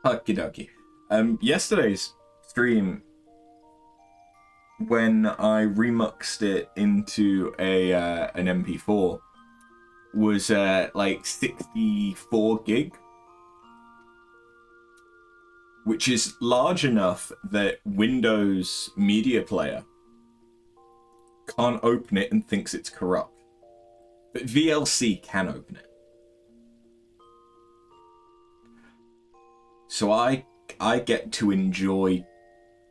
Okie dokie. Yesterday's stream, when I remuxed it into an MP4, was like 64 gig, which is large enough that Windows Media Player can't open it and thinks it's corrupt. But VLC can open it. So I get to enjoy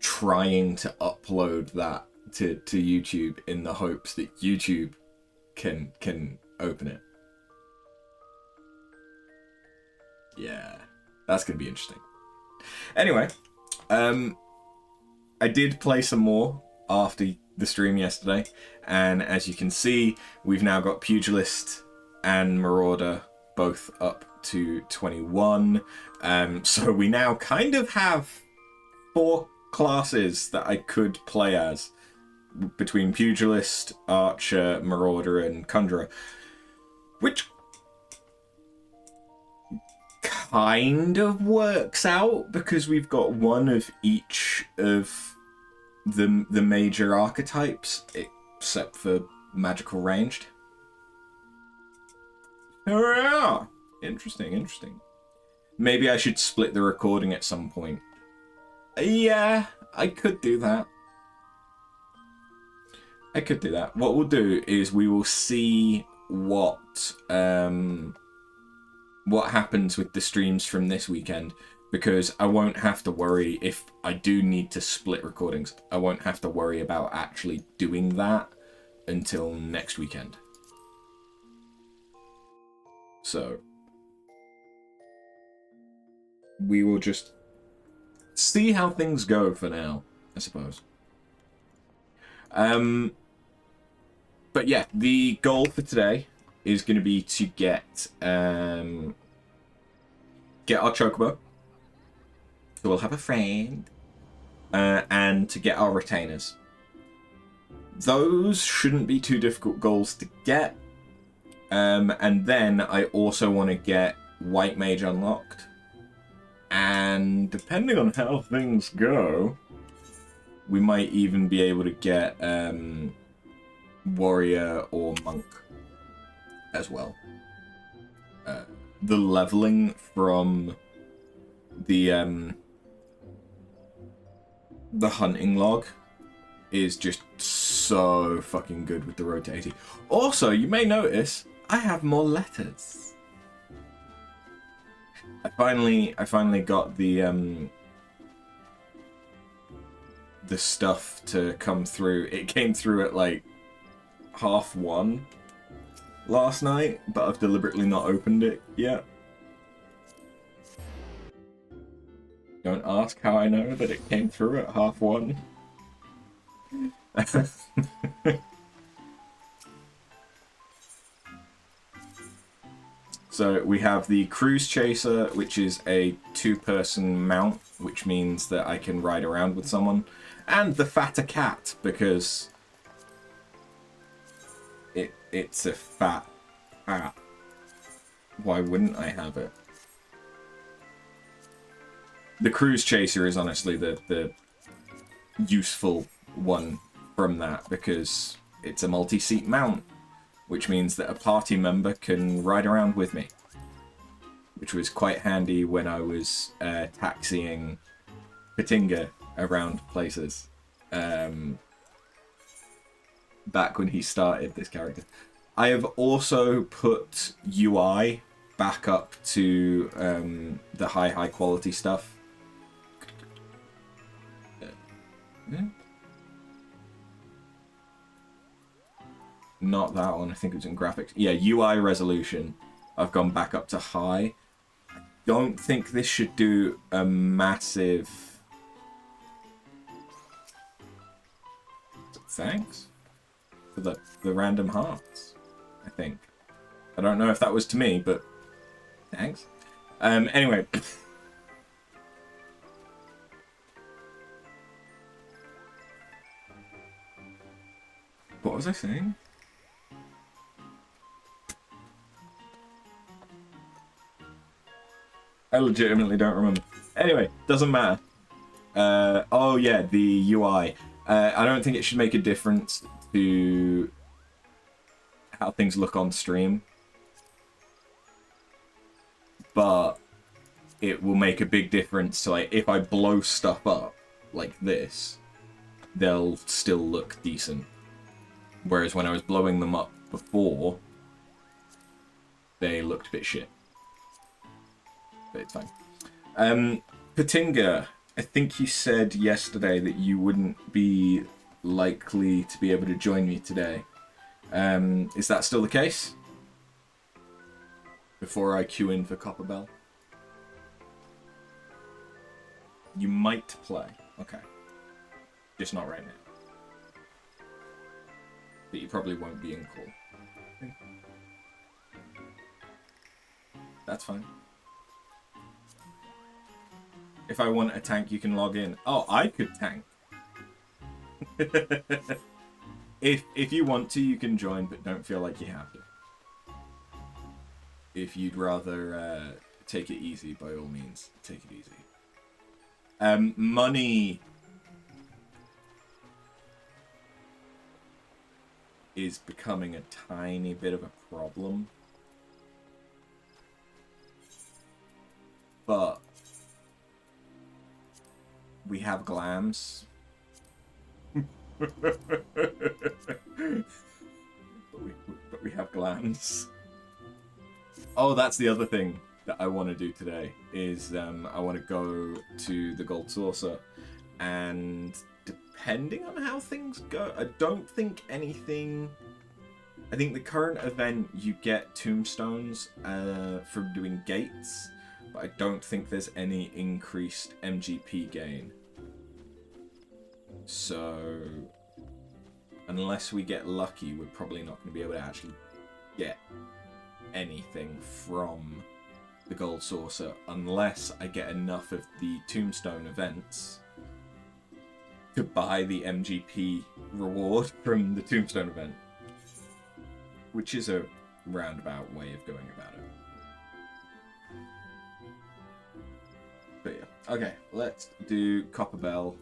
trying to upload that to YouTube in the hopes that YouTube can open it. Yeah, that's gonna be interesting. Anyway, I did play some more after the stream yesterday, and as you can see, we've now got Pugilist and Marauder both up to 21. So we now kind of have 4 classes that I could play as, between Pugilist, Archer, Marauder, and Conjurer, which kind of works out because we've got one of each of the major archetypes, except for magical ranged. Oh yeah, interesting. Maybe I should split the recording at some point. Yeah, I could do that. What we'll do is we will see what happens with the streams from this weekend, because I won't have to worry if I do need to split recordings. I won't have to worry about actually doing that until next weekend. So we will just see how things go for now, I suppose. But yeah, the goal for today is going to be to get our Chocobo, so we'll have a friend, and to get our retainers. Those shouldn't be too difficult goals to get. And then I also want to get White Mage unlocked. And depending on how things go, we might even be able to get Warrior or Monk as well. The leveling from the hunting log is just so fucking good with the road to 80. Also, you may notice I have more letters. I finally got the stuff to come through. It came through at like 1:30 last night, but I've deliberately not opened it yet. Don't ask how I know that it came through at 1:30. So we have the Cruise Chaser, which is a 2-person mount, which means that I can ride around with someone, and the Fatter Cat, because it's a fat cat. Why wouldn't I have it? The Cruise Chaser is honestly the useful one from that, because it's a multi-seat mount, which means that a party member can ride around with me, which was quite handy when I was taxiing Patinga around places back when he started this character. I have also put UI back up to the high quality stuff. Not that one, I think it was in graphics. Yeah, UI resolution, I've gone back up to high. I don't think this should do a massive... Thanks for the random hearts, I think. I don't know if that was to me, but thanks. Anyway. What was I saying? I legitimately don't remember. Anyway, doesn't matter. Oh yeah, the UI. I don't think it should make a difference to how things look on stream, but it will make a big difference to, like, if I blow stuff up like this, they'll still look decent. Whereas when I was blowing them up before, they looked a bit shit. But it's fine. Patinga, I think you said yesterday that you wouldn't be likely to be able to join me today. Is that still the case? Before I queue in for Copperbell? You might play. Okay. Just not right now. But you probably won't be in call. That's fine. If I want a tank, you can log in. Oh, I could tank. If you want to, you can join, but don't feel like you have to. If you'd rather take it easy, by all means, take it easy. Money is becoming a tiny bit of a problem. But we have glams. but we have glams. Oh, that's the other thing that I want to do today, is I want to go to the Gold Saucer, and depending on how things go, I don't think anything... I think the current event, you get tombstones from doing gates, but I don't think there's any increased MGP gain. So, unless we get lucky, we're probably not going to be able to actually get anything from the Gold Saucer, unless I get enough of the tombstone events to buy the MGP reward from the tombstone event, which is a roundabout way of going about it. But yeah, okay, let's do Copperbell.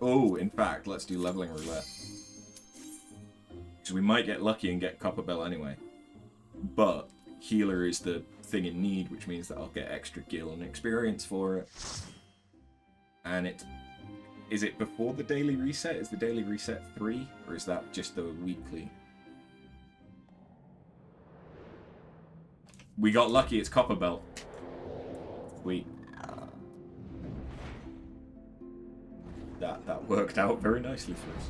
Oh, in fact, let's do leveling roulette. Because we might get lucky and get Copperbell anyway. But healer is the thing in need, which means that I'll get extra gil and experience for it. And it... Is it before the daily reset? Is the daily reset 3? Or is that just the weekly? We got lucky, it's Copperbell. Sweet. That worked out very nicely for us.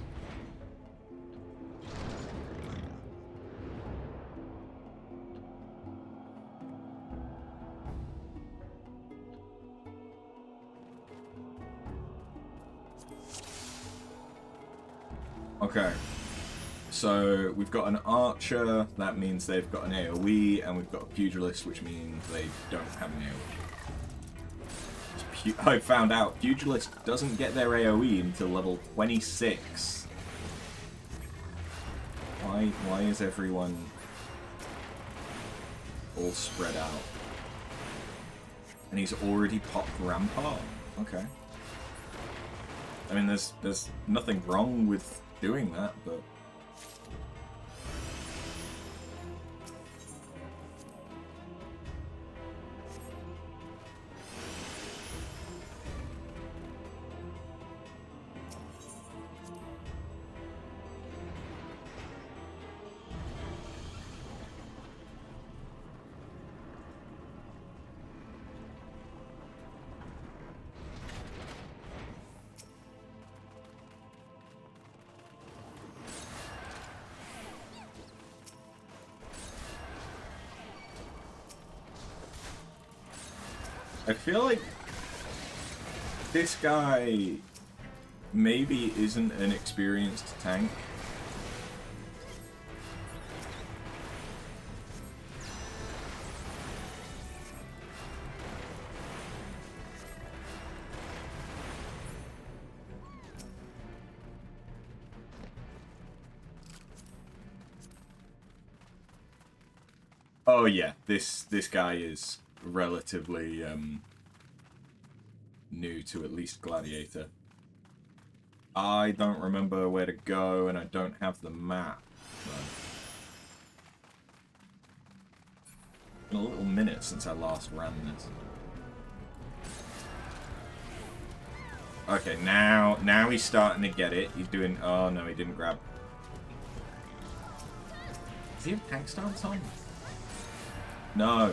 Okay, so we've got an archer, that means they've got an AoE, and we've got a pugilist, which means they don't have an AoE. I found out pugilist doesn't get their AoE until level 26. Why is everyone all spread out? And he's already popped Rampart? Okay. I mean, there's nothing wrong with doing that, but... I feel like this guy maybe isn't an experienced tank. Oh yeah, this guy is relatively new to at least Gladiator. I don't remember where to go, and I don't have the map. So. It's been a little minute since I last ran this. Okay, now he's starting to get it. He's doing... Oh, no, he didn't grab. Does he have tank stance on? No.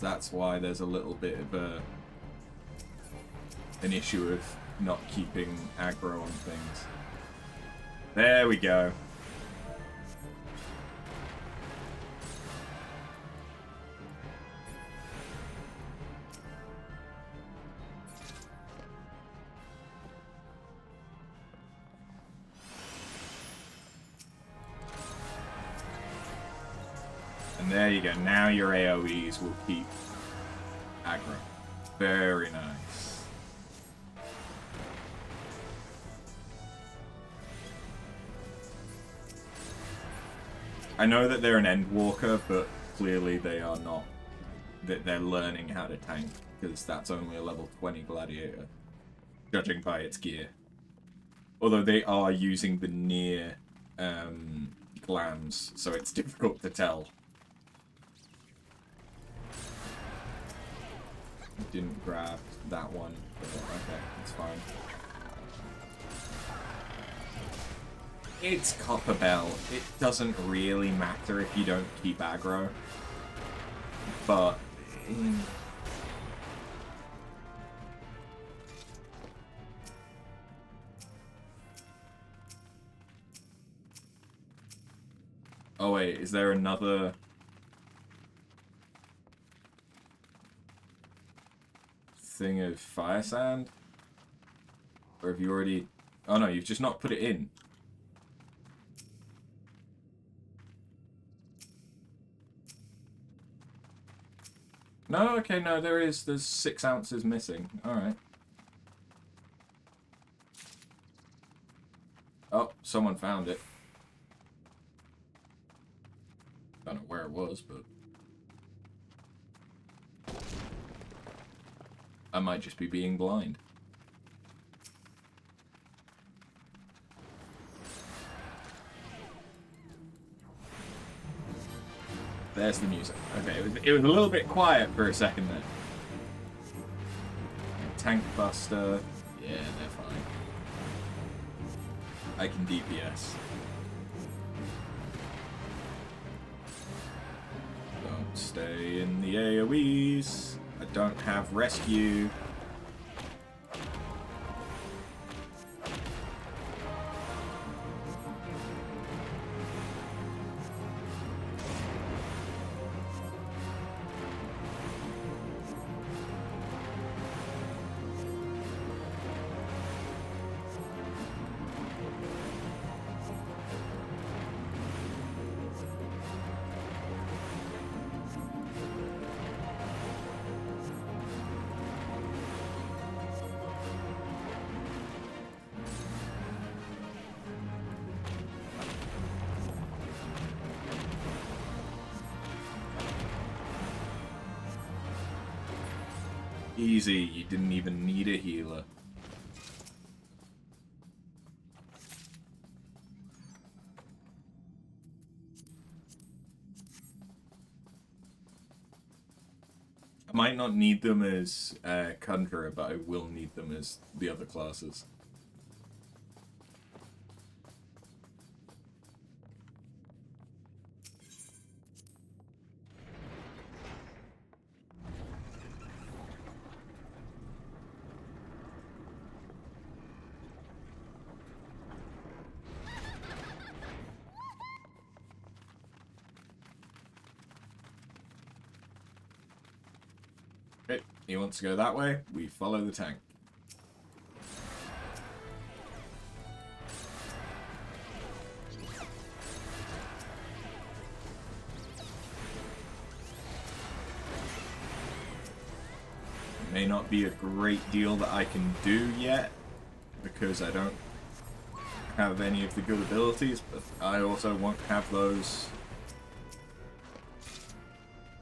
That's why there's a little bit of an issue of not keeping aggro on things. There we go. And there you go. Now your AoEs will keep aggro. Very nice. I know that they're an Endwalker, but clearly they are not. They're learning how to tank, because that's only a level 20 Gladiator, judging by its gear. Although they are using the near glams, so it's difficult to tell. Didn't grab that one, but okay, it's fine. It's Copper Bell. It doesn't really matter if you don't keep aggro, but oh wait, is there another? Thing of fire sand? Or have you already... Oh no, you've just not put it in. No, okay, no, there's 6 ounces missing. Alright. Oh, someone found it. Don't know where it was, but... I might just be being blind. There's the music. Okay, it was a little bit quiet for a second there. Tank Buster. Yeah, they're fine. I can DPS. Don't stay in the AoEs. I don't have rescue. Easy, you didn't even need a healer. I might not need them as Conjurer, but I will need them as the other classes. He wants to go that way. We follow the tank. May not be a great deal that I can do yet, because I don't have any of the good abilities, but I also won't have those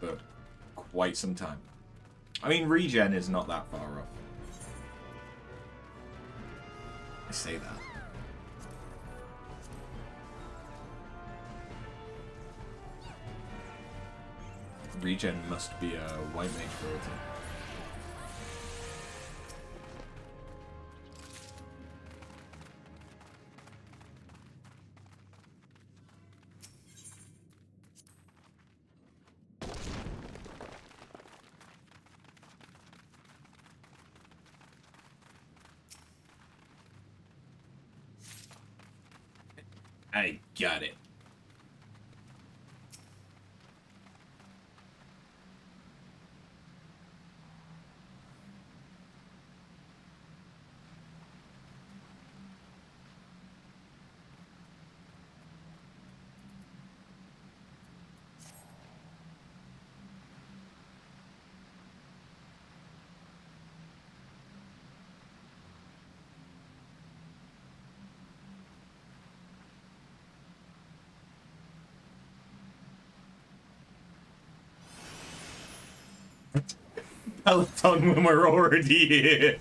for quite some time. I mean, regen is not that far off. I say that. Regen must be a white mage ability. I got it. Peloton when we're already here.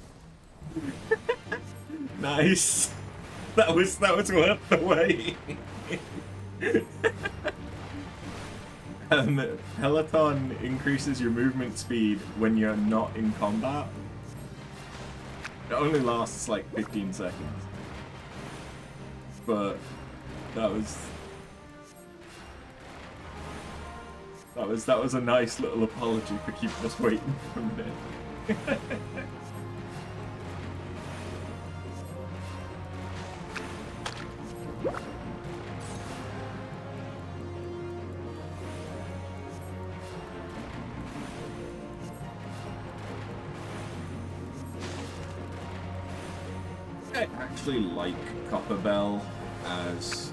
Nice. That was worth the wait. Peloton increases your movement speed when you're not in combat. It only lasts like 15 seconds. But that was a nice little apology for keeping us waiting for a minute. I actually like Copperbell as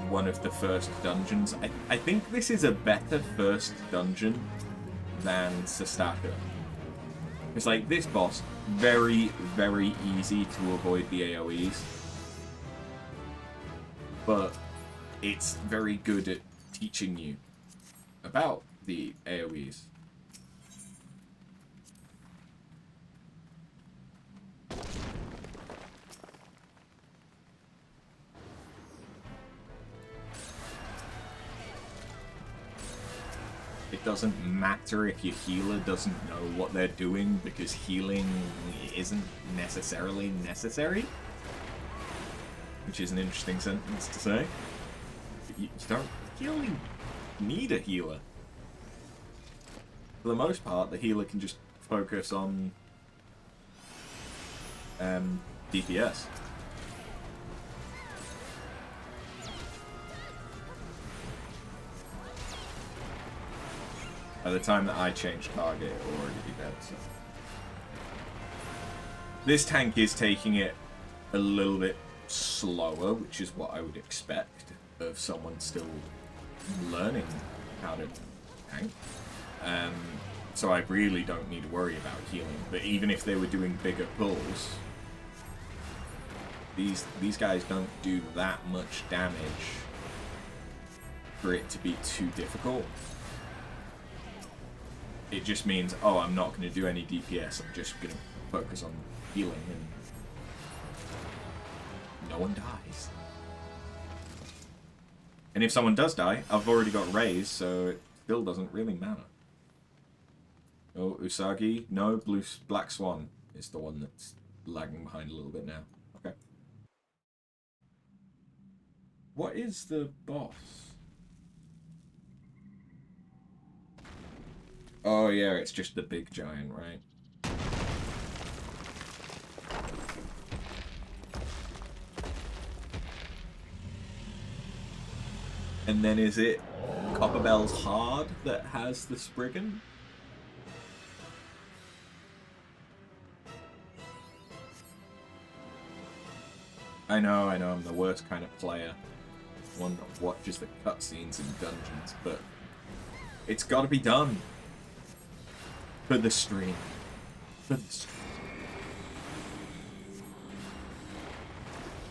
one of the first dungeons. I think this is a better first dungeon than Sestaka. It's like, this boss, very, very easy to avoid the AoEs. But it's very good at teaching you about the AoEs. It doesn't matter if your healer doesn't know what they're doing, because healing isn't necessarily necessary. Which is an interesting sentence to say. You don't really need a healer. For the most part, the healer can just focus on DPS. By the time that I change target, it will already be dead. So. This tank is taking it a little bit slower, which is what I would expect of someone still learning how to tank. So I really don't need to worry about healing. But even if they were doing bigger pulls, these guys don't do that much damage for it to be too difficult. It just means, oh, I'm not going to do any DPS, I'm just going to focus on healing, and no one dies. And if someone does die, I've already got raised, so it still doesn't really matter. Oh, Usagi. No, Black Swan is the one that's lagging behind a little bit now. Okay. What is the boss? Oh yeah, it's just the big giant, right? And then is it Copperbell's Hard that has the Spriggan? I know, I'm the worst kind of player. One that watches the cutscenes in dungeons, but it's got to be done. For the stream. For the stream.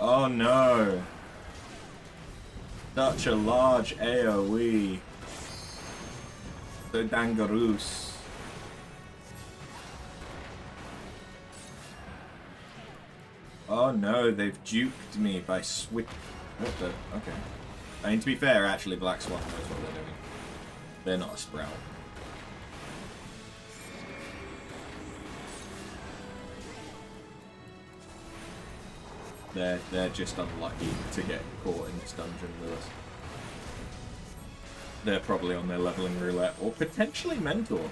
Oh no. Such a large AoE. So dangerous. Oh no, they've duped me by What the? Okay. I mean, to be fair, actually, Black Swan knows what they're doing. They're not a sprout. They're just unlucky to get caught in this dungeon with us. They're probably on their leveling roulette, or potentially mentor.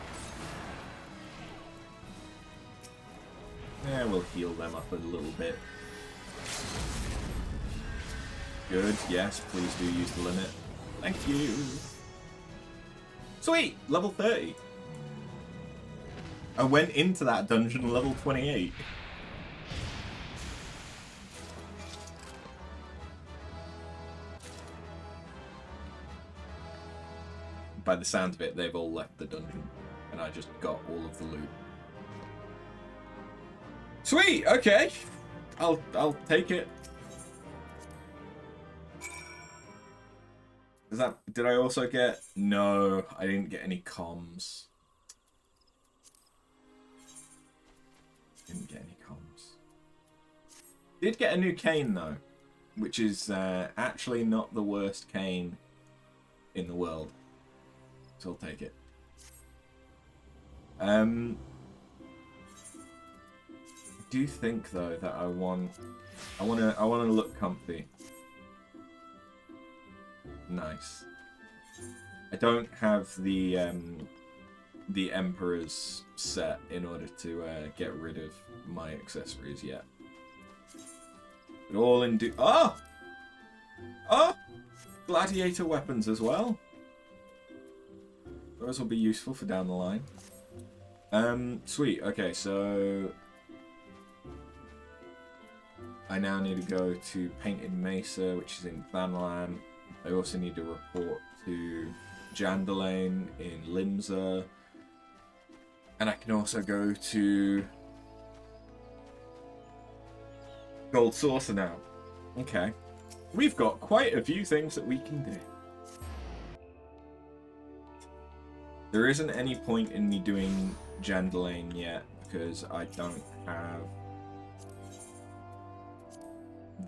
Yeah, we'll heal them up a little bit. Good, yes, please do use the limit. Thank you. Sweet, level 30. I went into that dungeon level 28. By the sound of it, they've all left the dungeon, and I just got all of the loot. Sweet, okay. I'll take it. Did I also get? No, I didn't get any comms. Didn't get any comms. Did get a new cane though, which is actually not the worst cane in the world. So I'll take it. I do think though that I want to look comfy. Nice. I don't have the Emperor's set in order to get rid of my accessories yet. But all in Oh! Gladiator weapons as well. Those will be useful for down the line. Sweet. Okay, so I now need to go to Painted Mesa, which is in Vanland. I also need to report to Jandalane in Limsa. And I can also go to Gold Saucer now. Okay. We've got quite a few things that we can do. There isn't any point in me doing Jandalane yet, because I don't have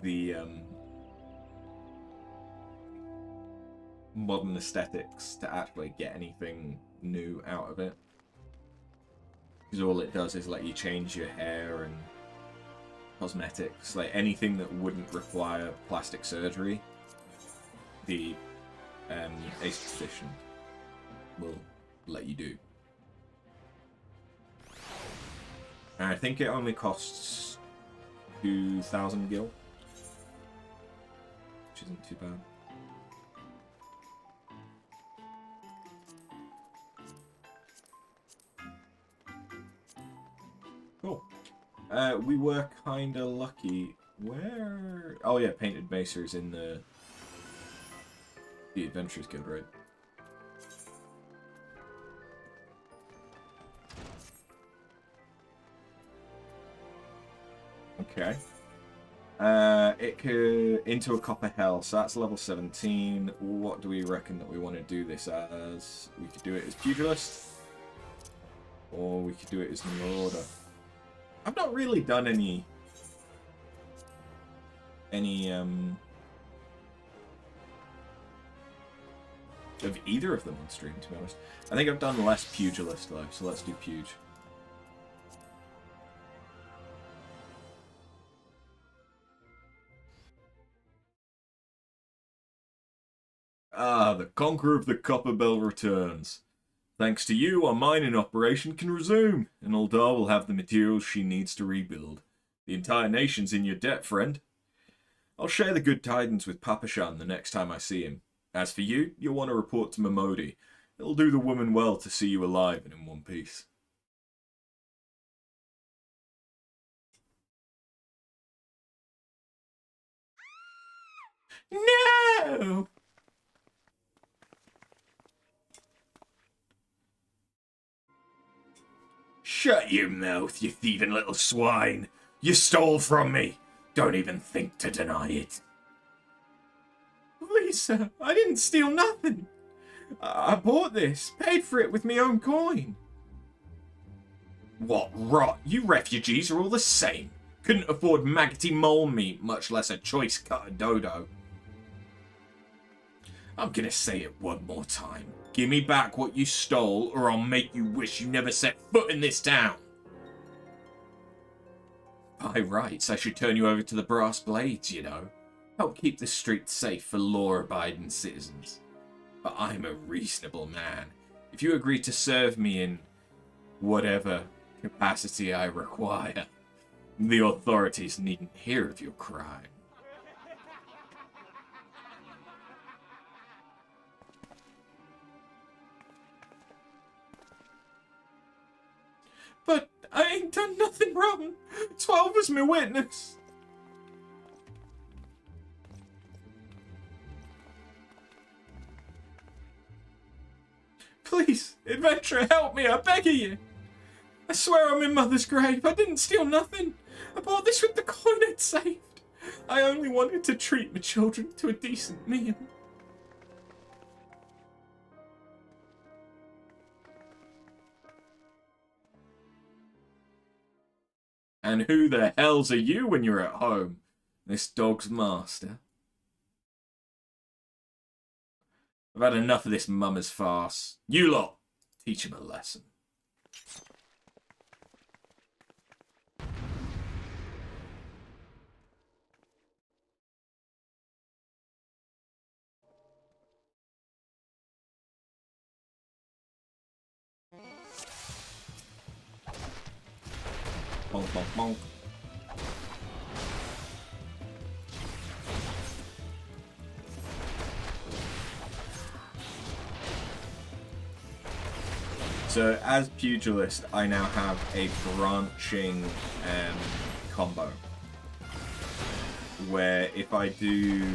the modern aesthetics to actually get anything new out of it. Because all it does is let you change your hair and cosmetics, like anything that wouldn't require plastic surgery. The aesthetician will let you do. And I think it only costs 2,000 gil, which isn't too bad. Cool. We were kinda lucky. Where? Oh yeah, Painted Mesa is in the Adventurers Guild, right? Okay. It could into a copper hell, so that's level 17. What do we reckon that we want to do this as? We could do it as Pugilist, or we could do it as Marauder. I've not really done any of either of them on stream, to be honest. I think I've done less Pugilist though, so let's do Puge. Ah, the Conqueror of the Copper Bell returns. Thanks to you, our mining operation can resume, and Uldar will have the materials she needs to rebuild. The entire nation's in your debt, friend. I'll share the good tidings with Papashan the next time I see him. As for you, you'll want to report to Momodi. It'll do the woman well to see you alive and in one piece. No! Shut your mouth, you thieving little swine. You stole from me. Don't even think to deny it. Please, sir, I didn't steal nothing. I bought this, paid for it with my own coin. What rot? You refugees are all the same. Couldn't afford maggoty mole meat, much less a choice cut of dodo. I'm gonna say it one more time. Give me back what you stole, or I'll make you wish you never set foot in this town. By rights, I should turn you over to the brass blades, you know. Help keep the streets safe for law-abiding citizens. But I'm a reasonable man. If you agree to serve me in whatever capacity I require, the authorities needn't hear of your crime. But I ain't done nothing wrong. 12 was my witness. Please, adventurer, help me, I beg of you. I swear on my mother's grave, I didn't steal nothing. I bought this with the coin I'd saved. I only wanted to treat my children to a decent meal. And who the hells are you when you're at home? This dog's master. I've had enough of this mummer's farce. You lot, teach him a lesson. Bonk, bonk, bonk. So, as Pugilist, I now have a branching combo. Where if I do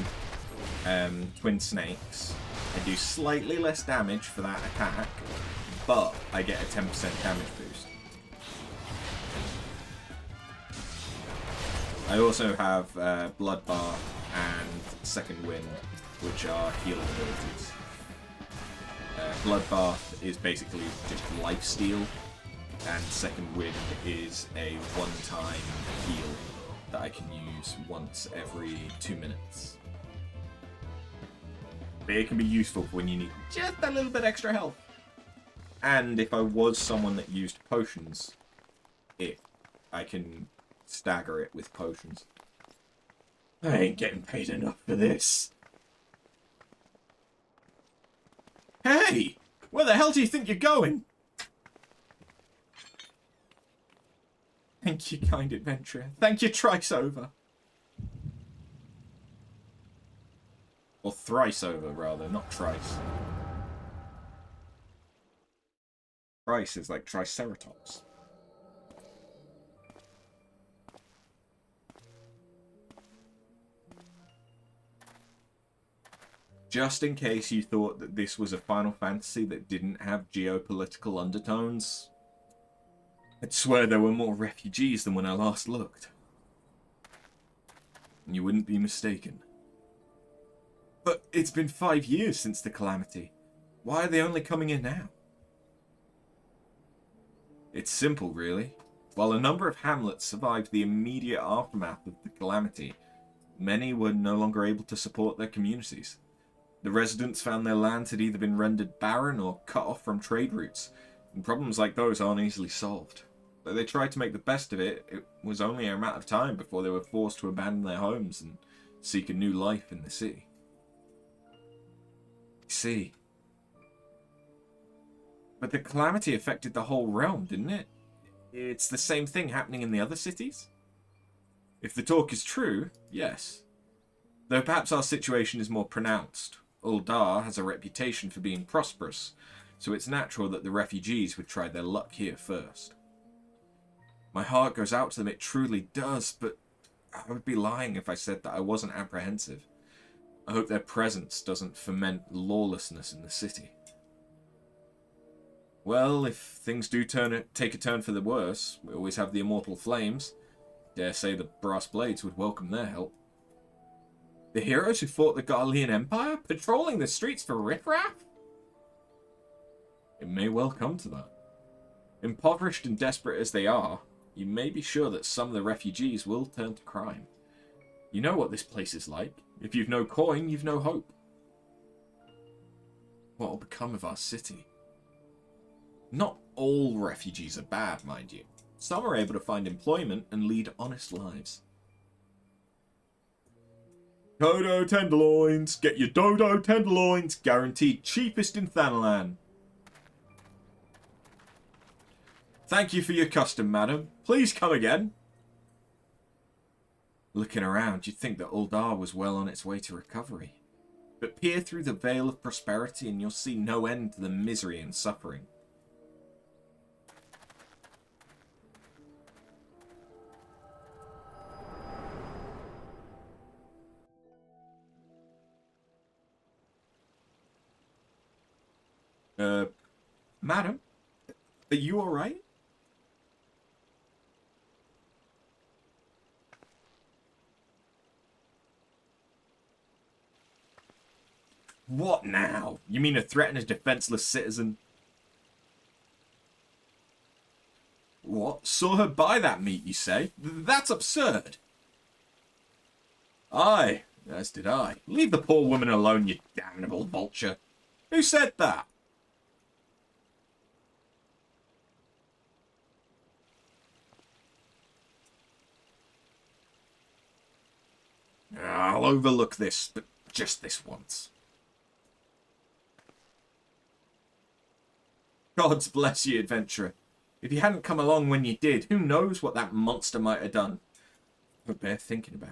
Twin Snakes, I do slightly less damage for that attack, but I get a 10% damage boost. I also have Bloodbath and Second Wind, which are healing abilities. Bloodbath is basically just lifesteal, and Second Wind is a one-time heal that I can use once every 2 minutes. But it can be useful when you need just a little bit extra health. And if I was someone that used potions, I can stagger it with potions. I ain't getting paid enough for this. Hey! Where the hell do you think you're going? Thank you, kind adventurer. Thank you, Trice over. Or thrice over, rather, not trice. Trice is like Triceratops. Just in case you thought that this was a Final Fantasy that didn't have geopolitical undertones, I'd swear there were more refugees than when I last looked. And you wouldn't be mistaken. But it's been 5 years since the Calamity. Why are they only coming in now? It's simple, really. While a number of hamlets survived the immediate aftermath of the Calamity, many were no longer able to support their communities. The residents found their lands had either been rendered barren or cut off from trade routes, and problems like those aren't easily solved. Though they tried to make the best of it, it was only a matter of time before they were forced to abandon their homes and seek a new life in the city. See. But the Calamity affected the whole realm, didn't it? It's the same thing happening in the other cities? If the talk is true, yes. Though perhaps our situation is more pronounced. Uldar has a reputation for being prosperous, so it's natural that the refugees would try their luck here first. My heart goes out to them, it truly does, but I would be lying if I said that I wasn't apprehensive. I hope their presence doesn't foment lawlessness in the city. Well, if things do take a turn for the worse, we always have the immortal flames. Dare say the brass blades would welcome their help. The heroes who fought the Garlean Empire, patrolling the streets for riffraff? It may well come to that. Impoverished and desperate as they are, you may be sure that some of the refugees will turn to crime. You know what this place is like. If you've no coin, you've no hope. What will become of our city? Not all refugees are bad, mind you. Some are able to find employment and lead honest lives. Dodo tenderloins! Get your Dodo tenderloins! Guaranteed cheapest in Thanalan. Thank you for your custom, madam. Please come again. Looking around, you'd think that Uldar was well on its way to recovery. But peer through the veil of prosperity and you'll see no end to the misery and suffering. Madam? Are you alright? What now? You mean to threaten a defenseless citizen? What? Saw her buy that meat, you say? That's absurd. Aye, as did I. Leave the poor woman alone, you damnable vulture. Who said that? I'll overlook this, but just this once. Gods bless you, adventurer. If you hadn't come along when you did, who knows what that monster might have done. But bear thinking about.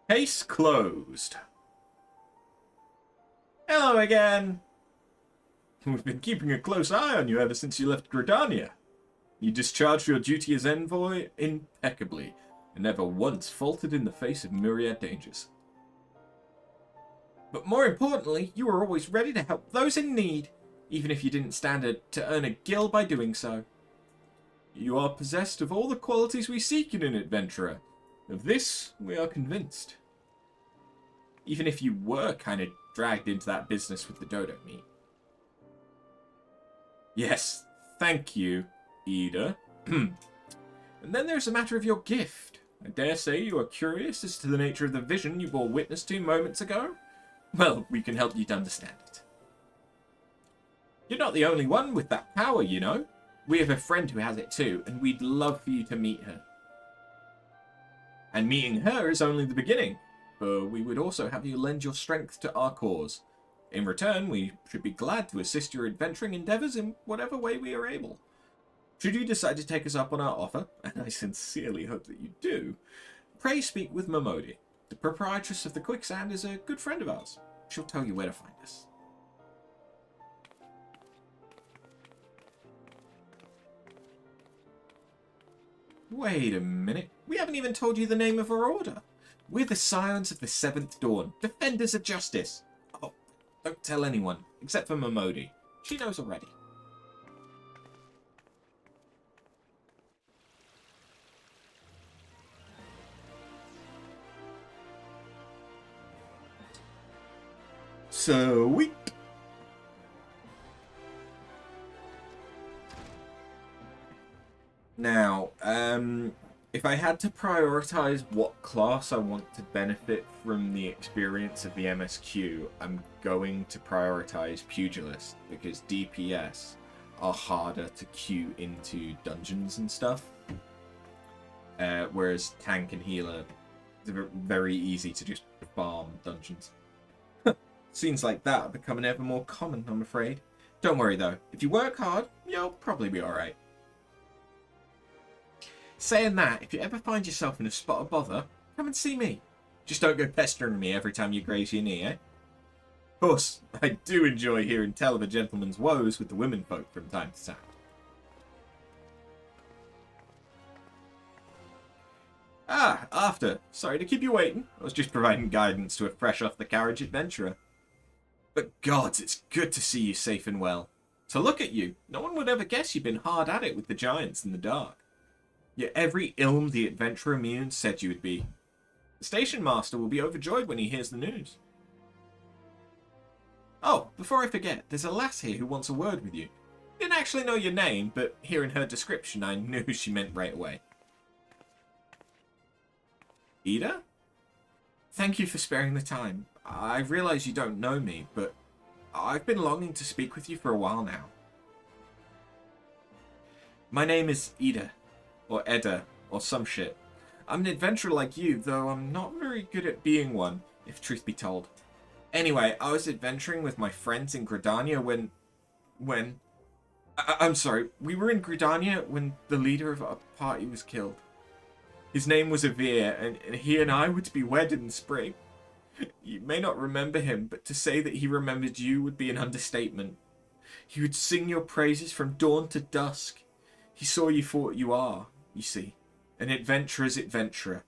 Case closed. Hello again. We've been keeping a close eye on you ever since you left Gridania. You discharged your duty as envoy impeccably, and never once faltered in the face of myriad dangers. But more importantly, you were always ready to help those in need, even if you didn't stand to earn a gil by doing so. You are possessed of all the qualities we seek in an adventurer. Of this, we are convinced. Even if you were kind of dragged into that business with the dodo meat. Yes, thank you, Ida. And then there's the matter of your gift. I dare say you are curious as to the nature of the vision you bore witness to moments ago. Well, we can help you to understand it. You're not the only one with that power, you know. We have a friend who has it too, and we'd love for you to meet her. And meeting her is only the beginning, for we would also have you lend your strength to our cause. In return, we should be glad to assist your adventuring endeavours in whatever way we are able. Should you decide to take us up on our offer, and I sincerely hope that you do, pray speak with Momodi. The proprietress of the Quicksand is a good friend of ours. She'll tell you where to find us. Wait a minute. We haven't even told you the name of our order. We're the Scions of the Seventh Dawn, Defenders of Justice. Oh, don't tell anyone, except for Momodi. She knows already. Sweet. Now, if I had to prioritize what class I want to benefit from the experience of the MSQ, I'm going to prioritize Pugilist, because DPS are harder to queue into dungeons and stuff. Whereas tank and healer, they're very easy to just farm dungeons. Scenes like that are becoming ever more common, I'm afraid. Don't worry though, if you work hard, you'll probably be alright. Saying that, if you ever find yourself in a spot of bother, come and see me. Just don't go pestering me every time you graze your knee, eh? Of course, I do enjoy hearing tell of a gentleman's woes with the womenfolk from time to time. Ah, after. Sorry to keep you waiting. I was just providing guidance to a fresh-off-the-carriage adventurer. But gods, it's good to see you safe and well. To look at you, no one would ever guess you've been hard at it with the giants in the dark. Yet every ilm the adventurer Mune said you would be. The station master will be overjoyed when he hears the news. Oh, before I forget, there's a lass here who wants a word with you. Didn't actually know your name, but hearing her description, I knew who she meant right away. Ida? Thank you for sparing the time. I realize you don't know me, but I've been longing to speak with you for a while now. My name is Ida, or Edda, or some shit. I'm an adventurer like you, though I'm not very good at being one, if truth be told. Anyway, I was adventuring with my friends in Gridania when... I'm sorry, we were in Gridania when the leader of our party was killed. His name was Eorzea, and he and I were to be wed in the spring. You may not remember him, but to say that he remembered you would be an understatement. He would sing your praises from dawn to dusk. He saw you for what you are, you see, an adventurer's adventurer,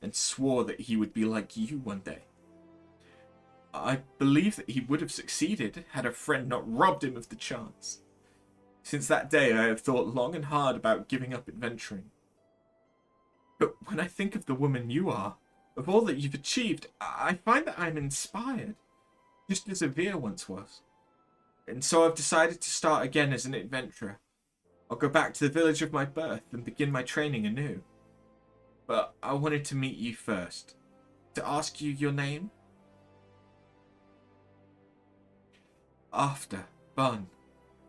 and swore that he would be like you one day. I believe that he would have succeeded had a friend not robbed him of the chance. Since that day, I have thought long and hard about giving up adventuring. But when I think of the woman you are, of all that you've achieved, I find that I'm inspired, just as Eorzea once was. And so I've decided to start again as an adventurer. I'll go back to the village of my birth and begin my training anew. But I wanted to meet you first, to ask you your name. After Bun.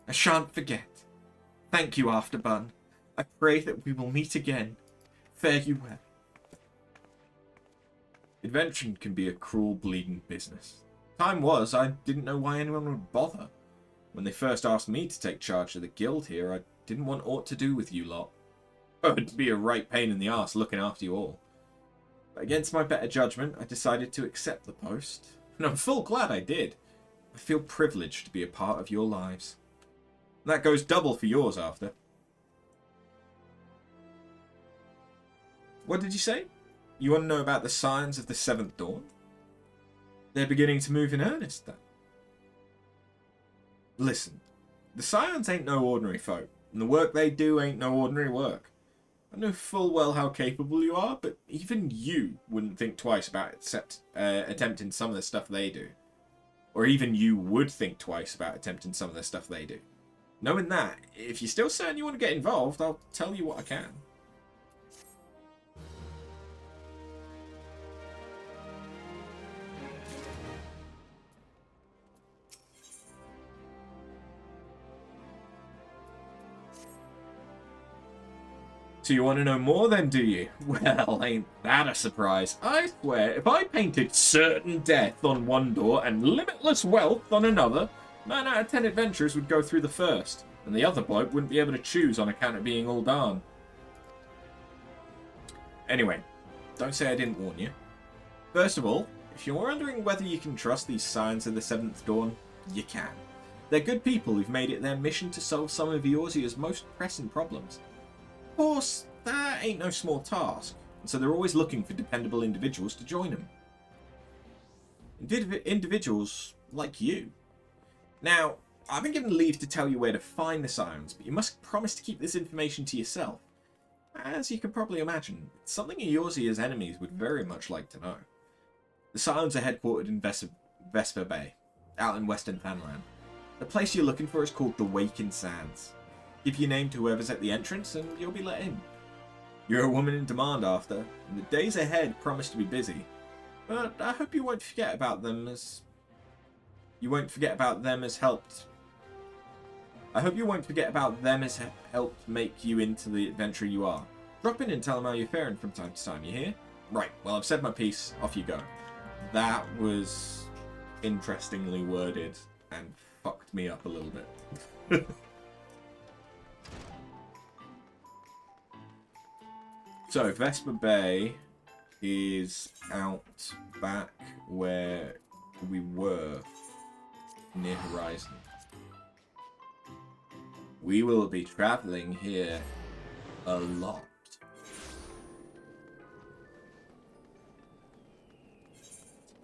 I shan't forget. Thank you, After Bun. I pray that we will meet again. Fare you well. Adventuring can be a cruel, bleeding business. Time was, I didn't know why anyone would bother. When they first asked me to take charge of the guild here, I didn't want aught to do with you lot. It'd be a right pain in the arse looking after you all. But against my better judgment, I decided to accept the post. And I'm full glad I did. I feel privileged to be a part of your lives. And that goes double for yours, After. What did you say? You want to know about the signs of the Seventh Dawn? They're beginning to move in earnest, then. Listen, the Scions ain't no ordinary folk, and the work they do ain't no ordinary work. I know full well how capable you are, but even you wouldn't think twice about attempting some of the stuff they do. Or even you would think twice about attempting some of the stuff they do. Knowing that, if you're still certain you want to get involved, I'll tell you what I can. So you want to know more then, do you? Well, ain't that a surprise. I swear, if I painted certain death on one door and limitless wealth on another, 9 out of 10 adventurers would go through the first, and the other bloke wouldn't be able to choose on account of being all darn. Anyway, don't say I didn't warn you. First of all, if you're wondering whether you can trust these Scions of the Seventh Dawn, you can. They're good people who've made it their mission to solve some of Eorzea's most pressing problems. Of course, that ain't no small task, and so they're always looking for dependable individuals to join them. Individuals like you. Now, I've been given leave to tell you where to find the Scions, but you must promise to keep this information to yourself. As you can probably imagine, it's something Eorzea's enemies would very much like to know. The Scions are headquartered in Vesper Bay, out in Western Fanland. The place you're looking for is called the Waking Sands. Give your name to whoever's at the entrance and you'll be let in. You're a woman in demand, After, and the days ahead promise to be busy. But I hope you won't forget about them as... helped... I hope you won't forget about them as helped make you into the adventurer you are. Drop in and tell them how you're faring from time to time, you hear? Right, well I've said my piece, off you go. That was interestingly worded and fucked me up a little bit. So, Vesper Bay is out back where we were near Horizon. We will be traveling here a lot.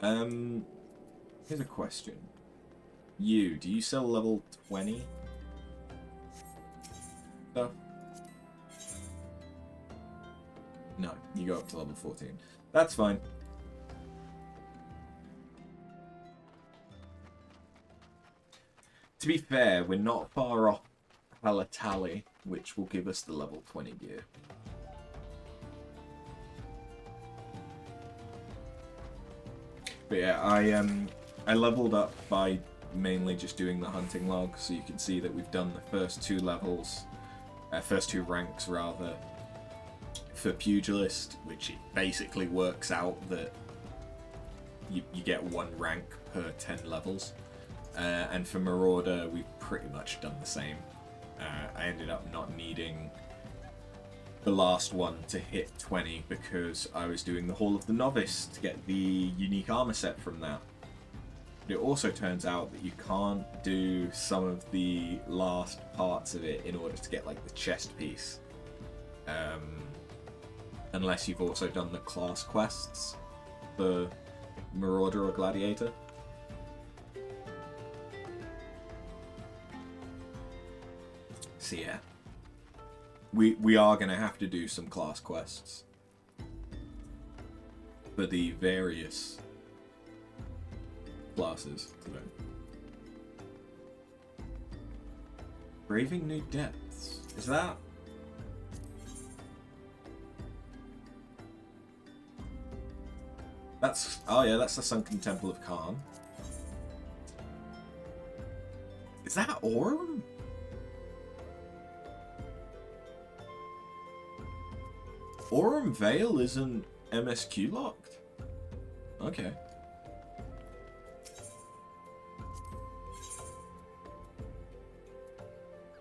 Here's a question. Do you sell level 20 stuff? No, you go up to level 14. That's fine. To be fair, we're not far off Palatali, which will give us the level 20 gear. But yeah, I leveled up by mainly just doing the hunting log, so you can see that we've done the first two levels, first two ranks rather, for Pugilist, which it basically works out that you get one rank per 10 levels. And for Marauder, we've pretty much done the same. I ended up not needing the last one to hit 20 because I was doing the Hall of the Novice to get the unique armor set from that. But it also turns out that you can't do some of the last parts of it in order to get like the chest piece. Unless you've also done the class quests for Marauder or Gladiator. So yeah, we are going to have to do some class quests for the various classes today. Braving New Depths. Is that... That's... Oh yeah, that's the Sunken Temple of Khan. Is that Aurum? Aurum Vale isn't MSQ locked? Okay.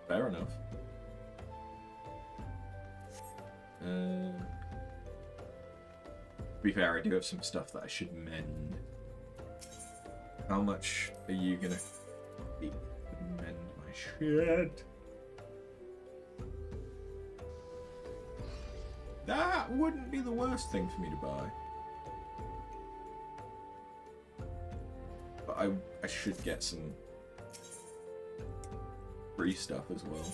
Fair enough. To be fair, I do have some stuff that I should mend. How much are you gonna mend my shit? That wouldn't be the worst thing for me to buy. But I should get some free stuff as well.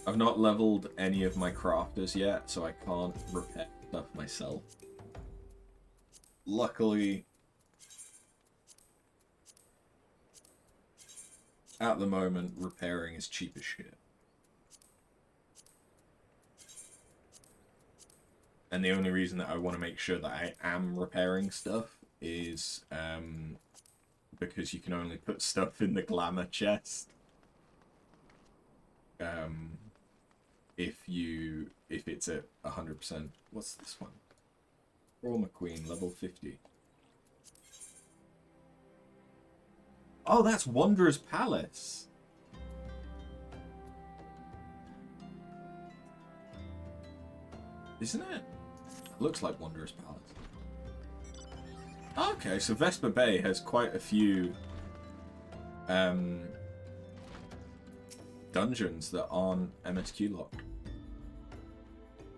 I've not leveled any of my crafters yet, so I can't repair stuff myself. Luckily, at the moment, repairing is cheap as shit. And the only reason that I want to make sure that I am repairing stuff is because you can only put stuff in the glamour chest. If it's at 100%. What's this one? Trauma Queen, level 50. Oh, that's Wanderer's Palace. Isn't it? Looks like Wanderer's Palace. Okay, so Vesper Bay has quite a few dungeons that aren't MSQ locked.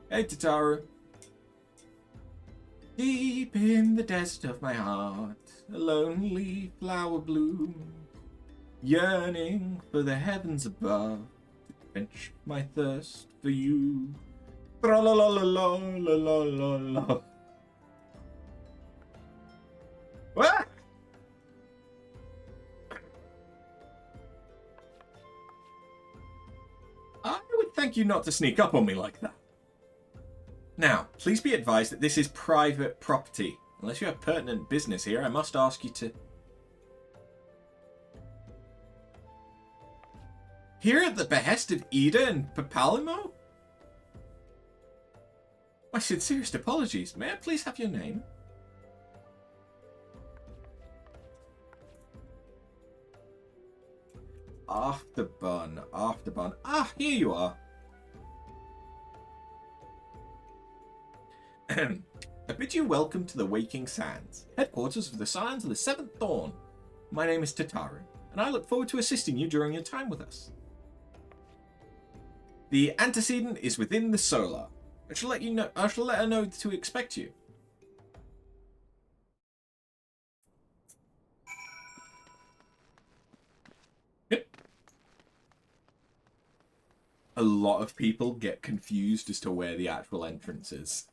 Hey, Tataru. Deep in the desert of my heart, a lonely flower bloom, yearning for the heavens above to quench my thirst for you. Tra-la-la-la-la-la-la-la-la. What? I would thank you not to sneak up on me like that. Now, please be advised that this is private property. Unless you have pertinent business here, I must ask you to... Here at the behest of Ida and Papalimo? My sincerest apologies. May I please have your name? Afterbun, Afterbun. Ah, here you are. I bid you welcome to the Waking Sands, headquarters of the Scions of the Seventh Dawn. My name is Tataru, and I look forward to assisting you during your time with us. The antecedent is within the solar. I shall let her know to expect you. Yep. A lot of people get confused as to where the actual entrance is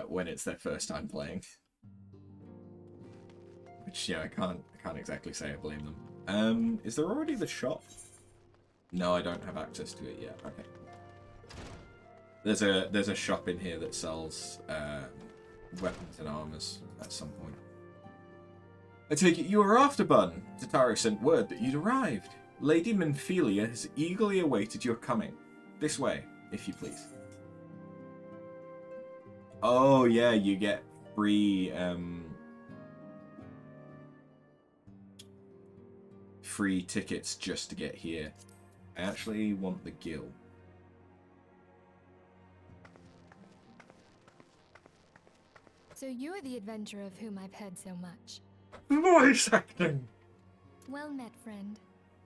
when it's their first time playing. Which, yeah, I can't exactly say I blame them. Is there already the shop? No, I don't have access to it yet. Okay. There's a shop in here that sells weapons and armors at some point. I take it you were after Bun. Tataru sent word that you'd arrived. Lady Minphelia has eagerly awaited your coming. This way, if you please. Oh yeah, you get free free tickets just to get here. I actually want the guild. So you're the adventurer of whom I've heard so much. Voice acting! Well met, friend.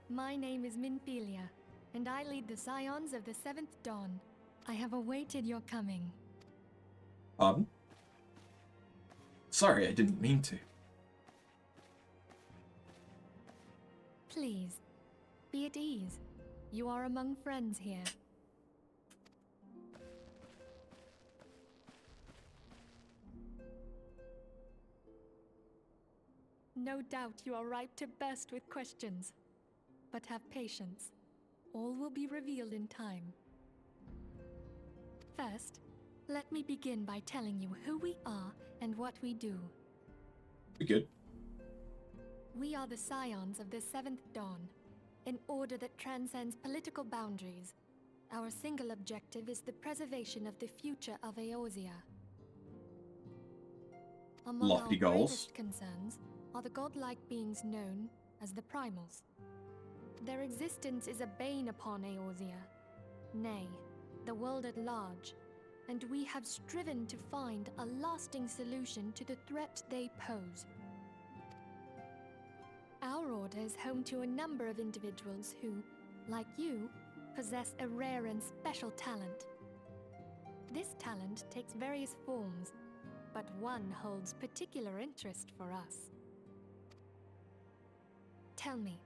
My name is Minphelia, and I lead the Scions of the Seventh Dawn. I have awaited your coming. Pardon? Sorry, I didn't mean to. Please, be at ease. You are among friends here. No doubt you are ripe to burst with questions. But have patience. All will be revealed in time. First, let me begin by telling you who we are and what we do. Be good. We are the Scions of the Seventh Dawn, an order that transcends political boundaries. Our single objective is the preservation of the future of Eorzea. Among Lofty our goals. greatest concerns are the godlike beings known as the primals. Their existence is a bane upon Eorzea, nay, the world at large, and we have striven to find a lasting solution to the threat they pose. Our order is home to a number of individuals who, like you, possess a rare and special talent. This talent takes various forms, but one holds particular interest for us. Tell me,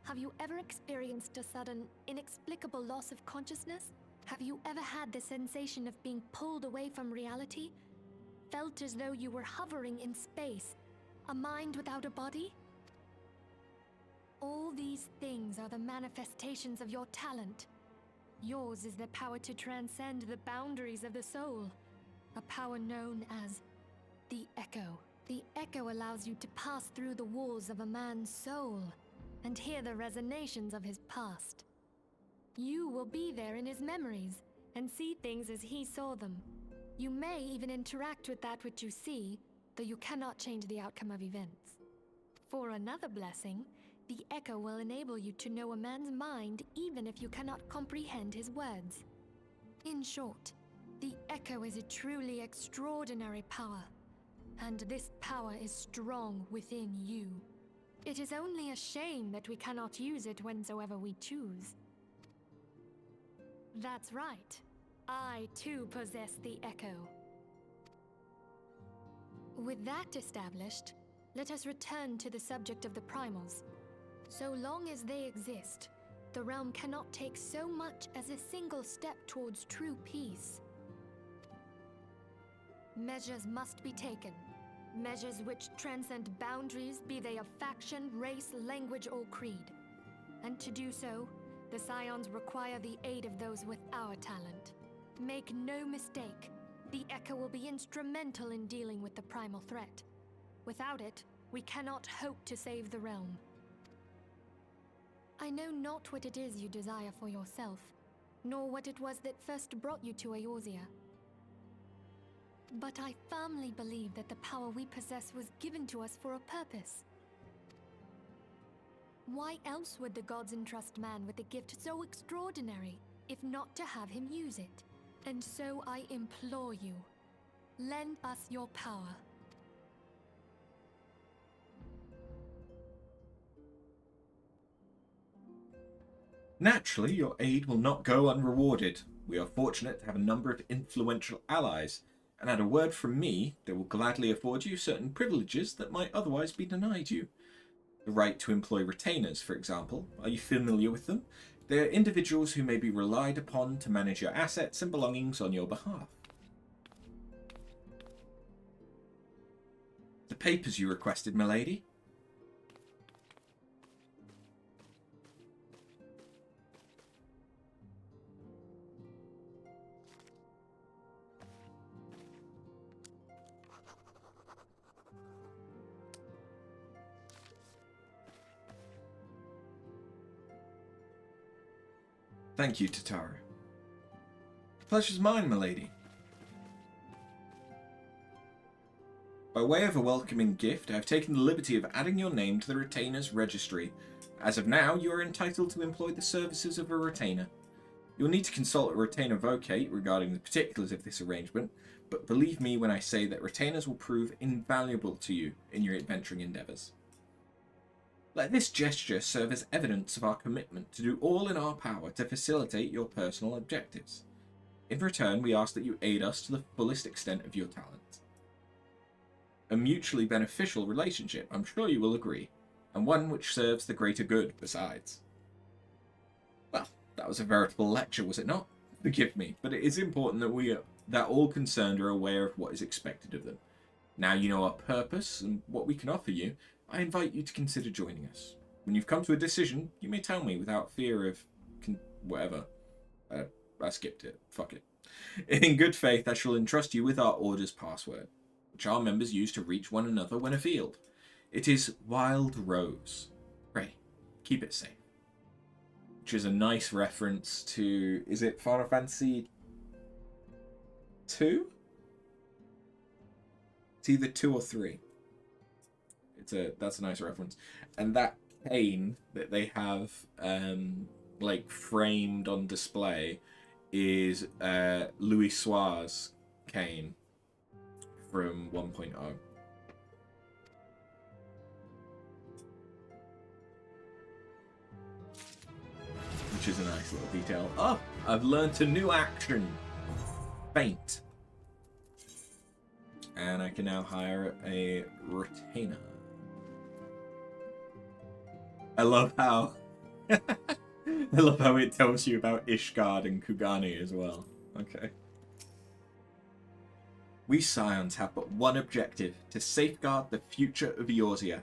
have you ever experienced a sudden, inexplicable loss of consciousness? Have you ever had the sensation of being pulled away from reality? Felt as though you were hovering in space, a mind without a body? All these things are the manifestations of your talent. Yours is the power to transcend the boundaries of the soul, a power known as the Echo. The Echo allows you to pass through the walls of a man's soul and hear the resonations of his past. You will be there in his memories and see things as he saw them. You may even interact with that which you see, though you cannot change the outcome of events. For another blessing, the Echo will enable you to know a man's mind even if you cannot comprehend his words. In short, the Echo is a truly extraordinary power, and this power is strong within you. It is only a shame that we cannot use it whensoever we choose. That's right. I too possess the Echo. With that established, let us return to the subject of the primals. So long as they exist, the realm cannot take so much as a single step towards true peace. Measures must be taken. Measures which transcend boundaries, be they of faction, race, language, or creed. And to do so, the Scions require the aid of those with our talent. Make no mistake, the Echo will be instrumental in dealing with the primal threat. Without it, we cannot hope to save the realm. I know not what it is you desire for yourself, nor what it was that first brought you to Eorzea. But I firmly believe that the power we possess was given to us for a purpose. Why else would the gods entrust man with a gift so extraordinary, if not to have him use it? And so I implore you, Lend us your power. Naturally, your aid will not go unrewarded. We are fortunate to have a number of influential allies, and at a word from me, they will gladly afford you certain privileges that might otherwise be denied you. The right to employ retainers, for example. Are you familiar with them? They are individuals who may be relied upon to manage your assets and belongings on your behalf. The papers you requested, milady. Thank you, Tatara. Pleasure's mine, milady. By way of a welcoming gift, I have taken the liberty of adding your name to the retainer's registry. As of now, you are entitled to employ the services of a retainer. You'll need to consult a retainer vocate regarding the particulars of this arrangement, but believe me when I say that retainers will prove invaluable to you in your adventuring endeavours. Let this gesture serve as evidence of our commitment to do all in our power to facilitate your personal objectives. In return, we ask that you aid us to the fullest extent of your talent. A mutually beneficial relationship, I'm sure you will agree, and one which serves the greater good besides. Well, that was a veritable lecture, was it not? Forgive me, but it is important that all concerned are aware of what is expected of them. Now you know our purpose and what we can offer you, I invite you to consider joining us. When you've come to a decision, you may tell me without fear of whatever. I skipped it. Fuck it. In good faith, I shall entrust you with our order's password, which our members use to reach one another when afield. It is Wild Rose. Pray, keep it safe. Which is a nice reference to... Is it Final Fantasy 2? It's either 2 or 3. That's a nice reference. And that cane that they have like framed on display is Louis Soir's cane from 1.0. Which is a nice little detail. Oh, I've learnt a new action. Faint. And I can now hire a retainer. I love how it tells you about Ishgard and Kugani as well. Okay. We Scions have but one objective, to safeguard the future of Eorzea.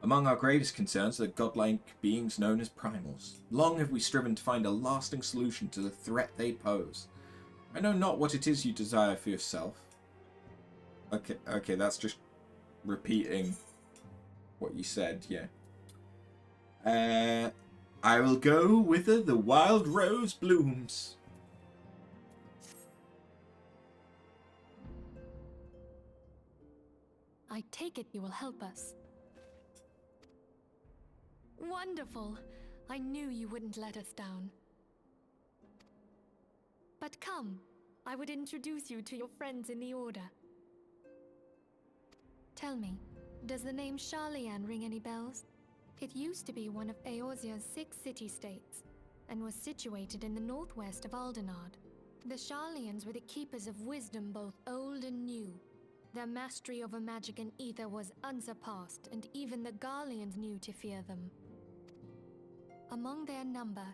Among our gravest concerns are the godlike beings known as primals. Long have we striven to find a lasting solution to the threat they pose. I know not what it is you desire for yourself. Okay, that's just repeating what you said, yeah. I will go whither the wild rose blooms. I take it you will help us. Wonderful! I knew you wouldn't let us down. But come, I would introduce you to your friends in the Order. Tell me, does the name Garlean ring any bells? It used to be one of Eorzea's 6 city-states, and was situated in the northwest of Aldenard. The Garleans were the keepers of wisdom both old and new. Their mastery over magic and ether was unsurpassed, and even the Garleans knew to fear them. Among their number,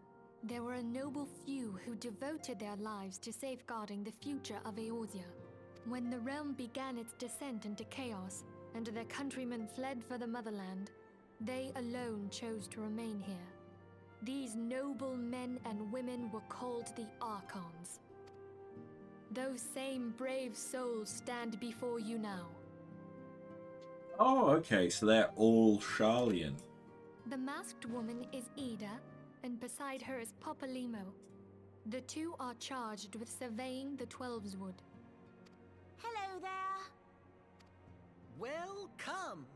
there were a noble few who devoted their lives to safeguarding the future of Eorzea. When the realm began its descent into chaos, and their countrymen fled for the motherland, they alone chose to remain here. These noble men and women were called the Archons. Those same brave souls stand before you now. Oh, okay, so they're all Garlean. The masked woman is Ida, and beside her is Popalimo. The two are charged with surveying the Twelveswood. Hello there. Welcome.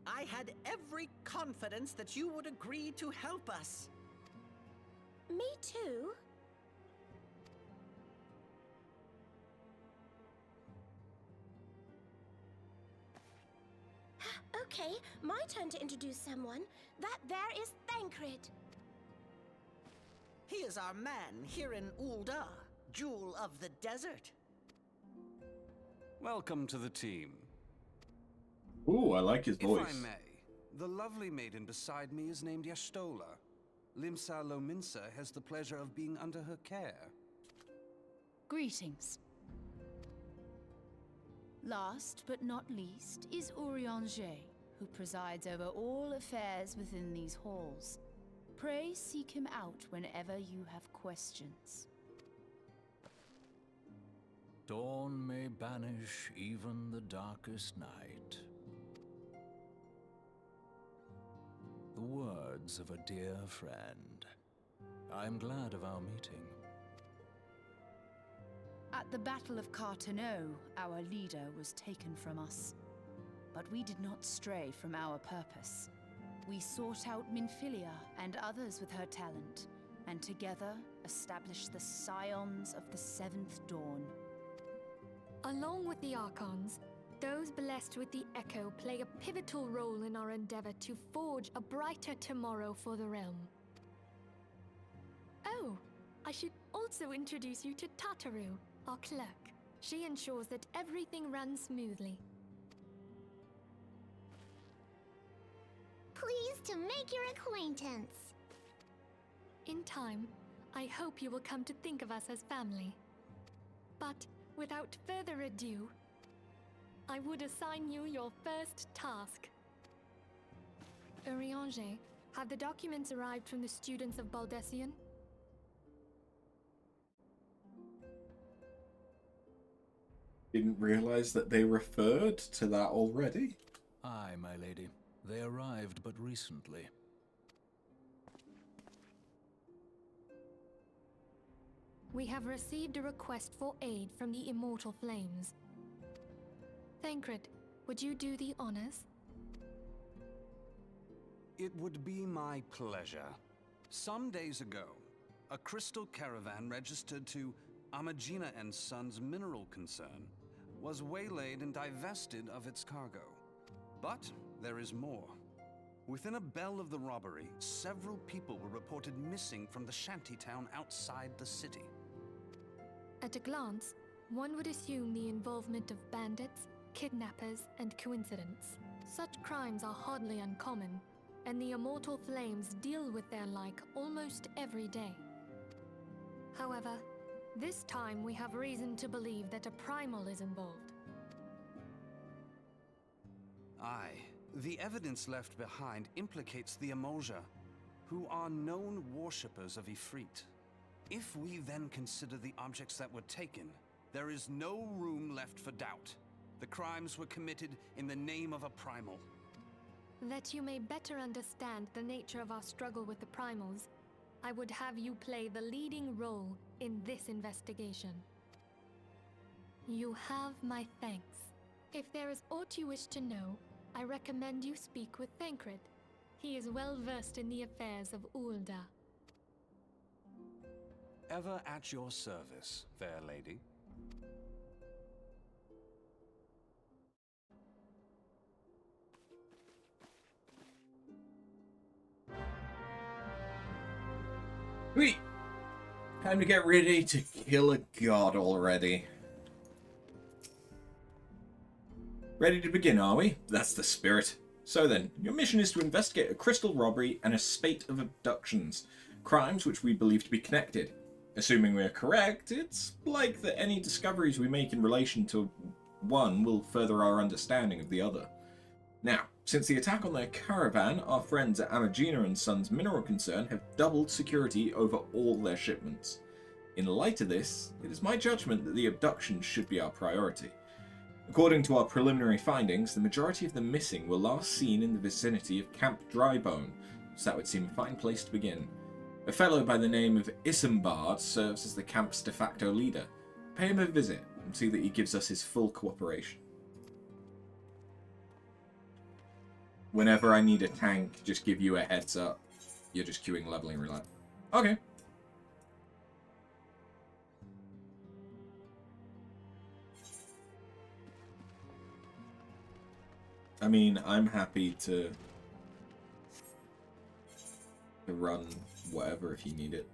I had every confidence that you would agree to help us. Me too. Okay, my turn to introduce someone. That there is Thancred. He is our man here in Ul'dah, Jewel of the Desert. Welcome to the team. Ooh, I like his voice. If I may, the lovely maiden beside me is named Y'shtola. Limsa Lominsa has the pleasure of being under her care. Greetings. Last but not least is Eorzea, who presides over all affairs within these halls. Pray seek him out whenever you have questions. Dawn may banish even the darkest night. The words of a dear friend. I am glad of our meeting. At the Battle of Carteneau, our leader was taken from us. But we did not stray from our purpose. We sought out Minfilia and others with her talent, and together established the Scions of the Seventh Dawn. Along with the Archons, those blessed with the Echo play a pivotal role in our endeavor to forge a brighter tomorrow for the realm. Oh, I should also introduce you to Tataru, our clerk. She ensures that everything runs smoothly. Pleased to make your acquaintance. In time, I hope you will come to think of us as family. But without further ado, I would assign you your first task. Eorzea, have the documents arrived from the students of Baldessian? Didn't realize that they referred to that already. Aye, my lady. They arrived but recently. We have received a request for aid from the Immortal Flames. Thancred, would you do the honors? It would be my pleasure. Some days ago, a crystal caravan registered to Amagina and Sons mineral concern was waylaid and divested of its cargo. But there is more. Within a bell of the robbery, several people were reported missing from the shantytown outside the city. At a glance, one would assume the involvement of bandits, kidnappers, and coincidence. Such crimes are hardly uncommon, and the Immortal Flames deal with their like almost every day. However, this time we have reason to believe that a primal is involved. Aye, the evidence left behind implicates the Eorzea, who are known worshippers of Ifrit. If we then consider the objects that were taken, there is no room left for doubt. The crimes were committed in the name of a primal. That you may better understand the nature of our struggle with the primals, I would have you play the leading role in this investigation. You have my thanks. If there is aught you wish to know, I recommend you speak with Thancred. He is well versed in the affairs of Ul'dah. Ever at your service, fair lady. Sweet! Time to get ready to kill a god already. Ready to begin, are we? That's the spirit. So then, your mission is to investigate a crystal robbery and a spate of abductions. Crimes which we believe to be connected. Assuming we are correct, it's like that any discoveries we make in relation to one will further our understanding of the other. Now, since the attack on their caravan, our friends at Amagina and Sons Mineral Concern have doubled security over all their shipments. In light of this, it is my judgment that the abductions should be our priority. According to our preliminary findings, the majority of the missing were last seen in the vicinity of Camp Drybone, so that would seem a fine place to begin. A fellow by the name of Isambard serves as the camp's de facto leader. Pay him a visit and see that he gives us his full cooperation. Whenever I need a tank, just give you a heads up. You're just queuing leveling roulette. Okay. I mean, I'm happy to run whatever if you need it.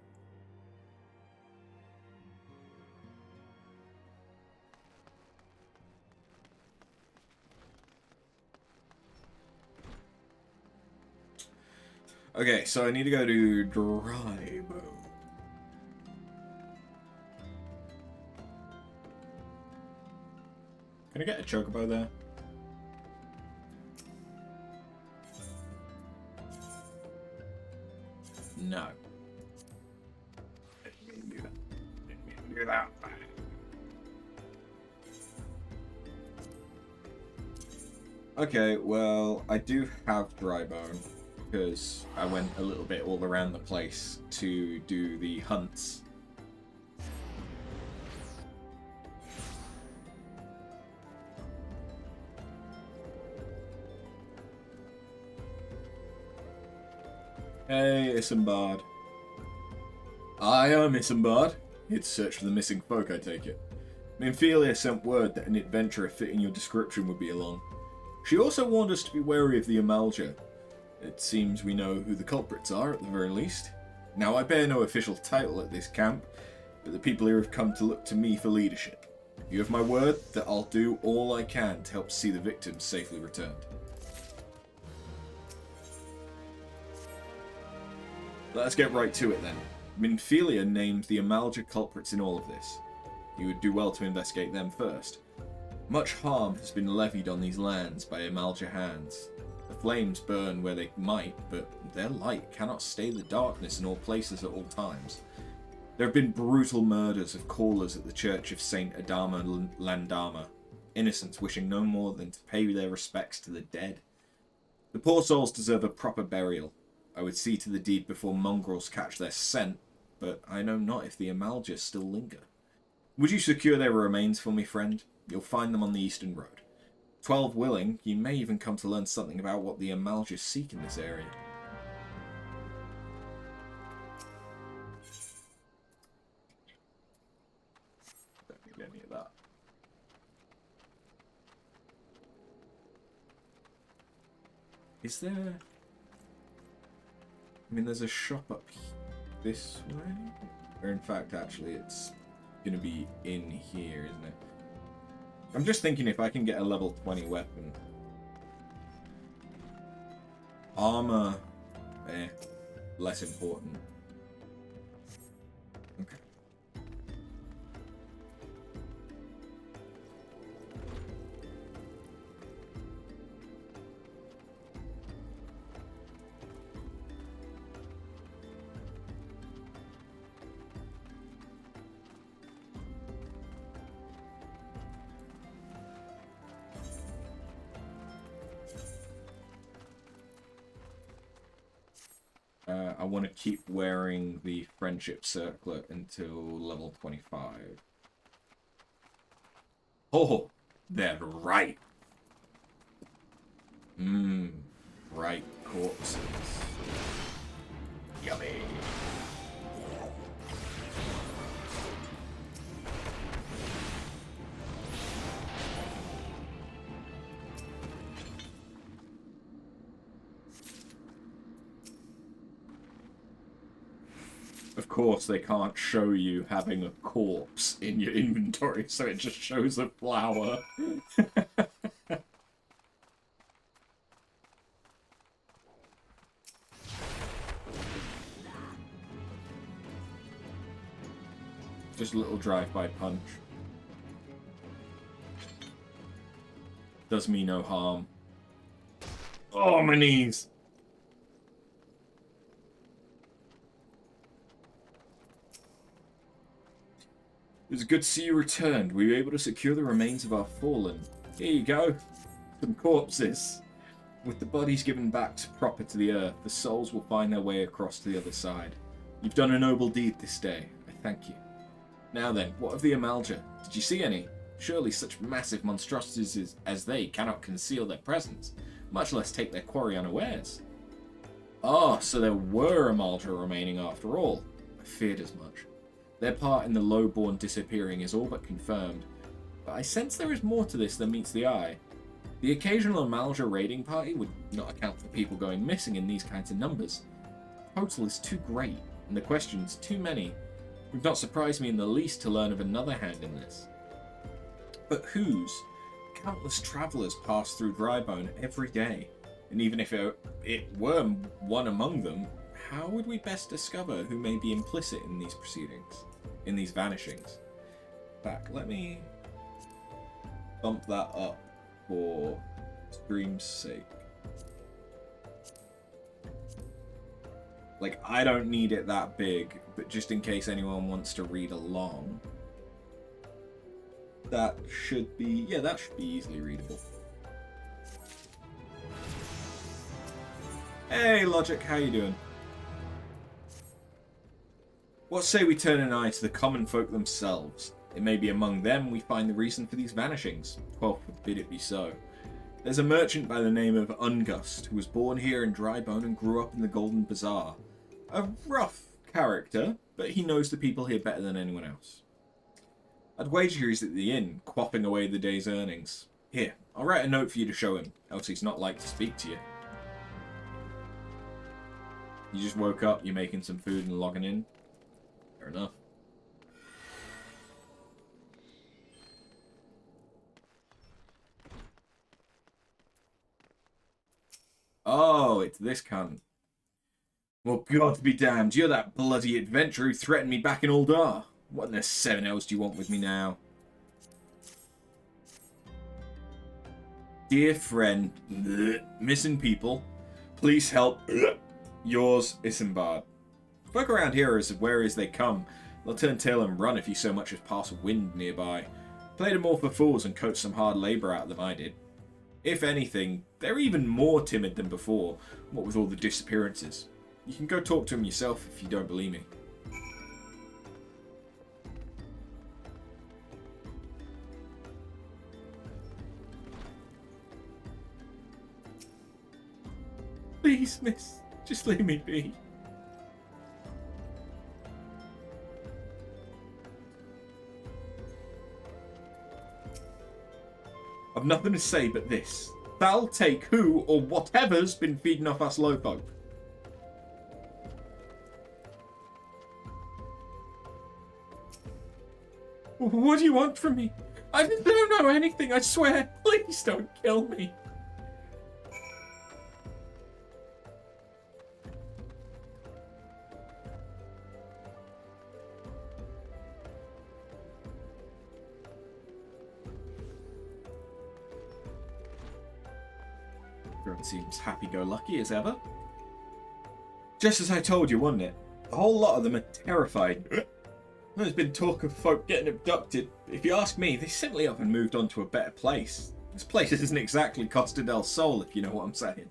Okay, so I need to go to Drybo. Can I get a chocobo there? No. Didn't mean to do that. Didn't mean to do that. Okay, well, I do have Drybone because I went a little bit all around the place to do the hunts. Hey, Isambard. I am Isambard. Here to search for the missing folk, I take it. Nymphelia sent word that an adventurer fitting your description would be along. She also warned us to be wary of the Amalja. It seems we know who the culprits are, at the very least. Now, I bear no official title at this camp, but the people here have come to look to me for leadership. You have my word that I'll do all I can to help see the victims safely returned. Let's get right to it then. Nymphelia named the Amalja culprits in all of this. You would do well to investigate them first. Much harm has been levied on these lands by Amalja hands. The flames burn where they might, but their light cannot stay the darkness in all places at all times. There have been brutal murders of callers at the Church of Saint Adama Landama, innocents wishing no more than to pay their respects to the dead. The poor souls deserve a proper burial. I would see to the deed before mongrels catch their scent, but I know not if the Amalja still linger. Would you secure their remains for me, friend? You'll find them on the Eastern Road. 12 willing, you may even come to learn something about what the Amalja seek in this area. Don't need any of that. Is there... I mean, there's a shop up this way? Or in fact, actually, it's going to be in here, isn't it? I'm just thinking if I can get a level 20 weapon. Armor, less important. Okay. I want to keep wearing the friendship circlet until level 25. Oh, they're right. Right corpses. Yummy. Of course, they can't show you having a corpse in your inventory, so it just shows a flower. Just a little drive-by punch. Does me no harm. Oh, my knees! It was good to see you returned. We were able to secure the remains of our fallen. Here you go. Some corpses. With the bodies given back proper to the earth, the souls will find their way across to the other side. You've done a noble deed this day. I thank you. Now then, what of the Amalja? Did you see any? Surely such massive monstrosities as they cannot conceal their presence, much less take their quarry unawares. Ah, so there were Amalja remaining after all. I feared as much. Their part in the lowborn disappearing is all but confirmed, but I sense there is more to this than meets the eye. The occasional Amalja raiding party would not account for people going missing in these kinds of numbers. The total is too great, and the questions too many. It would not surprise me in the least to learn of another hand in this. But whose? Countless travellers pass through Drybone every day, and even if it were one among them, how would we best discover who may be implicit in these proceedings, in these vanishings? Back, let me bump that up for stream's sake. Like, I don't need it that big, but just in case anyone wants to read along, that should be, yeah, that should be easily readable. Hey, Logic, how you doing? What say we turn an eye to the common folk themselves? It may be among them we find the reason for these vanishings. Well, forbid it be so. There's a merchant by the name of Ungust, who was born here in Drybone and grew up in the Golden Bazaar. A rough character, but he knows the people here better than anyone else. I'd wager he's at the inn, quaffing away the day's earnings. Here, I'll write a note for you to show him, else he's not like to speak to you. You just woke up, you're making some food and logging in? Fair enough. Oh, it's this cunt. Well, God be damned, you're that bloody adventurer who threatened me back in Uldar. What in the seven hells do you want with me now? Dear friend, missing people, please help. Yours, Isambard. Folk around here are as wary as they come. They'll turn tail and run if you so much as pass a wind nearby. Played them all for fools and coached some hard labour out of them, I did. If anything, they're even more timid than before, what with all the disappearances. You can go talk to them yourself if you don't believe me. Please, miss, just leave me be. I've nothing to say but this. They'll take who or whatever's been feeding off us low folk. What do you want from me? I don't know anything, I swear. Please don't kill me. Everyone seems happy-go-lucky as ever. Just as I told you, wasn't it? A whole lot of them are terrified. There's been talk of folk getting abducted. If you ask me, they simply up and moved on to a better place. This place isn't exactly Costa del Sol, if you know what I'm saying.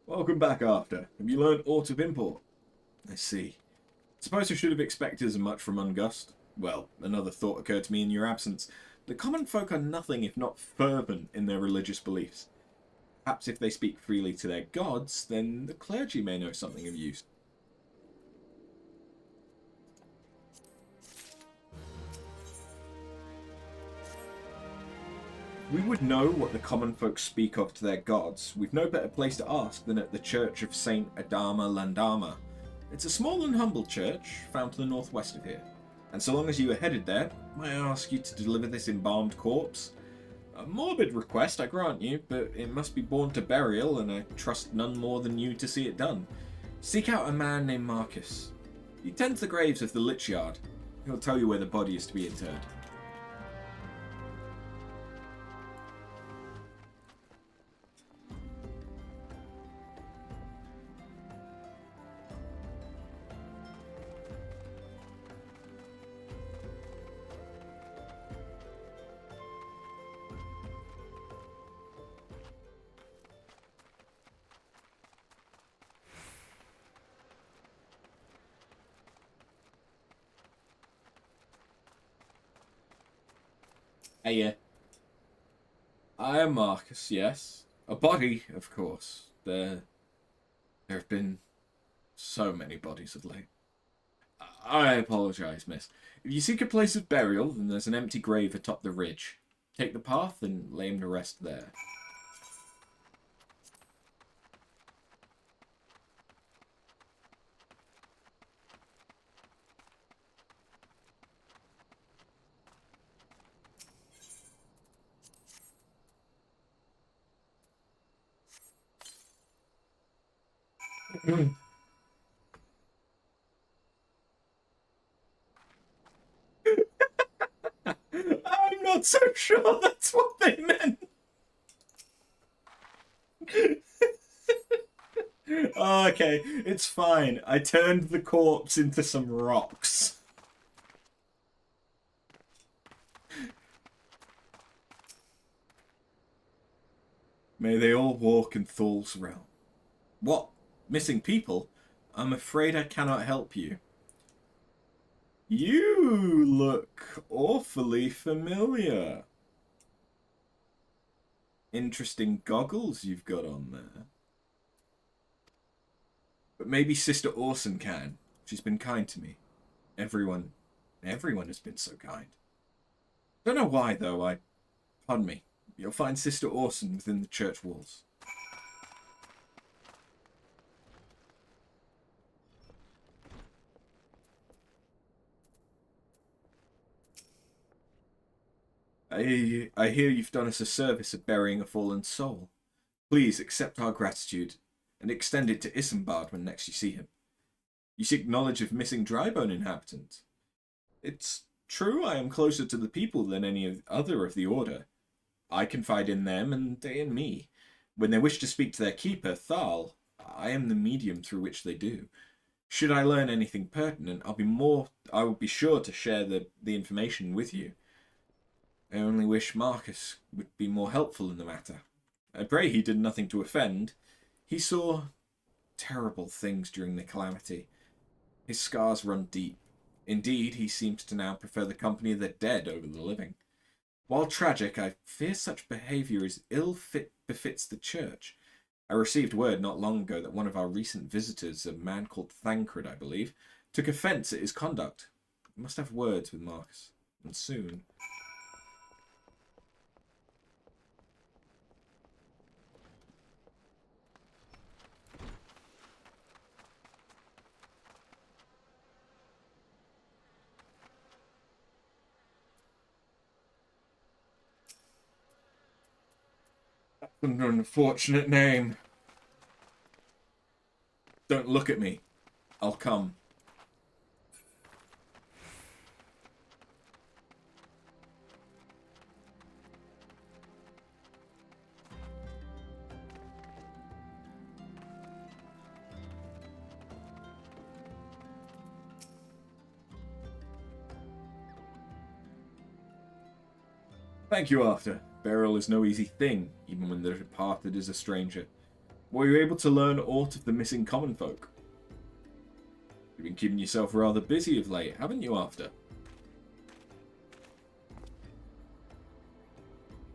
Welcome back after. Have you learned aught of import? I see. Suppose I should have expected as much from Ungust. Well, another thought occurred to me in your absence. The common folk are nothing if not fervent in their religious beliefs. Perhaps if they speak freely to their gods, then the clergy may know something of use. We would know what the common folk speak of to their gods. We've no better place to ask than at the church of Saint Adama Landama. It's a small and humble church found to the northwest of here. And so long as you are headed there, may I ask you to deliver this embalmed corpse? A morbid request, I grant you, but it must be borne to burial, and I trust none more than you to see it done. Seek out a man named Marcus. He tends the graves of the Lich Yard. He'll tell you where the body is to be interred. Hey, I am Marcus, yes. A body, of course. There have been so many bodies of late. I apologise, miss. If you seek a place of burial, then there's an empty grave atop the ridge. Take the path and lay him to rest there. I'm not so sure that's what they meant. Oh, okay, it's fine. I turned the corpse into some rocks. May they all walk in Thul's realm. What? Missing people? I'm afraid I cannot help you. You look awfully familiar. Interesting goggles you've got on there. But maybe Sister Orson can. She's been kind to me. Everyone has been so kind. Don't know why, though. Pardon me. You'll find Sister Orson within the church walls. I hear you've done us a service of burying a fallen soul. Please accept our gratitude and extend it to Isambard when next you see him. You seek knowledge of missing Drybone inhabitants. It's true I am closer to the people than any other of the Order. I confide in them and they in me. When they wish to speak to their keeper, Thal, I am the medium through which they do. Should I learn anything pertinent, I will be sure to share the information with you. I only wish Marcus would be more helpful in the matter. I pray he did nothing to offend. He saw terrible things during the calamity. His scars run deep. Indeed, he seems to now prefer the company of the dead over the living. While tragic, I fear such behaviour is befits the church. I received word not long ago that one of our recent visitors, a man called Thancred, I believe, took offence at his conduct. I must have words with Marcus, and soon. That's an unfortunate name. Don't look at me. I'll come. Thank you, After. Burial is no easy thing, even when the departed is a stranger. Were you able to learn aught of the missing common folk? You've been keeping yourself rather busy of late, haven't you, After?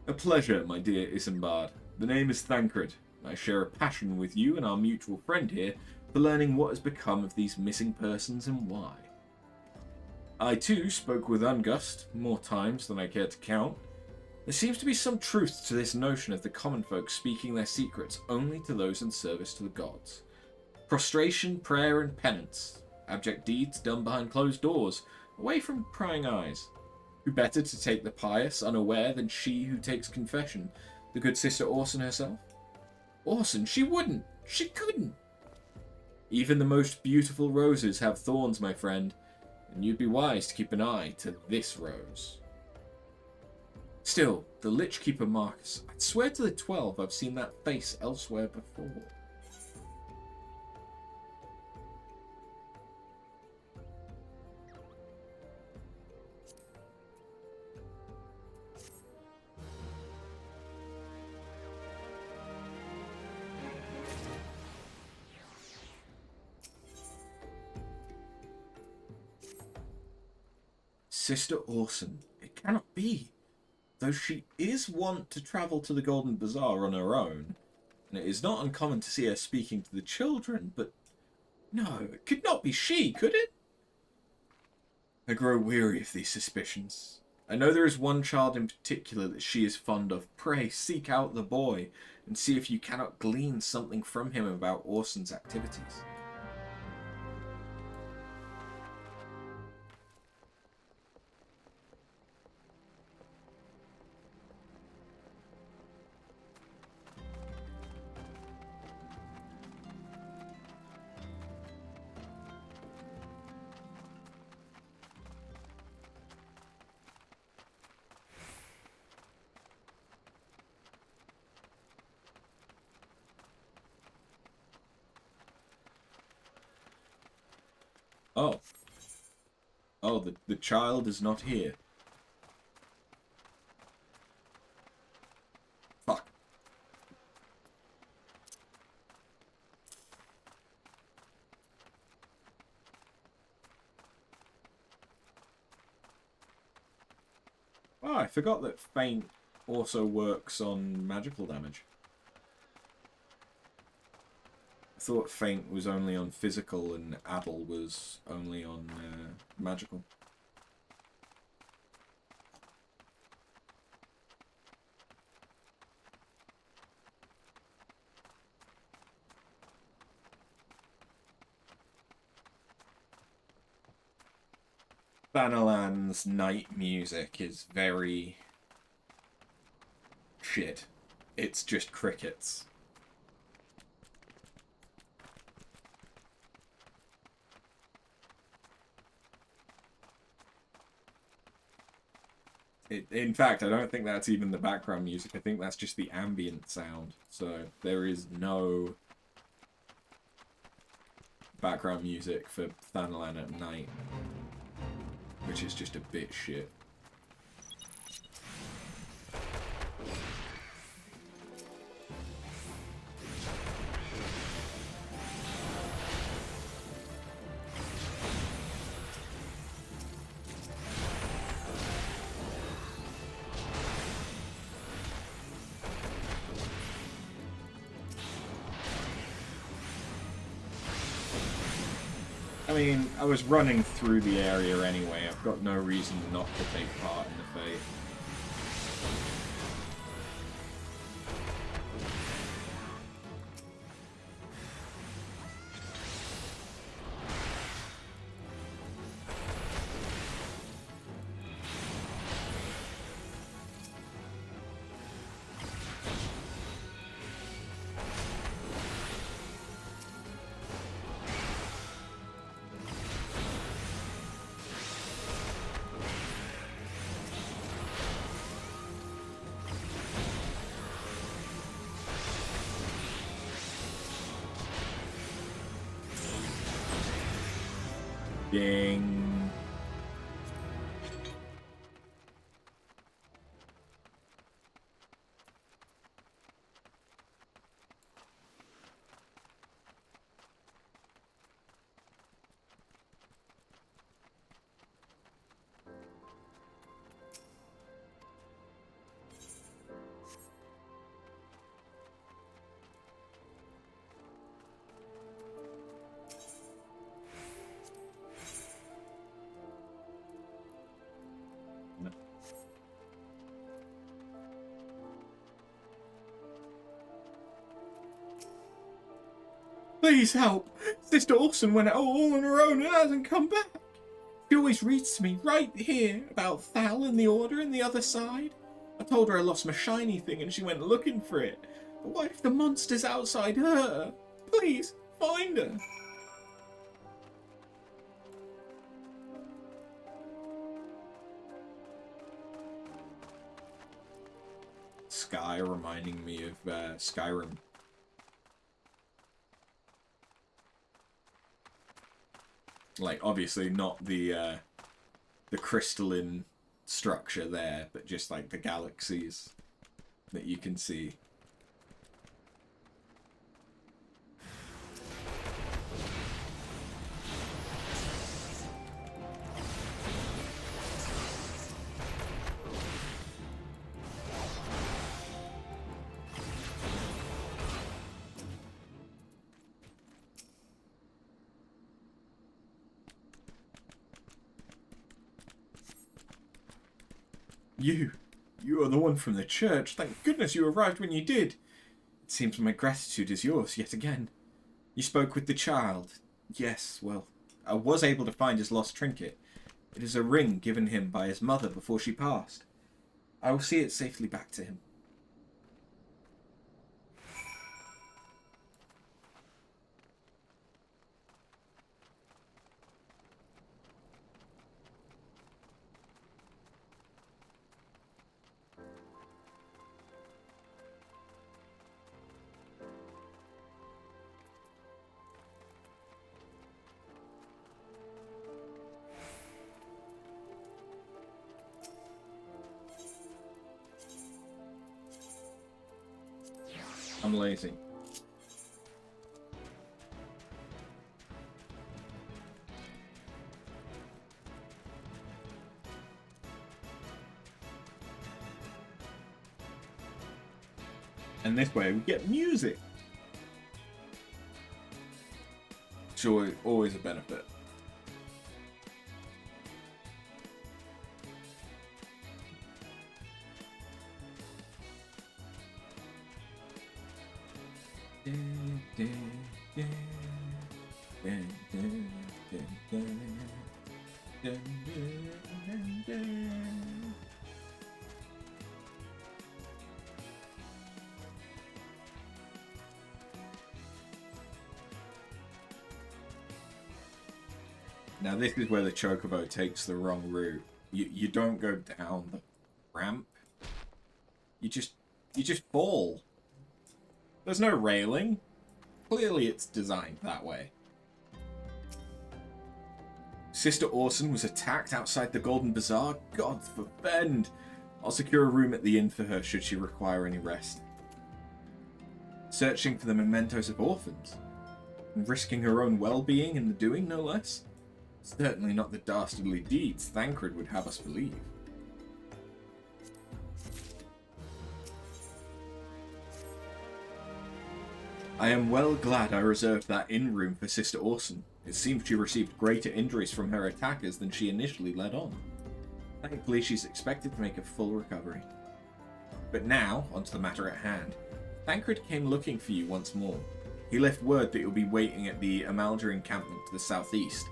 A pleasure, my dear Isambard. The name is Thancred. I share a passion with you and our mutual friend here for learning what has become of these missing persons and why. I, too, spoke with Ungust more times than I care to count. There seems to be some truth to this notion of the common folk speaking their secrets only to those in service to the gods. Prostration, prayer, and penance. Abject deeds done behind closed doors, away from prying eyes. Who better to take the pious unaware than she who takes confession, the good Sister Orson herself? Orson, she wouldn't! She couldn't! Even the most beautiful roses have thorns, my friend, and you'd be wise to keep an eye to this rose. Still, the Lich Keeper Marcus, I'd swear to the 12 I've seen that face elsewhere before. Sister Orson, it cannot be. though she is wont to travel to the Golden Bazaar on her own, and it is not uncommon to see her speaking to the children, but no, it could not be she, could it? I grow weary of these suspicions. I know there is one child in particular that she is fond of. Pray, seek out the boy, and see if you cannot glean something from him about Orson's activities. Oh. Oh, the child is not here. Fuck. Oh, I forgot that Feint also works on magical damage. I thought Feint was only on physical and Addle was only on magical. Thanalan's night music is very shit. It's just crickets. In fact, I don't think that's even the background music. I think that's just the ambient sound. So there is no background music for Thanalan at night, which is just a bit shit. I mean, I was running through the area anyway. I've got no reason not to take part in the fate. Ding. Please help! Sister Orson went out all on her own and hasn't come back. She always reads to me right here about Thal and the Order and the other side. I told her I lost my shiny thing and she went looking for it. But what if the monster's outside her? Please, find her. Sky reminding me of Skyrim. Like, obviously not the crystalline structure there, but just like the galaxies that you can see. You are the one from the church. Thank goodness you arrived when you did. It seems my gratitude is yours yet again. You spoke with the child. Yes, well, I was able to find his lost trinket. It is a ring given him by his mother before she passed. I will see it safely back to him. I'm lazy. And this way we get music. Joy, always a benefit. Now this is where the chocobo takes the wrong route. You don't go down the ramp. You just fall. There's no railing. Clearly it's designed that way. Sister Orson was attacked outside the Golden Bazaar. God forfend. I'll secure a room at the inn for her should she require any rest. Searching for the mementos of orphans. And risking her own well-being in the doing, no less. Certainly not the dastardly deeds Thancred would have us believe. I am well glad I reserved that inn room for Sister Orson. It seems she received greater injuries from her attackers than she initially let on. Thankfully, she's expected to make a full recovery. But now, onto the matter at hand. Thancred came looking for you once more. He left word that you'll be waiting at the Amaldur encampment to the southeast.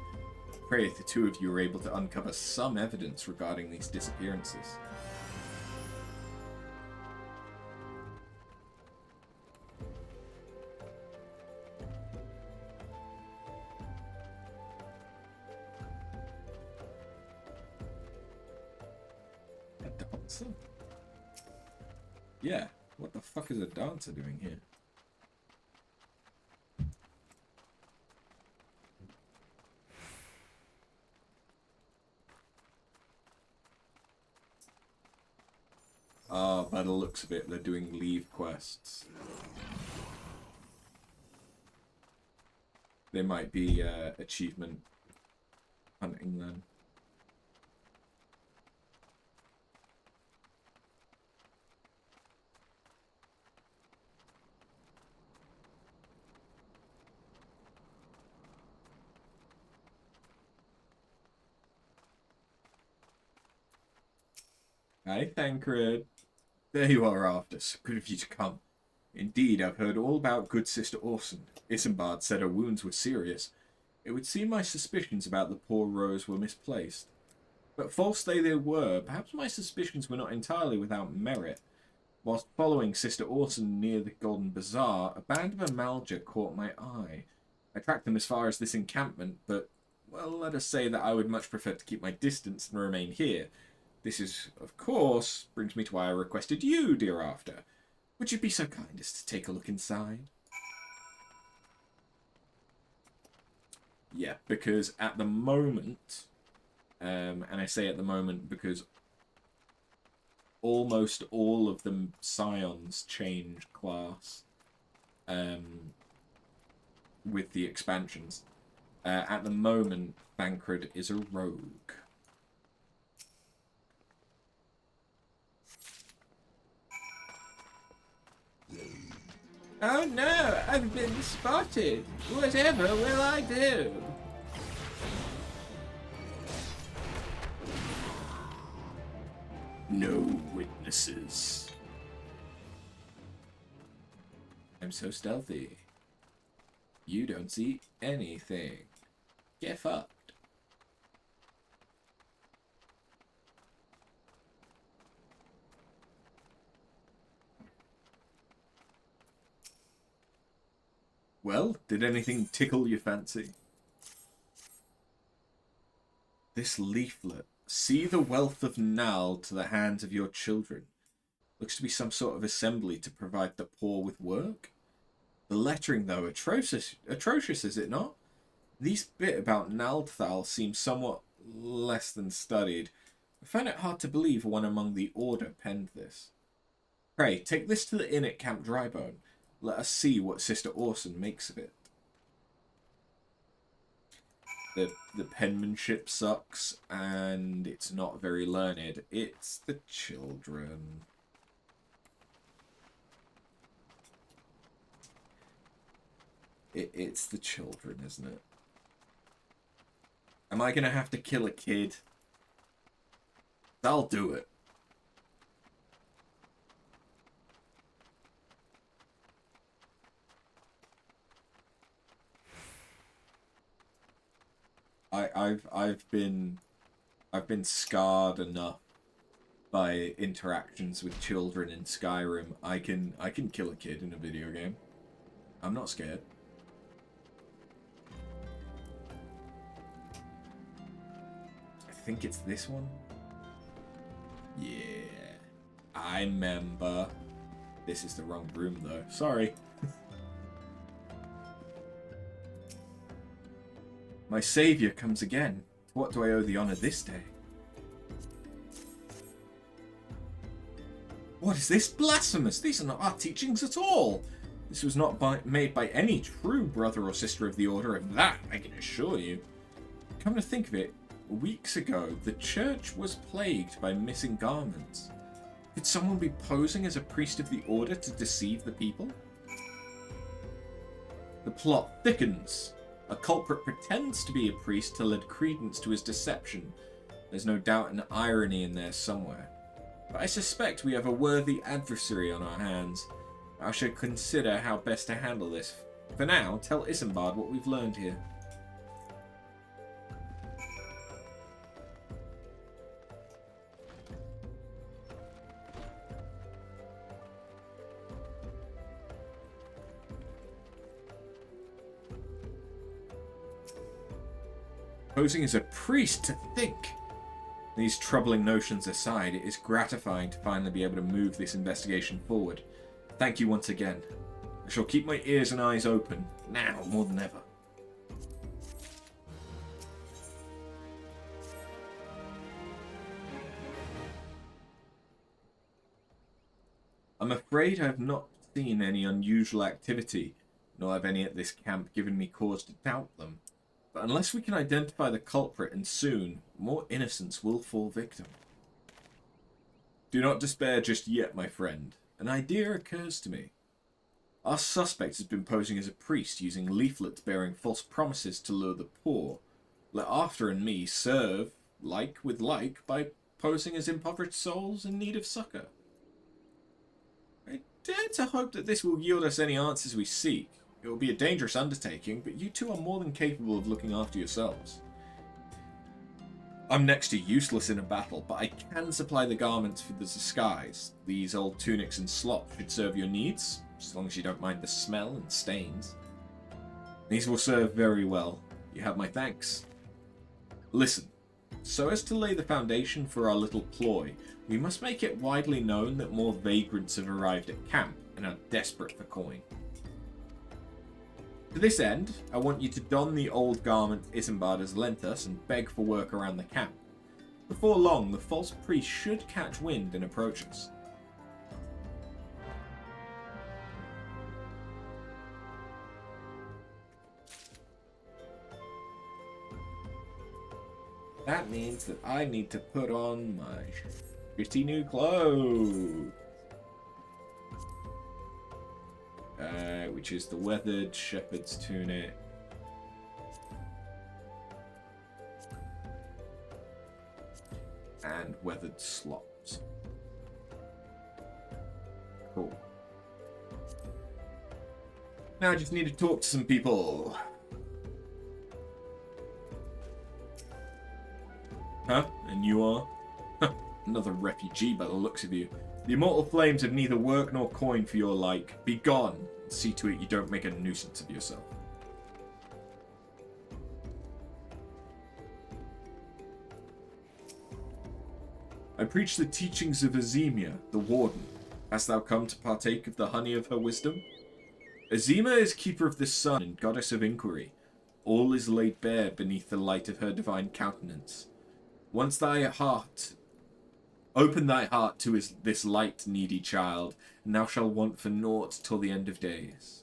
Pray if the two of you are able to uncover some evidence regarding these disappearances. A dancer? Yeah, what the fuck is a dancer doing here? By the looks of it, they're doing leave quests. They might be achievement hunting then. Hi, Thancred. There you are after, so good of you to come. Indeed, I've heard all about good Sister Orson. Isambard said her wounds were serious. It would seem my suspicions about the poor Rose were misplaced. But false they were, perhaps my suspicions were not entirely without merit. Whilst following Sister Orson near the Golden Bazaar, a band of Amaldur caught my eye. I tracked them as far as this encampment, but, well, let us say that I would much prefer to keep my distance and remain here. This is, of course, brings me to why I requested you, dear After. Would you be so kind as to take a look inside? Yeah, because at the moment, and I say at the moment because almost all of the Scions change class with the expansions. At the moment, Thancred is a rogue. Oh no, I've been spotted. Whatever will I do? No witnesses. I'm so stealthy. You don't see anything. Get fucked. Well, did anything tickle your fancy? This leaflet. See the wealth of Nal to the hands of your children. Looks to be some sort of assembly to provide the poor with work. The lettering, though, atrocious, is it not? These bit about Naldthal seem somewhat less than studied. I find it hard to believe one among the Order penned this. Pray, take this to the inn at Camp Drybone. Let us see what Sister Orson makes of it. The penmanship sucks, and it's not very learned. It's the children. It's the children, isn't it? Am I gonna have to kill a kid? I'll do it. I've been scarred enough by interactions with children in Skyrim. I can kill a kid in a video game. I'm not scared. I think it's this one. Yeah, I remember. This is the wrong room though. Sorry. My saviour comes again. To what do I owe the honour this day? What is this? Blasphemous! These are not our teachings at all! This was not made by any true brother or sister of the Order, of that I can assure you. Come to think of it, weeks ago, the church was plagued by missing garments. Could someone be posing as a priest of the Order to deceive the people? The plot thickens. A culprit pretends to be a priest to lend credence to his deception. There's no doubt an irony in there somewhere. But I suspect we have a worthy adversary on our hands. I should consider how best to handle this. For now, tell Isambard what we've learned here. Posing as a priest, to think! These troubling notions aside, it is gratifying to finally be able to move this investigation forward. Thank you once again. I shall keep my ears and eyes open, now more than ever. I'm afraid I have not seen any unusual activity, nor have any at this camp given me cause to doubt them. But unless we can identify the culprit, and soon, more innocents will fall victim. Do not despair just yet, my friend. An idea occurs to me. Our suspect has been posing as a priest, using leaflets bearing false promises to lure the poor. Let Arthur and me serve like with like by posing as impoverished souls in need of succor. I dare to hope that this will yield us any answers we seek. It will be a dangerous undertaking, but you two are more than capable of looking after yourselves. I'm next to useless in a battle, but I can supply the garments for the disguise. These old tunics and slops should serve your needs, as long as you don't mind the smell and stains. These will serve very well. You have my thanks. Listen, so as to lay the foundation for our little ploy, we must make it widely known that more vagrants have arrived at camp and are desperate for coin. To this end, I want you to don the old garment Isambard has lent us and beg for work around the camp. Before long, the false priest should catch wind and approach us. That means that I need to put on my pretty new clothes. Which is the weathered shepherd's tunic. And weathered slops. Now I just need to talk to some people. Huh? And you are? Another refugee by the looks of you. The immortal flames have neither work nor coin for your like. Be gone. See to it you don't make a nuisance of yourself. I preach the teachings of Eorzea, the warden. Hast thou come to partake of the honey of her wisdom? Eorzea is keeper of the sun and goddess of inquiry. All is laid bare beneath the light of her divine countenance. Once thy heart, open thy heart to this light, needy child, and thou shalt want for naught till the end of days.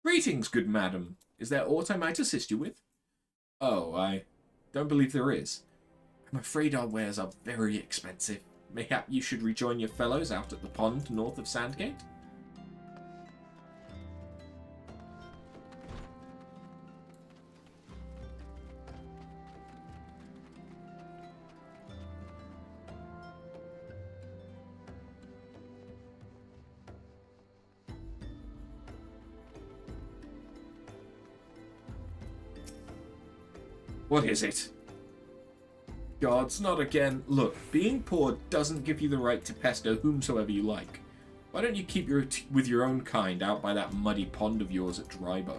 Greetings, good madam. Is there aught I might assist you with? Oh, I don't believe there is. I'm afraid our wares are very expensive. Mayhap you should rejoin your fellows out at the pond north of Sandgate? What is it? Gods, not again. Look, being poor doesn't give you the right to pester whomsoever you like. Why don't you keep with your own kind out by that muddy pond of yours at Drybone?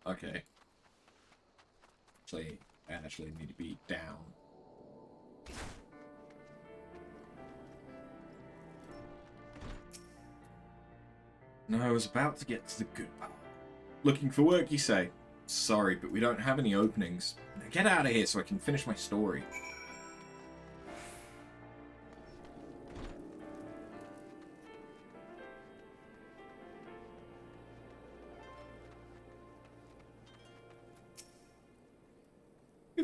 Okay. I actually need to be down. No, I was about to get to the good part. Looking for work, you say? Sorry, but we don't have any openings. Now get out of here so I can finish my story.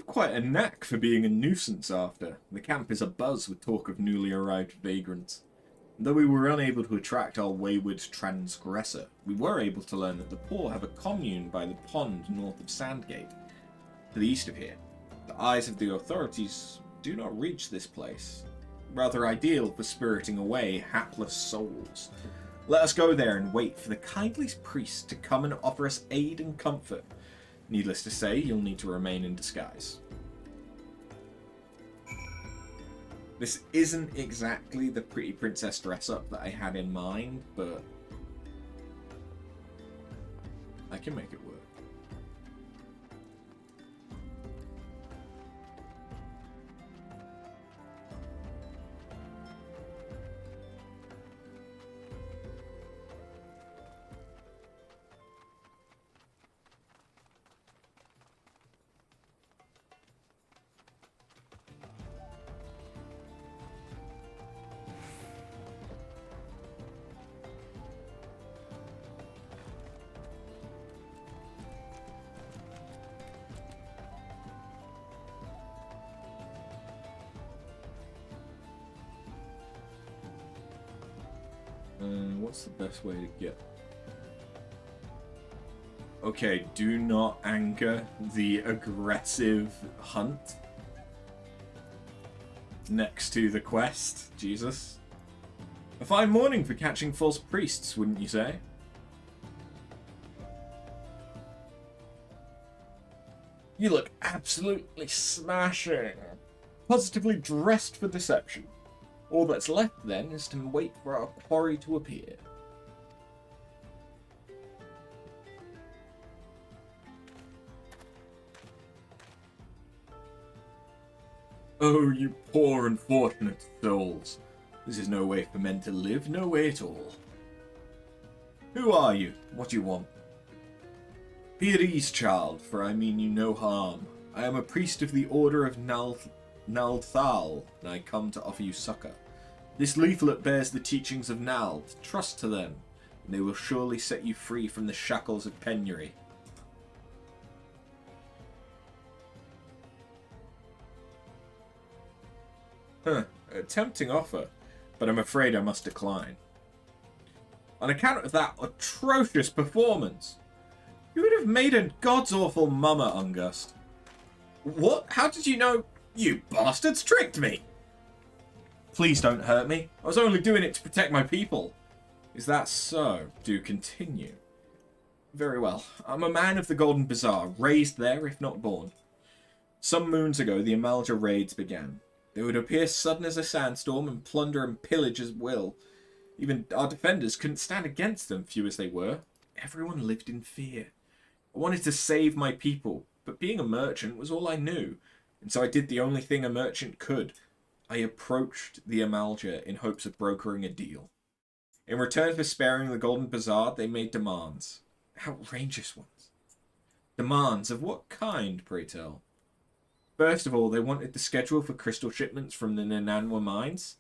Quite a knack for being a nuisance after. The camp is abuzz with talk of newly arrived vagrants. And though we were unable to attract our wayward transgressor, we were able to learn that the poor have a commune by the pond north of Sandgate, to the east of here. The eyes of the authorities do not reach this place. Rather ideal for spiriting away hapless souls. Let us go there and wait for the kindly priest to come and offer us aid and comfort. Needless to say, you'll need to remain in disguise. This isn't exactly the pretty princess dress-up that I had in mind, but I can make it work. What's the best way to get... Okay, do not anger the aggressive hunt next to the quest. Jesus. A fine morning for catching false priests, wouldn't you say? You look absolutely smashing. Positively dressed for deception. All that's left, then, is to wait for our quarry to appear. Oh, you poor unfortunate souls. This is no way for men to live, no way at all. Who are you? What do you want? Be at ease, child, for I mean you no harm. I am a priest of the Order of Naldthal, and I come to offer you succor. This leaflet bears the teachings of Nald. Trust to them, and they will surely set you free from the shackles of penury. A tempting offer, but I'm afraid I must decline. On account of that atrocious performance, you would have made a god's awful mummer, Ungust. What? How did you know? You bastards tricked me! Please don't hurt me. I was only doing it to protect my people. Is that so? Do continue. Very well. I'm a man of the Golden Bazaar, raised there, if not born. Some moons ago, the Amalja raids began. They would appear sudden as a sandstorm and plunder and pillage as will. Even our defenders couldn't stand against them, few as they were. Everyone lived in fear. I wanted to save my people, but being a merchant was all I knew, and so I did the only thing a merchant could. I approached the Amalja in hopes of brokering a deal. In return for sparing the Golden Bazaar, they made demands. Outrageous ones. Demands of what kind, pray tell? First of all, they wanted the schedule for crystal shipments from the Nananwa mines.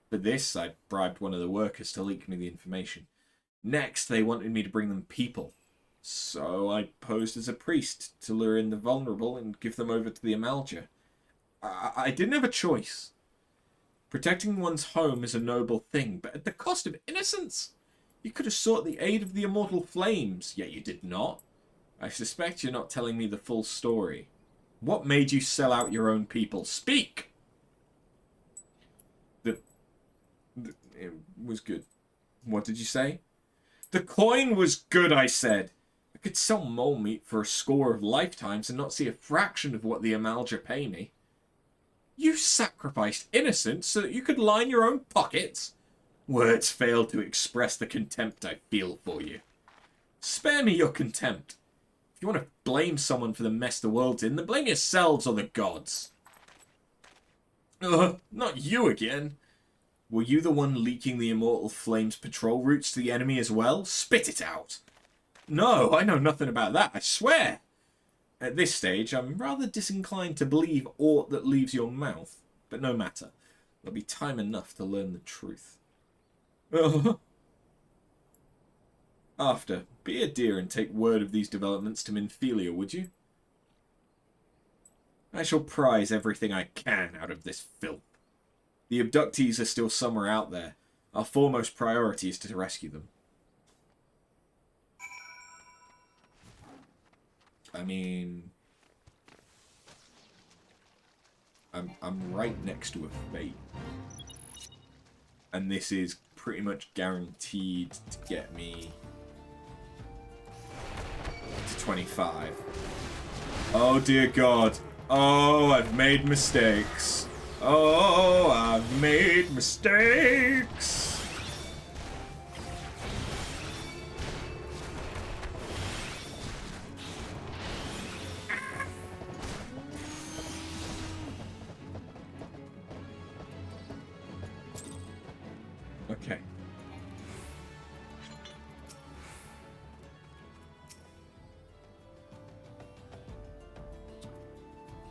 For this, I bribed one of the workers to leak me the information. Next, they wanted me to bring them people. So I posed as a priest to lure in the vulnerable and give them over to the Amalja. I didn't have a choice. Protecting one's home is a noble thing, but at the cost of innocence. You could have sought the aid of the immortal flames, yet you did not. I suspect you're not telling me the full story. What made you sell out your own people? Speak! It was good. What did you say? The coin was good, I said. I could sell mole meat for a score of lifetimes and not see a fraction of what the Amalja pay me. You sacrificed innocence so that you could line your own pockets? Words fail to express the contempt I feel for you. Spare me your contempt. If you want to blame someone for the mess the world's in, then blame yourselves or the gods. Ugh, not you again. Were you the one leaking the Immortal Flame's patrol routes to the enemy as well? Spit it out. No, I know nothing about that, I swear. At this stage, I'm rather disinclined to believe aught that leaves your mouth. But no matter. There'll be time enough to learn the truth. After, be a dear and take word of these developments to Minfilia, would you? I shall prize everything I can out of this filth. The abductees are still somewhere out there. Our foremost priority is to rescue them. I mean, I'm right next to a fate. And this is pretty much guaranteed to get me to 25. Oh dear God. Oh, I've made mistakes. Oh, I've made mistakes. Okay.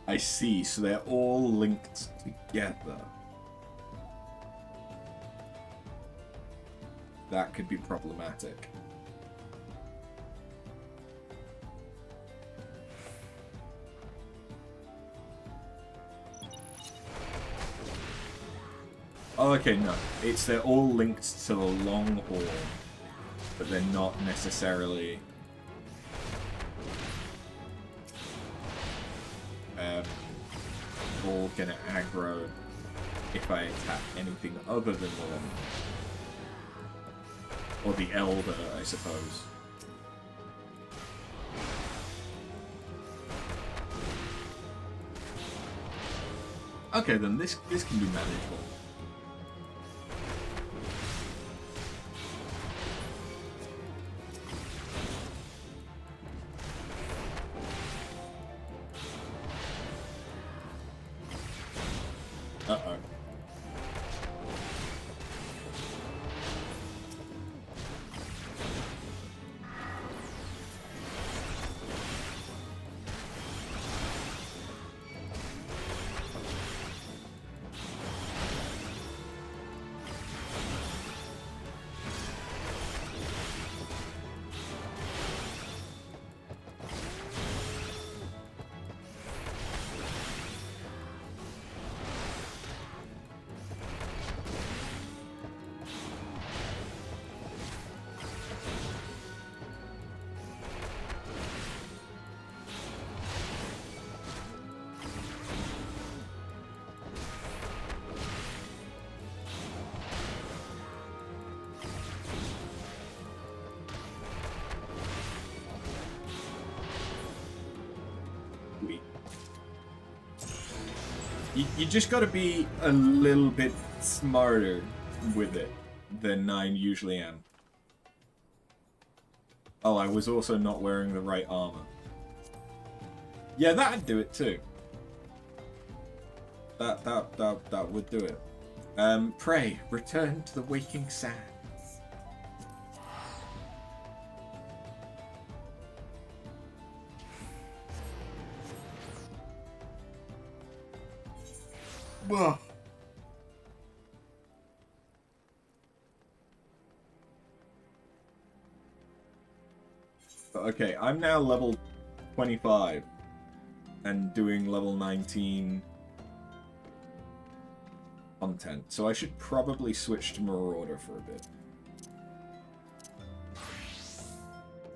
I see, so they're all linked together. That could be problematic. Oh, okay, no. It's they're all linked to the Longhorn, but they're not necessarily all gonna aggro if I attack anything other than the Longhorn. Or the Elder, I suppose. Okay, then this can be manageable. Uh-oh. weak. You just gotta be a little bit smarter with it than I usually am. Oh, I was also not wearing the right armor. Yeah, that'd do it too. That would do it. Pray, return to the waking sands. Whoa. Okay, I'm now level 25 and doing level 19 content, so I should probably switch to Marauder for a bit.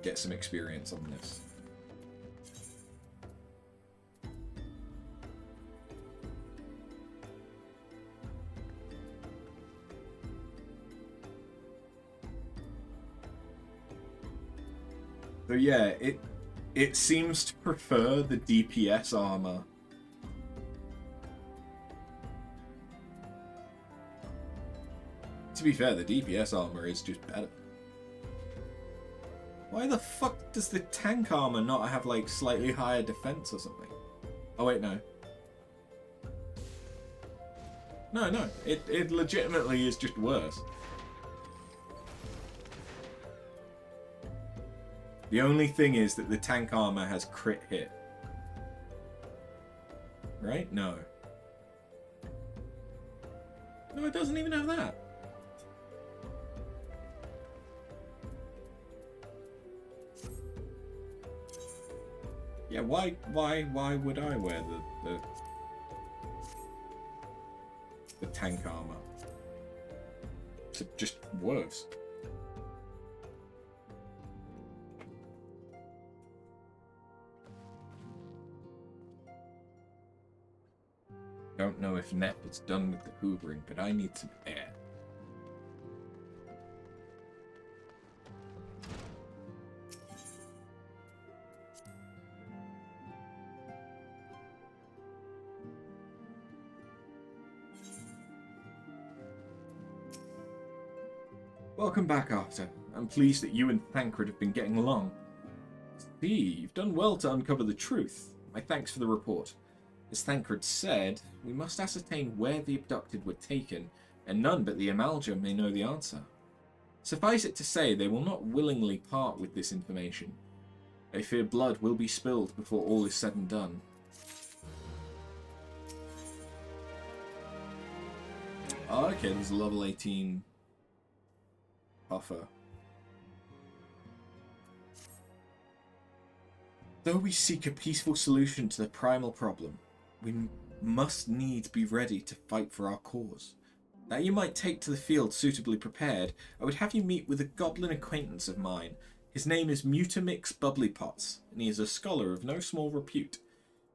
Get some experience on this. So yeah, it seems to prefer the DPS armor. To be fair, the DPS armor is just better. Why the fuck does the tank armor not have like slightly higher defense or something? Oh wait, no. No, it legitimately is just worse. The only thing is that the tank armor has crit hit. Right? No. No, it doesn't even have that. Yeah, why would I wear the tank armor? It's just worse. Don't know if Nep is done with the hoovering, but I need some air. Welcome back, Arthur. I'm pleased that you and Thancred have been getting along. See, you've done well to uncover the truth. My thanks for the report. As Thancred said, we must ascertain where the abducted were taken, and none but the Amalgam may know the answer. Suffice it to say, they will not willingly part with this information. They fear blood will be spilled before all is said and done. Oh, okay, there's a level 18 buffer. Though we seek a peaceful solution to the primal problem, we must needs be ready to fight for our cause. That you might take to the field suitably prepared, I would have you meet with a goblin acquaintance of mine. His name is Mutamix Bubblypots, and he is a scholar of no small repute.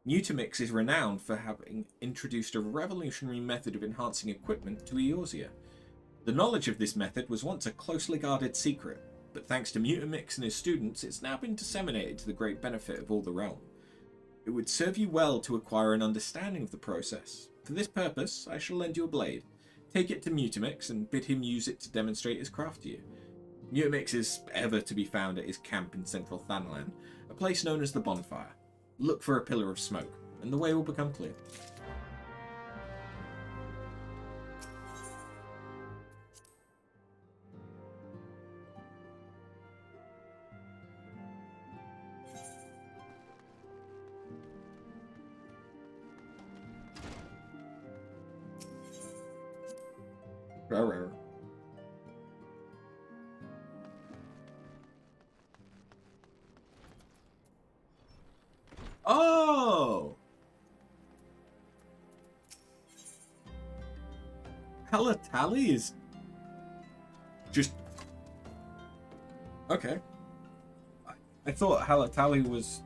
Mutamix is renowned for having introduced a revolutionary method of enhancing equipment to Eorzea. The knowledge of this method was once a closely guarded secret, but thanks to Mutamix and his students, it's now been disseminated to the great benefit of all the realm. It would serve you well to acquire an understanding of the process. For this purpose, I shall lend you a blade. Take it to Mutamix and bid him use it to demonstrate his craft to you. Mutamix is ever to be found at his camp in central Thanlan, a place known as the Bonfire. Look for a pillar of smoke, and the way will become clear. Oh! Halatali is just... Okay. I thought Halatali was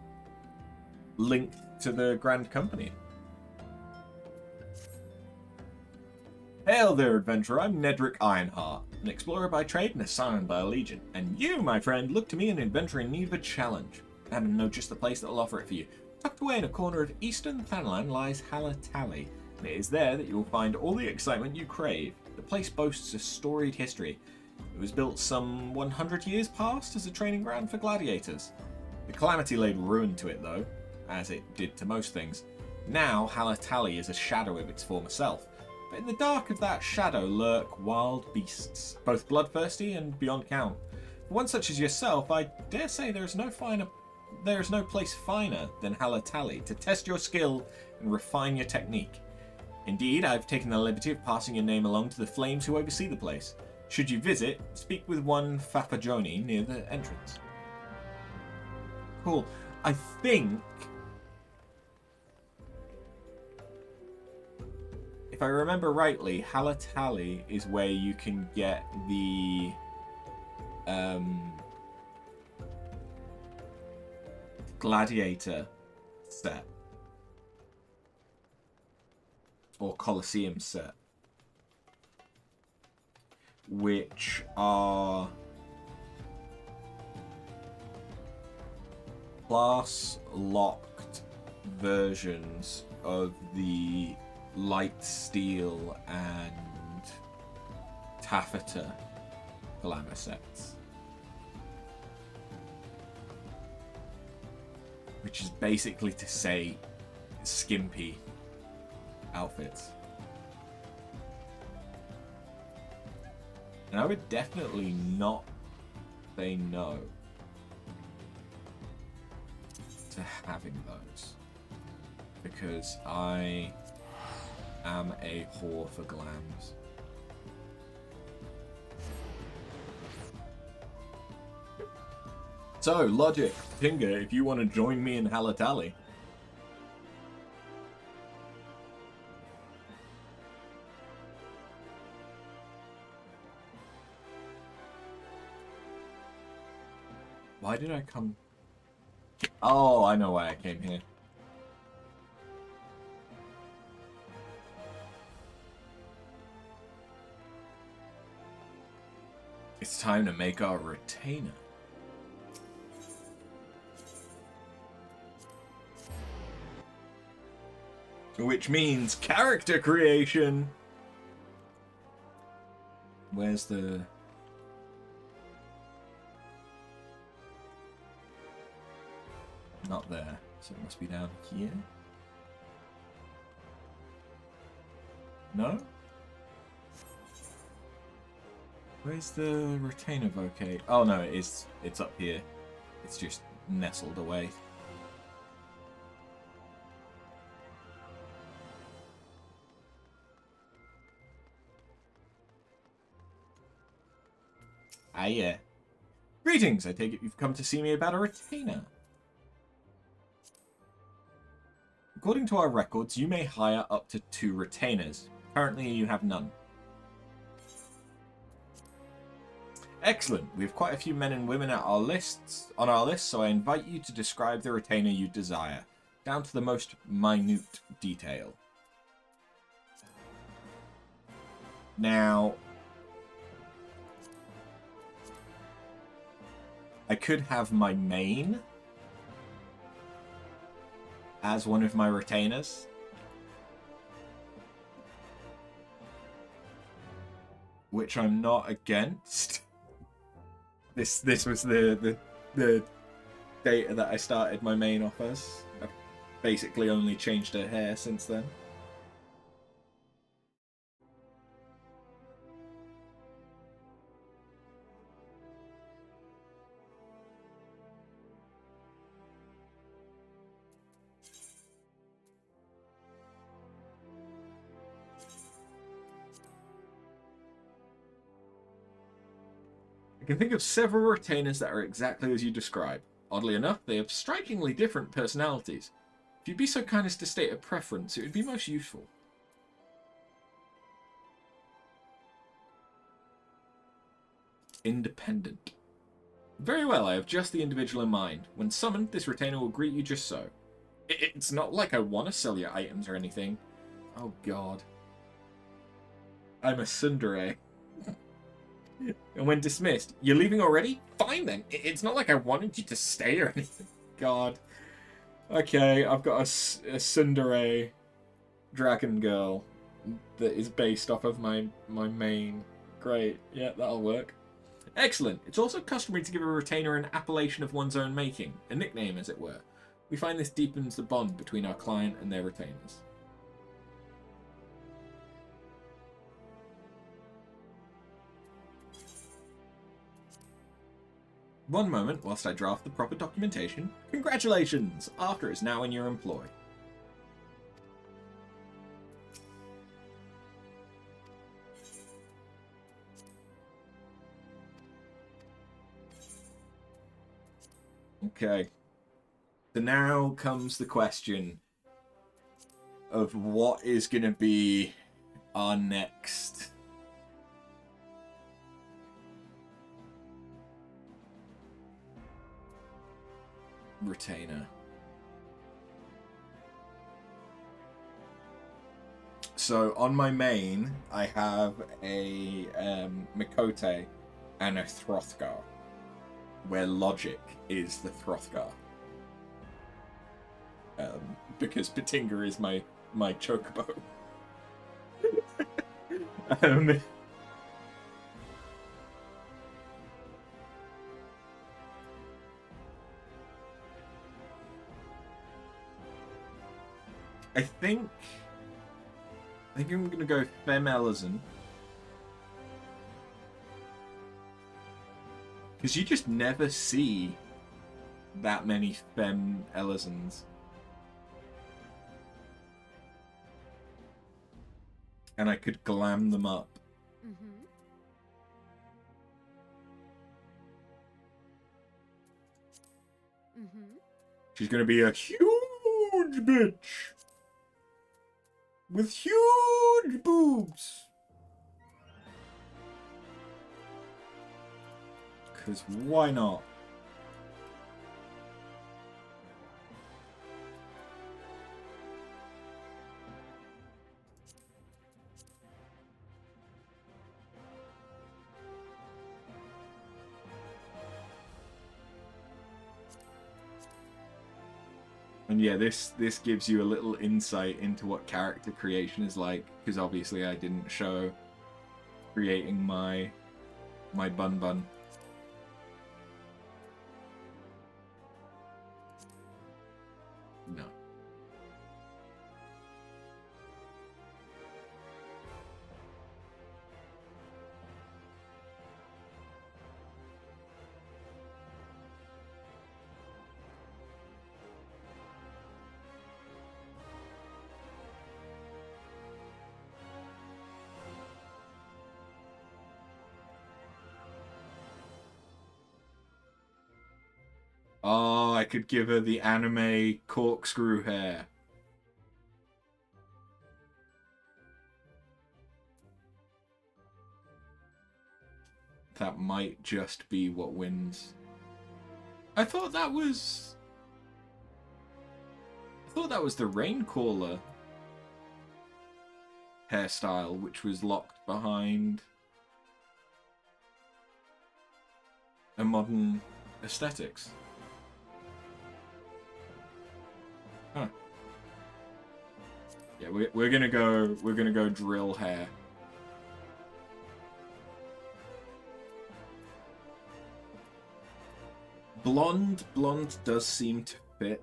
linked to the Grand Company. Hail there, adventurer. I'm Nedrick Ironheart, an explorer by trade and a scion by allegiance. And you, my friend, look to me an adventurer in need of a challenge. I happen to know just the place that'll offer it for you. Tucked away in a corner of eastern Thanlan lies Halatali, and it is there that you will find all the excitement you crave. The place boasts a storied history. It was built some 100 years past as a training ground for gladiators. The Calamity laid ruin to it, though, as it did to most things. Now, Halatali is a shadow of its former self, but in the dark of that shadow lurk wild beasts, both bloodthirsty and beyond count. For one such as yourself, I dare say there is no place finer than Halatali to test your skill and refine your technique. Indeed, I've taken the liberty of passing your name along to the flames who oversee the place. Should you visit, speak with one Fafajoni near the entrance. Cool. I think, if I remember rightly, Halatali is where you can get the gladiator set or Colosseum set, which are class locked versions of the light steel and taffeta glamour sets, which is basically to say skimpy outfits. And I would definitely not say no to having those, because I am a whore for glams. So, Logic, Tinga, if you want to join me in Halatali. Why did I come? Oh, I know why I came here. It's time to make our retainer. Which means character creation. Where's the... Not there, so it must be down here. No? Where's the retainer vocate? Oh no, it's up here. It's just nestled away. Ah yeah. Greetings, I take it you've come to see me about a retainer. According to our records, you may hire up to 2 retainers. Currently, you have none. Excellent. We have quite a few men and women on our list, so I invite you to describe the retainer you desire, down to the most minute detail. Now, I could have my main as one of my retainers. Which I'm not against. This was the data that I started my main off as. I've basically only changed her hair since then. I can think of several retainers that are exactly as you describe. Oddly enough, they have strikingly different personalities. If you'd be so kind as to state a preference, it would be most useful. Independent. Very well, I have just the individual in mind. When summoned, this retainer will greet you just so. It's not like I want to sell your items or anything. Oh god. I'm a tsundere. And when dismissed, you're leaving already? Fine then. It's not like I wanted you to stay or anything. God. Okay, I've got a tsundere dragon girl that is based off of my main. Great, yeah, that'll work. Excellent. It's also customary to give a retainer an appellation of one's own making, a nickname as it were. We find this deepens the bond between our client and their retainers. One moment whilst I draft the proper documentation. Congratulations! Arthur is now in your employ. Okay. So now comes the question of what is going to be our next retainer. So on my main, I have a Mikote and a Throthgar, where logic is the Throthgar. Because Patinga is my chocobo. I think I'm gonna go Fem Elizon. Because you just never see that many Fem Elizons. And I could glam them up. Mm-hmm. Mm-hmm. She's gonna be a huge bitch. With huge boobs. Because why not? And yeah, this gives you a little insight into what character creation is like, because obviously I didn't show creating my bun bun. No. Oh, I could give her the anime corkscrew hair. That might just be what wins. I thought that was the Raincaller hairstyle, which was locked behind a modern aesthetics. Huh. Yeah, we're gonna go drill hair. Blonde does seem to fit.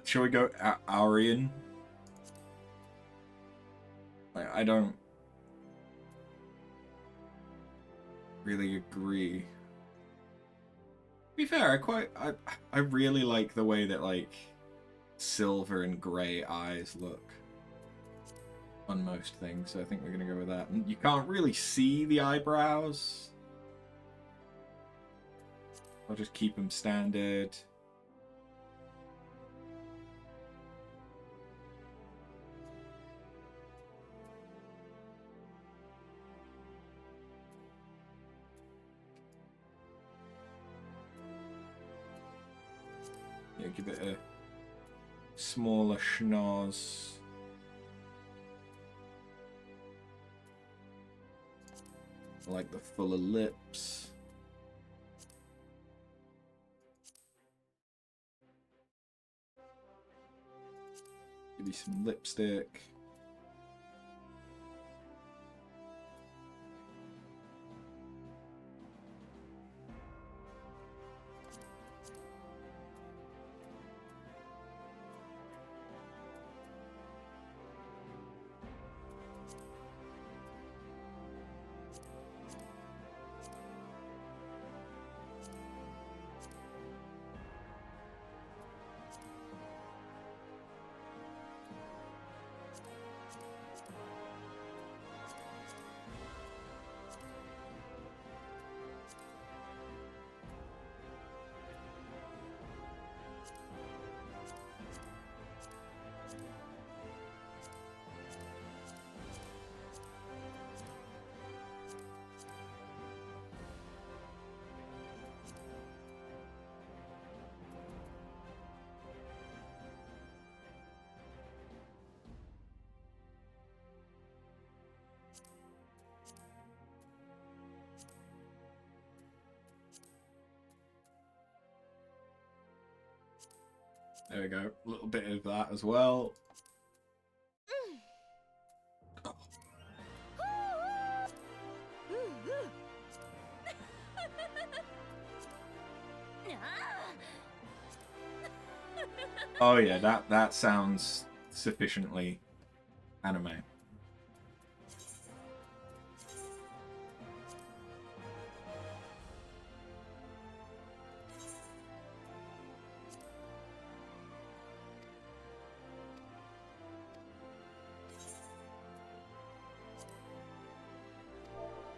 Shall we go Aryan? I don't. really agree. To be fair, I really like the way that like silver and grey eyes look on most things, so I think we're gonna go with that. And you can't really see the eyebrows. I'll just keep them standard. Yeah, give it a smaller schnoz. I like the fuller lips. Give you some lipstick. There we go. A little bit of that as well. Oh yeah, that sounds sufficiently anime.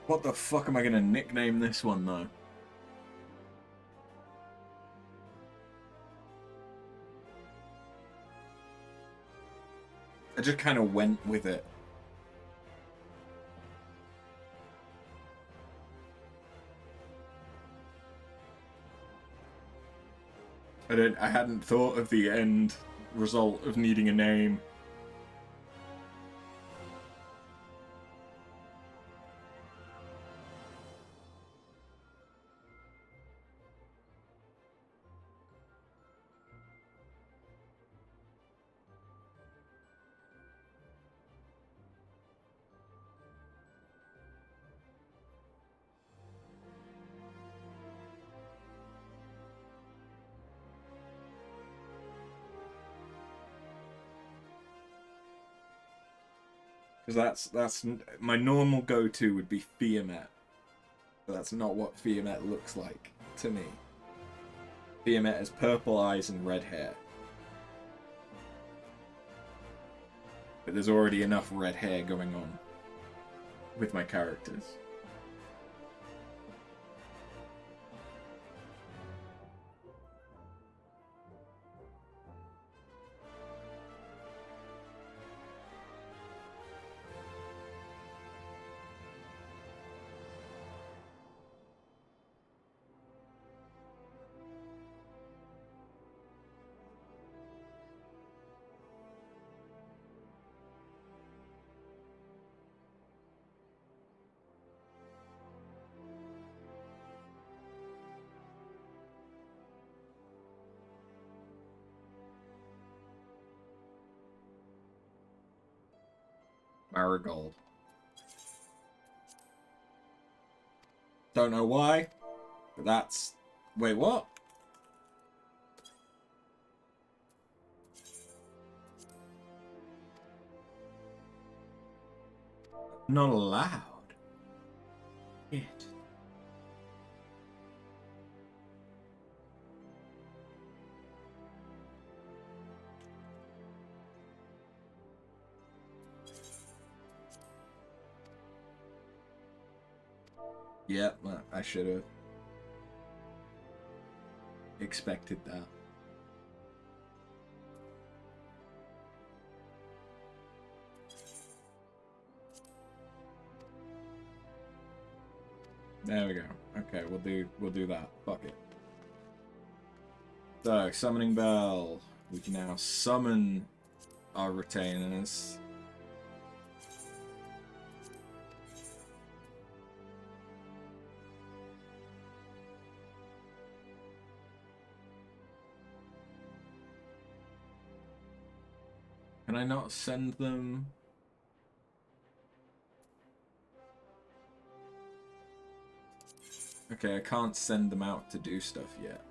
What the fuck am I gonna nickname this one though? I just kind of went with it. I hadn't thought of the end result of needing a name. Because that's my normal go-to would be Fiamet, but that's not what Fiamet looks like to me. Fiamet has purple eyes and red hair, but there's already enough red hair going on with my characters. Marigold. Don't know why, but that's... Wait, what? Not allowed. Shit. Yeah, I should have expected that. There we go. Okay, we'll do that. Fuck it. So, summoning bell. We can now summon our retainers. Can I not send them? Okay, I can't send them out to do stuff yet.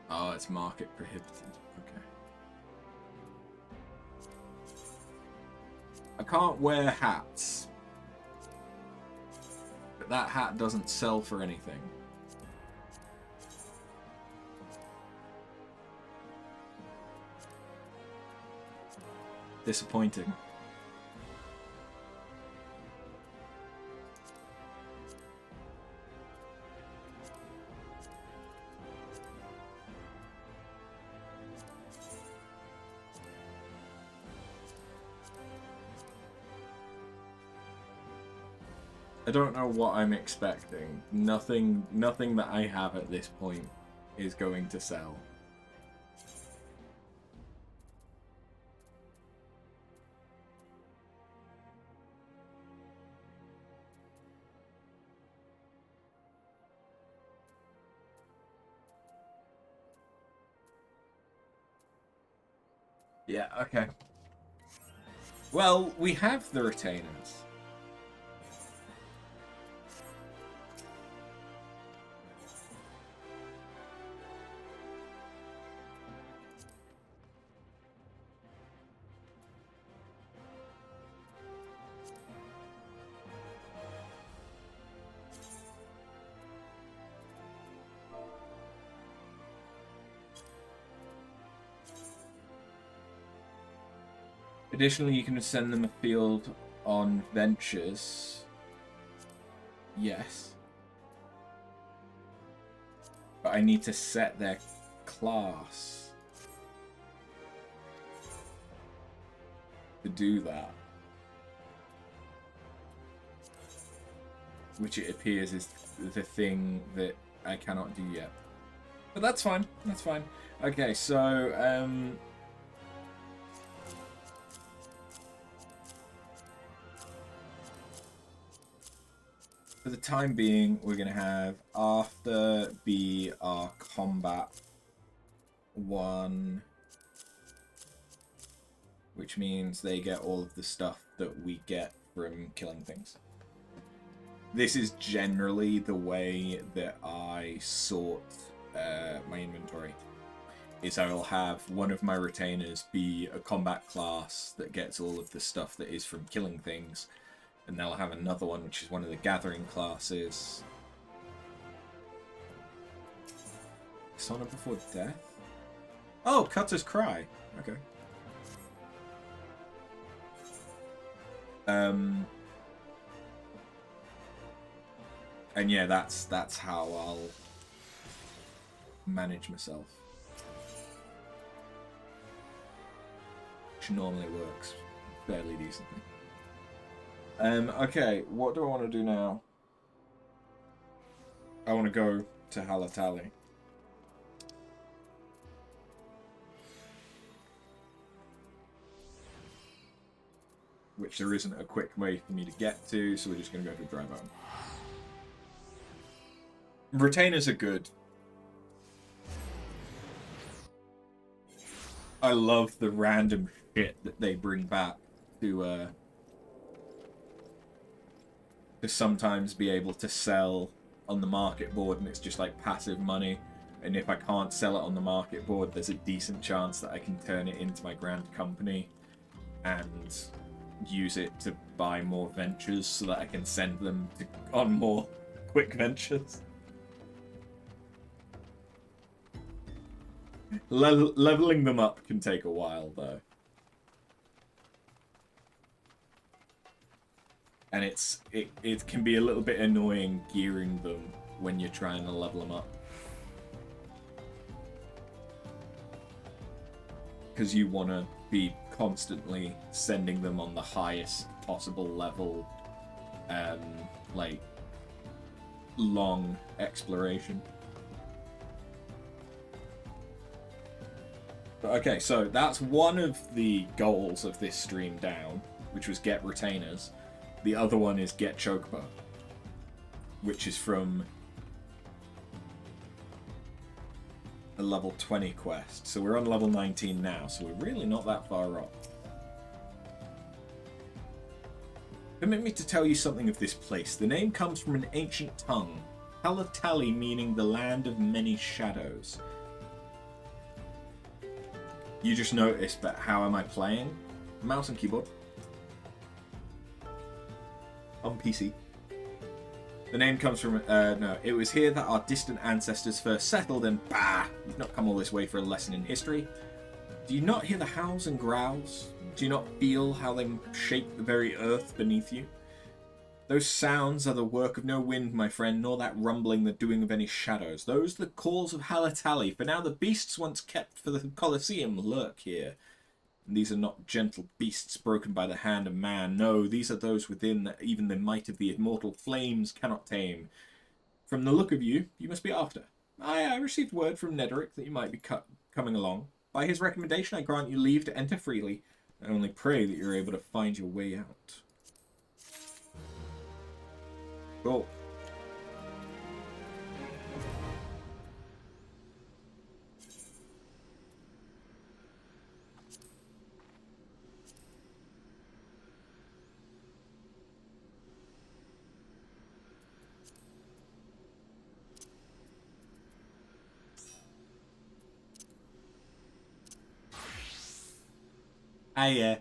Oh, it's market prohibited. Okay. I can't wear hats. But that hat doesn't sell for anything. Disappointing. I don't know what I'm expecting. Nothing that I have at this point is going to sell. Yeah, okay. Well, we have the retainers. Additionally, you can send them a field on ventures. Yes. But I need to set their class to do that. Which it appears is the thing that I cannot do yet. But that's fine. That's fine. Okay, so, for the time being, we're going to have After be our combat one, which means they get all of the stuff that we get from killing things. This is generally the way that I sort my inventory. Is I will have one of my retainers be a combat class that gets all of the stuff that is from killing things. And they'll have another one, which is one of the gathering classes. Persona Before Death? Oh, Cutter's Cry. Okay. And yeah, that's how I'll manage myself. Which normally works fairly decently. Okay, what do I want to do now? I want to go to Halatali. Which there isn't a quick way for me to get to, so we're just going to go to Drybone. Retainers are good. I love the random shit that they bring back to sometimes be able to sell on the market board, and it's just like passive money. And if I can't sell it on the market board, there's a decent chance that I can turn it into my grand company and use it to buy more ventures so that I can send them on more quick ventures. Leveling them up can take a while, though. And it can be a little bit annoying gearing them when you're trying to level them up. Because you want to be constantly sending them on the highest possible level, like, long exploration. Okay, so that's one of the goals of this stream down, which was get retainers. The other one is get chocobo, which is from a level 20 quest. So we're on level 19 now, so we're really not that far off. Permit me to tell you something of this place. The name comes from an ancient tongue, Halatali, meaning the land of many shadows. You just noticed, but how am I playing? Mouse and keyboard. On PC. The name comes from, no, it was here that our distant ancestors first settled, and bah, you've not come all this way for a lesson in history. Do you not hear the howls and growls? Do you not feel how they shake the very earth beneath you? Those sounds are the work of no wind, my friend, nor that rumbling the doing of any shadows. Those are the calls of Halatali, for now the beasts once kept for the Colosseum lurk here. And these are not gentle beasts broken by the hand of man. No, these are those within that even the might of the immortal flames cannot tame. From the look of you, you must be after. I received word from Nederic that you might be coming along. By his recommendation, I grant you leave to enter freely. I only pray that you're able to find your way out. Cool. Yeah.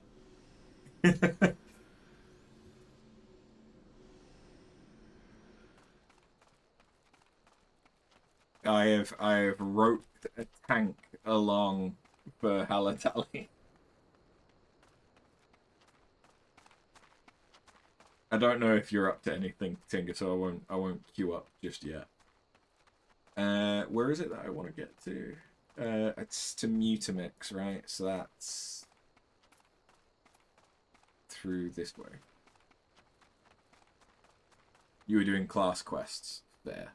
I have roped a tank along for Halatali. I don't know if you're up to anything, Tinga, so I won't queue up just yet. Where is it that I want to get to? It's to Mutamix, right? So that's through this way. You were doing class quests there.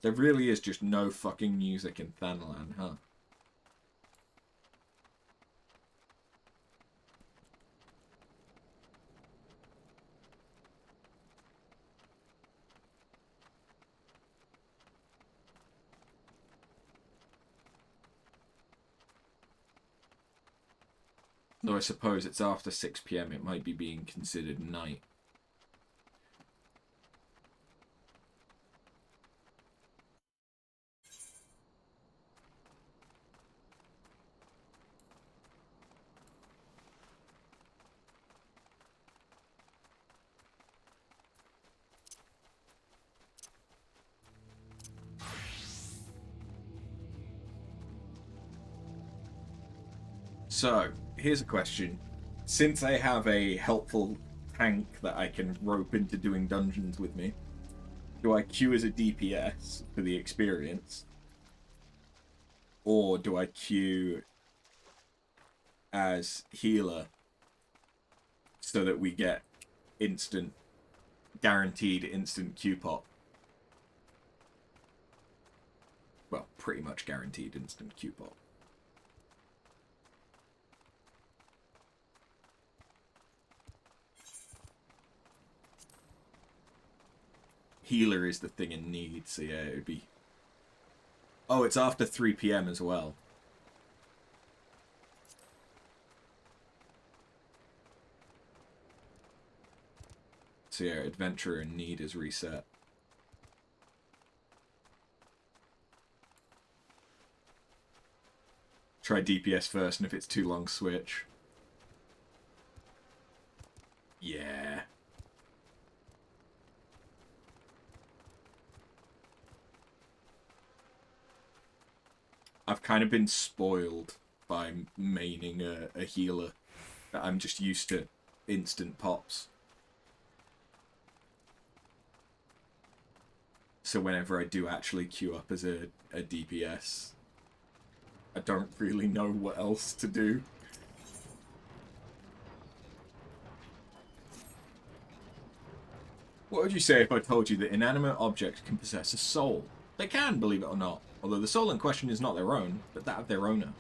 There really is just no fucking music in Thanalan, huh? Though I suppose it's after 6 PM, it might be being considered night. So, here's a question. Since I have a helpful tank that I can rope into doing dungeons with me, do I queue as a DPS for the experience? Or do I queue as healer so that we get guaranteed instant queue pop? Well, pretty much guaranteed instant queue pop. Healer is the thing in need, so yeah, it would be... Oh, it's after 3 PM as well. So yeah, Adventurer in need is reset. Try DPS first, and if it's too long, switch. Yeah. I've kind of been spoiled by maining a healer. I'm just used to instant pops. So whenever I do actually queue up as a DPS, I don't really know what else to do. What would you say if I told you that inanimate objects can possess a soul? They can, believe it or not, although the soul in question is not their own, but that of their owner.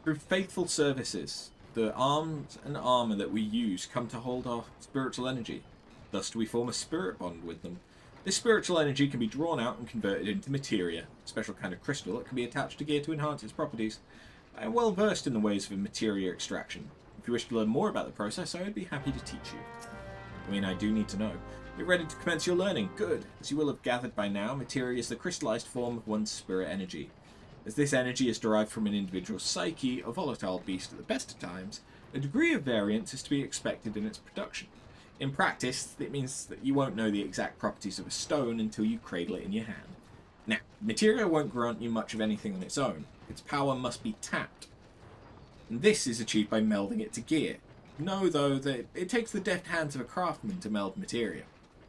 Through faithful services, the arms and armor that we use come to hold our spiritual energy. Thus do we form a spirit bond with them. This spiritual energy can be drawn out and converted into materia, a special kind of crystal that can be attached to gear to enhance its properties. I am well versed in the ways of materia extraction. If you wish to learn more about the process, I would be happy to teach you. I mean, I do need to know. You're ready to commence your learning. Good. As you will have gathered by now, materia is the crystallized form of one's spirit energy. As this energy is derived from an individual's psyche, a volatile beast at the best of times, a degree of variance is to be expected in its production. In practice, it means that you won't know the exact properties of a stone until you cradle it in your hand. Now, materia won't grant you much of anything on its own. Its power must be tapped. And this is achieved by melding it to gear. Know, though, that it takes the deft hands of a craftsman to meld materia.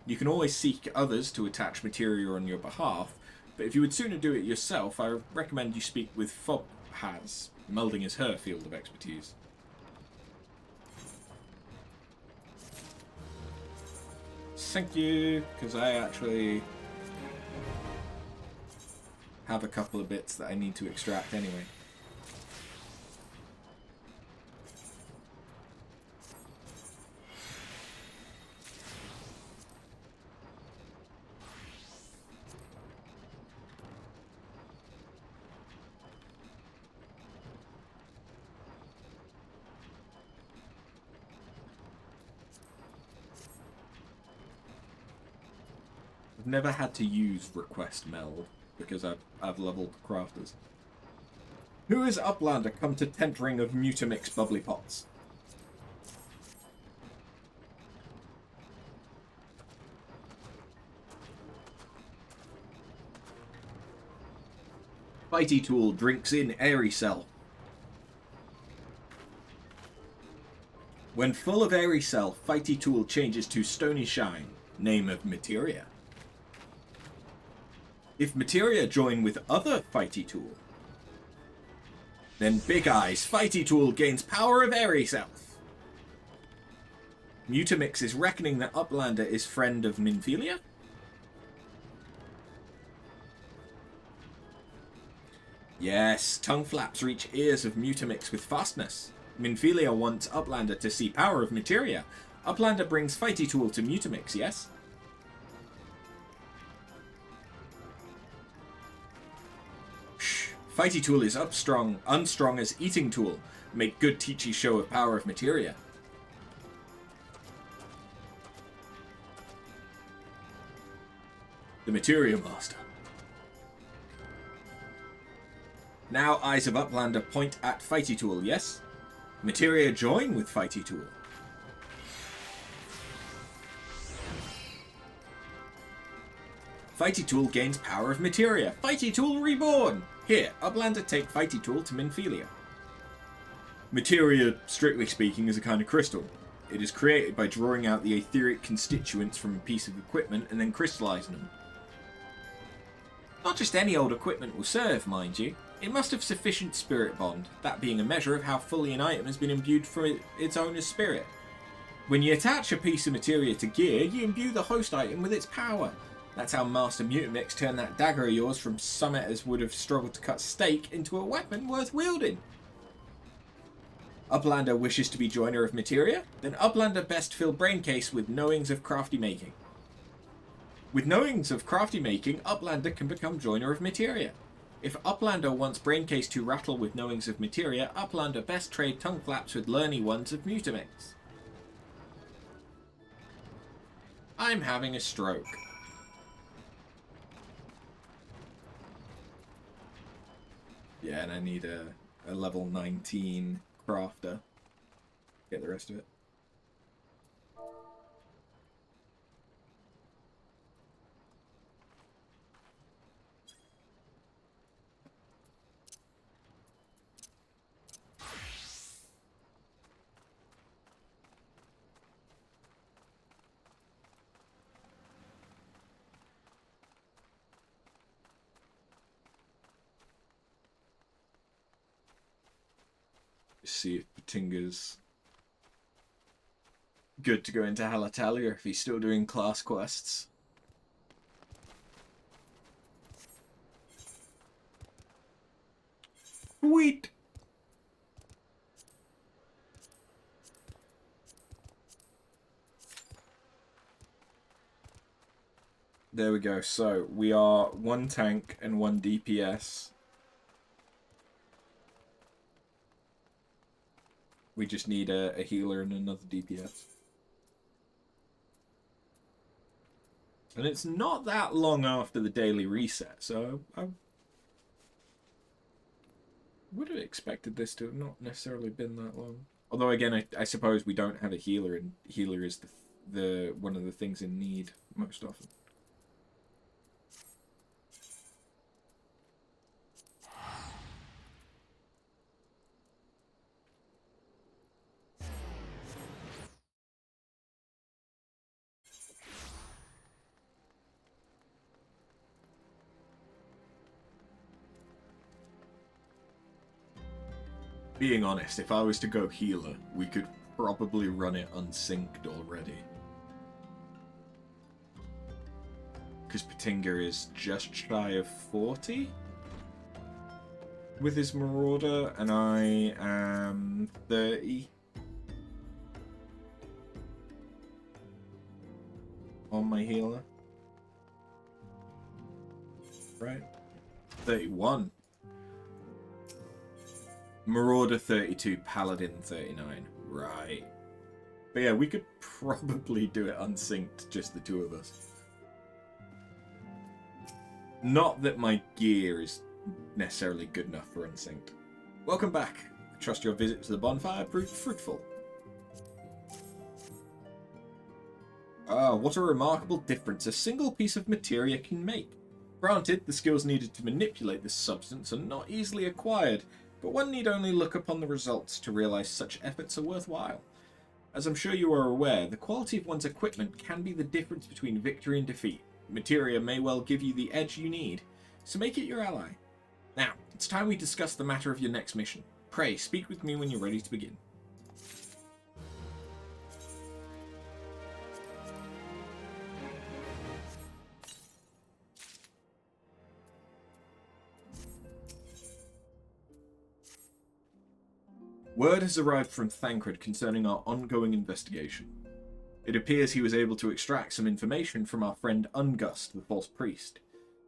You can always seek others to attach materia on your behalf, but if you would sooner do it yourself, I recommend you speak with Fobhaz. Melding is her field of expertise. Thank you, because I actually have a couple of bits that I need to extract anyway. I've never had to use request meld because I've leveled crafters. Who is Uplander come to tent ring of Mutamix bubbly pots? Fighty Tool drinks in airy cell. When full of airy cell, Fighty Tool changes to stony shine, name of materia. If materia join with other Fighty Tool, then Big Eyes Fighty Tool gains power of airy self. Mutamix is reckoning that Uplander is friend of Minfilia? Yes, tongue flaps reach ears of Mutamix with fastness. Minfilia wants Uplander to see power of materia. Uplander brings Fighty Tool to Mutamix, yes? Fighty Tool is unstrong as Eating Tool. Make good teachy show of power of materia. The Materia Master. Now Eyes of Uplander point at Fighty Tool, yes? Materia join with Fighty Tool. Fighty Tool gains power of materia. Fighty Tool reborn! Here, Uplander take Fighty Tool to Minfilia. Materia, strictly speaking, is a kind of crystal. It is created by drawing out the etheric constituents from a piece of equipment and then crystallizing them. Not just any old equipment will serve, mind you. It must have sufficient spirit bond, that being a measure of how fully an item has been imbued from its owner's spirit. When you attach a piece of materia to gear, you imbue the host item with its power. That's how Master Mutamix turned that dagger of yours from summit as would have struggled to cut steak into a weapon worth wielding. Uplander wishes to be joiner of materia? Then Uplander best fill braincase with knowings of crafty making. With knowings of crafty making, Uplander can become joiner of materia. If Uplander wants braincase to rattle with knowings of materia, Uplander best trade tongue flaps with learny ones of Mutamix. I'm having a stroke. Yeah, and I need a level 19 crafter. Get the rest of it. See if Patinga's good to go into Halatalia, if he's still doing class quests. Sweet! There we go. So, we are 1 tank and 1 DPS. We just need a healer and another DPS. And it's not that long after the daily reset, so I would have expected this to have not necessarily been that long. Although again, I suppose we don't have a healer, and healer is the one of the things in need most often. Being honest, if I was to go healer, we could probably run it unsynced already. Because Patinga is just shy of 40 with his Marauder, and I am 30 on my healer. Right? 31. Marauder 32, Paladin 39. Right. But yeah, we could probably do it unsynced, just the two of us. Not that my gear is necessarily good enough for unsynced. Welcome back. I trust your visit to the bonfire proved fruitful. Ah, what a remarkable difference a single piece of materia can make. Granted, the skills needed to manipulate this substance are not easily acquired, but one need only look upon the results to realize such efforts are worthwhile. As I'm sure you are aware, the quality of one's equipment can be the difference between victory and defeat. Materia may well give you the edge you need, so make it your ally. Now, it's time we discuss the matter of your next mission. Pray, speak with me when you're ready to begin. Word has arrived from Thancred concerning our ongoing investigation. It appears he was able to extract some information from our friend Ungust, the false priest.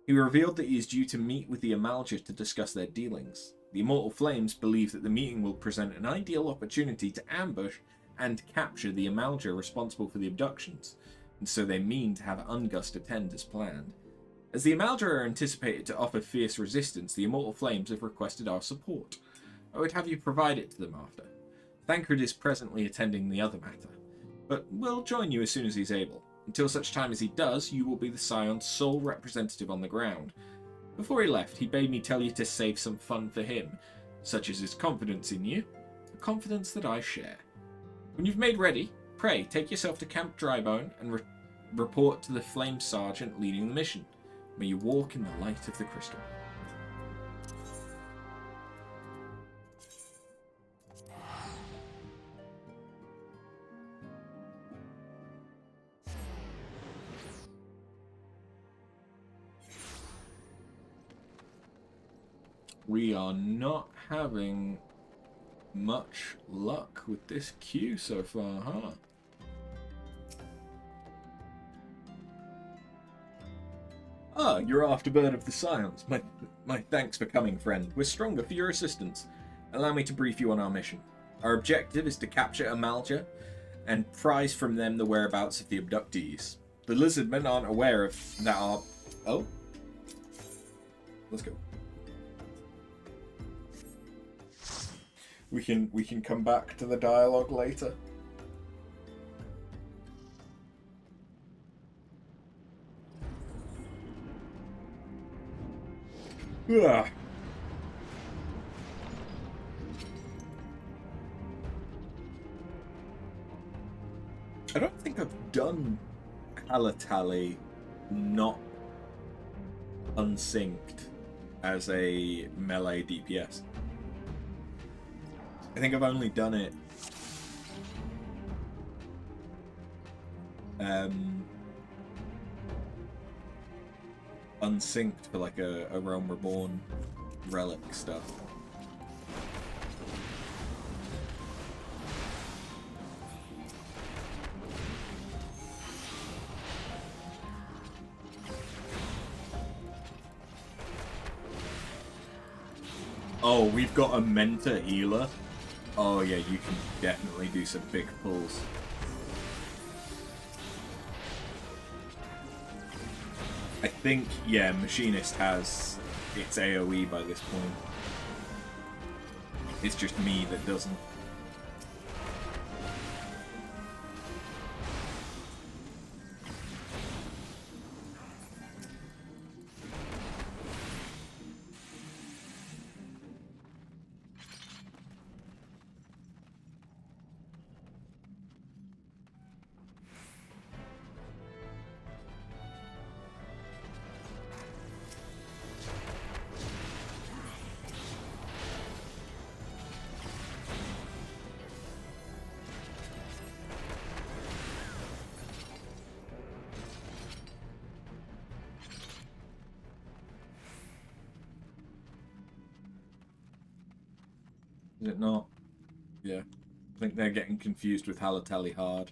He revealed that he is due to meet with the Amalja to discuss their dealings. The Immortal Flames believe that the meeting will present an ideal opportunity to ambush and capture the Amalja responsible for the abductions, and so they mean to have Ungust attend as planned. As the Amalja are anticipated to offer fierce resistance, the Immortal Flames have requested our support. I would have you provide it to them after. Thancred is presently attending the other matter, but will join you as soon as he's able. Until such time as he does, you will be the Scion's sole representative on the ground. Before he left, he bade me tell you to save some fun for him, such as his confidence in you, a confidence that I share. When you've made ready, pray take yourself to Camp Drybone and report to the Flame Sergeant leading the mission. May you walk in the light of the crystal. We are not having much luck with this queue so far, huh? Ah, you're Afterbird of the Scions. My thanks for coming, friend. We're stronger for your assistance. Allow me to brief you on our mission. Our objective is to capture Amalja and prize from them the whereabouts of the abductees. The Lizardmen aren't aware of that our... Oh? Let's go. We can come back to the dialogue later. Ugh. I don't think I've done Halatali not unsynced as a melee DPS. I think I've only done it unsynced for like a Realm Reborn relic stuff. Oh, we've got a mentor healer. Oh yeah, you can definitely do some big pulls. I think, yeah, Machinist has its AoE by this point. It's just me that doesn't. Is it not? Yeah. I think they're getting confused with Halatali Hard.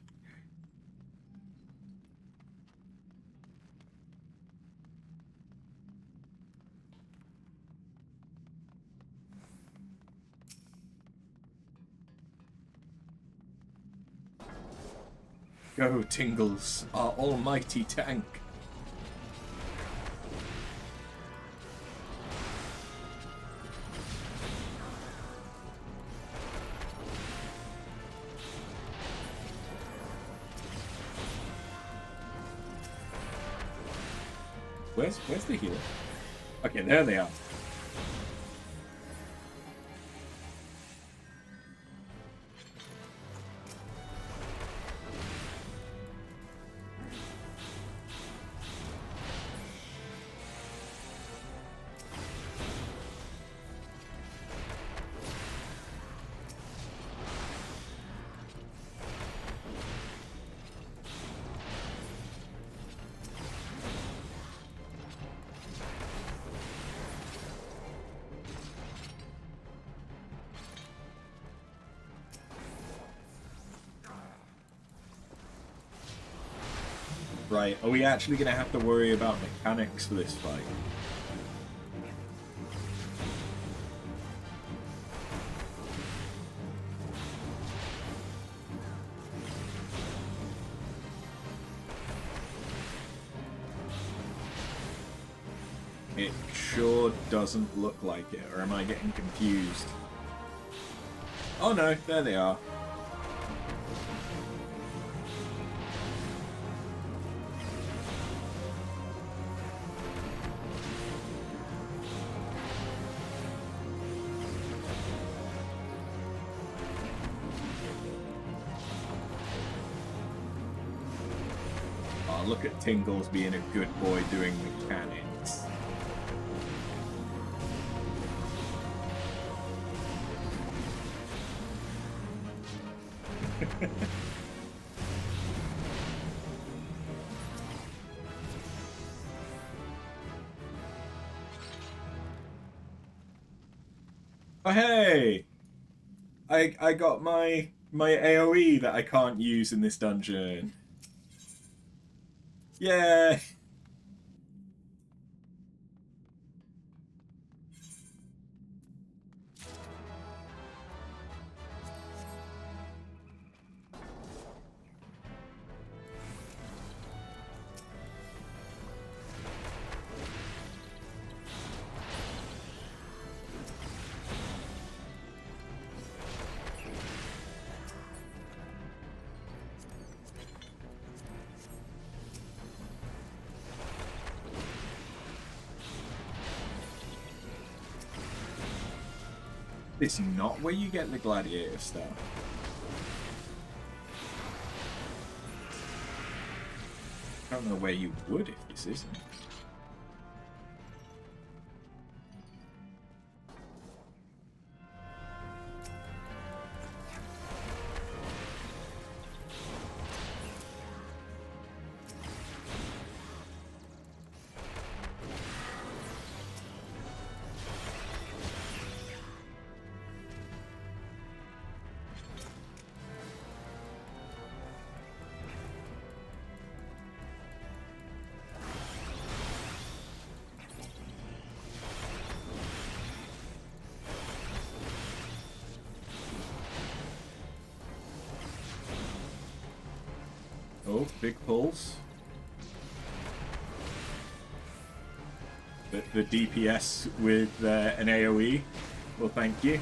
Go, Tingles, our almighty tank. Where's the healer? Okay, there they are. Right, are we actually going to have to worry about mechanics for this fight? It sure doesn't look like it, or am I getting confused? Oh no, there they are. Look at Tingles being a good boy doing mechanics. Oh hey! I got my AoE that I can't use in this dungeon. Yeah. This is not where you get the gladiator stuff. I don't know where you would if this isn't. Oh, big pulls. The DPS with an AoE. Well, thank you.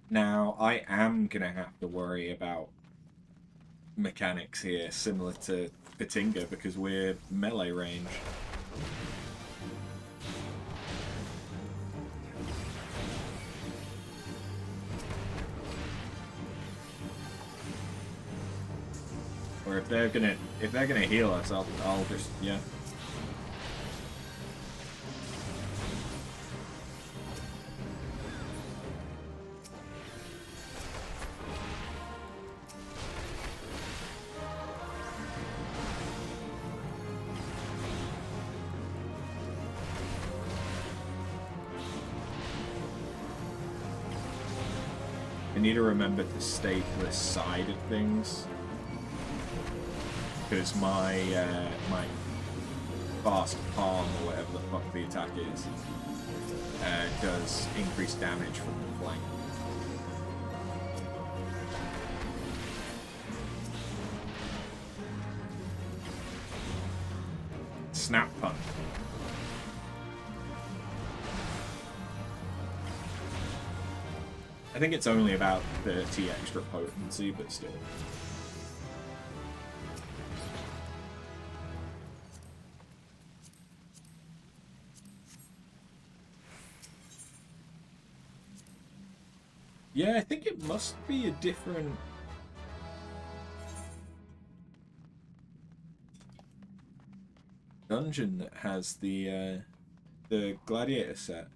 Now, I am going to have to worry about mechanics here, similar to Patinga, because we're melee range. Or if they're gonna heal us, I'll just, yeah. I need to remember to stay to the side of things, because my my fast palm, or whatever the fuck the attack is, does increase damage from the flank. Snap punch. I think it's only about 30 extra potency, but still. Yeah, I think it must be a different... dungeon that has the gladiator set.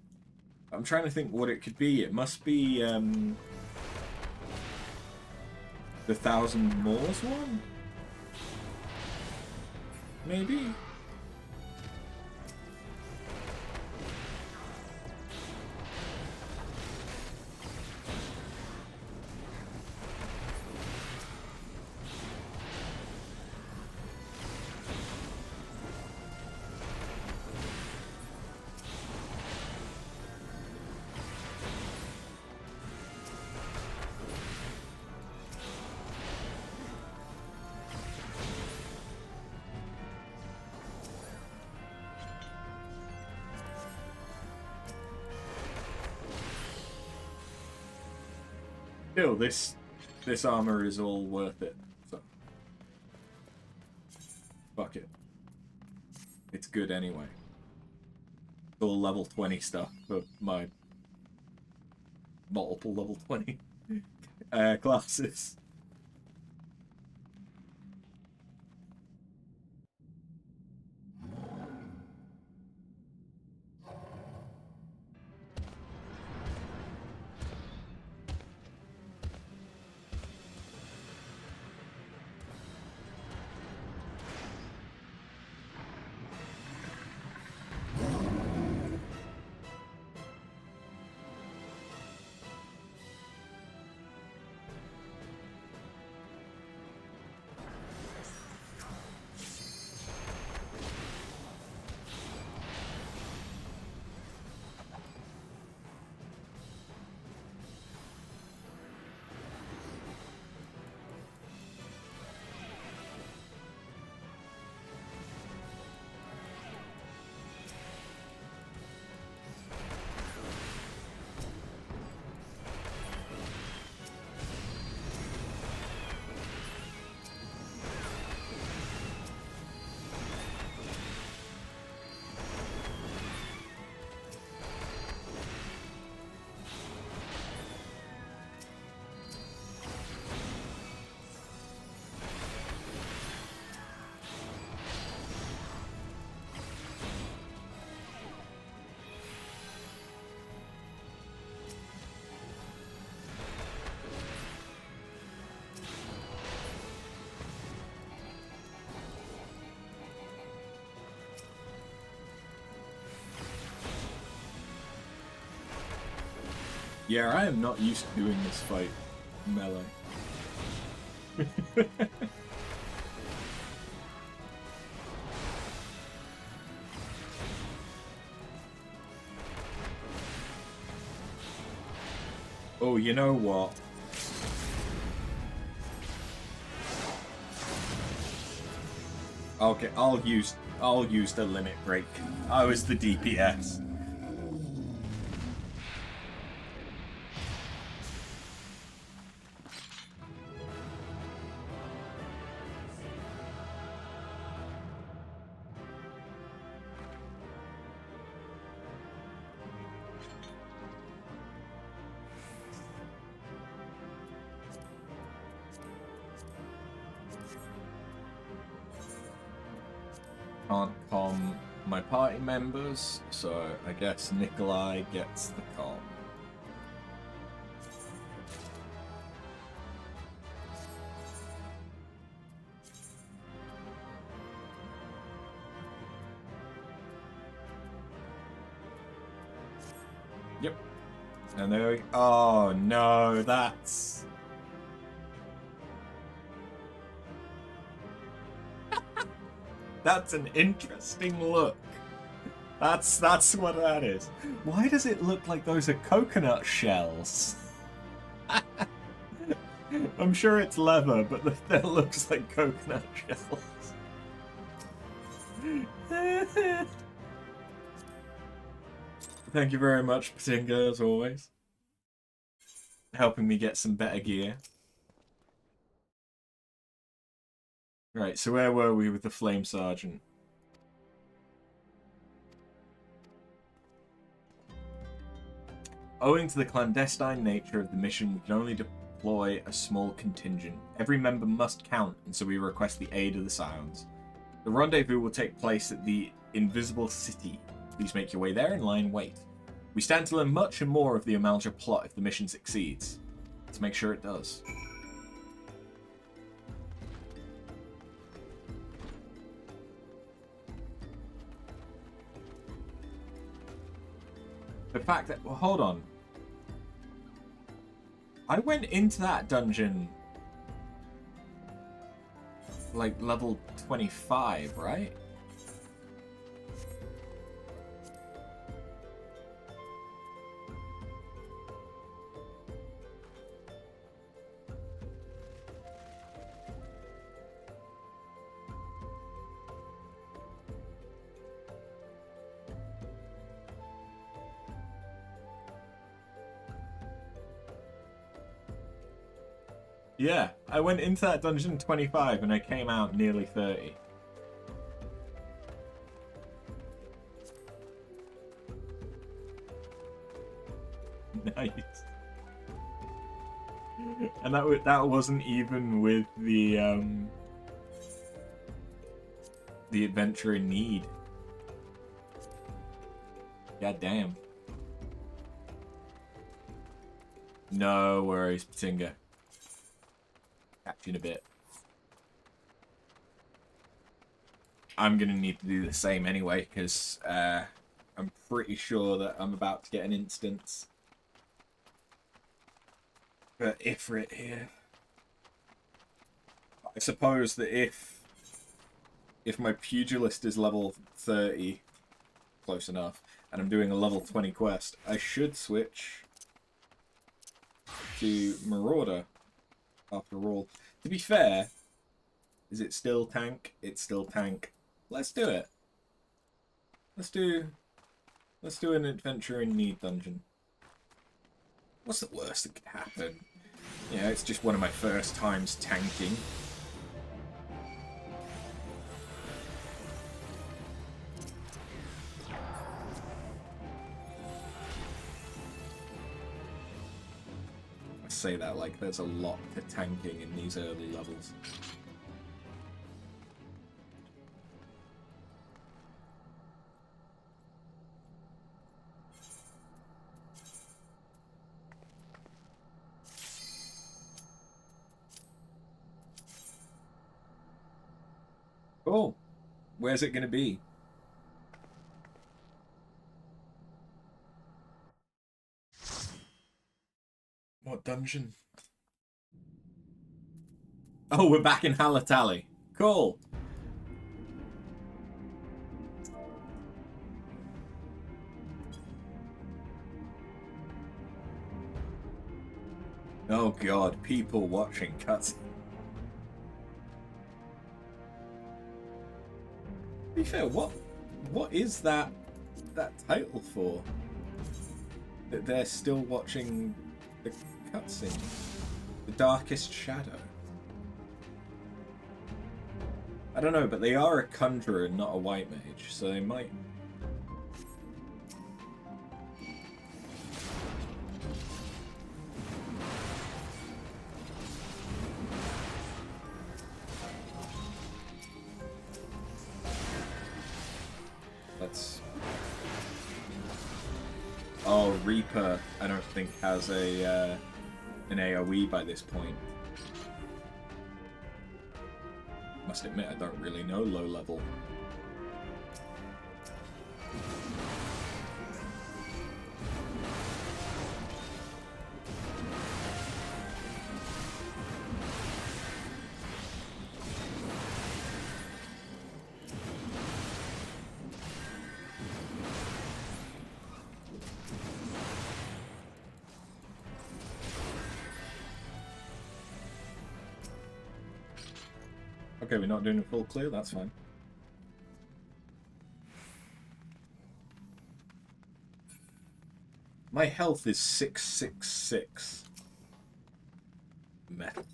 I'm trying to think what it could be. It must be the Thousand Moors one? Maybe? Still, this armor is all worth it. So fuck it. It's good anyway. It's all level 20 stuff for my multiple level 20 classes. Yeah, I am not used to doing this fight melee. Oh, you know what? Okay, I'll use the limit break. I was the DPS. Can't calm my party members, so I guess Nikolai gets the calm. Yep. And there we go. Oh no, that's... That's an interesting look. That's what that is. Why does it look like those are coconut shells? I'm sure it's leather, but that looks like coconut shells. Thank you very much, Patinga, as always. Helping me get some better gear. Right, so where were we with the Flame Sergeant? Owing to the clandestine nature of the mission, we can only deploy a small contingent. Every member must count, and so we request the aid of the Scions. The rendezvous will take place at the Invisible City. Please make your way there and lie in wait. We stand to learn much and more of the Amalja plot if the mission succeeds. Let's make sure it does. The fact that... Well, hold on. I went into that dungeon... like, level 25, right? Yeah, I went into that dungeon 25 and I came out nearly 30. Nice. And that wasn't even with the adventure in need. God damn. No worries, Patinga. Catch you in a bit. I'm gonna need to do the same anyway, because I'm pretty sure that I'm about to get an instance. But Ifrit here. I suppose that if my pugilist is level 30, close enough, and I'm doing a level 20 quest, I should switch to Marauder. After all, to be fair, is it still tank? It's still tank. Let's do it. Let's do an adventure in need dungeon. What's the worst that could happen? Yeah, it's just one of my first times tanking. Say that like there's a lot to tanking in these early levels. Cool. Where's it gonna be? What dungeon? Oh, we're back in Halatali. Cool. Oh god, people watching cuts. To be fair, what is that title for? That they're still watching the cutscene? The Darkest Shadow. I don't know, but they are a conjurer, not a white mage, so they might. Oh, Reaper, I don't think has a an AoE by this point. Must admit, I don't really know low level. Okay, we're not doing a full clear, that's fine. My health is 666. Metal.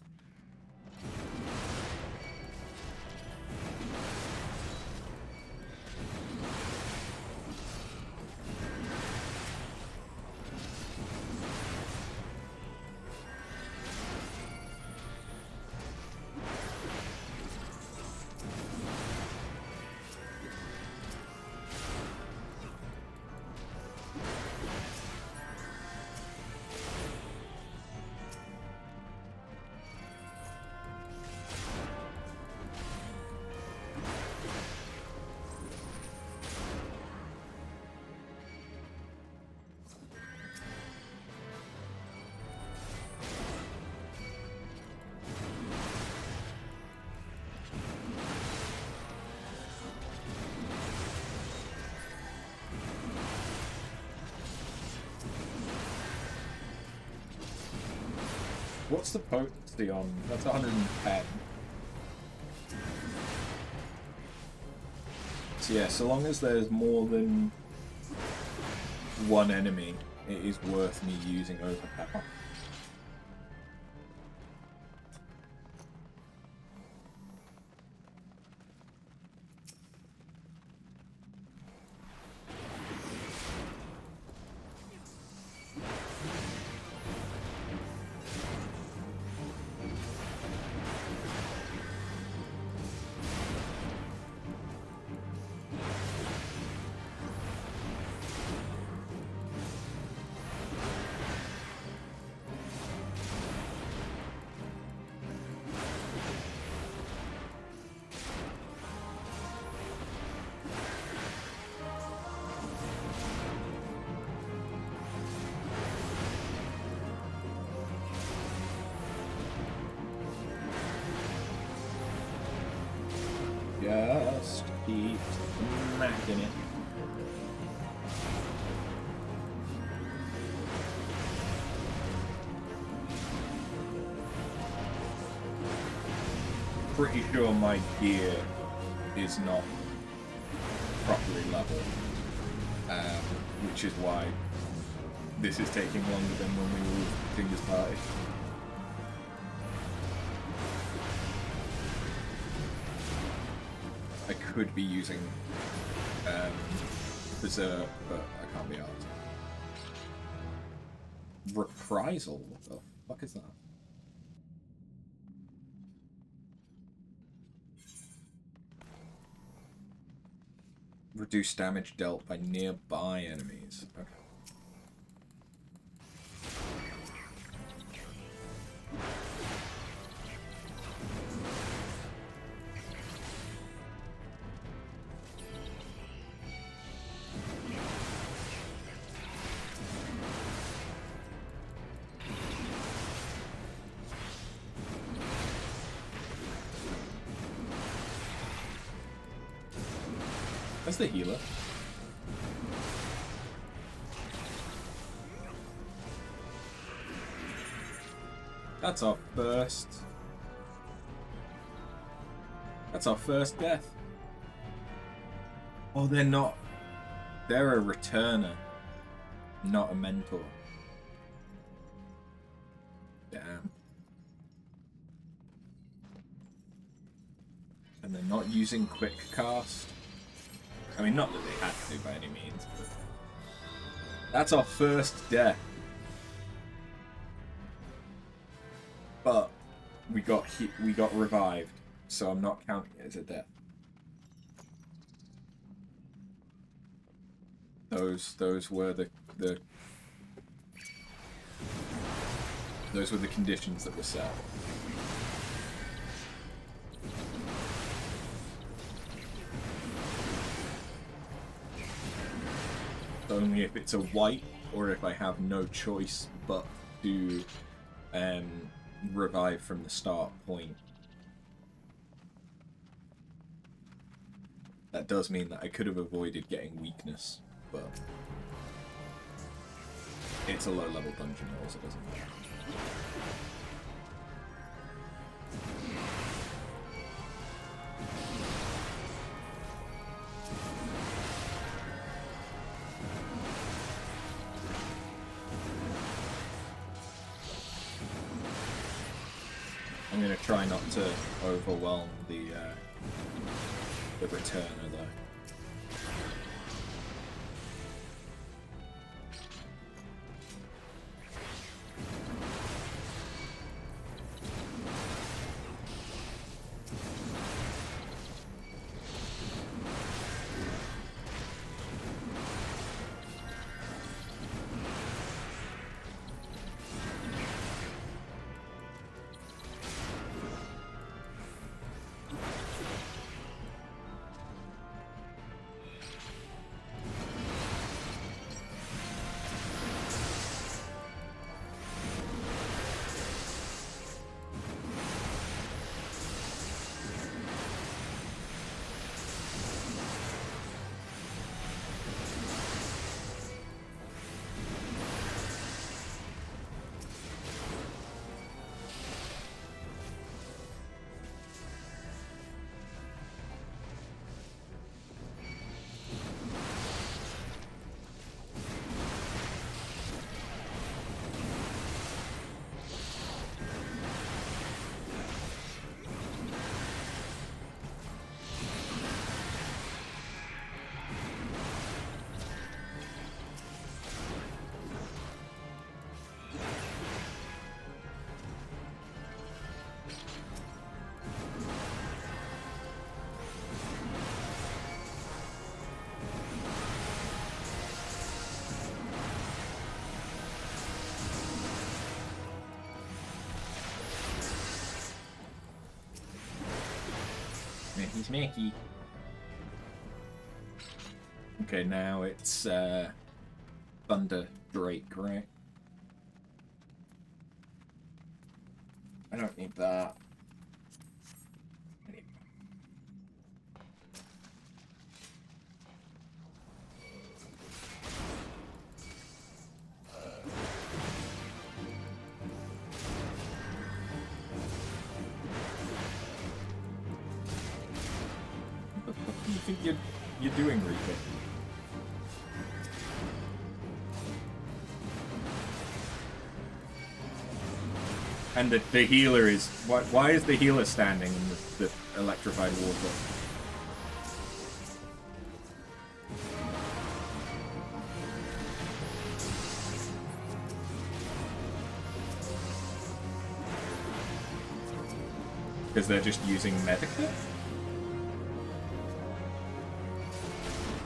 What's the potency on? That's 110. So yeah, so long as there's more than one enemy, it is worth me using overpower. Just keep smacking it. Pretty sure my gear is not properly leveled, which is why this is taking longer than when we were with Tinger's Party. I could be using Berserk, but I can't be asked. Reprisal? What the fuck is that? Reduce damage dealt by nearby enemies. Okay. That's the healer. That's our first. That's our first death. Oh, they're not. They're a returner, not a mentor. Damn. And they're not using quick cast. I mean, not that they had to by any means, but that's our first death. But we got revived, so I'm not counting it as a death. Those were the conditions that were set. Only if it's a white, or if I have no choice but to revive from the start point. That does mean that I could have avoided getting weakness, but it's a low level dungeon, so it doesn't matter. I'm going to try not to overwhelm the returner though. Smacky. Okay, now it's Thunder Drake, right? I don't need that. What do you think you're doing, Reaper? And the healer is... Why is the healer standing in the electrified water? Because they're just using Medica?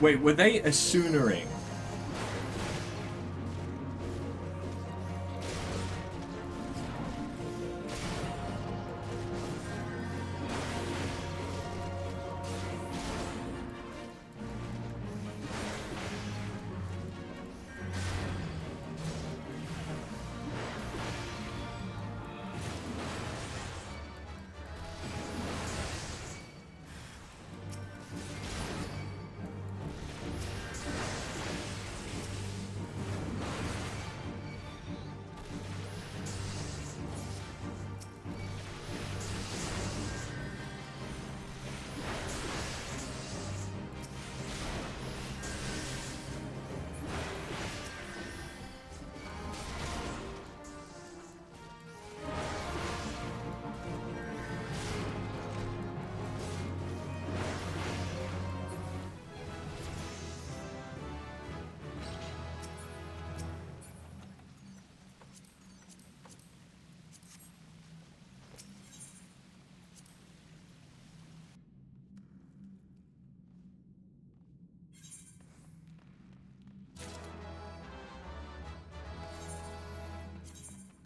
Wait, were they Asunering?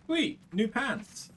Sweet, new pants.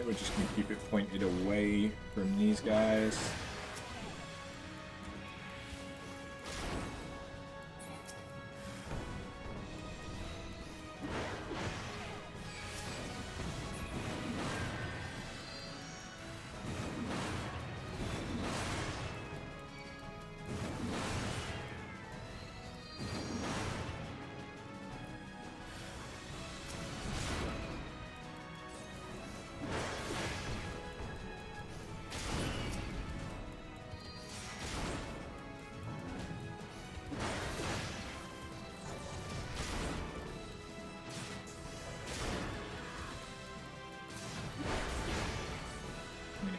We're just going to keep it pointed away from these guys.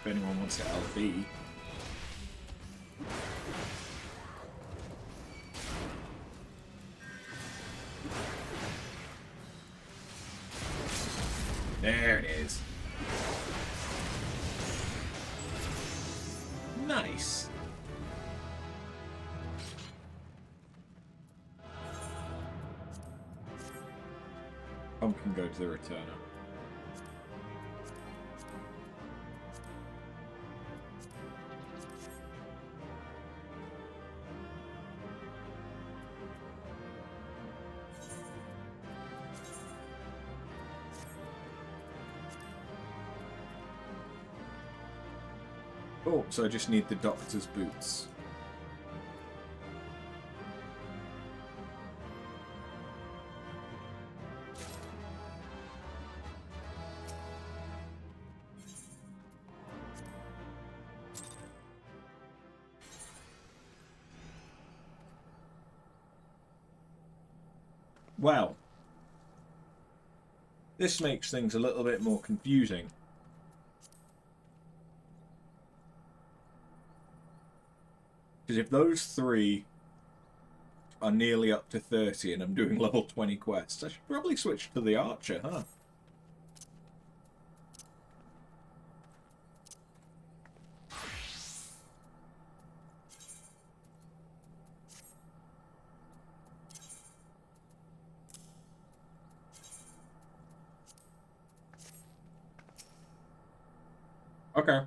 If anyone wants to LB. There it is. Nice. Pump can go to the returner. Oh, so I just need the doctor's boots. Well, This makes things a little bit more confusing. Because if those three are nearly up to 30 and I'm doing level 20 quests, I should probably switch to the archer, huh? Okay.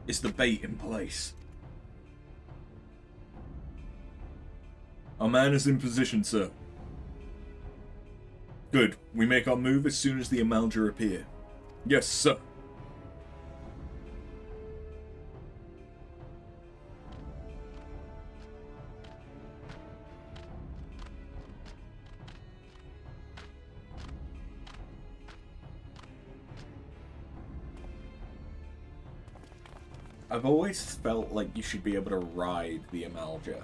Is the bait in place? Our man is in position, sir. Good. We make our move as soon as the Amalja appear. Yes, sir. I've always felt like you should be able to ride the Amalja.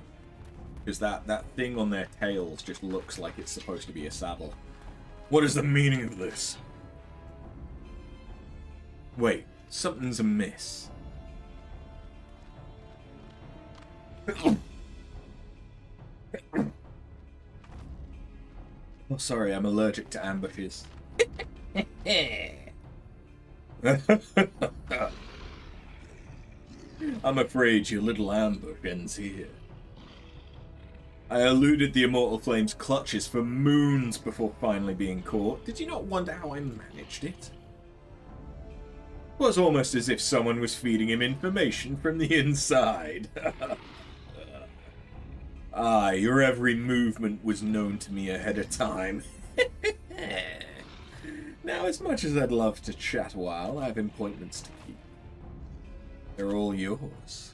Because that thing on their tails just looks like it's supposed to be a saddle. What is the meaning of this? Wait, something's amiss. Oh, sorry, I'm allergic to ambushes. I'm afraid your little ambush ends here. I eluded the Immortal Flame's clutches for moons before finally being caught. Did you not wonder how I managed it? It was almost as if someone was feeding him information from the inside. Ah, your every movement was known to me ahead of time. Now, as much as I'd love to chat a while, I have appointments to keep. They're all yours.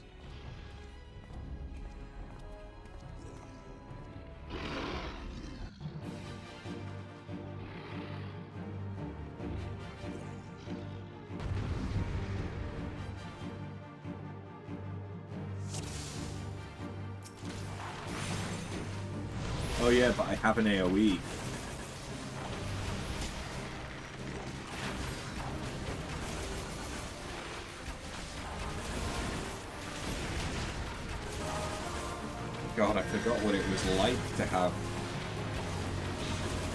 Oh yeah, but I have an AoE. God, I forgot what it was like to have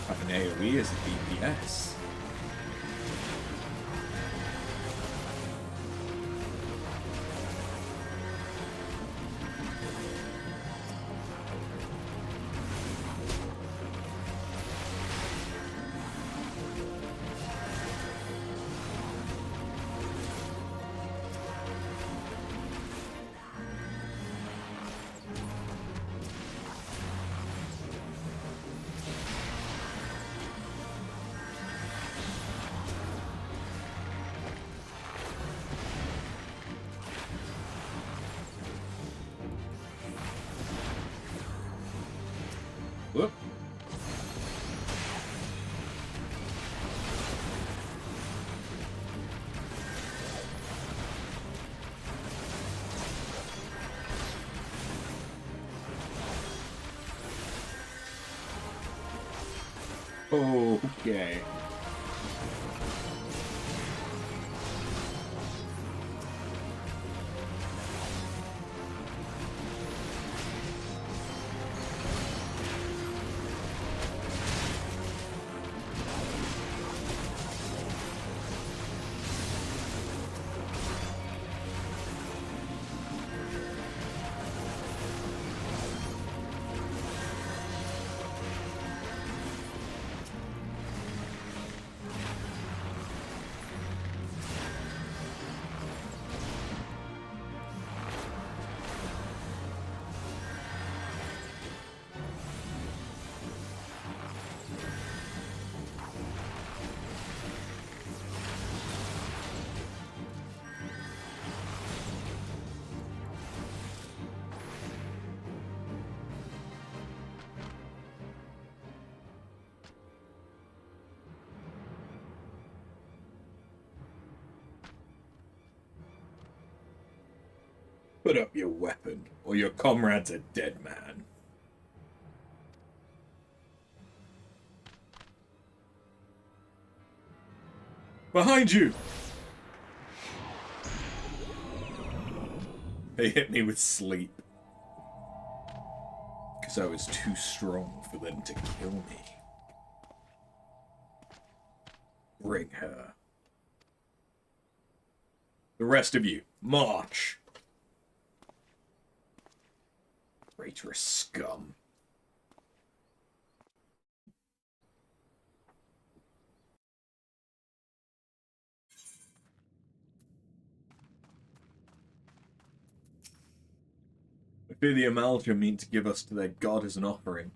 an AoE as a DPS. Whoop. Oh, okay. Put up your weapon, or your comrade's a dead man. Behind you! They hit me with sleep. Because I was too strong for them to kill me. Bring her. The rest of you, march! Traitorous scum. I fear the Amalgam mean to give us to their god as an offering.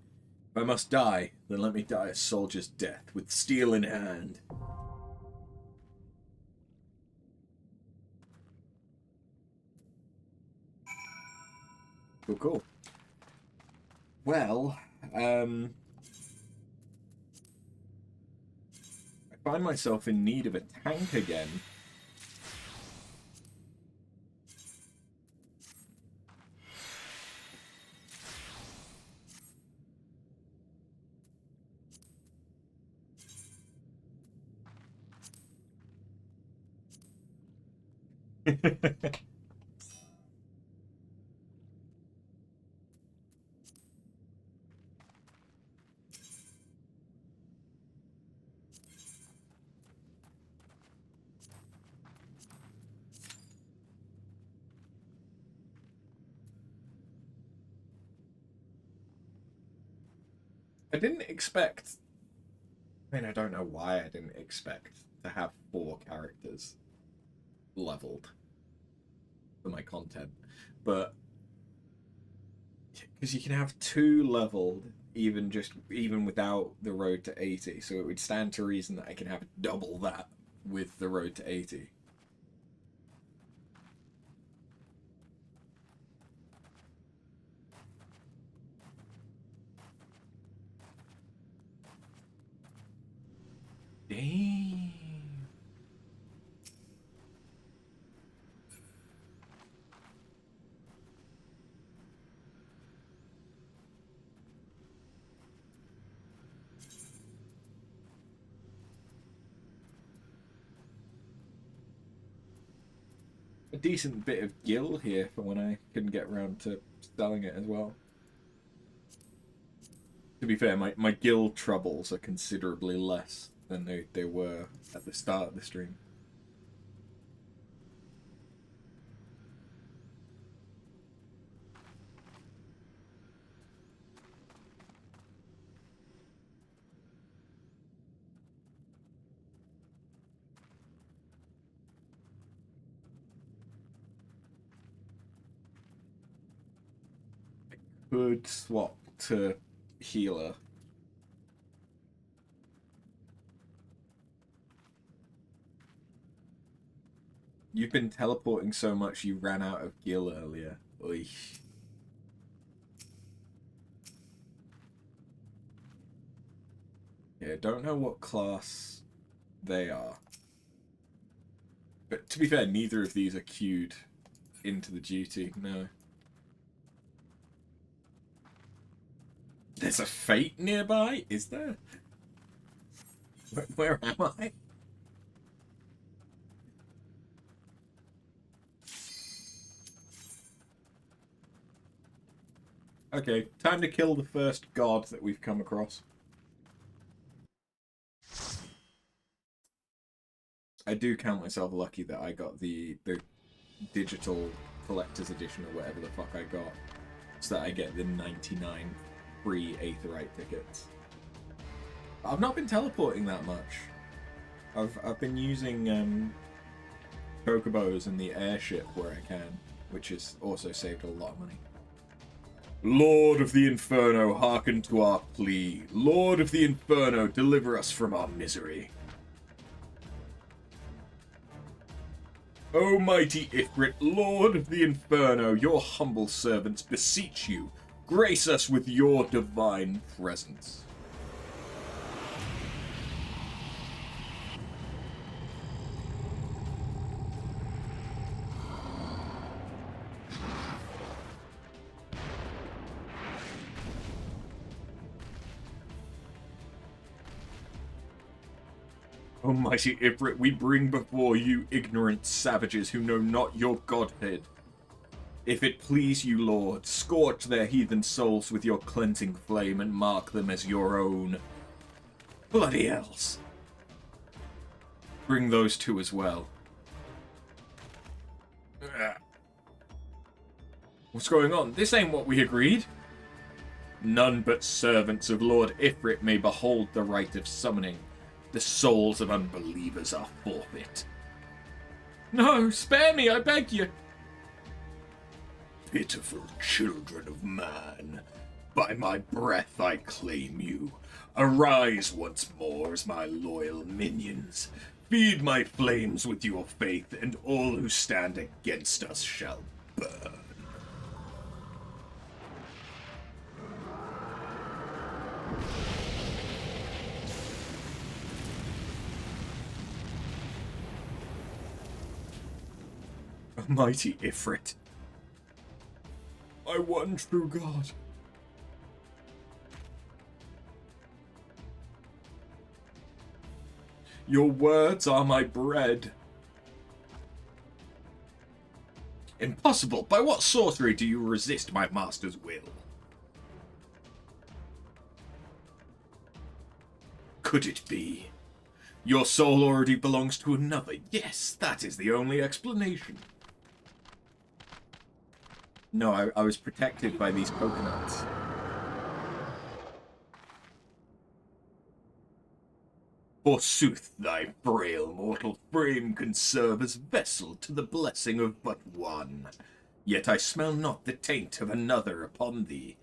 If I must die, then let me die a soldier's death, with steel in hand. Cool, cool. Well, I find myself in need of a tank again. I didn't expect... I mean, I don't know why I didn't expect to have 4 characters leveled for my content. But... because you can have 2 leveled even without the road to 80. So it would stand to reason that I can have double that with the road to 80. Damn. A decent bit of gil here for when I couldn't get around to selling it as well. To be fair, my gil troubles are considerably less than they were at the start of the stream. I could swap to healer. You've been teleporting so much you ran out of gil earlier. Oy. Yeah, don't know what class they are. But to be fair, neither of these are queued into the duty, no. There's a fate nearby? Is there? Where am I? Okay, time to kill the first god that we've come across. I do count myself lucky that I got the digital collector's edition or whatever the fuck I got, so that I get the 99 free Aetherite tickets. I've not been teleporting that much. I've been using chocobos and the airship where I can, which has also saved a lot of money. Lord of the Inferno, hearken to our plea. Lord of the Inferno, deliver us from our misery. O mighty Ifrit, Lord of the Inferno, your humble servants beseech you, grace us with your divine presence. Almighty Ifrit, we bring before you ignorant savages who know not your godhead. If it please you, Lord, scorch their heathen souls with your cleansing flame and mark them as your own. Bloody hells. Bring those two as well. What's going on? This ain't what we agreed. None but servants of Lord Ifrit may behold the rite of summoning. The souls of unbelievers are forfeit. No, spare me, I beg you. Pitiful children of man, by my breath I claim you. Arise once more as my loyal minions. Feed my flames with your faith, and all who stand against us shall burn. Mighty Ifrit. My one true God. Your words are my bread. Impossible! By what sorcery do you resist my master's will? Could it be? Your soul already belongs to another. Yes, that is the only explanation. No, I was protected by these coconuts. Forsooth, thy frail mortal frame can serve as vessel to the blessing of but one. Yet I smell not the taint of another upon thee.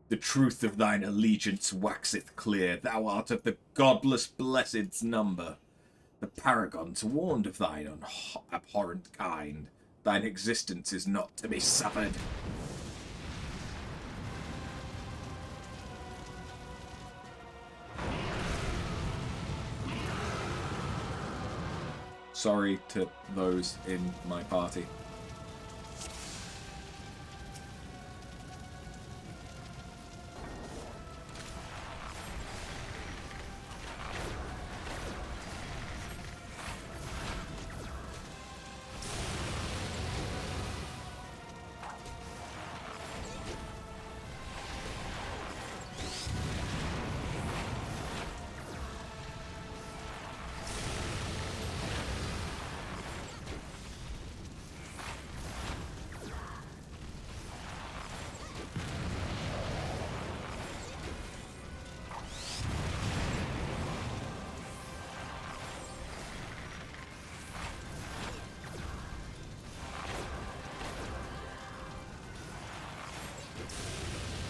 The truth of thine allegiance waxeth clear. Thou art of the godless blessed's number. The paragons warned of thine abhorrent kind. Thine existence is not to be suffered. Sorry to those in my party.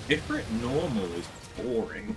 Ifrit normal is boring.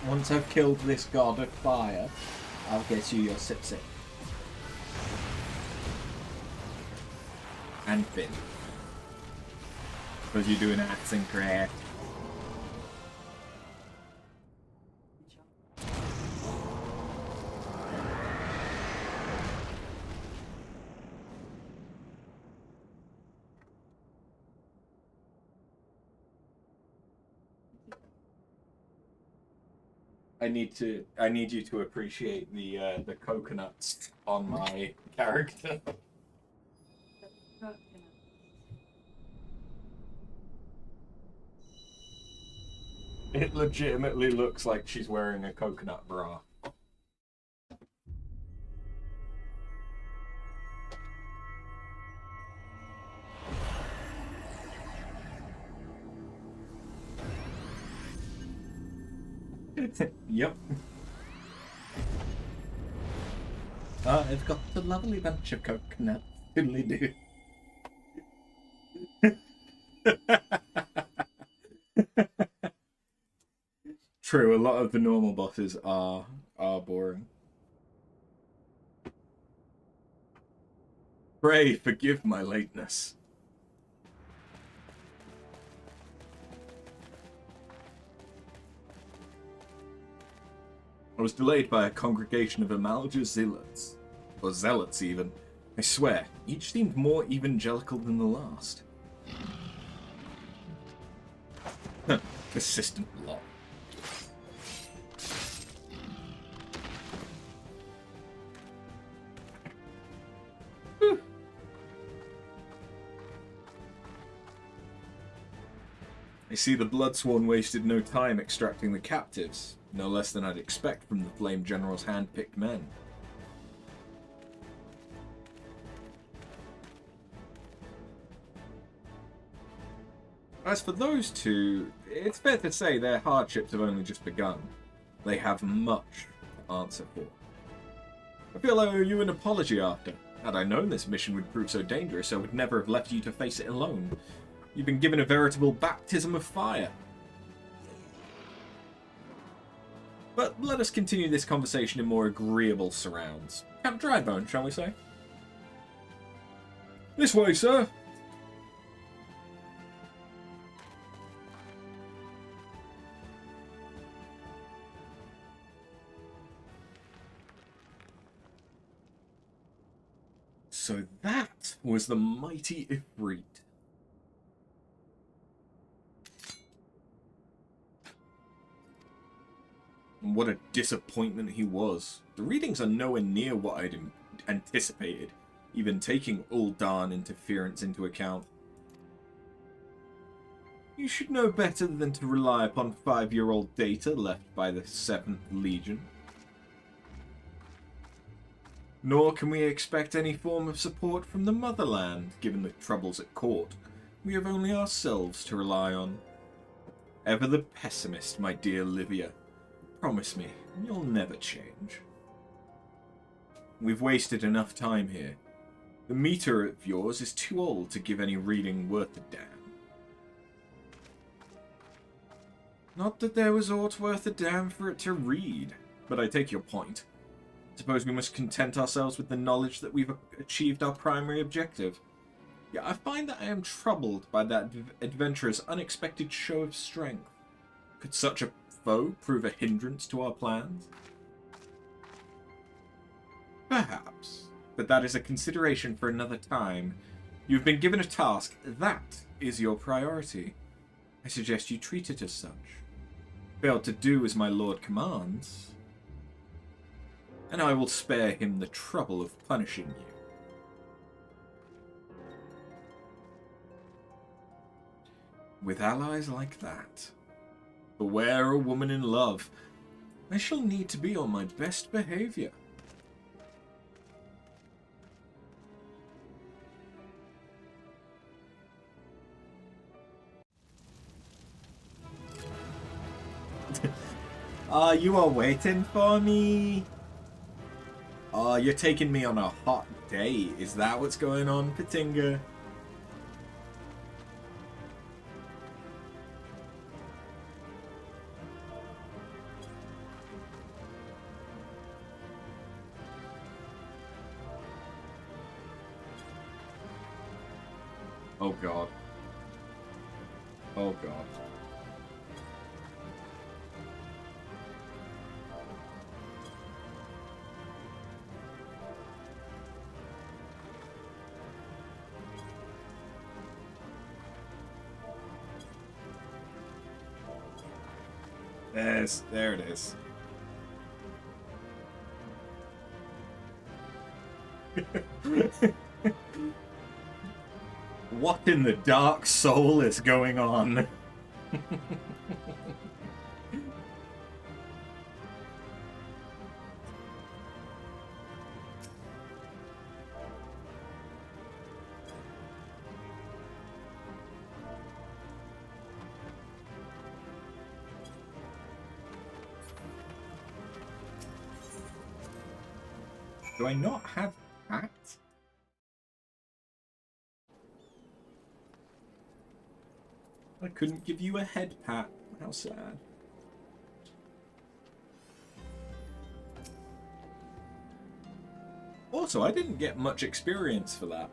Once I've killed this god of fire, I'll get you your sip. And Finn. Because you're doing axe and prayer. I need you to appreciate the coconuts on my character. It legitimately looks like she's wearing a coconut bra. Yep. I've got a lovely bunch of coconuts. Really do. True, a lot of the normal bosses are boring. Pray forgive my lateness. I was delayed by a congregation of Amalja zealots, or zealots even. I swear, each seemed more evangelical than the last. Persistent lot. I see the Bloodsworn wasted no time extracting the captives, no less than I'd expect from the Flame General's hand-picked men. As for those two, it's fair to say their hardships have only just begun. They have much to answer for. I feel I owe you an apology after. Had I known this mission would prove so dangerous, I would never have left you to face it alone. You've been given a veritable baptism of fire. But let us continue this conversation in more agreeable surrounds. Camp Drybone, shall we say? This way, sir. So that was the mighty Ifrit. And what a disappointment he was. The readings are nowhere near what I'd anticipated, even taking Ul'dan interference into account. You should know better than to rely upon 5-year-old data left by the 7th Legion. Nor can we expect any form of support from the motherland, given the troubles at court. We have only ourselves to rely on. Ever the pessimist, my dear Livia. Promise me, you'll never change. We've wasted enough time here. The meter of yours is too old to give any reading worth a damn. Not that there was aught worth a damn for it to read, but I take your point. Suppose we must content ourselves with the knowledge that we've achieved our primary objective. Yet I find that I am troubled by that adventurer's unexpected show of strength. Could such a foe prove a hindrance to our plans? Perhaps, but that is a consideration for another time. You've been given a task. That is your priority. I suggest you treat it as such. Fail to do as my lord commands, and I will spare him the trouble of punishing you. With allies like that, beware a woman in love. I shall need to be on my best behavior. You are waiting for me? Oh, you're taking me on a hot date. Is that what's going on, Patinga? Oh god. Oh god. There it is. What in the dark soul is going on? Do I not have hat? I couldn't give you a head pat. How sad. Also, I didn't get much experience for that.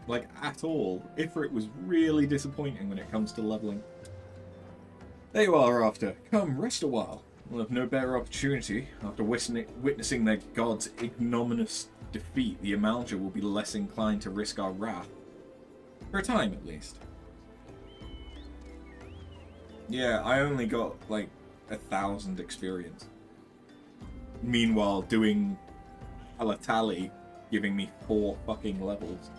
Like, at all. Ifrit was really disappointing when it comes to leveling. There you are, After. Come, rest a while. We'll have no better opportunity. After witnessing their god's ignominious defeat, the Amalja will be less inclined to risk our wrath. For a time, at least. Yeah, I only got, like, 1,000 experience. Meanwhile, doing Alatali giving me 4 fucking levels.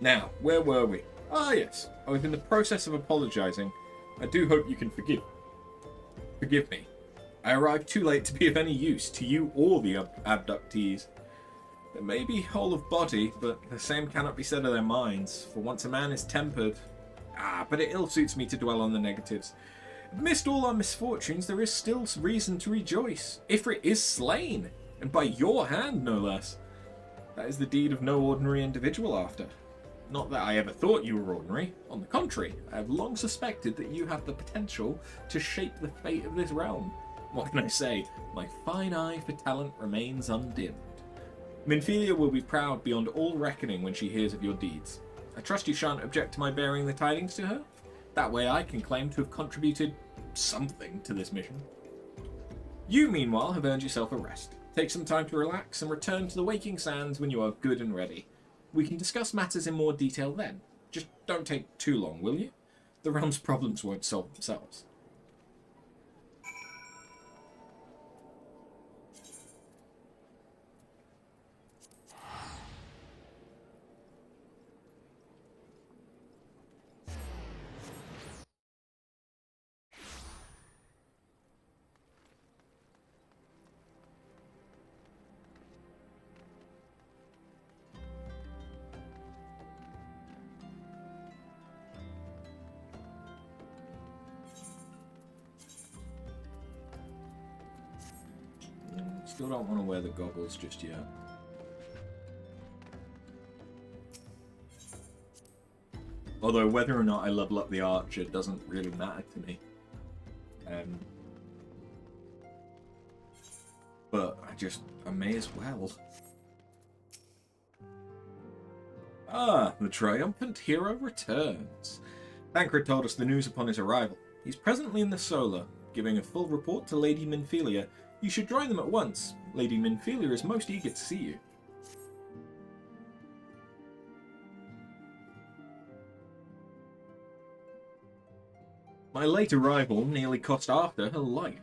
Now, where were we? Ah, yes. I was in the process of apologizing. I do hope you can forgive me. I arrived too late to be of any use to you or the abductees. They may be whole of body, but the same cannot be said of their minds, for once a man is tempered... but it ill suits me to dwell on the negatives. Amidst all our misfortunes, there is still reason to rejoice. Ifrit is slain, and by your hand, no less. That is the deed of no ordinary individual, After. Not that I ever thought you were ordinary. On the contrary, I have long suspected that you have the potential to shape the fate of this realm. What can I say? My fine eye for talent remains undimmed. Minfilia will be proud beyond all reckoning when she hears of your deeds. I trust you shan't object to my bearing the tidings to her? That way I can claim to have contributed something to this mission. You, meanwhile, have earned yourself a rest. Take some time to relax and return to the waking sands when you are good and ready. We can discuss matters in more detail then. Just don't take too long, will you? The realm's problems won't solve themselves. Still don't want to wear the goggles just yet. Although whether or not I level up the archer doesn't really matter to me. But I may as well. Ah, the triumphant hero returns. Thancred told us the news upon his arrival. He's presently in the Solar, giving a full report to Lady Minfilia. You should join them at once. Lady Minfilia is most eager to see you. My late arrival nearly cost After her life.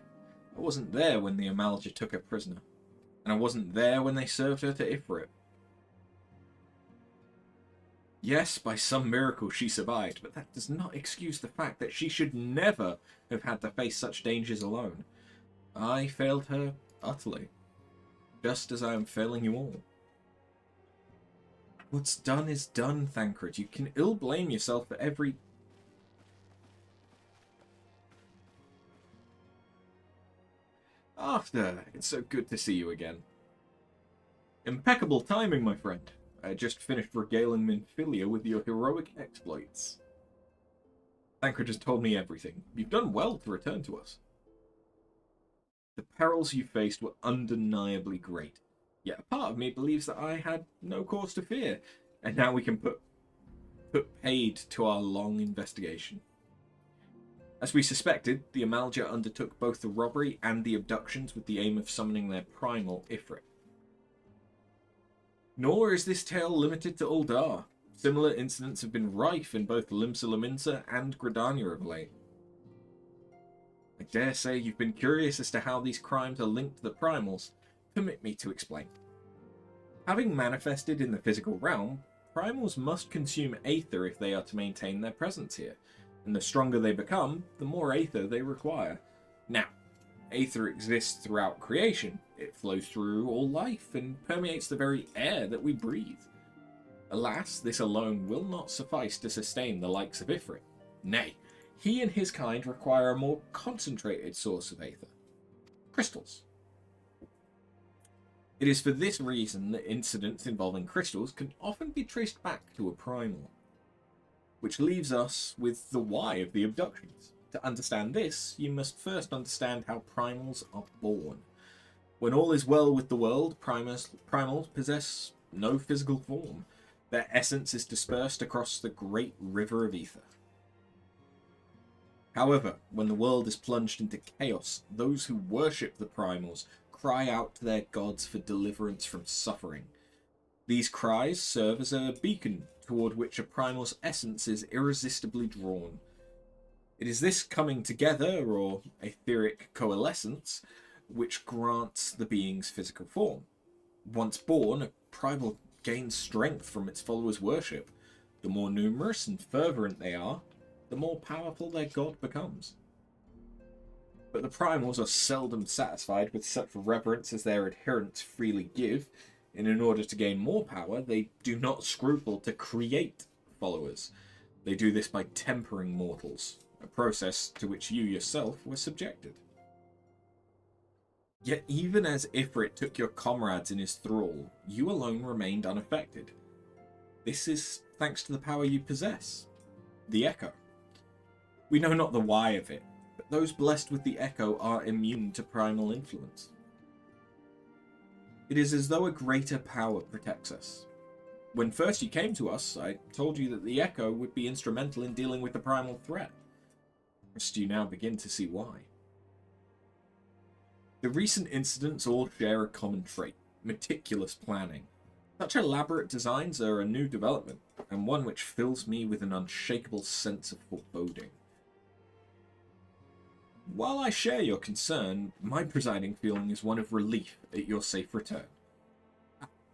I wasn't there when the Amalja took her prisoner. And I wasn't there when they served her to Ifrit. Yes, by some miracle she survived, but that does not excuse the fact that she should never have had to face such dangers alone. I failed her utterly, just as I am failing you all. What's done is done, Thancred. You can ill blame yourself for every... After, it's so good to see you again. Impeccable timing, my friend. I had just finished regaling Minfilia with your heroic exploits. Thancred has told me everything. You've done well to return to us. The perils you faced were undeniably great, yet a part of me believes that I had no cause to fear, and now we can put paid to our long investigation. As we suspected, the Amalja undertook both the robbery and the abductions with the aim of summoning their primal Ifrit. Nor is this tale limited to Uldar. Similar incidents have been rife in both Limsa Lominsa and Gridania of late. I dare say you've been curious as to how these crimes are linked to the primals. Permit me to explain. Having manifested in the physical realm, primals must consume aether if they are to maintain their presence here, and the stronger they become, the more aether they require. Now, aether exists throughout creation. It flows through all life and permeates the very air that we breathe. Alas, this alone will not suffice to sustain the likes of Ifrit. Nay, he and his kind require a more concentrated source of aether. Crystals. It is for this reason that incidents involving crystals can often be traced back to a primal. Which leaves us with the why of the abductions. To understand this, you must first understand how primals are born. When all is well with the world, primals possess no physical form. Their essence is dispersed across the great river of ether. However, when the world is plunged into chaos, those who worship the primals cry out to their gods for deliverance from suffering. These cries serve as a beacon toward which a primal's essence is irresistibly drawn. It is this coming together, or etheric coalescence, which grants the being's physical form. Once born, a primal gains strength from its followers' worship. The more numerous and fervent they are, the more powerful their god becomes. But the primals are seldom satisfied with such reverence as their adherents freely give, and in order to gain more power, they do not scruple to create followers. They do this by tempering mortals, a process to which you yourself were subjected. Yet even as Ifrit took your comrades in his thrall, you alone remained unaffected. This is thanks to the power you possess, the Echo. We know not the why of it, but those blessed with the Echo are immune to primal influence. It is as though a greater power protects us. When first you came to us, I told you that the Echo would be instrumental in dealing with the primal threat. Must you now begin to see why? The recent incidents all share a common trait: meticulous planning. Such elaborate designs are a new development, and one which fills me with an unshakable sense of foreboding. While I share your concern, my presiding feeling is one of relief at your safe return.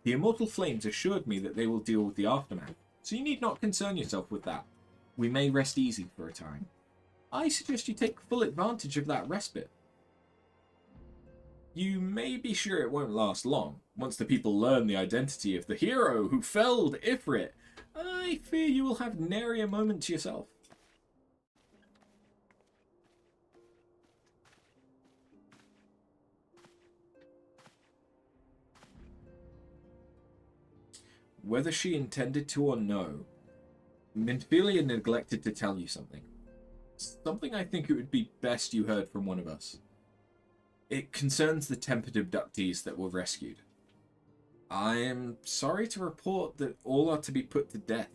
The Immortal Flames assured me that they will deal with the aftermath, so you need not concern yourself with that. We may rest easy for a time. I suggest you take full advantage of that respite. You may be sure it won't last long. Once the people learn the identity of the hero who felled Ifrit, I fear you will have nary a moment to yourself. Whether she intended to or no, Minfilia neglected to tell you something. Something I think it would be best you heard from one of us. It concerns the tempered abductees that were rescued. I am sorry to report that all are to be put to death,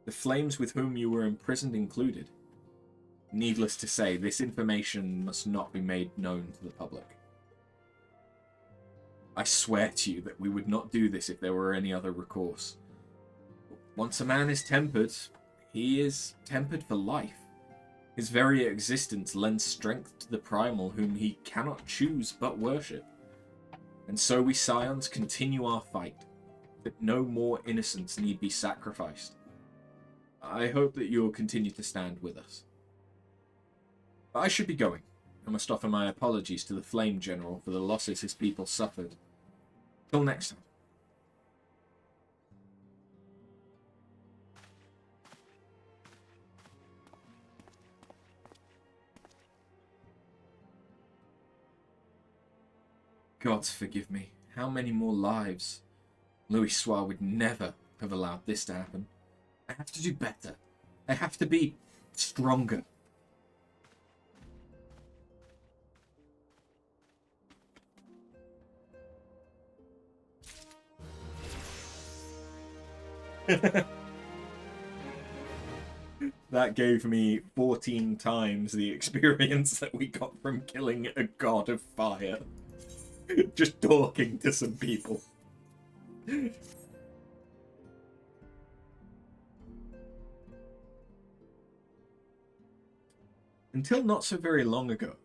the flames with whom you were imprisoned included. Needless to say, this information must not be made known to the public. I swear to you that we would not do this if there were any other recourse. Once a man is tempered, he is tempered for life. His very existence lends strength to the primal whom he cannot choose but worship. And so we Scions continue our fight, that no more innocents need be sacrificed. I hope that you will continue to stand with us. I should be going. I must offer my apologies to the Flame General for the losses his people suffered. Till next time. Gods forgive me. How many more lives? Louis Soir would never have allowed this to happen. I have to do better. I have to be stronger. That gave me 14 times the experience that we got from killing a god of fire. Just talking to some people. Until not so very long ago,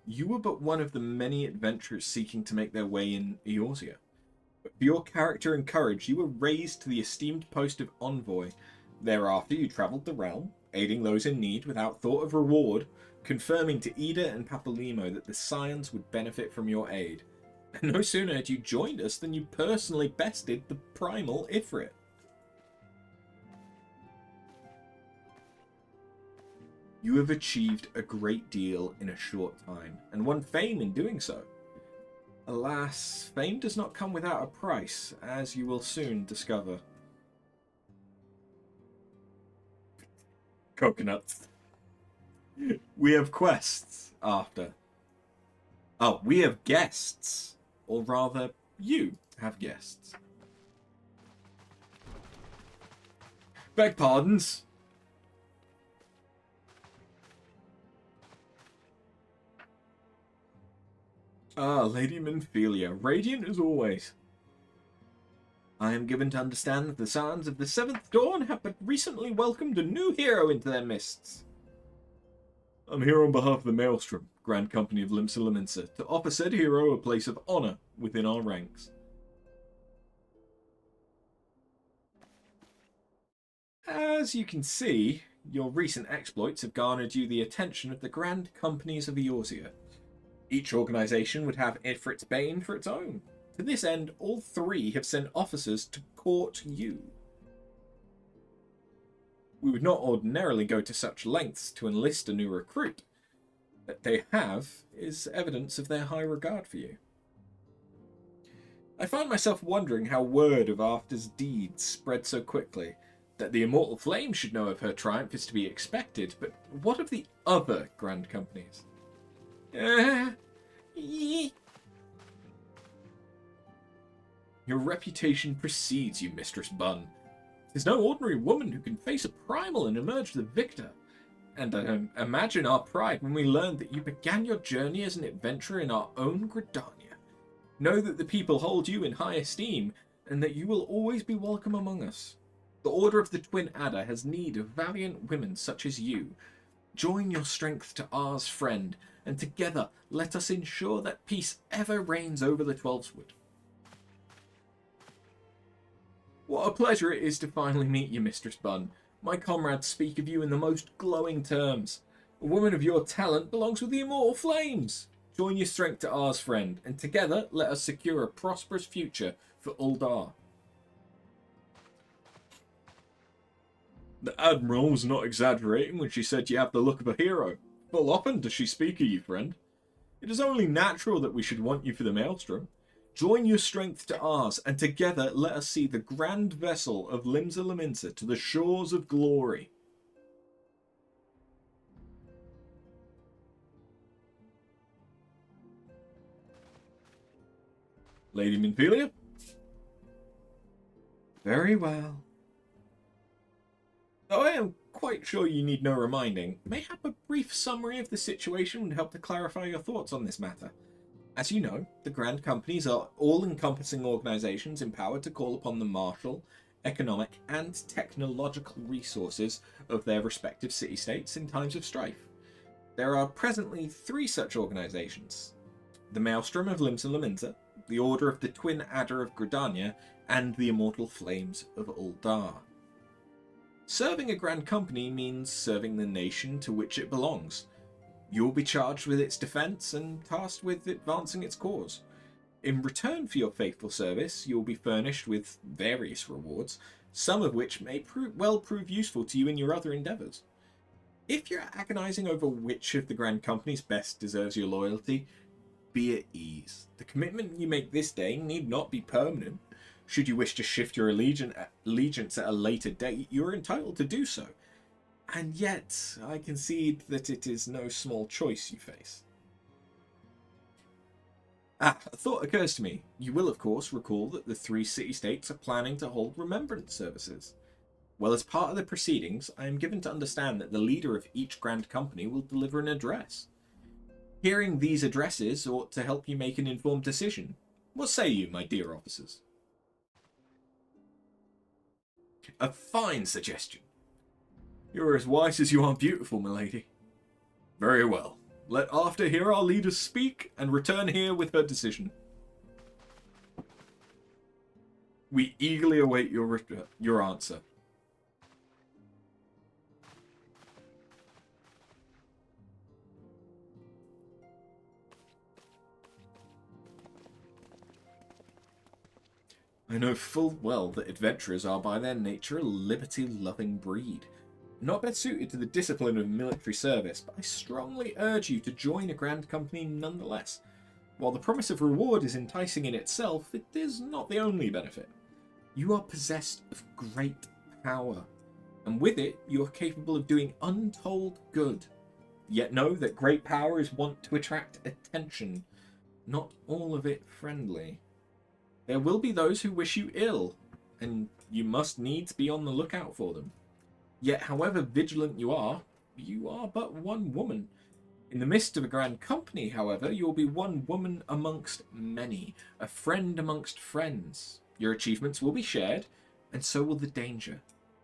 you were but one of the many adventurers seeking to make their way in Eorzea. But for your character and courage, you were raised to the esteemed post of envoy. Thereafter, you travelled the realm, aiding those in need without thought of reward, confirming to Ida and Papalymo that the Scions would benefit from your aid. And no sooner had you joined us than you personally bested the primal Ifrit. You have achieved a great deal in a short time, and won fame in doing so. Alas, fame does not come without a price, as you will soon discover. Coconuts. We have quests after. Oh, we have guests. Or rather, you have guests. Beg pardons. Ah, Lady Minfilia, radiant as always. I am given to understand that the Sons of the Seventh Dawn have but recently welcomed a new hero into their midst. I'm here on behalf of the Maelstrom, Grand Company of Limsa Lominsa, to offer said hero a place of honour within our ranks. As you can see, your recent exploits have garnered you the attention of the Grand Companies of Eorzea. Each organisation would have Ifrit's Bane for its own. To this end, all three have sent officers to court you. We would not ordinarily go to such lengths to enlist a new recruit. That they have is evidence of their high regard for you. I find myself wondering how word of After's deeds spread so quickly. That the Immortal Flame should know of her triumph is to be expected, but what of the other Grand Companies? Your reputation precedes you, Mistress Bunn. 'Tis no ordinary woman who can face a primal and emerge the victor. And imagine our pride when we learned that you began your journey as an adventurer in our own Gridania. Know that the people hold you in high esteem, and that you will always be welcome among us. The Order of the Twin Adder has need of valiant women such as you. Join your strength to ours, friend, and together let us ensure that peace ever reigns over the Twelveswood. What a pleasure it is to finally meet you, Mistress Bunn. My comrades speak of you in the most glowing terms. A woman of your talent belongs with the Immortal Flames. Join your strength to ours, friend, and together let us secure a prosperous future for Uldar. The Admiral was not exaggerating when she said you have the look of a hero. Full often does she speak of you, friend. It is only natural that we should want you for the Maelstrom. Join your strength to ours, and together let us see the grand vessel of Limsa Lominsa to the shores of glory. Lady Minfilia? Very well. Though I am quite sure you need no reminding, mayhap a brief summary of the situation would help to clarify your thoughts on this matter. As you know, the Grand Companies are all-encompassing organisations empowered to call upon the martial, economic, and technological resources of their respective city-states in times of strife. There are presently 3 such organisations: the Maelstrom of Limsa Lominsa, the Order of the Twin Adder of Gridania, and the Immortal Flames of Uldar. Serving a Grand Company means serving the nation to which it belongs. You'll be charged with its defence and tasked with advancing its cause. In return for your faithful service, you'll be furnished with various rewards, some of which may prove useful to you in your other endeavours. If you're agonising over which of the Grand Companies best deserves your loyalty, be at ease. The commitment you make this day need not be permanent. Should you wish to shift your allegiance at a later date, you are entitled to do so. And yet, I concede that it is no small choice you face. A thought occurs to me. You will, of course, recall that the 3 city-states are planning to hold remembrance services. Well, as part of the proceedings, I am given to understand that the leader of each Grand Company will deliver an address. Hearing these addresses ought to help you make an informed decision. What say you, my dear officers? A fine suggestion. You're as wise as you are beautiful, milady. Very well. Let After hear our leaders speak and return here with her decision. We eagerly await your answer. I know full well that adventurers are by their nature a liberty-loving breed, not best suited to the discipline of military service, but I strongly urge you to join a Grand Company nonetheless. While the promise of reward is enticing in itself, it is not the only benefit. You are possessed of great power, and with it you are capable of doing untold good. Yet know that great power is wont to attract attention, not all of it friendly. There will be those who wish you ill, and you must needs be on the lookout for them. Yet, however vigilant you are but one woman. In the midst of a grand company, however, you will be one woman amongst many, a friend amongst friends. Your achievements will be shared, and so will the danger.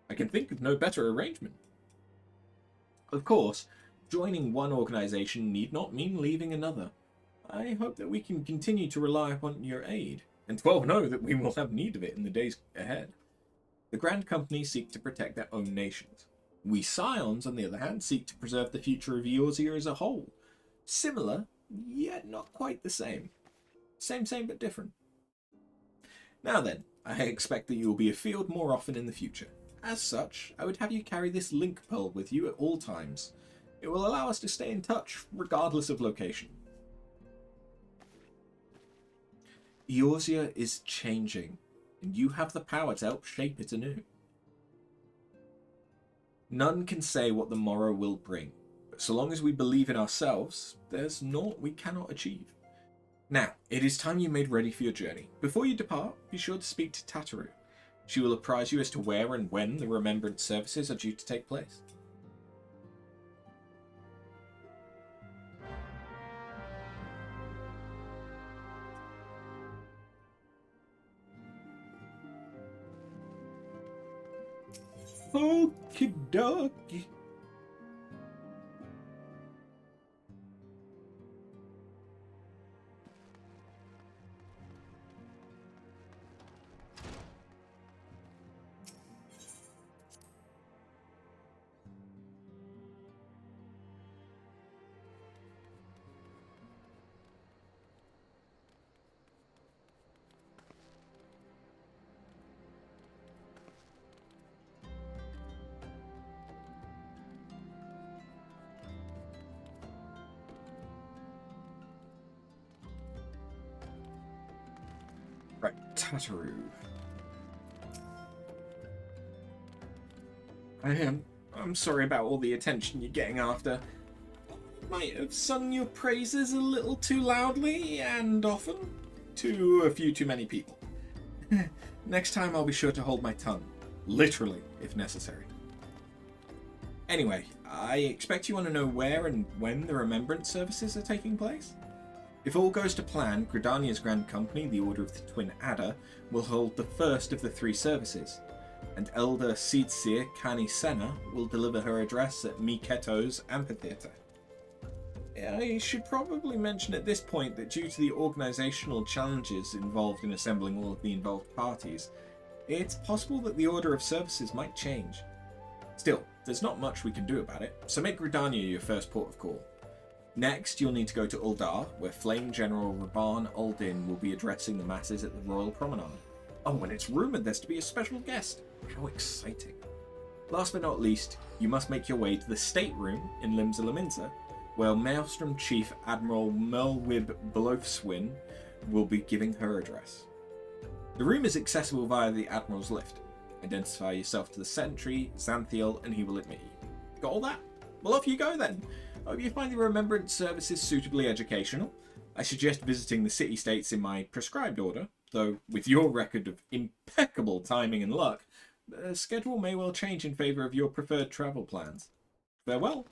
I can think of no better arrangement. Of course, joining one organization need not mean leaving another. I hope that we can continue to rely upon your aid, and 12 know that we will have need of it in the days ahead. The Grand Company seek to protect their own nations. We Scions, on the other hand, seek to preserve the future of Eorzea as a whole. Similar, yet not quite the same. Same but different. Now then, I expect that you will be afield more often in the future. As such, I would have you carry this link pearl with you at all times. It will allow us to stay in touch, regardless of location. Eorzea is changing, and you have the power to help shape it anew. None can say what the morrow will bring, but so long as we believe in ourselves, there's naught we cannot achieve. Now, it is time you made ready for your journey. Before you depart, be sure to speak to Tataru. She will apprise you as to where and when the remembrance services are due to take place. Okie dokie. Right, Tataru. I'm sorry about all the attention you're getting after. Might have sung your praises a little too loudly and often to a few too many people. Next time I'll be sure to hold my tongue. Literally, if necessary. Anyway, I expect you want to know where and when the remembrance services are taking place? If all goes to plan, Gridania's Grand Company, the Order of the Twin Adder, will hold the first of the 3 services, and Elder Seedseer Kani Senna will deliver her address at Miketo's amphitheatre. I should probably mention at this point that due to the organisational challenges involved in assembling all of the involved parties, it's possible that the order of services might change. Still, there's not much we can do about it, so make Gridania your first port of call. Next, you'll need to go to Uldar, where Flame General Raban Uldin will be addressing the masses at the Royal Promenade. Oh, and it's rumoured there's to be a special guest. How exciting. Last but not least, you must make your way to the State Room in Limsa Lominsa, where Maelstrom Chief Admiral Merlwib Blofswin will be giving her address. The room is accessible via the Admiral's lift. Identify yourself to the sentry, Xanthiel, and he will admit you. Got all that? Well, off you go then. Hope you find the remembrance services suitably educational. I suggest visiting the city-states in my prescribed order, though with your record of impeccable timing and luck, the schedule may well change in favour of your preferred travel plans. Farewell.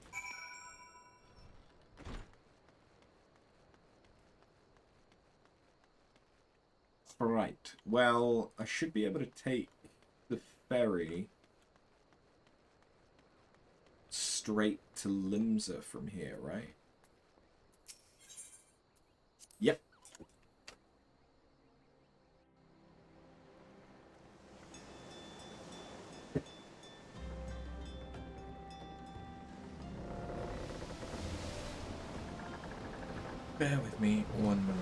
Right, well, I should be able to take the ferry straight to Limsa from here, right? Yep. Bear with me one moment.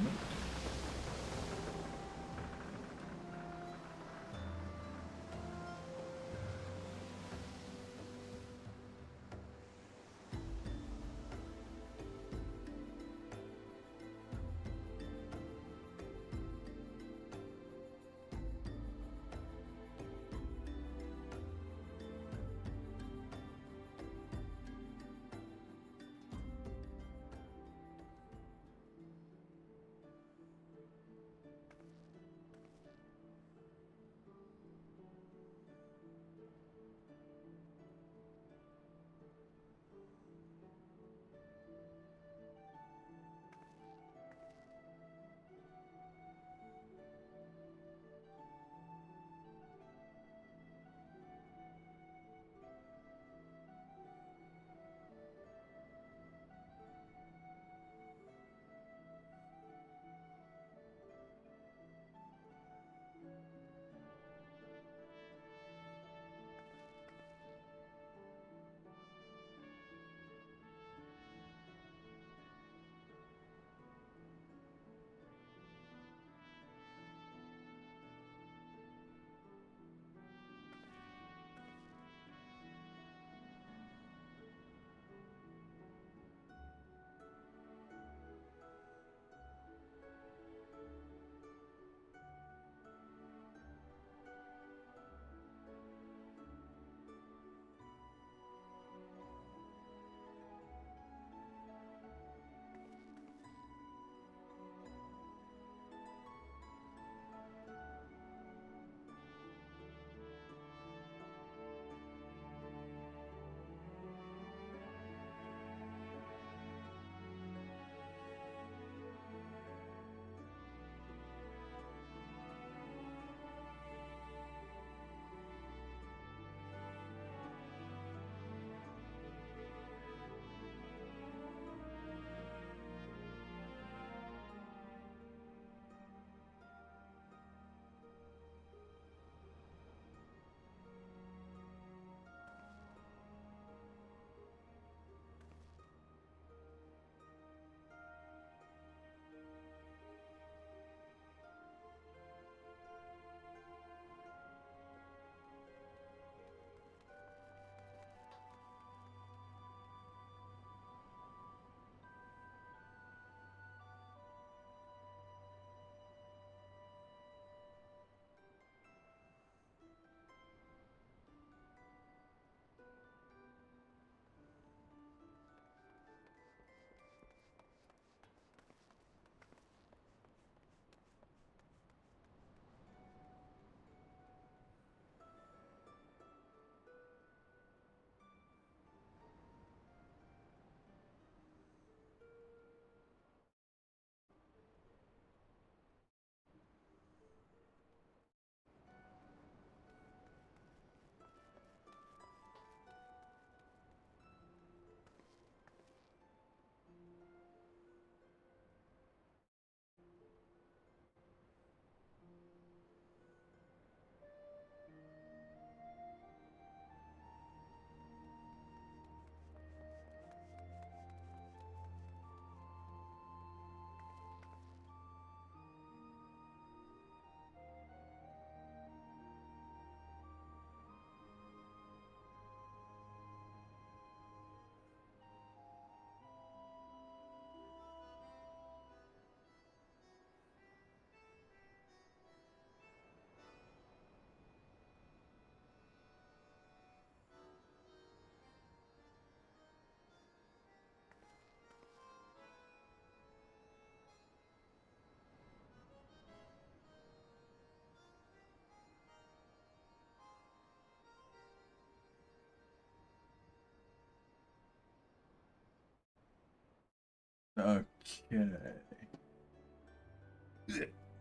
Okay.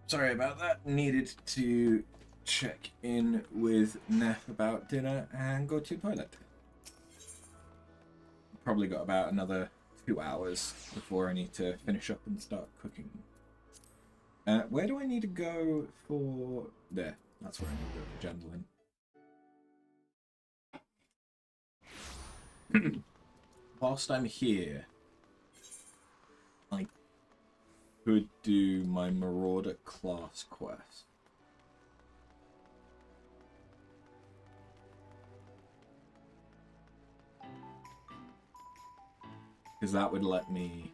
Sorry about that. Needed to check in with Neff about dinner and go to the toilet. Probably got about another 2 hours before I need to finish up and start cooking. Where do I need to go for... There. That's where I need to go for Gentleman. Whilst I'm here, I could do my Marauder class quest. Because that would let me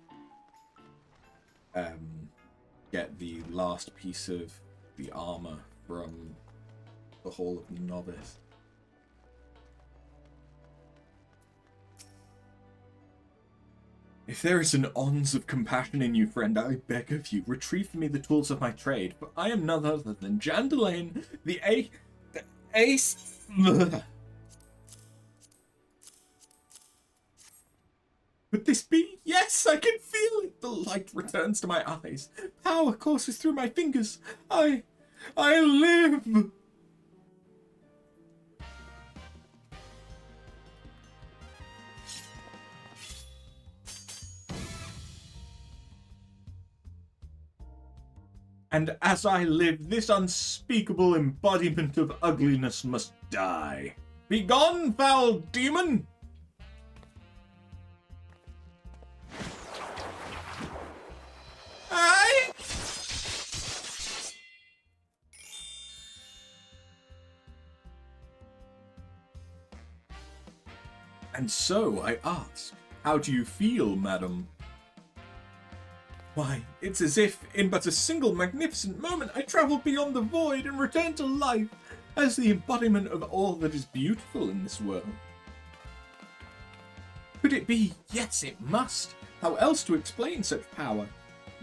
get the last piece of the armor from the Hall of the Novice. If there is an ounce of compassion in you, friend, I beg of you, retrieve for me the tools of my trade, for I am none other than Jandalain, the ace... Could this be? Yes, I can feel it! The light returns to my eyes. Power courses through my fingers. I live! And as I live, this unspeakable embodiment of ugliness must die. Begone, foul demon! Aye! And so I ask, how do you feel, madam? Why, it's as if, in but a single magnificent moment, I travelled beyond the void and returned to life as the embodiment of all that is beautiful in this world. Could it be? Yes, it must. How else to explain such power?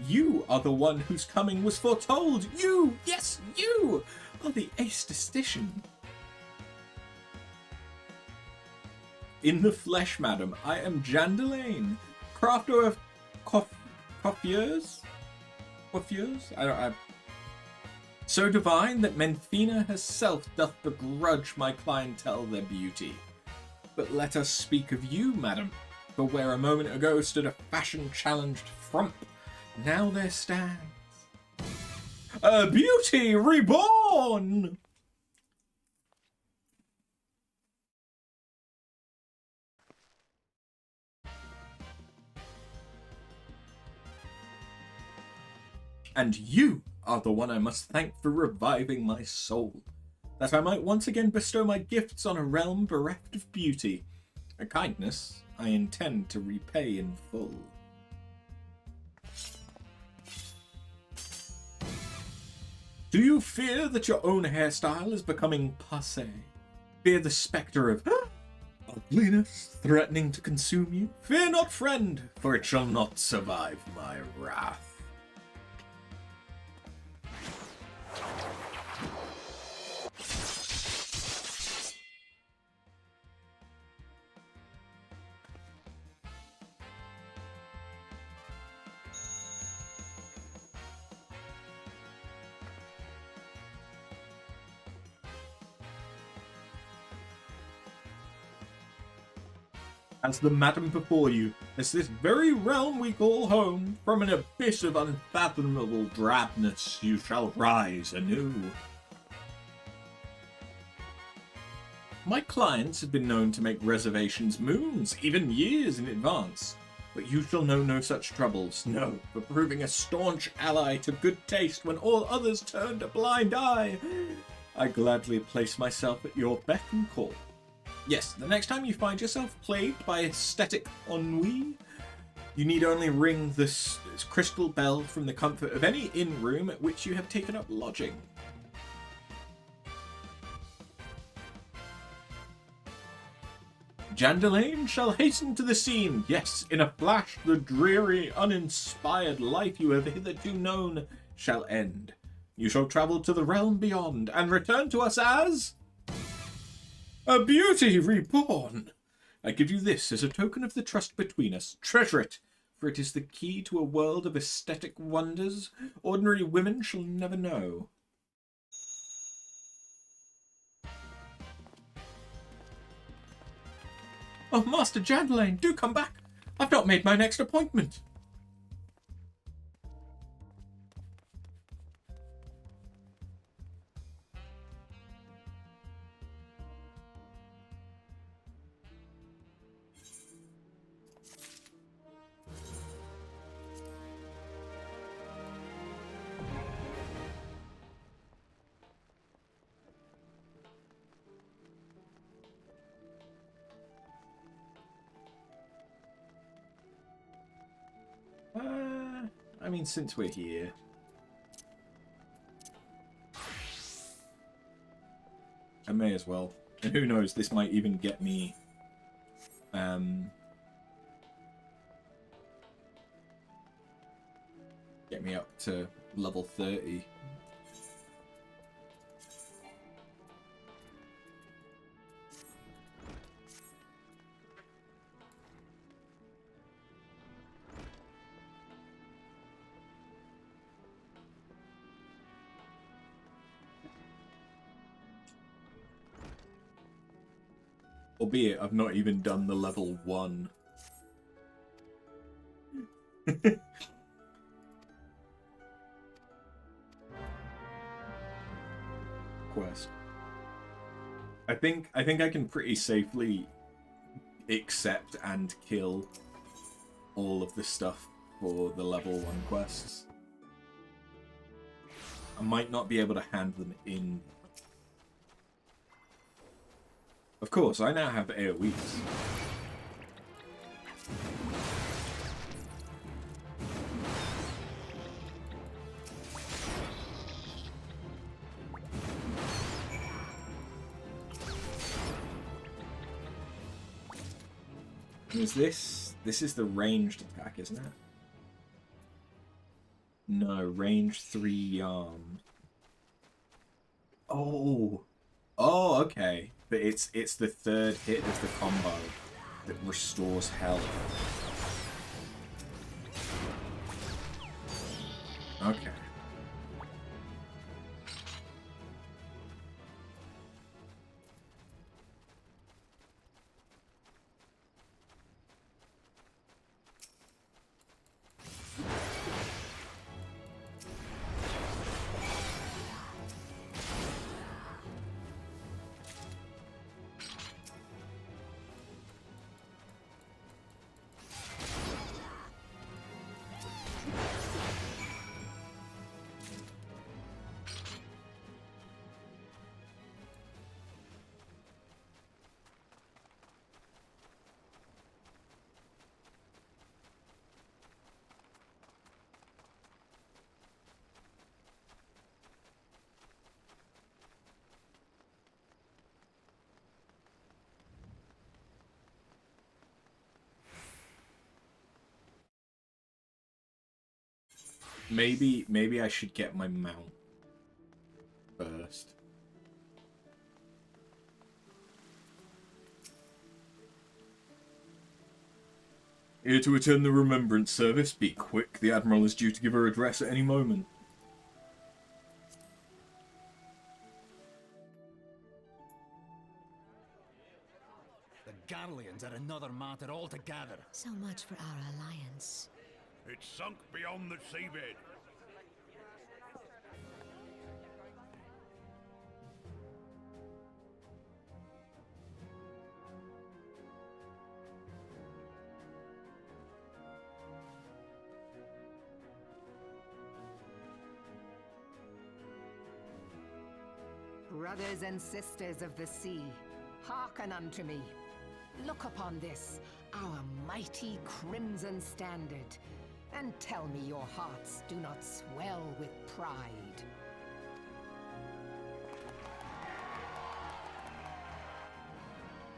You are the one whose coming was foretold. You, yes, you, are the aesthetician. In the flesh, madam, I am Jandalain, crafter of coiffures? So divine that Menthina herself doth begrudge my clientele their beauty. But let us speak of you, madam, for where a moment ago stood a fashion-challenged frump, now there stands a beauty reborn! And you are the one I must thank for reviving my soul, that I might once again bestow my gifts on a realm bereft of beauty, a kindness I intend to repay in full. Do you fear that your own hairstyle is becoming passé? Fear the spectre of ugliness threatening to consume you? Fear not, friend, for it shall not survive my wrath. As the madam before you, as this very realm we call home, from an abyss of unfathomable drabness you shall rise anew. My clients have been known to make reservations moons, even years in advance, but you shall know no such troubles, no, for proving a staunch ally to good taste when all others turned a blind eye. I gladly place myself at your beck and call. Yes, the next time you find yourself plagued by aesthetic ennui, you need only ring this crystal bell from the comfort of any inn room at which you have taken up lodging. Jandalain shall hasten to the scene. Yes, in a flash, the dreary, uninspired life you have hitherto known shall end. You shall travel to the realm beyond and return to us as a beauty reborn. I give you this as a token of the trust between us. Treasure it, for it is the key to a world of aesthetic wonders ordinary women shall never know. Oh, Master Jandalane, do come back! I've not made my next appointment! I mean, since we're here... I may as well. And who knows, this might even get me... get me up to level 30. Albeit, I've not even done the level 1. Quest. I think I can pretty safely accept and kill all of the stuff for the level 1 quests. I might not be able to hand them in. Of course, I now have AoEs. Is this? This is the ranged attack, isn't it? No, range 3 armed. Oh. Oh, okay. But it's the third hit of the combo that restores health. Okay. Maybe I should get my mount first. Here to attend the remembrance service. Be quick, the Admiral is due to give her address at any moment. The Garleans are another matter altogether. So much for our alliance. It's sunk beyond the seabed. Brothers and sisters of the sea, hearken unto me. Look upon this, our mighty crimson standard, and tell me your hearts do not swell with pride.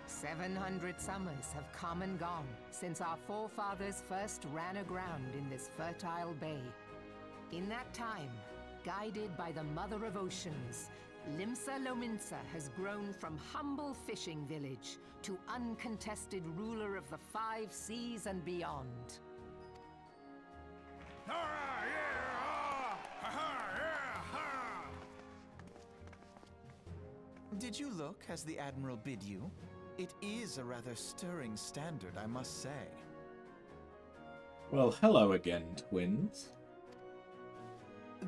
"700 summers have come and gone since our forefathers first ran aground in this fertile bay. In that time, guided by the Mother of Oceans, Limsa Lominsa has grown from humble fishing village to uncontested ruler of the 5 seas and beyond. Did you look as the Admiral bid you? It is a rather stirring standard, I must say. Well, hello again, twins.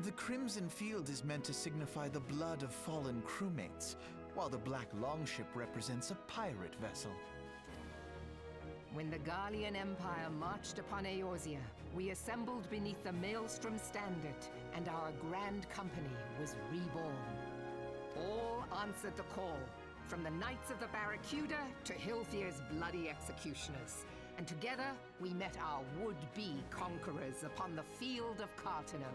The Crimson Field is meant to signify the blood of fallen crewmates, while the Black Longship represents a pirate vessel. When the Garlean Empire marched upon Eorzea, we assembled beneath the Maelstrom Standard, and our grand company was reborn. All answered the call, from the Knights of the Barracuda to Hilfir's bloody executioners. And together, we met our would-be conquerors upon the field of Cartano.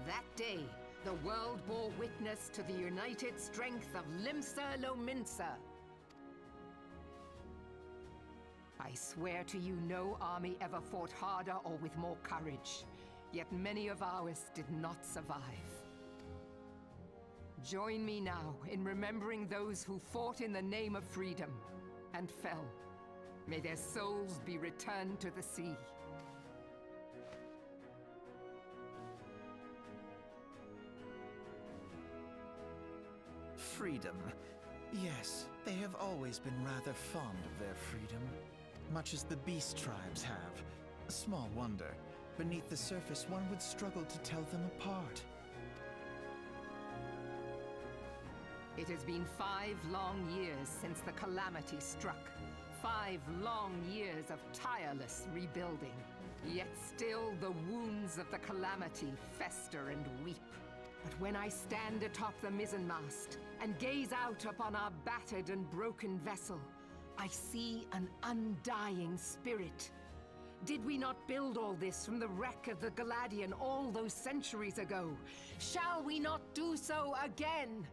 That day, the world bore witness to the united strength of Limsa Lominsa. I swear to you, no army ever fought harder or with more courage, yet many of ours did not survive. Join me now in remembering those who fought in the name of freedom and fell. May their souls be returned to the sea. Freedom. Yes, they have always been rather fond of their freedom. Much as the beast tribes have. Small wonder. Beneath the surface, one would struggle to tell them apart. It has been 5 long years since the Calamity struck. 5 long years of tireless rebuilding. Yet still the wounds of the Calamity fester and weep. But when I stand atop the mizzenmast and gaze out upon our battered and broken vessel, I see an undying spirit. Did we not build all this from the wreck of the Galadian all those centuries ago? Shall we not do so again?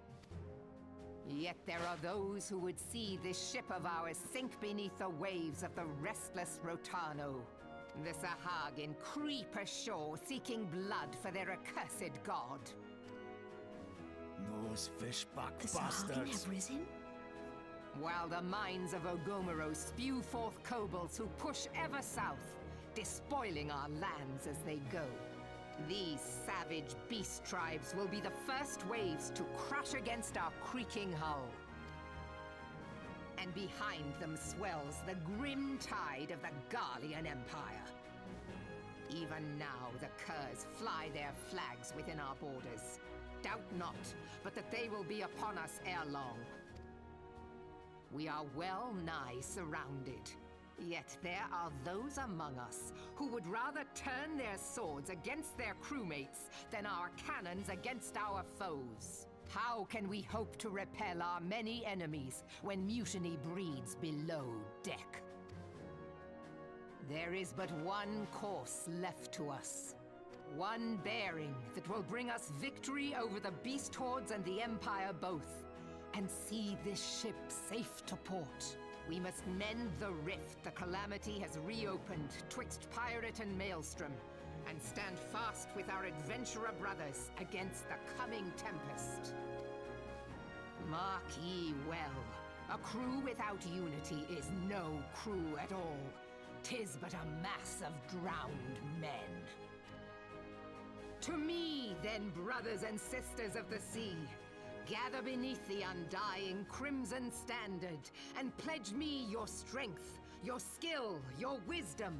Yet there are those who would see this ship of ours sink beneath the waves of the restless Rotano. The Sahagin creep ashore seeking blood for their accursed god. Those fishbuck The bastards. Sahagin have risen? While the mines of Ogomoro spew forth kobolds who push ever south, despoiling our lands as they go. These savage beast tribes will be the first waves to crush against our creaking hull. And behind them swells the grim tide of the Garlean Empire. Even now the curs fly their flags within our borders. Doubt not, but that they will be upon us ere long. We are well nigh surrounded. Yet there are those among us who would rather turn their swords against their crewmates than our cannons against our foes. How can we hope to repel our many enemies when mutiny breeds below deck? There is but one course left to us. One bearing that will bring us victory over the beast hordes and the Empire both, and see this ship safe to port. We must mend the rift the Calamity has reopened twixt pirate and maelstrom, and stand fast with our adventurer brothers against the coming tempest. Mark ye well, a crew without unity is no crew at all. 'Tis but a mass of drowned men. To me, then, brothers and sisters of the sea, gather beneath the undying crimson standard, and pledge me your strength, your skill, your wisdom.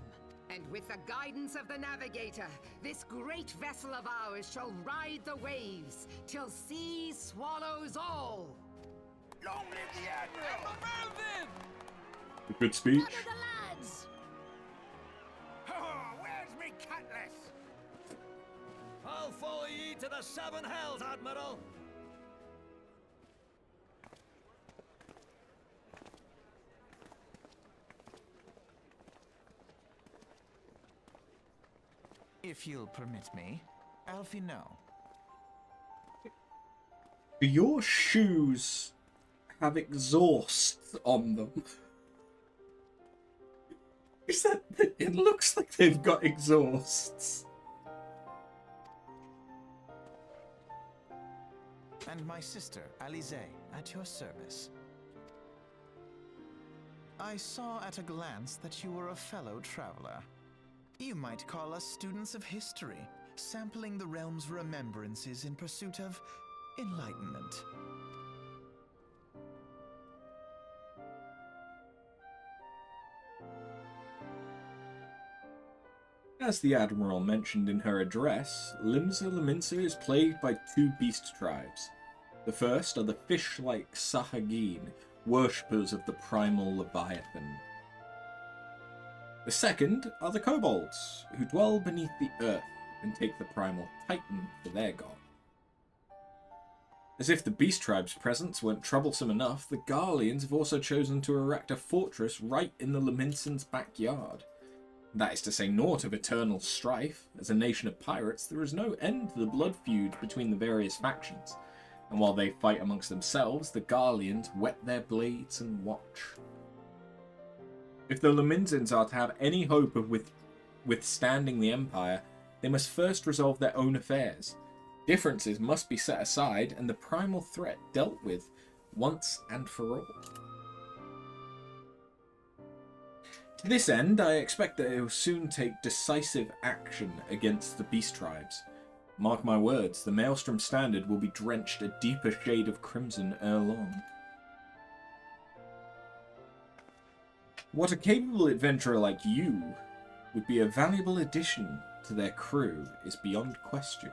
And with the guidance of the navigator, this great vessel of ours shall ride the waves, till sea swallows all! Long live the Admiral! A good speech. None of the lads! Oh, where's me cutlass? I'll follow ye to the 7 hells, Admiral! If you'll permit me, Alfie, no. Do your shoes have exhaust on them? Is that... It looks like they've got exhausts. And my sister, Alize, at your service. I saw at a glance that you were a fellow traveler. You might call us students of history, sampling the realm's remembrances in pursuit of enlightenment. As the Admiral mentioned in her address, Limsa Lominsa is plagued by two beast tribes. The first are the fish-like Sahagin, worshippers of the primal Leviathan. The second are the kobolds, who dwell beneath the earth and take the primal Titan for their god. As if the beast tribe's presence weren't troublesome enough, the Garleans have also chosen to erect a fortress right in the Lominsans' backyard. That is to say naught of eternal strife. As a nation of pirates, there is no end to the blood feud between the various factions, and while they fight amongst themselves, the Garleans whet their blades and watch. If the Lominsans are to have any hope of withstanding the Empire, they must first resolve their own affairs. Differences must be set aside, and the primal threat dealt with once and for all. To this end, I expect that it will soon take decisive action against the beast tribes. Mark my words, the Maelstrom Standard will be drenched a deeper shade of crimson ere long. What a capable adventurer like you would be a valuable addition to their crew is beyond question.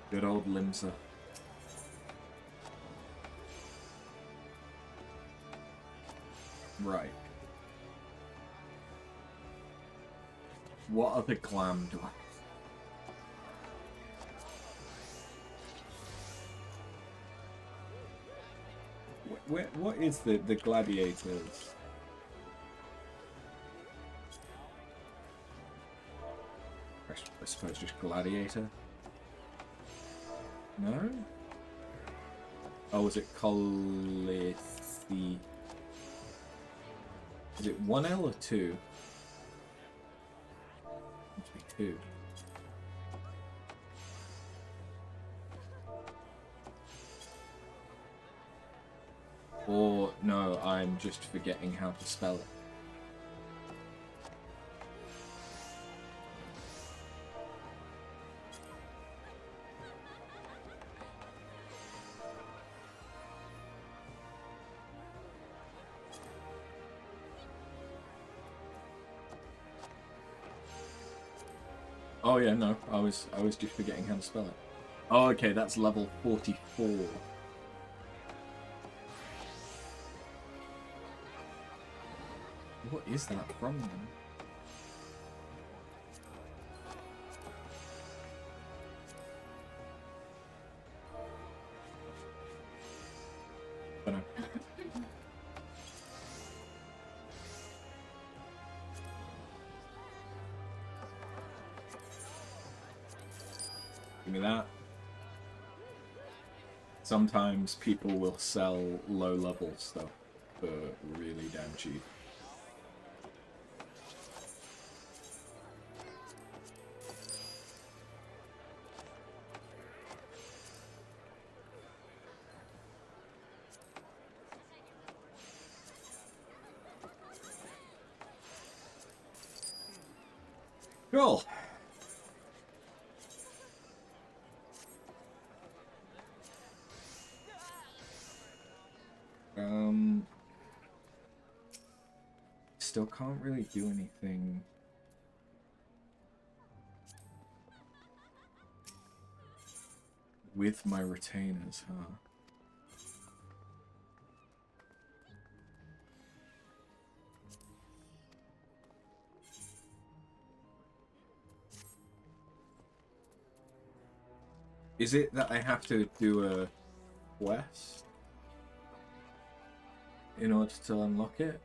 Good old Limsa. Right. What are the glam dwarfs? What is the gladiators? I suppose just gladiator? No? Oh, is it Colithi? Is it 1L or 2? Must be 2. Or, no, I'm just forgetting how to spell it. Oh yeah, no, I was just forgetting how to spell it. Oh, okay, that's level 44. What is that from then? Dunno. Give me that. Sometimes people will sell low-level stuff for really damn cheap. Cool. Still can't really do anything. With my retainers, huh? Is it that I have to do a quest in order to unlock it?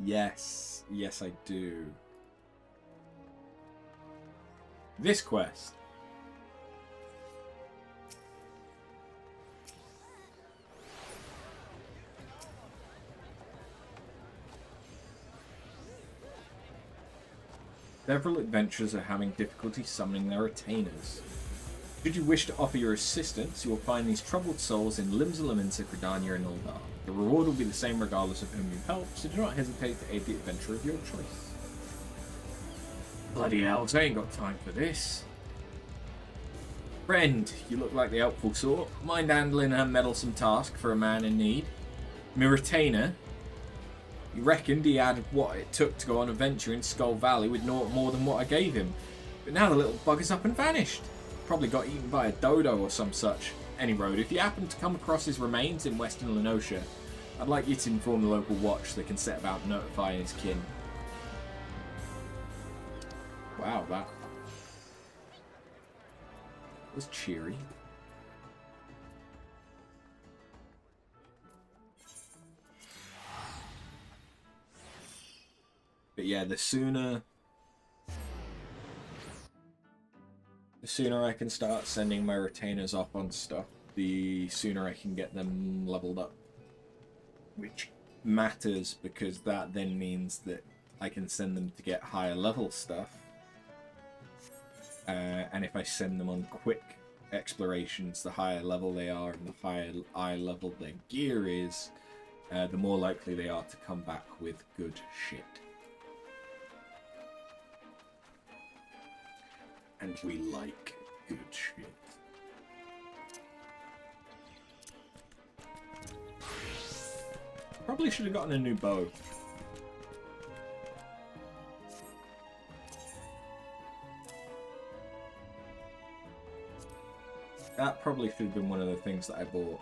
Yes. Yes, I do. This quest. Several adventurers are having difficulty summoning their retainers. Should you wish to offer your assistance, you will find these troubled souls in Limsa, Gridania, and Uldar. The reward will be the same regardless of whom you help, so do not hesitate to aid the adventurer of your choice. Bloody hell, I ain't got time for this. Friend, you look like the helpful sort. Mind handling a meddlesome task for a man in need? My retainer? He reckoned he had what it took to go on an adventure in Skull Valley with naught more than what I gave him. But now the little bugger's up and vanished. Probably got eaten by a dodo or some such. Any road, if you happen to come across his remains in western Lenosha, I'd like you to inform the local watch so they can set about notifying his kin. Wow, that was cheery. But yeah, the sooner I can start sending my retainers off on stuff, the sooner I can get them leveled up. Which matters because that then means that I can send them to get higher level stuff. And if I send them on quick explorations, the higher level they are and the higher eye level their gear is, the more likely they are to come back with good shit. And we like good shit. Probably should have gotten a new bow. That probably should have been one of the things that I bought.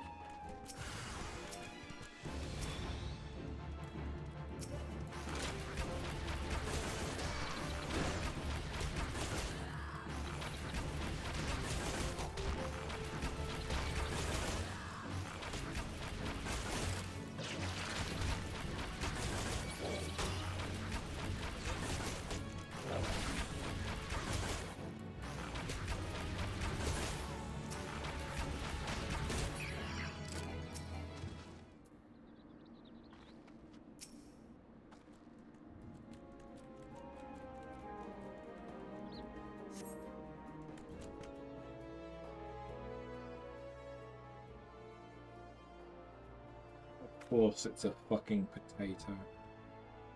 Of course, it's a fucking potato.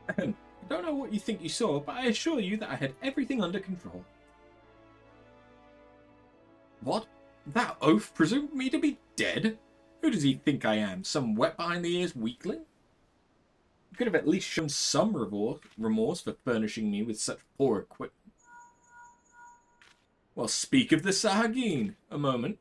I don't know what you think you saw, but I assure you that I had everything under control. What? That oaf presumed me to be dead? Who does he think I am? Some wet behind the ears weakling? You could have at least shown some remorse for furnishing me with such poor equipment. Well, speak of the Sahagin. A moment.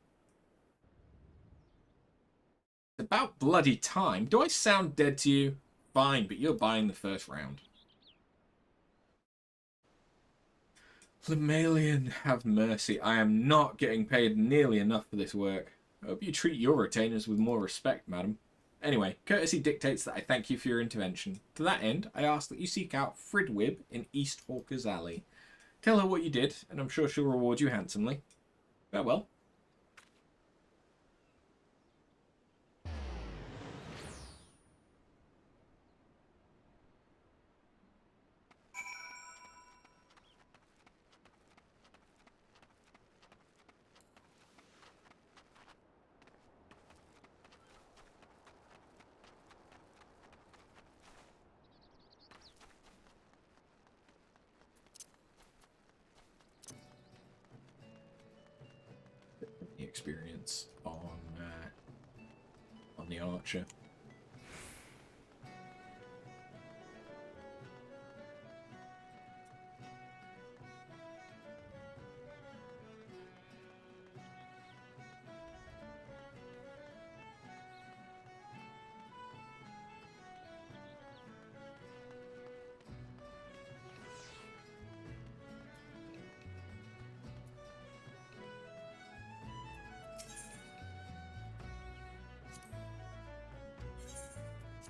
It's about bloody time. Do I sound dead to you? Fine, but you're buying the first round. Lemalian, have mercy. I am not getting paid nearly enough for this work. I hope you treat your retainers with more respect, madam. Anyway, courtesy dictates that I thank you for your intervention. To that end, I ask that you seek out Fridwib in East Hawker's Alley. Tell her what you did, and I'm sure she'll reward you handsomely. Farewell. Experience on the archer.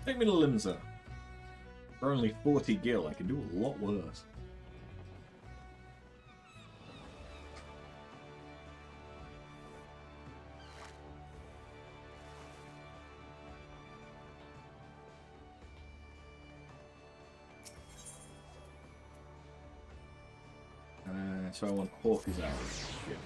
Take me to Limsa. For only 40 gil, I can do a lot worse. So I want Hawker's Arrow. Shit.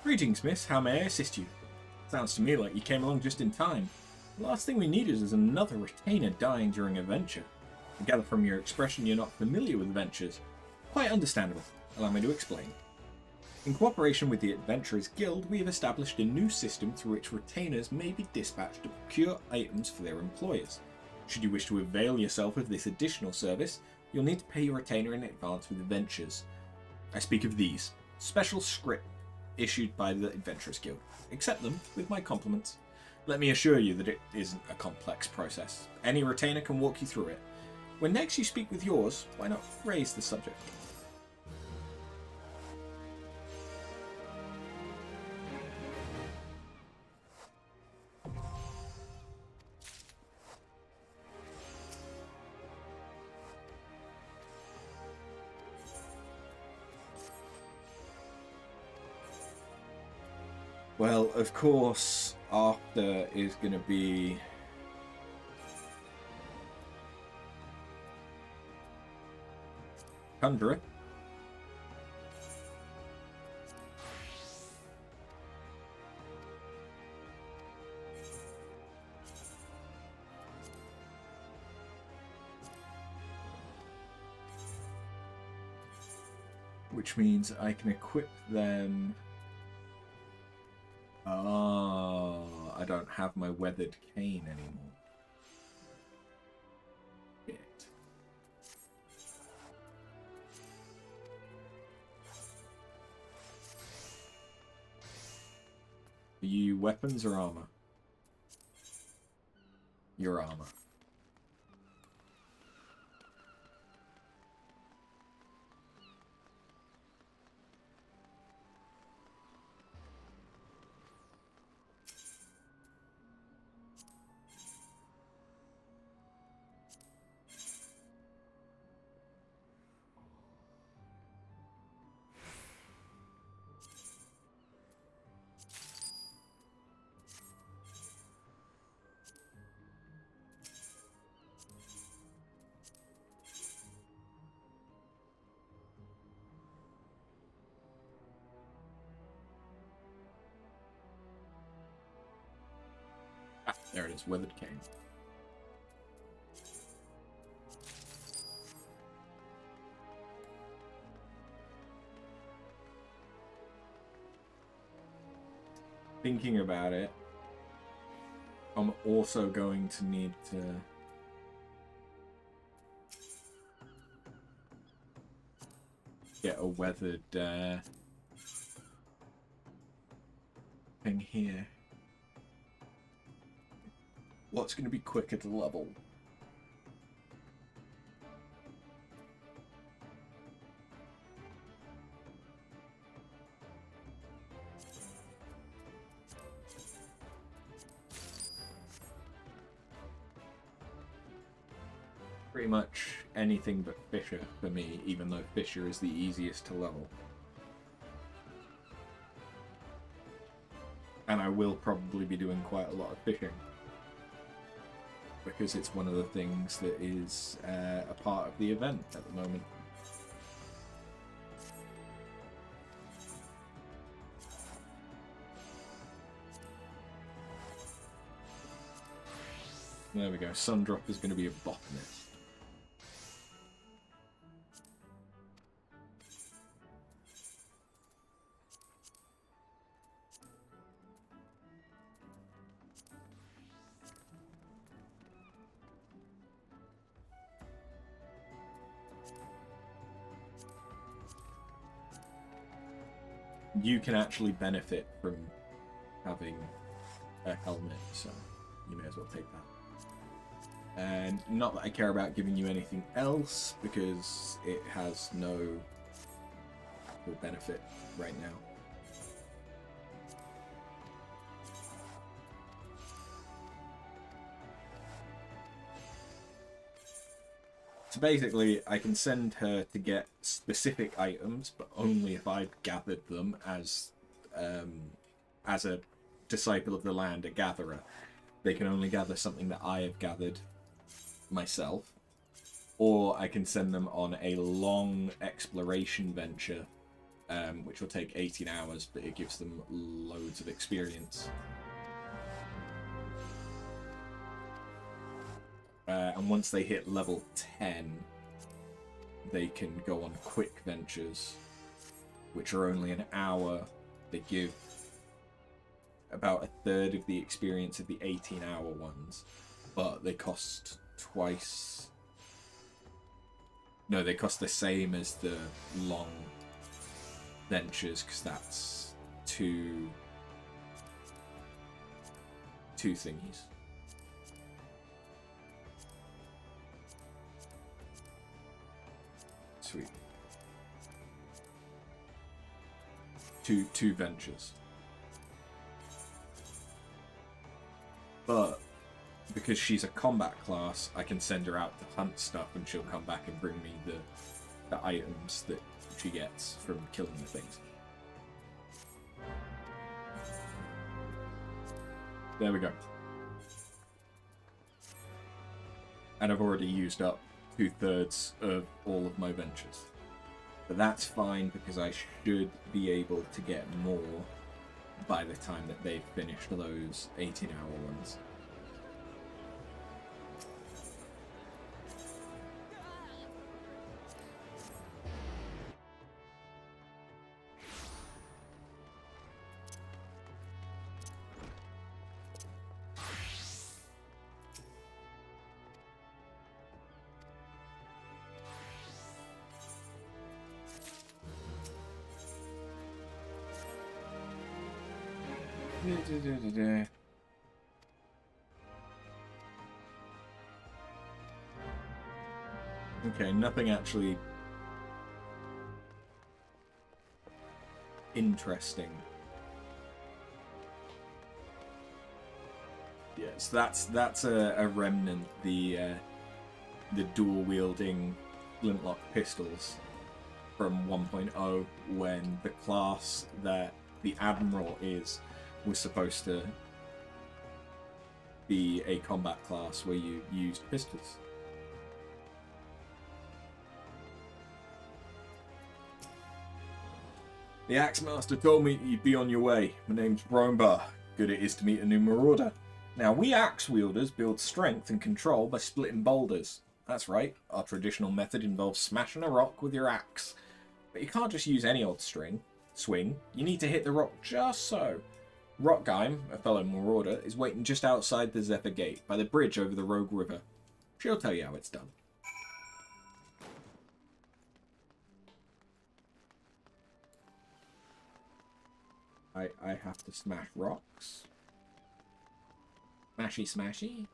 Greetings, miss. How may I assist you? Sounds to me like you came along just in time. The last thing we needed is another retainer dying during a venture. I gather from your expression you're not familiar with ventures. Quite understandable. Allow me to explain. In cooperation with the Adventurers Guild, we have established a new system through which retainers may be dispatched to procure items for their employers. Should you wish to avail yourself of this additional service, you'll need to pay your retainer in advance with Adventures. I speak of these. Special script issued by the Adventurers Guild. Accept them with my compliments. Let me assure you that it isn't a complex process. Any retainer can walk you through it. When next you speak with yours, why not raise the subject? Well, of course, after is going to be Tundra. Which means I can equip them. Oh, I don't have my weathered cane anymore. Shit. Are you weapons or armor? Your armor. Ah, there it is, weathered cane. Thinking about it, I'm also going to need to get a weathered thing here. What's going to be quicker to level? Pretty much anything but Fisher for me, even though Fisher is the easiest to level. And I will probably be doing quite a lot of fishing, because it's one of the things that is a part of the event at the moment. There we go, Sundrop is going to be a botanist. you can actually benefit from having a helmet, so you may as well take that. And not that I care about giving you anything else, because it has no benefit right now. So basically, I can send her to get specific items, but only if I've gathered them as a disciple of the land, a gatherer. They can only gather something that I have gathered myself. Or I can send them on a long exploration venture, which will take 18 hours, but it gives them loads of experience. And once they hit level 10, they can go on quick ventures, which are only an hour. They give about a third of the experience of the 18-hour ones, but they cost twice. No, they cost the same as the long ventures, because that's two thingies. Sweet. Two ventures. But because she's a combat class, I can send her out to hunt stuff, and she'll come back and bring me the items that she gets from killing the things. There we go. And I've already used up 2/3 of all of my ventures. But that's fine, because I should be able to get more by the time that they've finished those 18-hour ones. Okay, nothing actually interesting. Yes, that's a remnant. The dual wielding flintlock pistols from 1.0, when the class that the Admiral was supposed to be a combat class where you used pistols. The Axe Master told me you'd be on your way. My name's Brombar. Good it is to meet a new marauder. Now, we axe wielders build strength and control by splitting boulders. That's right, our traditional method involves smashing a rock with your axe. But you can't just use any old swing. You need to hit the rock just so. Rockgeim, a fellow marauder, is waiting just outside the Zephyr Gate, by the bridge over the Rogue River. She'll tell you how it's done. I have to smash rocks. Smashy smashy.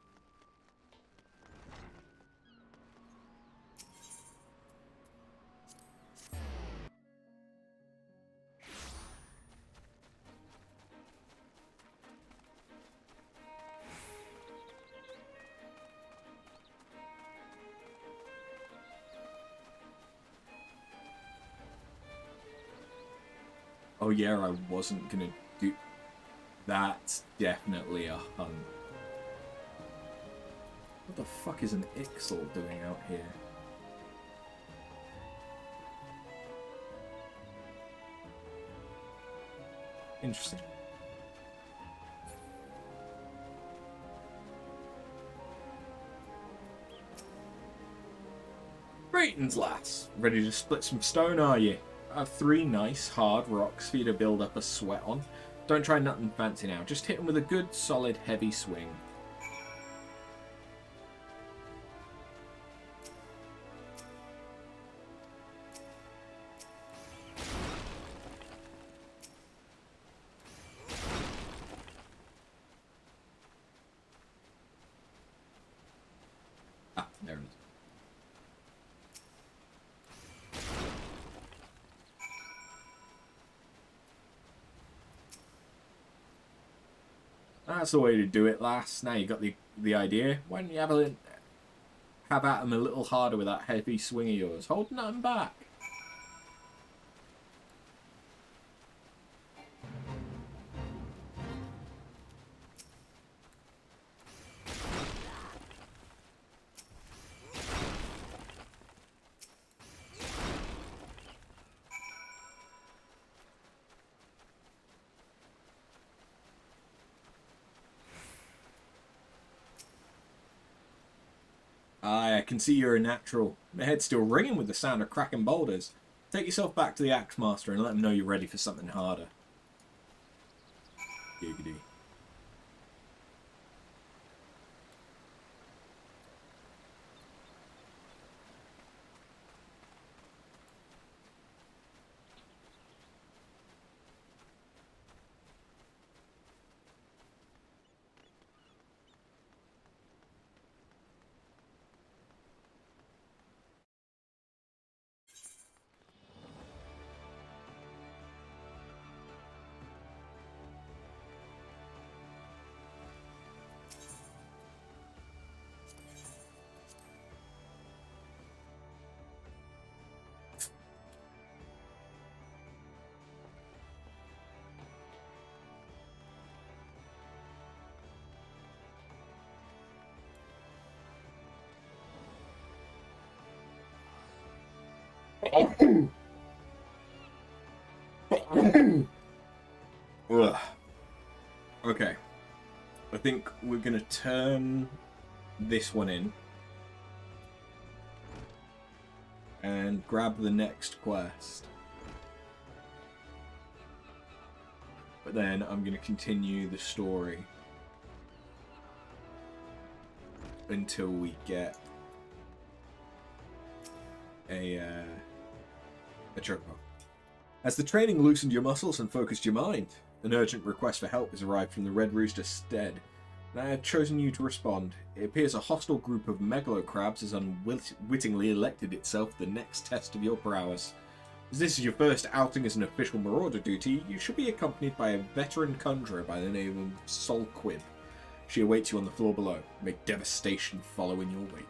Oh yeah, I wasn't gonna do... That's definitely a hunt. What the fuck is an Ixal doing out here? Interesting. Greetings, lass. Ready to split some stone, are you? I have 3 nice, hard rocks for you to build up a sweat on. Don't try nothing fancy now. Just hit them with a good, solid, heavy swing. That's the way to do it, lass. Now you got the idea. Why don't you have at him a little harder with that heavy swing of yours? Hold nothing back. Aye, I can see you're a natural. My head's still ringing with the sound of cracking boulders. Take yourself back to the Axe Master and let him know you're ready for something harder. Giggity. Ugh. Okay. I think we're going to turn this one in and grab the next quest. But then I'm going to continue the story until we get a chocobo. As the training loosened your muscles and focused your mind, an urgent request for help has arrived from the Red Rooster Stead, and I have chosen you to respond. It appears a hostile group of megalocrabs has unwittingly elected itself the next test of your prowess. As this is your first outing as an official marauder duty, you should be accompanied by a veteran conjurer by the name of Solquib. She awaits you on the floor below. May devastation follow in your wake.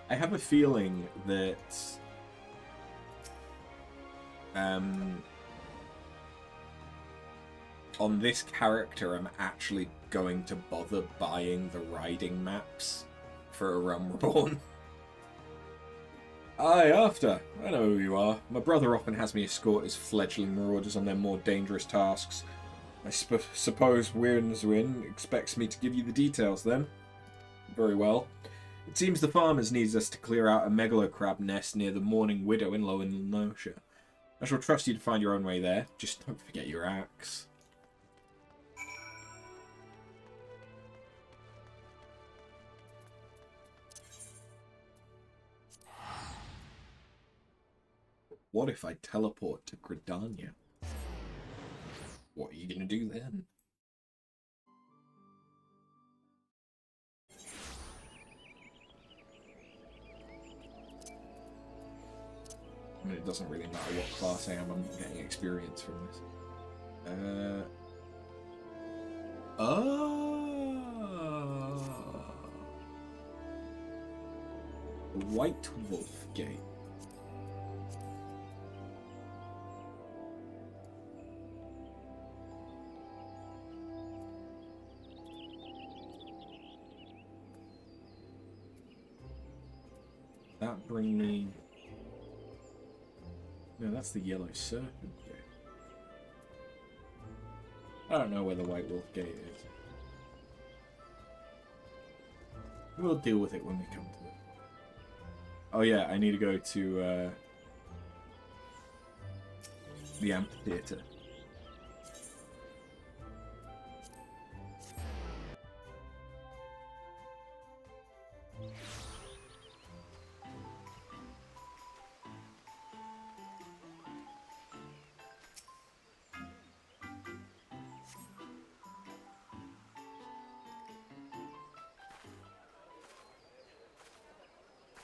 I have a feeling that on this character I'm actually going to bother buying the riding maps for A Realm Reborn. Aye, after. I know who you are. My brother often has me escort his fledgling marauders on their more dangerous tasks. I suppose Wyrnswyn expects me to give you the details then. Very well. It seems the farmers needs us to clear out a megalocrab nest near the Mourning Widow in Lower Notia. I shall trust you to find your own way there. Just don't forget your axe. What if I teleport to Gridania? What are you going to do then? I mean, it doesn't really matter what class I am, I'm not getting experience from this. The White Wolf Gate. That bring me... No, that's the Yellow Serpent Gate. I don't know where the White Wolf Gate is. We'll deal with it when we come to it. Oh yeah, I need to go to the amphitheater.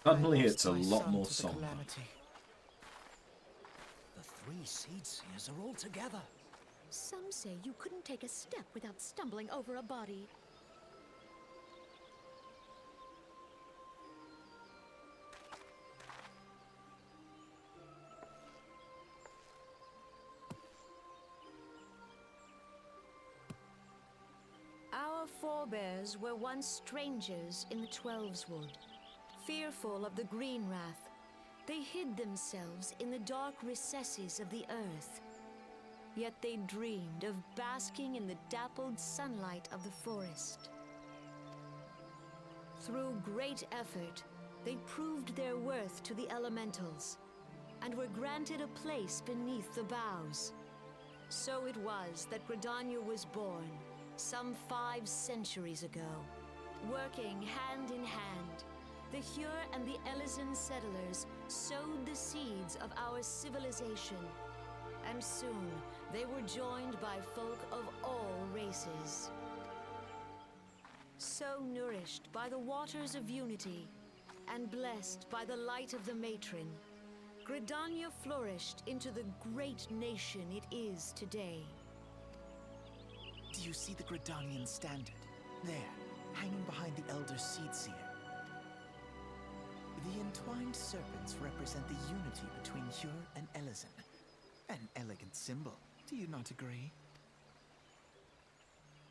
Suddenly I lost it's a my lot son more to the somber. Calamity. The three seed seers are all together. Some say you couldn't take a step without stumbling over a body. Our forebears were once strangers in the Twelveswood. Fearful of the Green Wrath, they hid themselves in the dark recesses of the earth. Yet they dreamed of basking in the dappled sunlight of the forest. Through great effort, they proved their worth to the elementals, and were granted a place beneath the boughs. So it was that Gridania was born, some 5 centuries ago. Working hand in hand, the Hyur and the Elysian settlers sowed the seeds of our civilization, and soon they were joined by folk of all races. So nourished by the waters of unity, and blessed by the light of the matron, Gridania flourished into the great nation it is today. Do you see the Gridanian standard? There, hanging behind the Elder Seedseer. The entwined serpents represent the unity between Hyur and Elysian. An elegant symbol, do you not agree?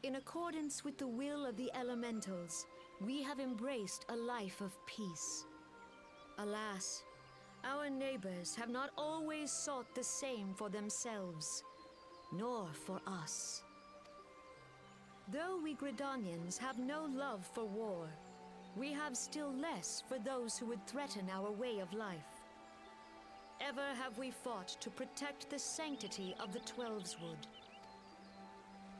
In accordance with the will of the elementals, we have embraced a life of peace. Alas, our neighbors have not always sought the same for themselves, nor for us. Though we Gridanians have no love for war, we have still less for those who would threaten our way of life. Ever have we fought to protect the sanctity of the Twelveswood.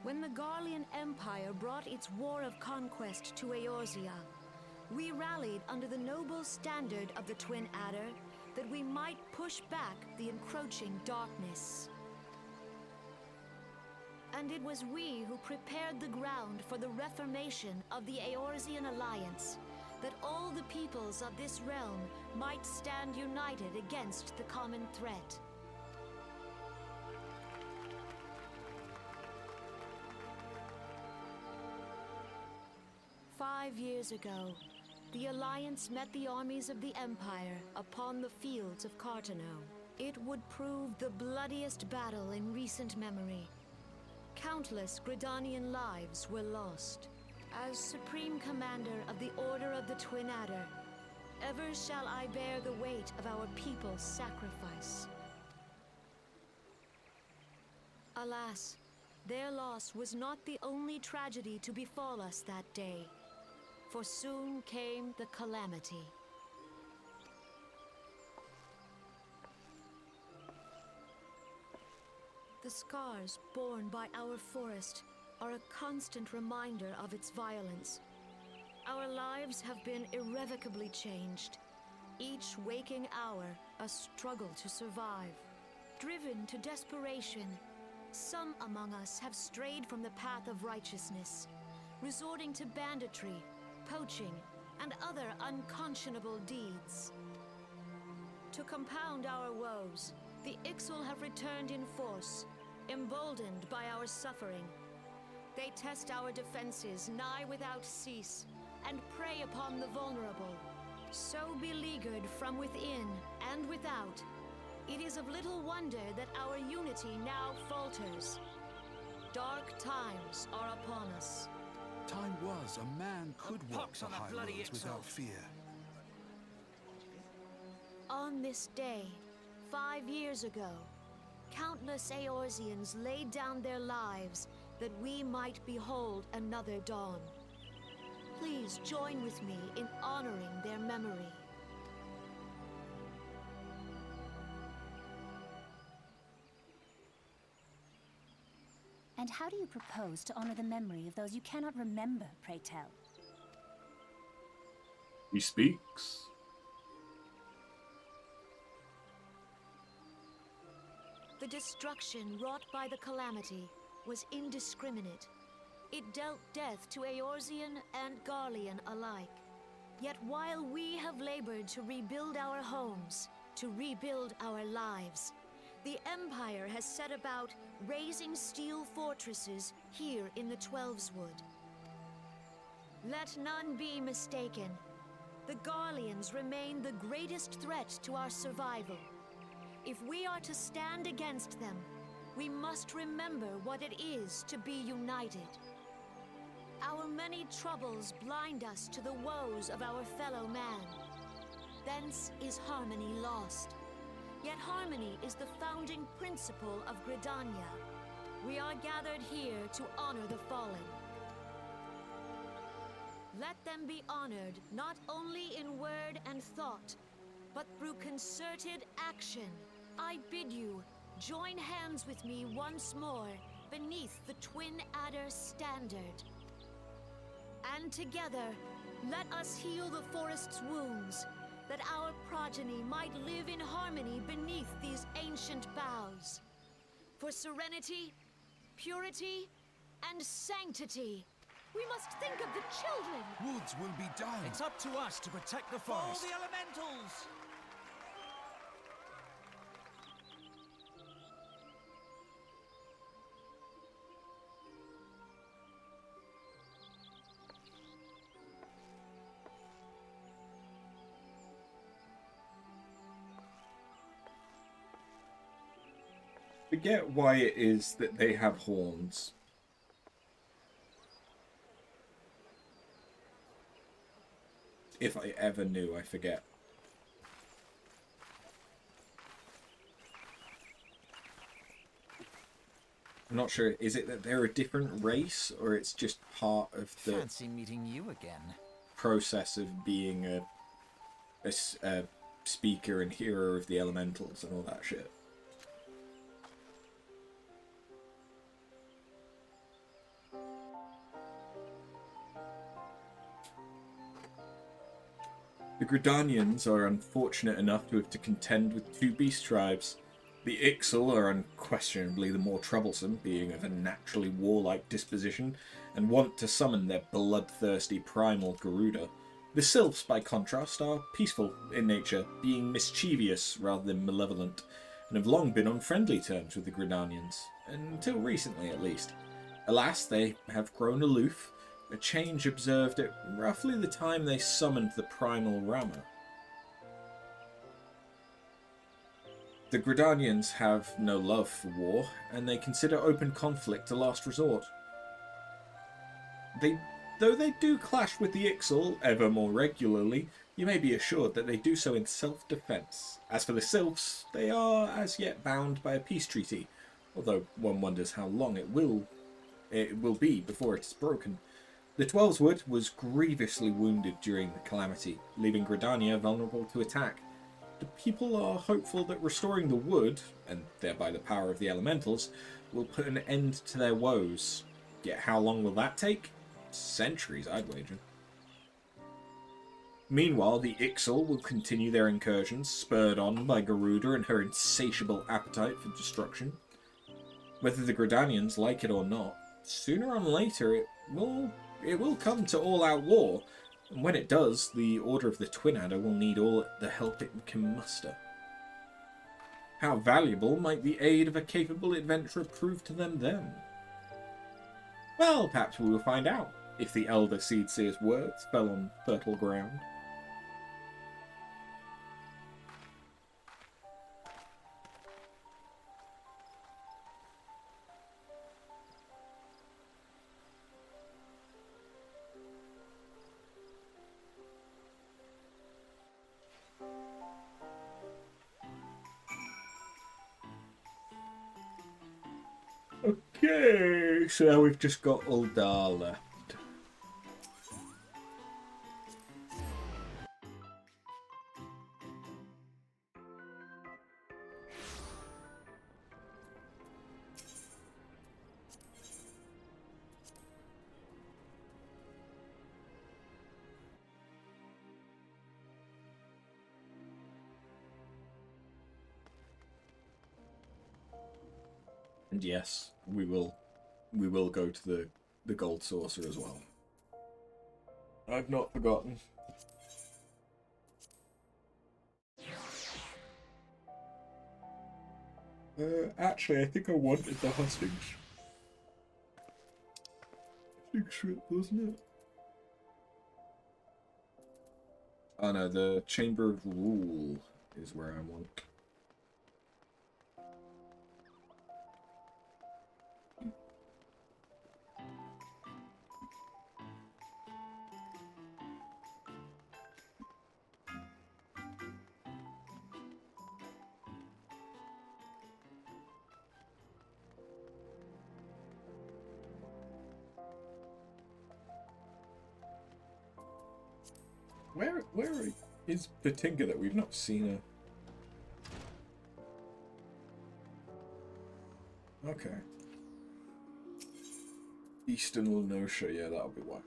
When the Garlean Empire brought its war of conquest to Eorzea, we rallied under the noble standard of the Twin Adder that we might push back the encroaching darkness. And it was we who prepared the ground for the reformation of the Eorzean Alliance, that all the peoples of this realm might stand united against the common threat. "5 years ago, the Alliance met the armies of the Empire upon the fields of Cartano. It would prove the bloodiest battle in recent memory. Countless Gridanian lives were lost. As Supreme Commander of the Order of the Twin Adder, ever shall I bear the weight of our people's sacrifice. Alas, their loss was not the only tragedy to befall us that day, for soon came the Calamity. The scars borne by our forest are a constant reminder of its violence. Our lives have been irrevocably changed, each waking hour a struggle to survive. Driven to desperation, some among us have strayed from the path of righteousness, resorting to banditry, poaching, and other unconscionable deeds. To compound our woes, the Ixal have returned in force, emboldened by our suffering. They test our defenses nigh without cease, and prey upon the vulnerable. So beleaguered from within and without, it is of little wonder that our unity now falters. Dark times are upon us. Time was a man could walk the high roads without fear. On this day, 5 years ago, countless Eorzeans laid down their lives that we might behold another dawn. Please join with me in honoring their memory. And how do you propose to honor the memory of those you cannot remember, pray tell? He speaks. The destruction wrought by the Calamity was indiscriminate. It dealt death to Eorzean and Garlean alike. Yet while we have labored to rebuild our homes, to rebuild our lives, the Empire has set about raising steel fortresses here in the Twelveswood. Let none be mistaken. The Garleans remain the greatest threat to our survival. If we are to stand against them, we must remember what it is to be united. Our many troubles blind us to the woes of our fellow man. Thence is harmony lost. Yet harmony is the founding principle of Gridania. We are gathered here to honor the fallen. Let them be honored not only in word and thought, but through concerted action. I bid you, join hands with me once more beneath the Twin Adder's standard. And together, let us heal the forest's wounds, that our progeny might live in harmony beneath these ancient boughs. For serenity, purity, and sanctity, we must think of the children! Woods will be down. It's up to us to protect the forest. All the elementals! Forget why it is that they have horns. If I ever knew, I forget. I'm not sure. Is it that they're a different race, or it's just part of the Fancy meeting you again. process of being a speaker and hearer of the elementals and all that shit? The Gridanians are unfortunate enough to have to contend with two beast tribes. The Ixal are unquestionably the more troublesome, being of a naturally warlike disposition, and want to summon their bloodthirsty primal Garuda. The Sylphs, by contrast, are peaceful in nature, being mischievous rather than malevolent, and have long been on friendly terms with the Gridanians, until recently at least. Alas, they have grown aloof, a change observed at roughly the time they summoned the primal Rama. The Gridanians have no love for war, and they consider open conflict a last resort. Though they do clash with the Ixal ever more regularly, you may be assured that they do so in self-defense. As for the Sylphs, they are as yet bound by a peace treaty, although one wonders how long it will be before it is broken. The Twelveswood was grievously wounded during the calamity, leaving Gridania vulnerable to attack. The people are hopeful that restoring the wood, and thereby the power of the elementals, will put an end to their woes. Yet how long will that take? Centuries, I'd wager. Meanwhile, the Ixal will continue their incursions, spurred on by Garuda and her insatiable appetite for destruction. Whether the Gridanians like it or not, sooner or later it will come to all-out war, and when it does, the Order of the Twin Adder will need all the help it can muster. How valuable might the aid of a capable adventurer prove to them then? Well, perhaps we will find out, if the Elder Seedseer's words fell on fertile ground. Okay, so now we've just got Uldar left. And yes, we will go to the gold saucer as well. I've not forgotten. Actually, I think I wanted the hustings. Wasn't it? Oh no, the Chamber of Rule is where I want. Where is Batinga that we've not seen her? Okay. Eastern Lenosha, yeah, that'll be why.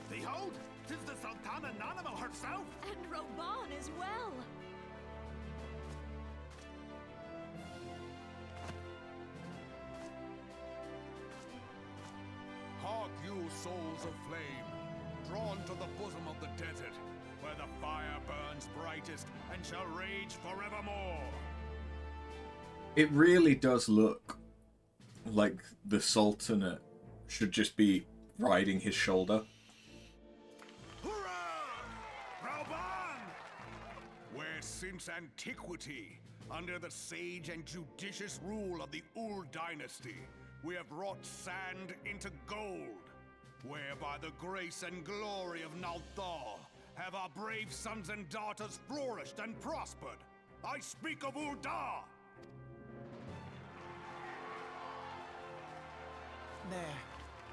Behold, 'tis the Sultana Nanamo herself! And Roban as well! Hark you, souls of flame, drawn to the bosom of the desert, where the fire burns brightest and shall rage forevermore. It really does look like the Sultanate should just be riding his shoulder. Where since antiquity, under the sage and judicious rule of the Ul dynasty, we have wrought sand into gold, where by the grace and glory of Nalthal have our brave sons and daughters flourished and prospered. I speak of Ul'dah! There,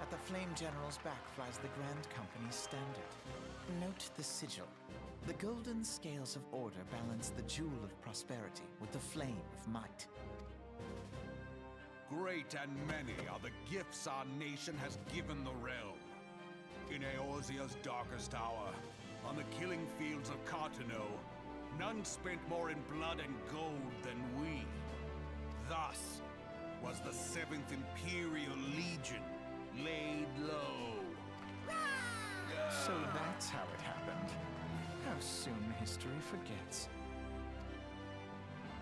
at the Flame General's back flies the Grand Company's standard. Note the sigil. The golden scales of order balance the jewel of prosperity with the flame of might. Great and many are the gifts our nation has given the realm. In Eorzea's darkest hour, on the killing fields of Cartano, none spent more in blood and gold than we. Thus was the Seventh Imperial Legion laid low. So that's how it happened. How soon history forgets.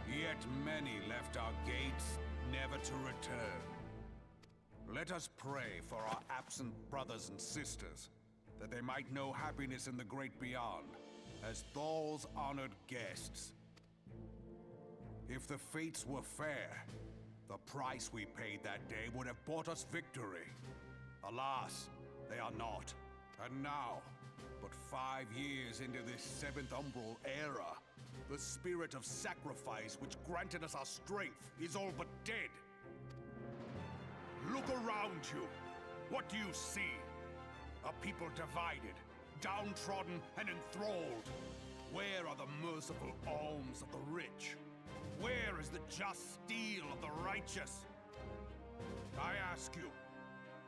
Yet many left our gates, never to return. Let us pray for our absent brothers and sisters, that they might know happiness in the great beyond, as Thal's honored guests. If the fates were fair, the price we paid that day would have bought us victory. Alas, they are not. And now, but 5 years into this Seventh Umbral era, the spirit of sacrifice which granted us our strength is all but dead. Look around you. What do you see? A people divided, downtrodden and enthralled. Where are the merciful alms of the rich? Where is the just steel of the righteous? I ask you,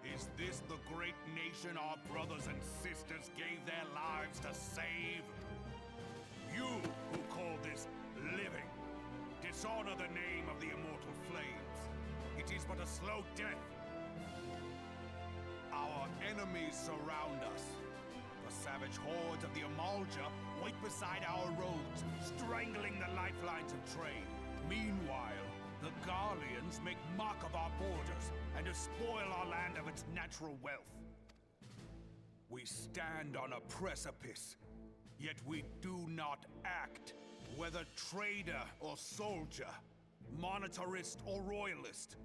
is this the great nation our brothers and sisters gave their lives to save? You who call this living, dishonor the name of the immortal flames. It is but a slow death. Our enemies surround us. The savage hordes of the Amalja wait beside our roads, strangling the lifelines of trade. Meanwhile, the Garleans make mock of our borders and despoil our land of its natural wealth. We stand on a precipice, yet we do not act. Whether trader or soldier, monetarist or royalist,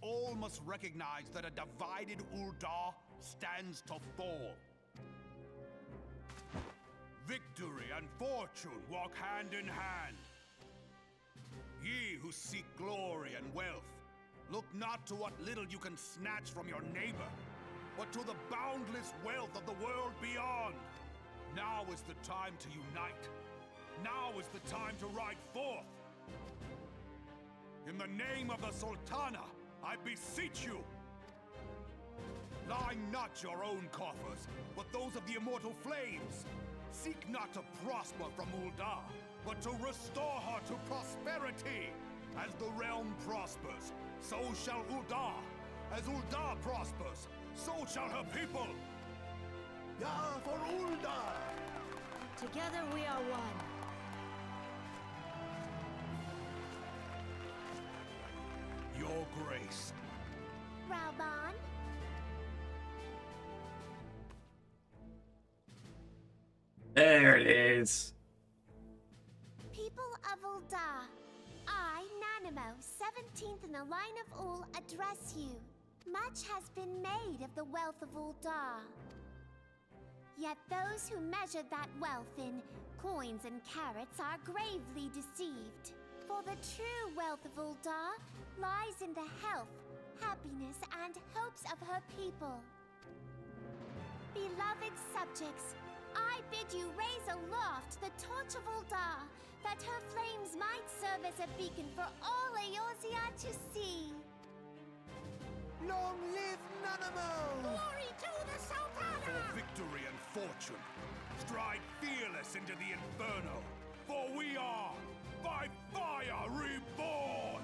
all must recognize that a divided Ul'dah stands to fall. Victory and fortune walk hand in hand. Ye who seek glory and wealth, look not to what little you can snatch from your neighbor, but to the boundless wealth of the world beyond. Now is the time to unite. Now is the time to ride forth. In the name of the Sultana, I beseech you! Line not your own coffers, but those of the immortal flames. Seek not to prosper from Ul'dah, but to restore her to prosperity. As the realm prospers, so shall Ul'dah. As Ul'dah prospers, so shall her people. Ya for Ul'dah! Together we are one. Your grace. Raubon? There it is. People of Ul'dah, I, Nanimo, 17th in the line of Ul, address you. Much has been made of the wealth of Ul'dah. Yet those who measure that wealth in coins and carats are gravely deceived. For the true wealth of Ul'dah lies in the health, happiness, and hopes of her people. Beloved subjects, I bid you raise aloft the torch of Ul'dah, that her flames might serve as a beacon for all Eorzea to see. Long live Nanamo! Glory to the Sultana! For victory and fortune, stride fearless into the inferno, for we are by fire reborn!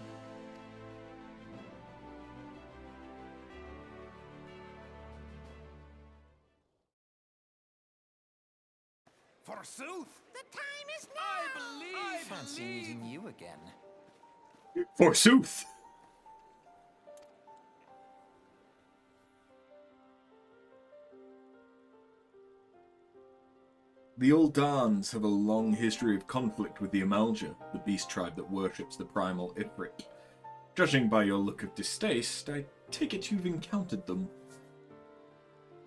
Forsooth! The time is now! I fancy meeting you again. Forsooth. The Uldans have a long history of conflict with the Amalja, the beast tribe that worships the primal Ifrit. Judging by your look of distaste, I take it you've encountered them.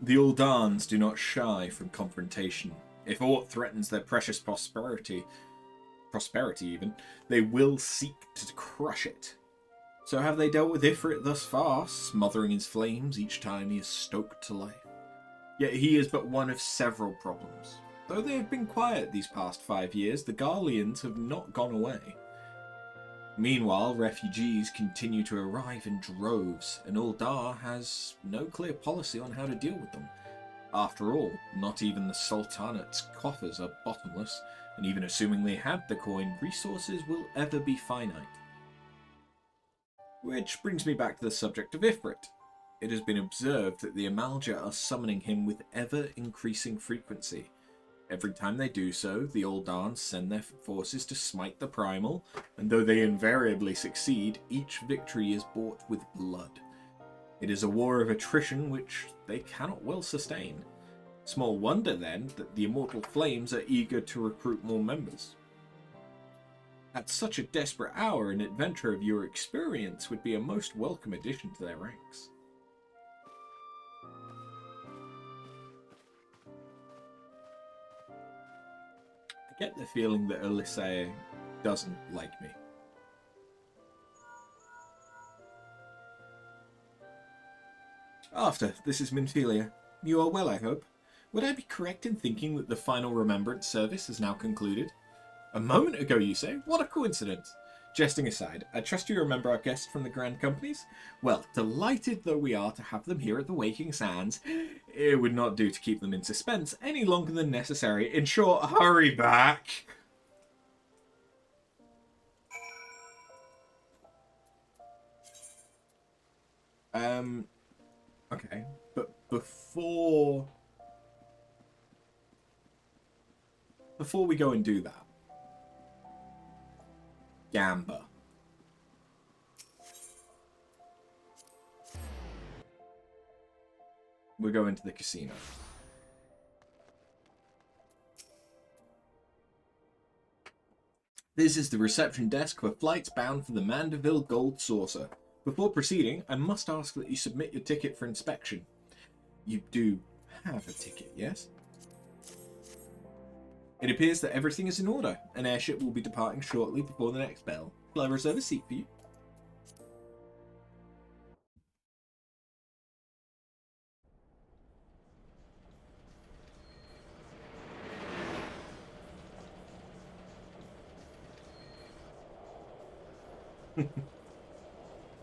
The Uldans do not shy from confrontation. If aught threatens their precious prosperity even, they will seek to crush it. So have they dealt with Ifrit thus far, smothering his flames each time he is stoked to life? Yet he is but one of several problems. Though they have been quiet these past 5 years, the Garleans have not gone away. Meanwhile, refugees continue to arrive in droves, and Ul'dah has no clear policy on how to deal with them. After all, not even the Sultanate's coffers are bottomless, and even assuming they had the coin, resources will ever be finite. Which brings me back to the subject of Ifrit. It has been observed that the Amalja are summoning him with ever-increasing frequency. Every time they do so, the Uldans send their forces to smite the primal, and though they invariably succeed, each victory is bought with blood. It is a war of attrition which they cannot well sustain. Small wonder, then, that the immortal flames are eager to recruit more members. At such a desperate hour, an adventurer of your experience would be a most welcome addition to their ranks. I get the feeling that Eorzea doesn't like me. After, this is Minfilia. You are well, I hope. Would I be correct in thinking that the final remembrance service has now concluded? A moment ago, you say? What a coincidence! Jesting aside, I trust you remember our guests from the Grand Companies? Well, delighted though we are to have them here at the Waking Sands, it would not do to keep them in suspense any longer than necessary. In short, hurry back! Okay, but before we go and do that, Gamba. We're going to the casino. This is the reception desk for flights bound for the Mandeville Gold Saucer. Before proceeding, I must ask that you submit your ticket for inspection. You do have a ticket, yes? It appears that everything is in order. An airship will be departing shortly before the next bell. Will I reserve a seat for you?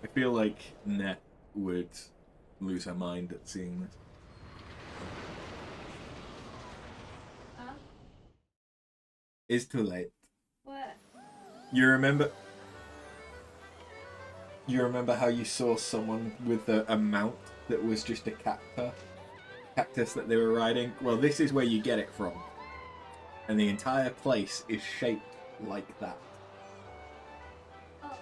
I feel like Net would lose her mind at seeing this. Huh? It's too late. What? You remember how you saw someone with a mount that was just a cactus that they were riding? Well, this is where you get it from. And the entire place is shaped like that. Oh.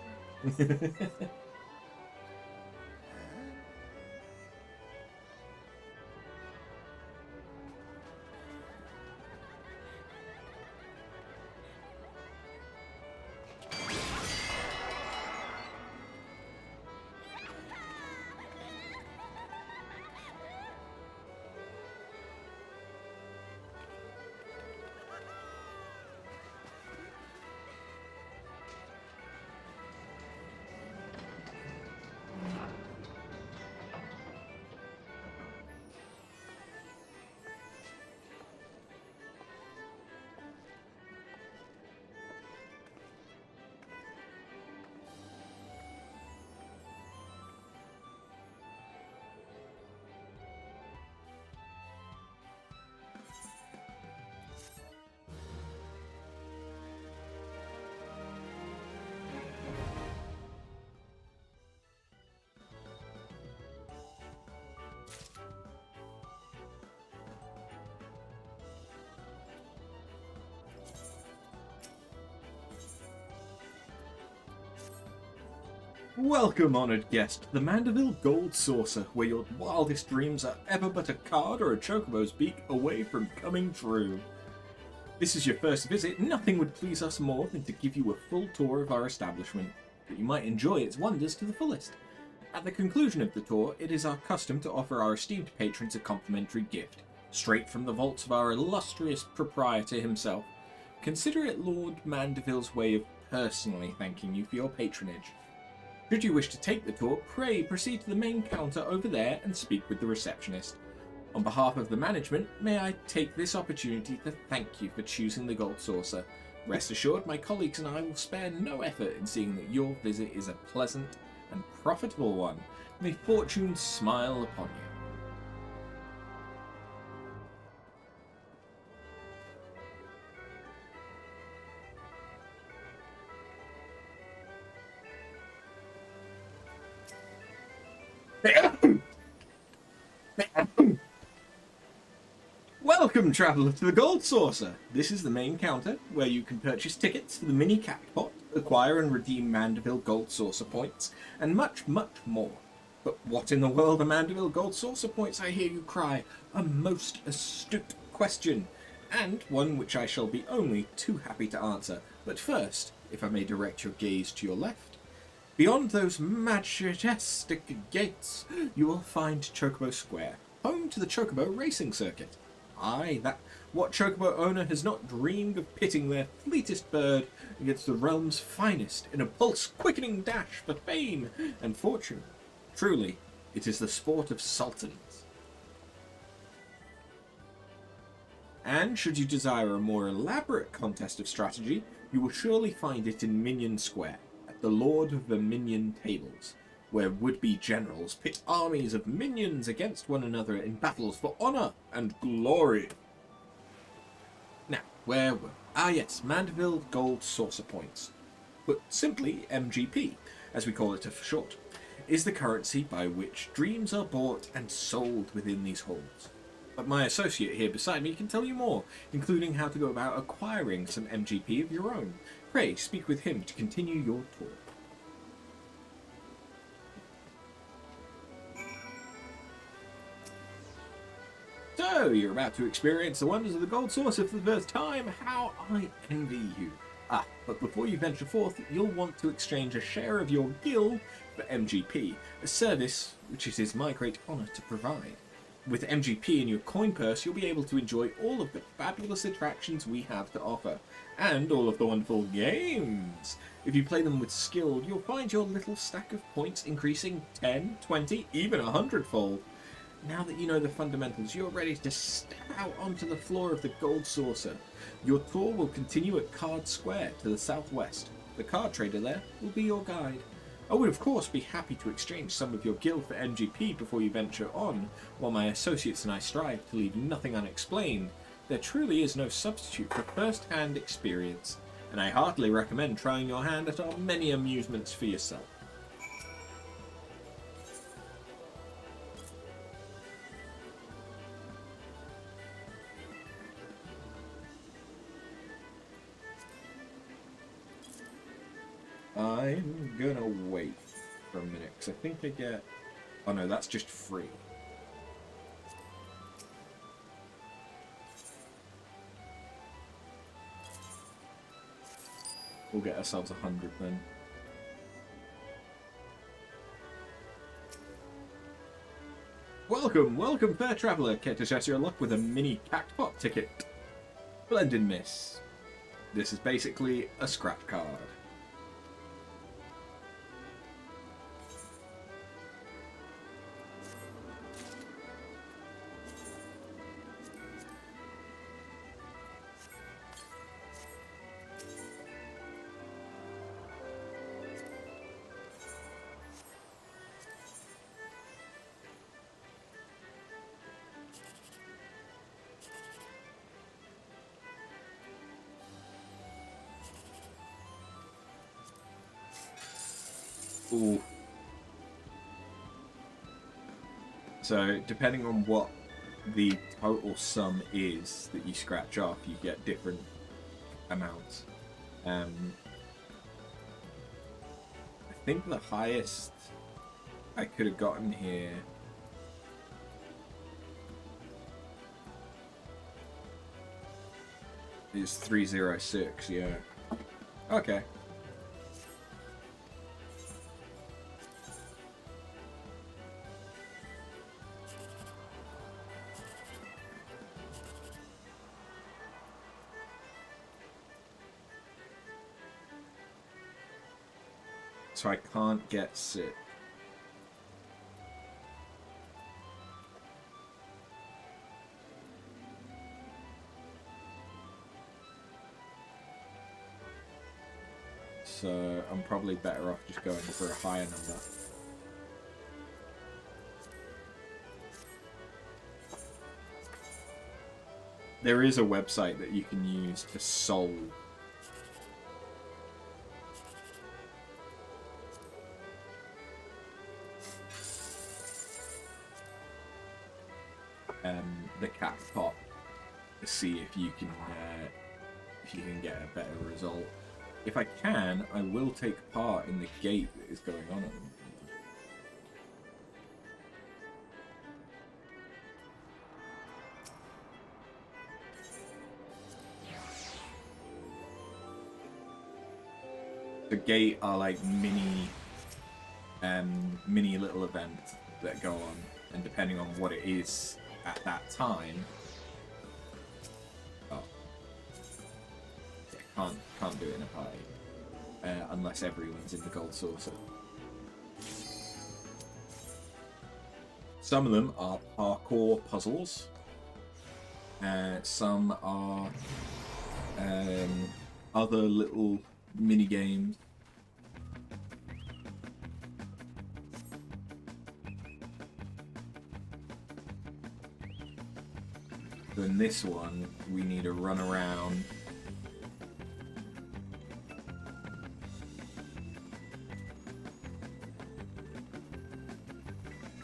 Welcome, honoured guest, to the Mandeville Gold Saucer, where your wildest dreams are ever but a card or a chocobo's beak away from coming true. This is your first visit, nothing would please us more than to give you a full tour of our establishment, that you might enjoy its wonders to the fullest. At the conclusion of the tour, it is our custom to offer our esteemed patrons a complimentary gift, straight from the vaults of our illustrious proprietor himself. Consider it Lord Mandeville's way of personally thanking you for your patronage. Should you wish to take the tour, pray proceed to the main counter over there and speak with the receptionist. On behalf of the management, may I take this opportunity to thank you for choosing the Gold Saucer. Rest assured, my colleagues and I will spare no effort in seeing that your visit is a pleasant and profitable one. May fortune smile upon you. Welcome, traveller, to the Gold Saucer. This is the main counter, where you can purchase tickets for the mini Catpot, acquire and redeem Mandeville Gold Saucer points, and much, much more. But what in the world are Mandeville Gold Saucer points, I hear you cry? A most astute question, and one which I shall be only too happy to answer. But first, if I may direct your gaze to your left, beyond those majestic gates, you will find Chocobo Square, home to the Chocobo Racing Circuit. Aye, that what Chocobo owner has not dreamed of pitting their fleetest bird against the realm's finest in a pulse-quickening dash for fame and fortune. Truly, it is the sport of sultans. And should you desire a more elaborate contest of strategy, you will surely find it in Minion Square, at the Lord of the Minion Tables, where would-be generals pit armies of minions against one another in battles for honour and glory. Now, where were we? Ah yes, Mandeville Gold Saucer Points, but simply MGP, as we call it for short, is the currency by which dreams are bought and sold within these halls. But my associate here beside me can tell you more, including how to go about acquiring some MGP of your own. Pray speak with him to continue your tour. So, you're about to experience the wonders of the Gold Saucer for the first time. How I envy you. Ah, but before you venture forth, you'll want to exchange a share of your gil for MGP, a service which it is my great honour to provide. With MGP in your coin purse, you'll be able to enjoy all of the fabulous attractions we have to offer, and all of the wonderful games. If you play them with skill, you'll find your little stack of points increasing 10, 20, even 100-fold. Now that you know the fundamentals, you're ready to step out onto the floor of the Gold Saucer. Your tour will continue at Card Square to the southwest. The card trader there will be your guide. I would of course be happy to exchange some of your guild for MGP before you venture on, while my associates and I strive to leave nothing unexplained. There truly is no substitute for first-hand experience, and I heartily recommend trying your hand at our many amusements for yourself. I'm gonna wait for a minute, because I think I get... Oh no, that's just free. We'll get ourselves 100 then. Welcome, fair traveller. Care to test your luck with a mini Cactpot ticket? Blended Miss. This is basically a scrap card. Ooh. So, depending on what the total sum is that you scratch off, you get different amounts. I think the highest I could have gotten here is 306, yeah. Okay. So I can't get sick. So I'm probably better off just going for a higher number. There is a website that you can use to solve the Cactpot to see if you can get a better result. If I can, I will take part in the gate that is going on at the moment. The gate are like mini little events that go on, and depending on what it is at that time, can't do it in a party unless everyone's in the gold saucer. Some of them are parkour puzzles. Some are other little mini games. So in this one, we need to run around.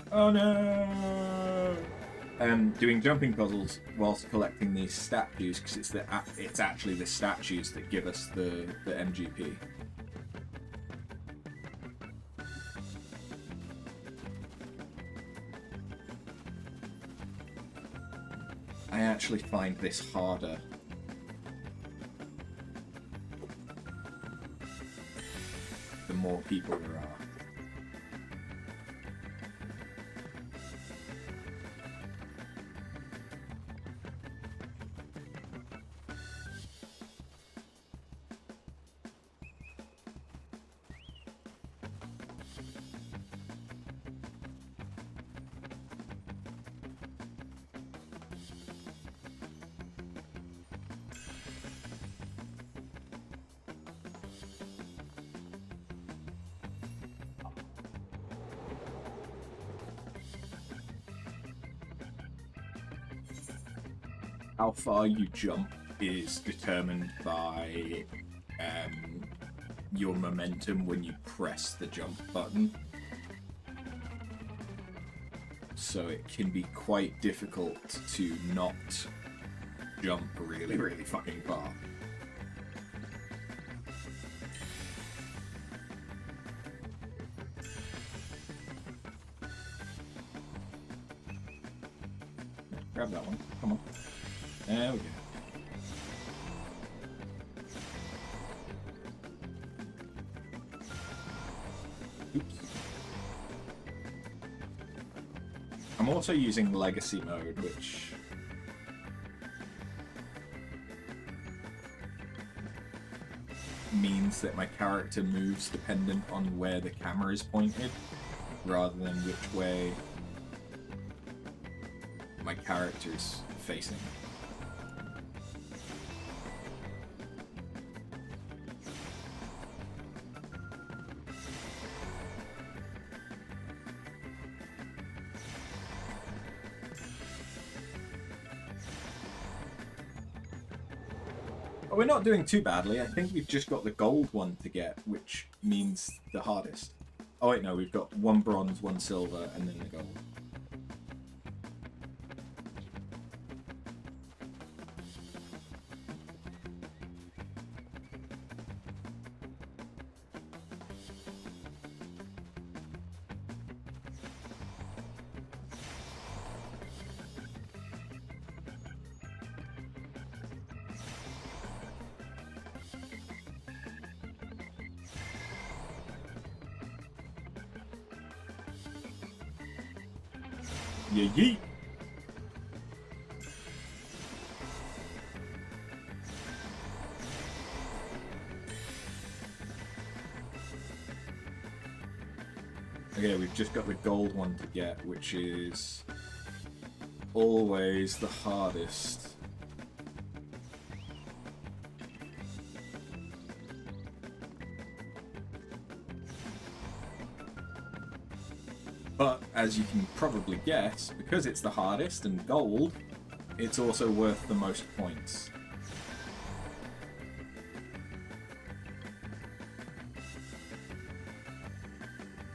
Oh no! Doing jumping puzzles whilst collecting these statues, because it's actually the statues that give us the MGP. I actually find this harder. The more people there are. how far you jump is determined by your momentum when you press the jump button. So it can be quite difficult to not jump really, really fucking far. Grab that one. Come on. There we go. Oops. I'm also using Legacy mode, which means that my character moves dependent on where the camera is pointed, rather than which way my character is facing. We're not doing too badly. I think we've just got the gold one to get, which means the hardest. Oh wait, no, we've got 1 bronze, 1 silver, and then the gold. Yeah, yeet. Okay, we've just got the gold one to get, which is always the hardest. But, as you can probably guess, because it's the hardest and gold, it's also worth the most points.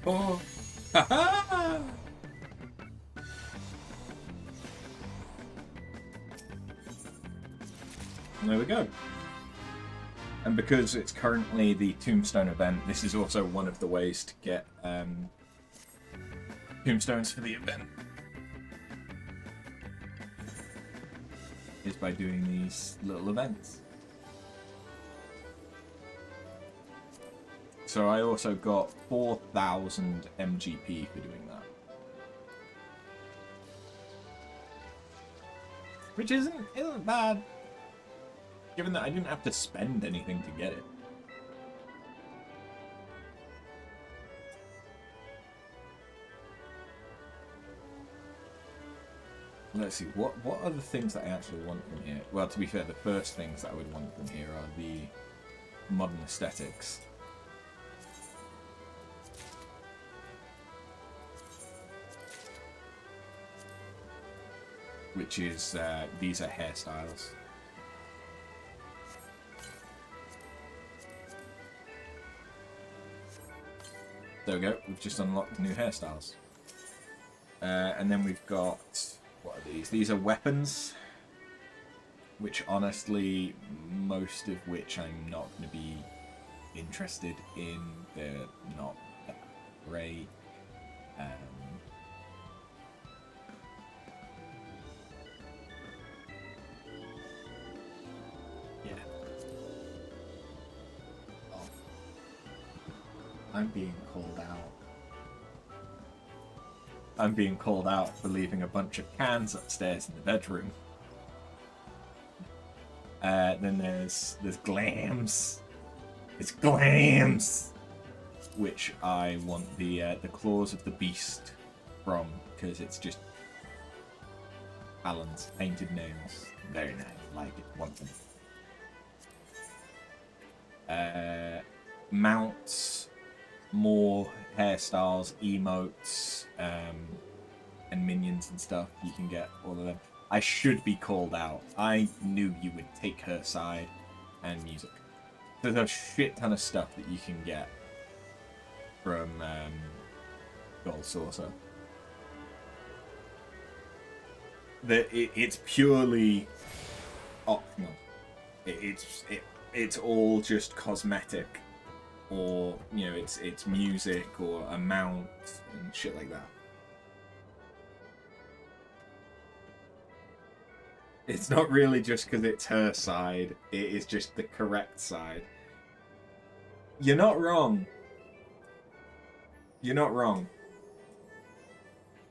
Oh! Ha-ha! And there we go. And because it's currently the Tombstone event, this is also one of the ways to get tombstones for the event, is by doing these little events. So I also got 4,000 MGP for doing that, which isn't bad, given that I didn't have to spend anything to get it. Let's see, what are the things that I actually want from here? Well, to be fair, the first things that I would want from here are the modern aesthetics. Which is, these are hairstyles. There we go, we've just unlocked new hairstyles. And then we've got... what are these? These are weapons, which honestly, most of which I'm not going to be interested in. They're not that great. Yeah. Oh. I'm being called out. I'm being called out for leaving a bunch of cans upstairs in the bedroom. Then there's glams. It's glams, which I want the claws of the beast from, because it's just talons, painted nails. Very nice, like it. Want them. Mounts. More hairstyles, emotes, and minions and stuff. You can get all of them. I should be called out. I knew you would take her side. And music. There's a shit ton of stuff that you can get from Gold Saucer. It's purely optional. It's all just cosmetic, or you know, it's music or a mount and shit like that. It's not really just because it's her side. It is just the correct side. You're not wrong. You're not wrong.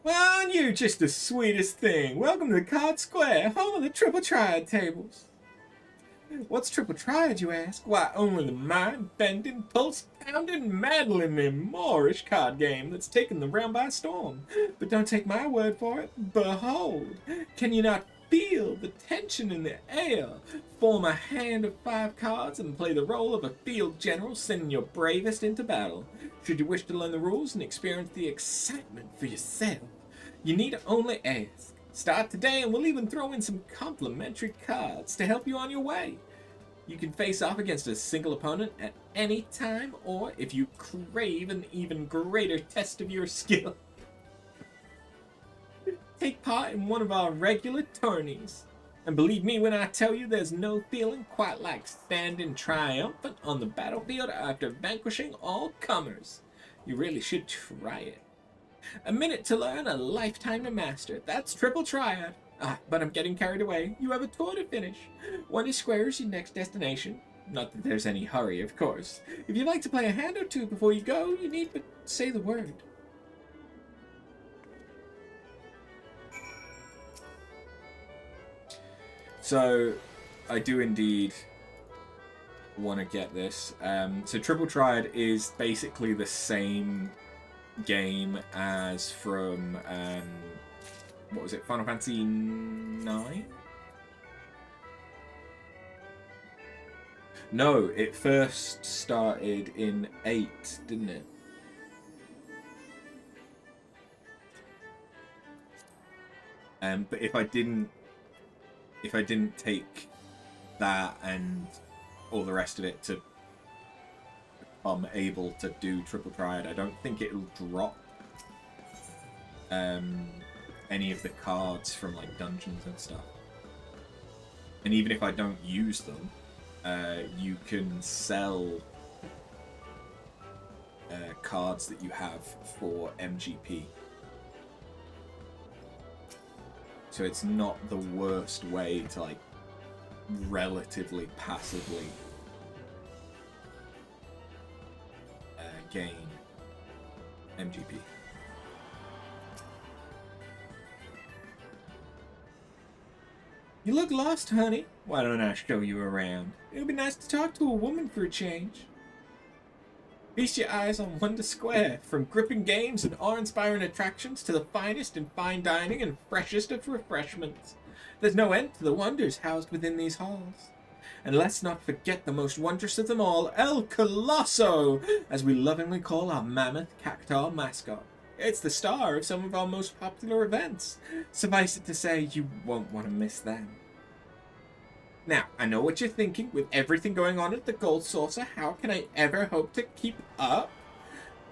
Well, aren't you just the sweetest thing? Welcome to the Card Square, home of the Triple Triad tables. What's Triple Triad, you ask? Why, only the mind-bending, pulse-pounding, maddeningly Moorish card game that's taken the realm by storm. But don't take my word for it. Behold, can you not feel the tension in the air? Form a hand of 5 cards and play the role of a field general, sending your bravest into battle. Should you wish to learn the rules and experience the excitement for yourself, you need only ask. Start today and we'll even throw in some complimentary cards to help you on your way. You can face off against a single opponent at any time, or if you crave an even greater test of your skill, take part in one of our regular tourneys. And believe me when I tell you, there's no feeling quite like standing triumphant on the battlefield after vanquishing all comers. You really should try it. A minute to learn, a lifetime to master. That's Triple Triad. But I'm getting carried away. You have a tour to finish. Wonder Square is your next destination. Not that there's any hurry, of course. If you'd like to play a hand or two before you go, you need but say the word. So, I do indeed want to get this. So Triple Triad is basically the same game as from what was it, Final Fantasy 9? No, it first started in 8, didn't it? But if I didn't take that and all the rest of it to become able to do Triple Triad, I don't think it'll drop any of the cards from like dungeons and stuff. And even if I don't use them, you can sell cards that you have for MGP. So it's not the worst way to like relatively passively gain MGP. You look lost, honey. Why don't I show you around? It would be nice to talk to a woman for a change. Feast your eyes on Wonder Square, from gripping games and awe-inspiring attractions to the finest in fine dining and freshest of refreshments. There's no end to the wonders housed within these halls. And let's not forget the most wondrous of them all, El Colosso, as we lovingly call our mammoth cactuar mascot. It's the star of some of our most popular events. Suffice it to say, you won't want to miss them. Now, I know what you're thinking. With everything going on at the Gold Saucer, how can I ever hope to keep up?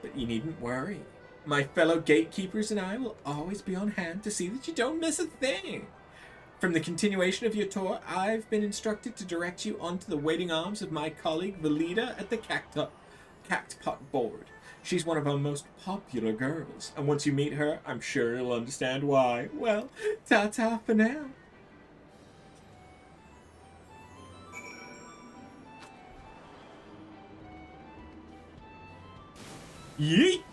But you needn't worry. My fellow gatekeepers and I will always be on hand to see that you don't miss a thing. From the continuation of your tour, I've been instructed to direct you onto the waiting arms of my colleague Valida at the Cactpot board. She's one of our most popular girls, and once you meet her, I'm sure you'll understand why. Well, ta-ta for now. Yeet!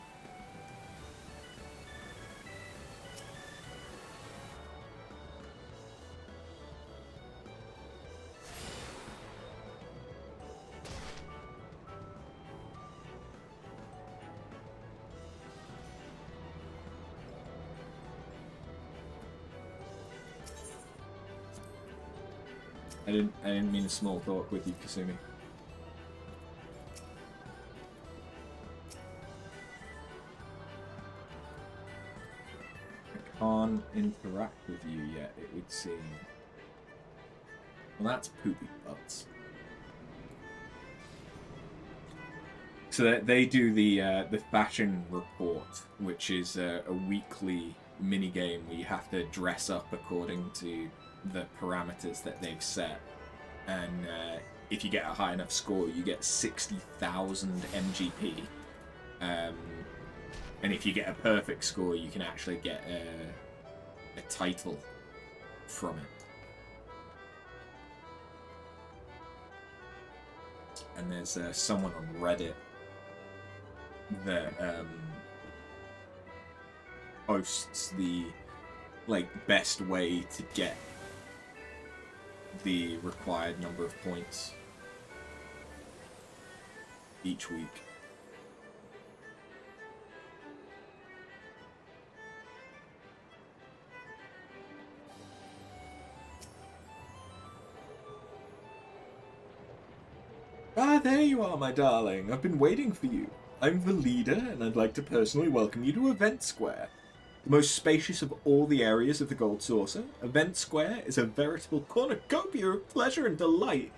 I didn't mean a small talk with you, Kasumi. I can't interact with you yet, it would seem. Well, that's poopy butts. So they do the fashion report, which is a weekly mini game where you have to dress up according to the parameters that they've set, and if you get a high enough score, you get 60,000 MGP. And if you get a perfect score, you can actually get a title from it. And there's someone on Reddit that posts the best way to get the required number of points each week. Ah, there you are, my darling. I've been waiting for you. I'm the leader, and I'd like to personally welcome you to Event Square. The most spacious of all the areas of the Gold Saucer, Event Square is a veritable cornucopia of pleasure and delight.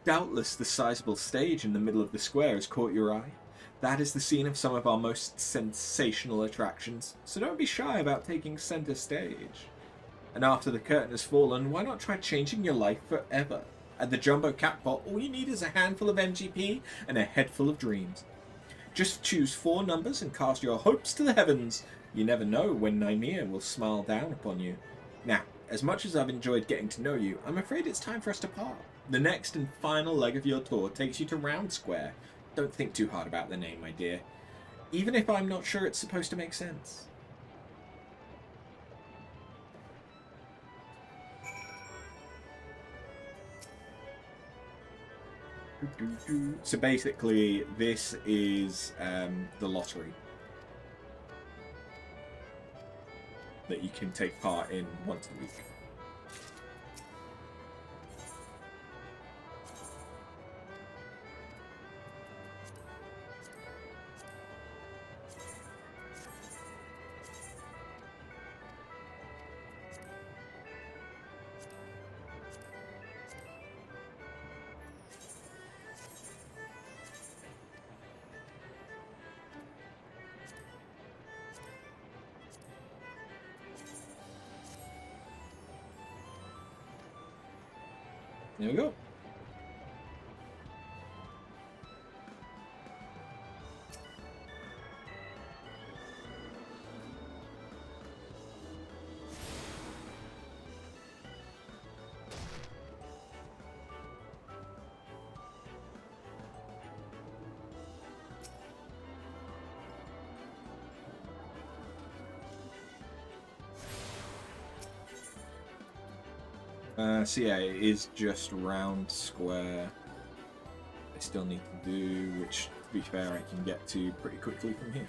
Doubtless the sizable stage in the middle of the square has caught your eye. That is the scene of some of our most sensational attractions, so don't be shy about taking center stage. And after the curtain has fallen, why not try changing your life forever? At the Jumbo Catpot, all you need is a handful of MGP and a head full of dreams. Just choose 4 numbers and cast your hopes to the heavens. You never know when Nymea will smile down upon you. Now, as much as I've enjoyed getting to know you, I'm afraid it's time for us to part. The next and final leg of your tour takes you to Round Square. Don't think too hard about the name, my dear. Even if I'm not sure it's supposed to make sense. So basically, this is the lottery that you can take part in once a week. There we go. So yeah, it is just Round Square I still need to do, which, to be fair, I can get to pretty quickly from here.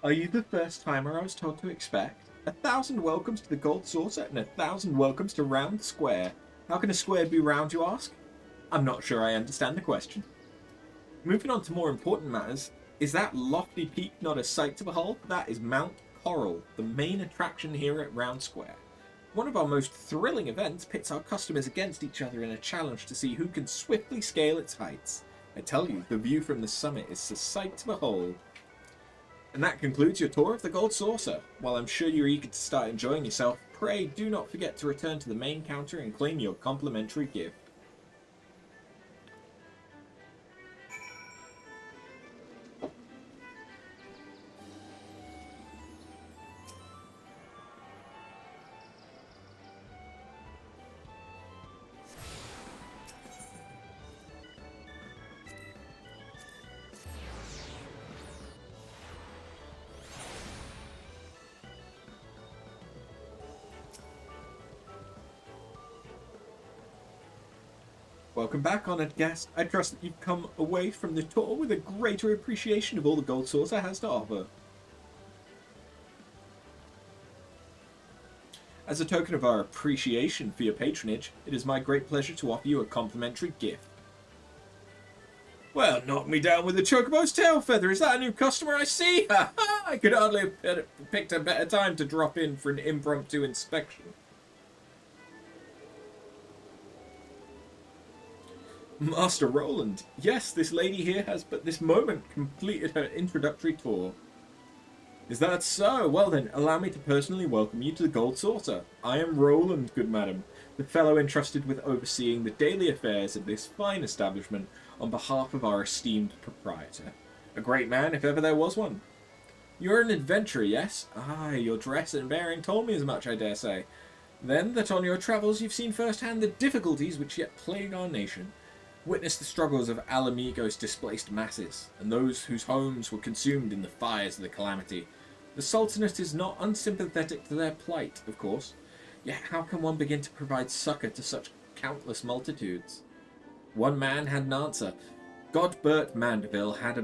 Are you the first timer I was told to expect? 1,000 welcomes to the Gold Saucer and 1,000 welcomes to Round Square. How can a square be round, you ask? I'm not sure I understand the question. Moving on to more important matters, is that lofty peak not a sight to behold? That is Mount Coral, the main attraction here at Round Square. One of our most thrilling events pits our customers against each other in a challenge to see who can swiftly scale its heights. I tell you, the view from the summit is a sight to behold. And that concludes your tour of the Gold Saucer. While I'm sure you're eager to start enjoying yourself, pray do not forget to return to the main counter and claim your complimentary gift. Welcome back, honoured guest. I trust that you've come away from the tour with a greater appreciation of all the Gold Saucer has to offer. As a token of our appreciation for your patronage, it is my great pleasure to offer you a complimentary gift. Well, knock me down with a chocobo's tail feather. Is that a new customer I see? Ha ha! I could hardly have picked a better time to drop in for an impromptu inspection. Master Roland, yes, this lady here has but this moment completed her introductory tour. Is that so? Well then, allow me to personally welcome you to the Gold Saucer. I am Roland, good madam, the fellow entrusted with overseeing the daily affairs of this fine establishment on behalf of our esteemed proprietor. A great man, if ever there was one. You're an adventurer, yes? Aye, your dress and bearing told me as much, I dare say. Then, that on your travels you've seen firsthand the difficulties which yet plague our nation. Witness the struggles of Alamigo's displaced masses, and those whose homes were consumed in the fires of the Calamity. The Sultanate is not unsympathetic to their plight, of course, yet how can one begin to provide succour to such countless multitudes? One man had an answer. Godbert Mandeville had a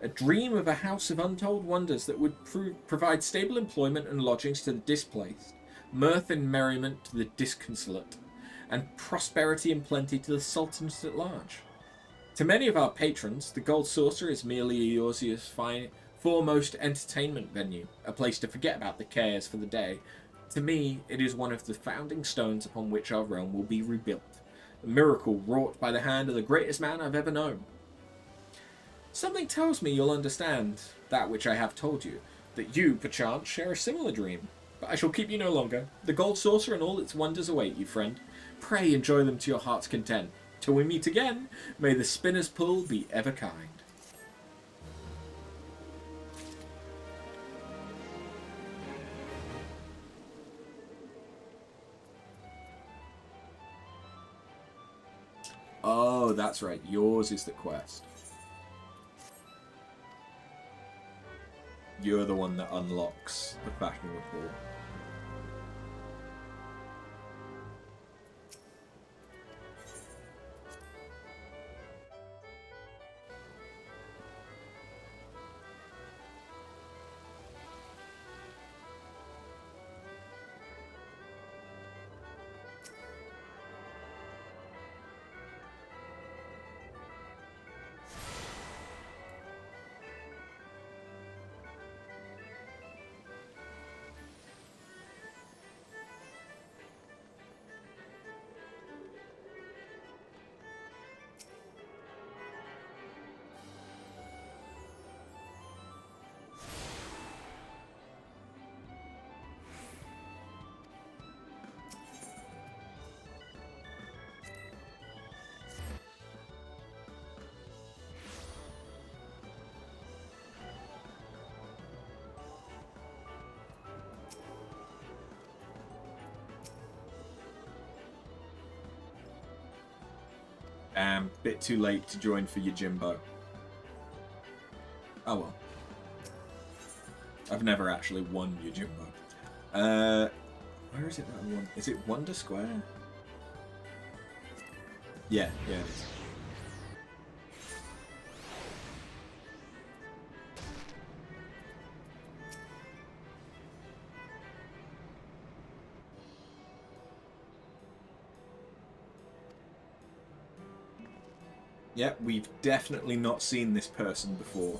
dream of a house of untold wonders that would provide stable employment and lodgings to the displaced, mirth and merriment to the disconsolate, and prosperity and plenty to the Sultanate at large. To many of our patrons, the Gold Saucer is merely Eorzea's foremost entertainment venue, a place to forget about the cares for the day. To me, it is one of the founding stones upon which our realm will be rebuilt, a miracle wrought by the hand of the greatest man I've ever known. Something tells me you'll understand that which I have told you, that you, perchance, share a similar dream. But I shall keep you no longer. The Gold Saucer and all its wonders await you, friend. Pray enjoy them to your heart's content. Till we meet again, may the spinner's pull be ever kind. Oh, that's right. Yours is the quest. You're the one that unlocks the fashion report. Bit too late to join for your Jimbo. Oh well. I've never actually won your Jimbo. Where is it that I won? Is it Wonder Square? Yeah, it is. Yep, we've definitely not seen this person before.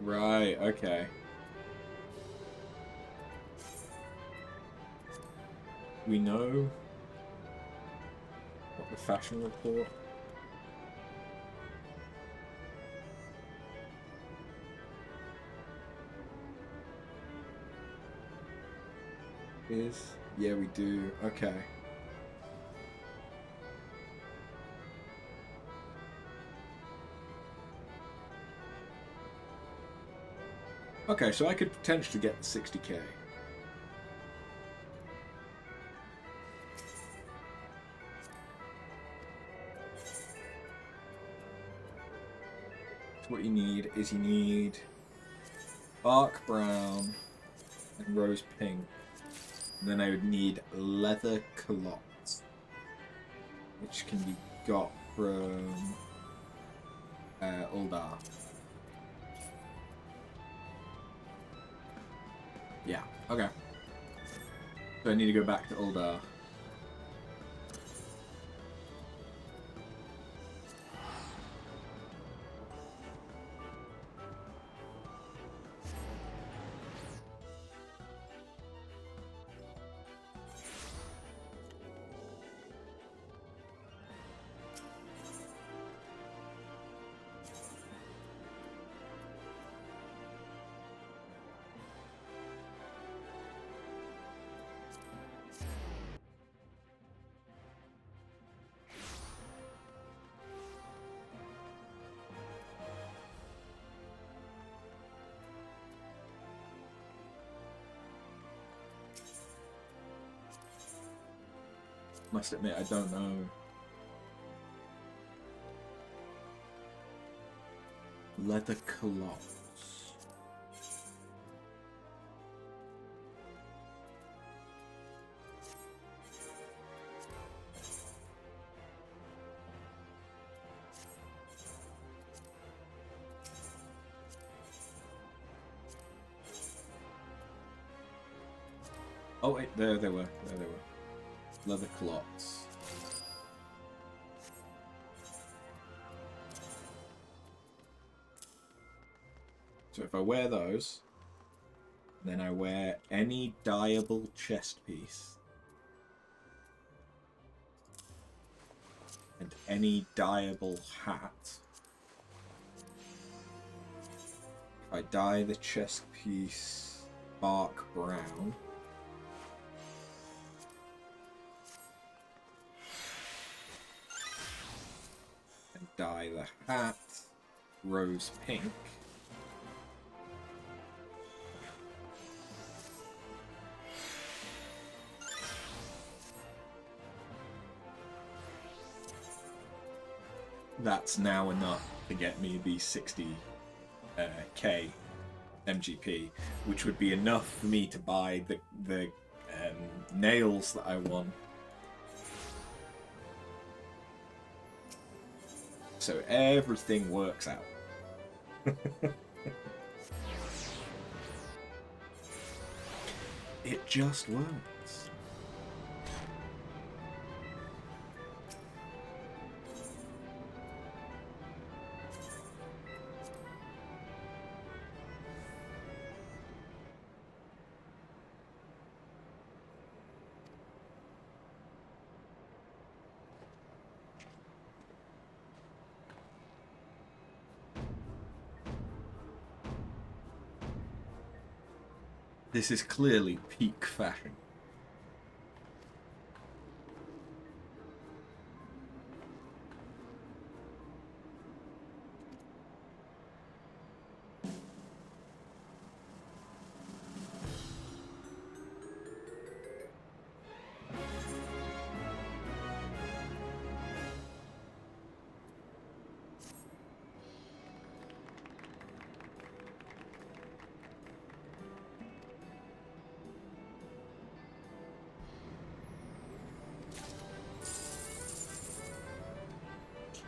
Right, okay. We know The fashion report. Yeah, we do. Okay. Okay, so I could potentially get the 60k. So what you need is you need dark brown and rose pink. And then I would need leather culottes, which can be got from Uldar. Yeah, okay. So I need to go back to Uldar. Must admit, I don't know. Leather culottes. Oh wait, there they were. There they were. Leather culottes. So if I wear those, then I wear any dyeable chest piece and any dyeable hat. If I dye the chest piece bark brown, and dye the hat rose pink, that's now enough to get me the 60k MGP, which would be enough for me to buy the nails that I want. So everything works out. It just works. This is clearly peak fashion.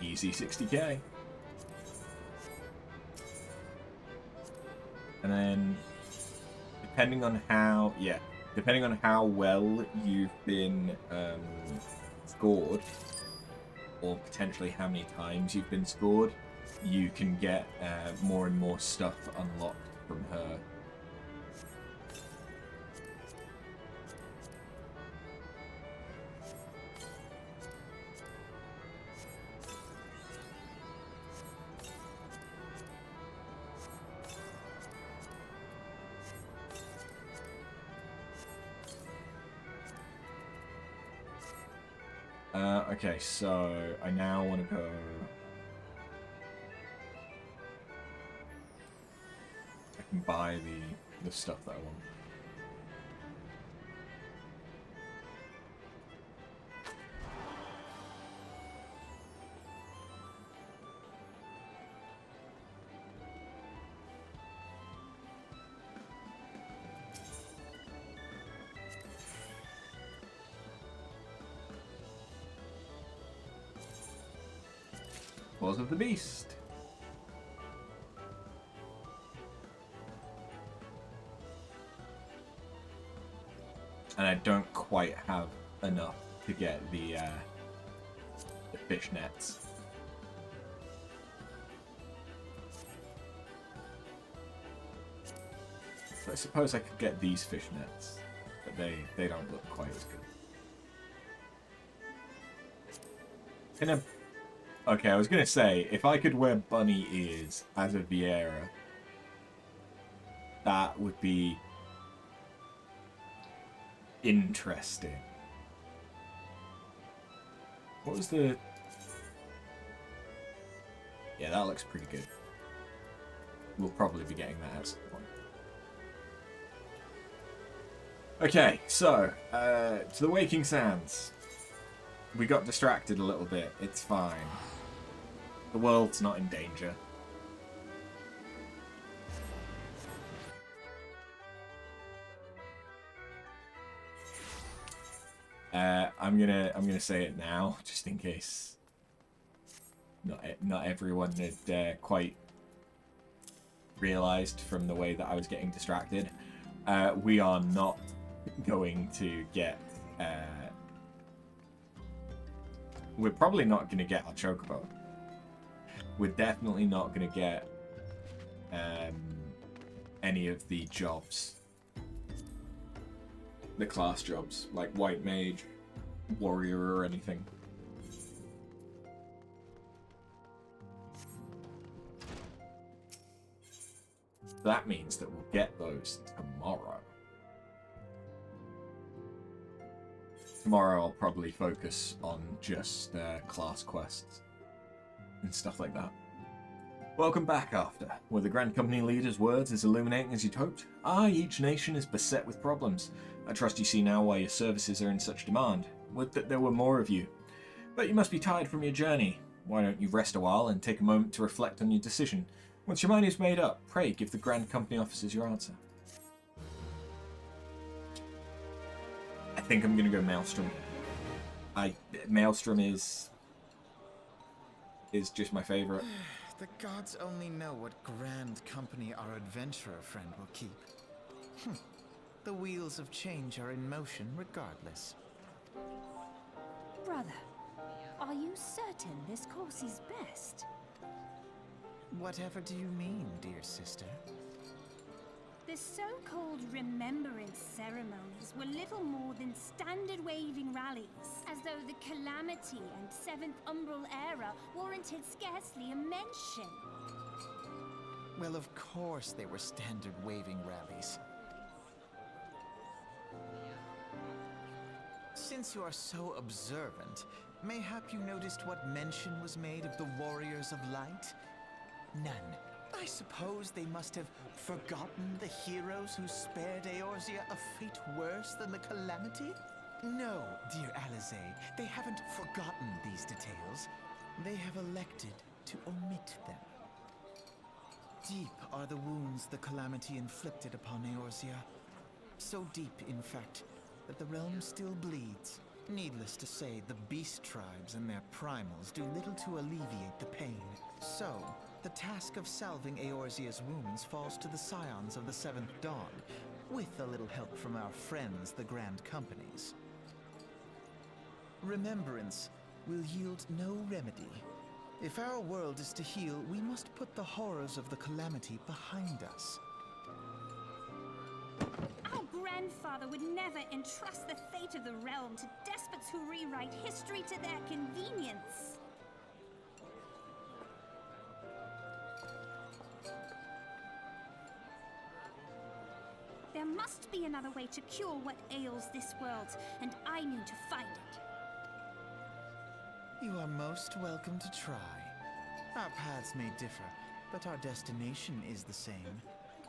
Easy 60k. And then, depending on how well you've been scored, or potentially how many times you've been scored, you can get more and more stuff unlocked from her. Okay, so I now want to go... I can buy the stuff that I want. Paws of the Beast. And I don't quite have enough to get the fish nets. So I suppose I could get these fish nets, but they don't look quite as good. Okay, I was gonna say, if I could wear bunny ears as a Viera, that would be interesting. What was the... Yeah, that looks pretty good. We'll probably be getting that at some point. Okay, so, to the Waking Sands. We got distracted a little bit. It's fine. The world's not in danger. I'm gonna say it now, just in case not everyone had quite realized from the way that I was getting distracted. We are not going to get. We're probably not going to get our chocobo. We're definitely not going to get any of the jobs. The class jobs, like White Mage, Warrior, or anything. That means that we'll get those tomorrow. Tomorrow I'll probably focus on just class quests and stuff like that. Welcome back, After. Were the Grand Company leader's words as illuminating as you'd hoped? Aye, each nation is beset with problems. I trust you see now why your services are in such demand. Would that there were more of you. But you must be tired from your journey. Why don't you rest a while and take a moment to reflect on your decision? Once your mind is made up, pray give the Grand Company officers your answer. I think I'm gonna go Maelstrom. Maelstrom is just my favorite. The gods only know what Grand Company our adventurer friend will keep. The wheels of change are in motion regardless. Brother, are you certain this course is best? Whatever do you mean, dear sister? The so-called remembrance ceremonies were little more than standard waving rallies, as though the Calamity and Seventh Umbral era warranted scarcely a mention. Well, of course they were standard waving rallies. Since you are so observant, mayhap you noticed what mention was made of the Warriors of Light? None. I suppose they must have forgotten the heroes who spared Eorzea a fate worse than the Calamity? No, dear Alizé, they haven't forgotten these details. They have elected to omit them. Deep are the wounds the Calamity inflicted upon Eorzea. So deep, in fact, that the realm still bleeds. Needless to say, the beast tribes and their primals do little to alleviate the pain. So, the task of salving Eorzea's wounds falls to the scions of the Seventh Dawn, with a little help from our friends, the Grand Companies. Remembrance will yield no remedy. If our world is to heal, we must put the horrors of the Calamity behind us. Our grandfather would never entrust the fate of the realm to despots who rewrite history to their convenience. There must be another way to cure what ails this world, and I need to find it. You are most welcome to try. Our paths may differ, but our destination is the same.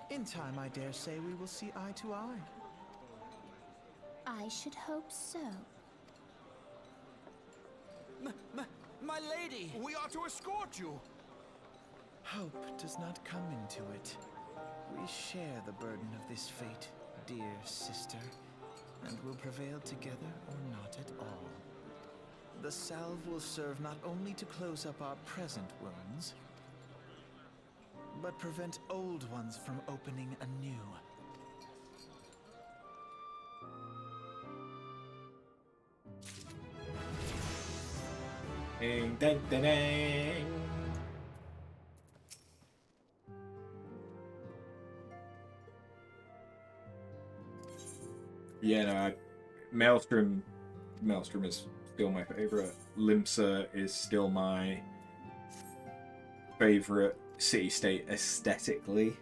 In time, I dare say we will see eye to eye. I should hope so. My lady! We are to escort you! Hope does not come into it. We share the burden of this fate, dear sister, and will prevail together or not at all. The salve will serve not only to close up our present wounds, but prevent old ones from opening anew. Ding, ding, ding, ding. Yeah, no, Maelstrom is still my favorite. Limsa is still my favorite city-state aesthetically.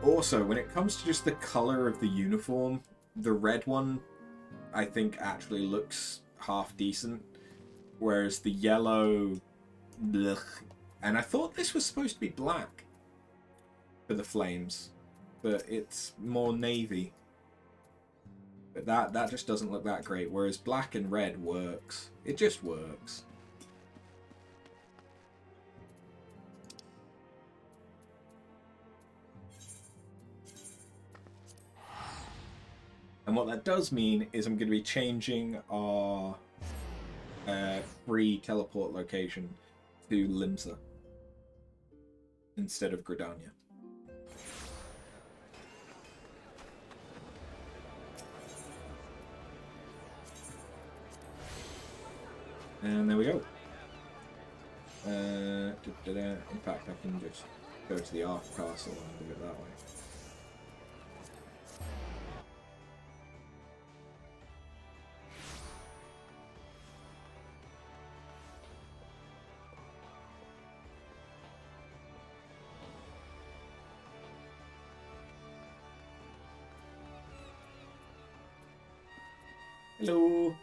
Also, when it comes to just the color of the uniform, the red one, I think, actually looks half decent, whereas the yellow, blech. And I thought this was supposed to be black for the flames, but it's more navy. But that just doesn't look that great, whereas black and red works. It just works. And what that does mean is I'm going to be changing our free teleport location to Limsa instead of Gridania. And there we go. In fact, I can just go to the Ark Castle and do it that way. Hello.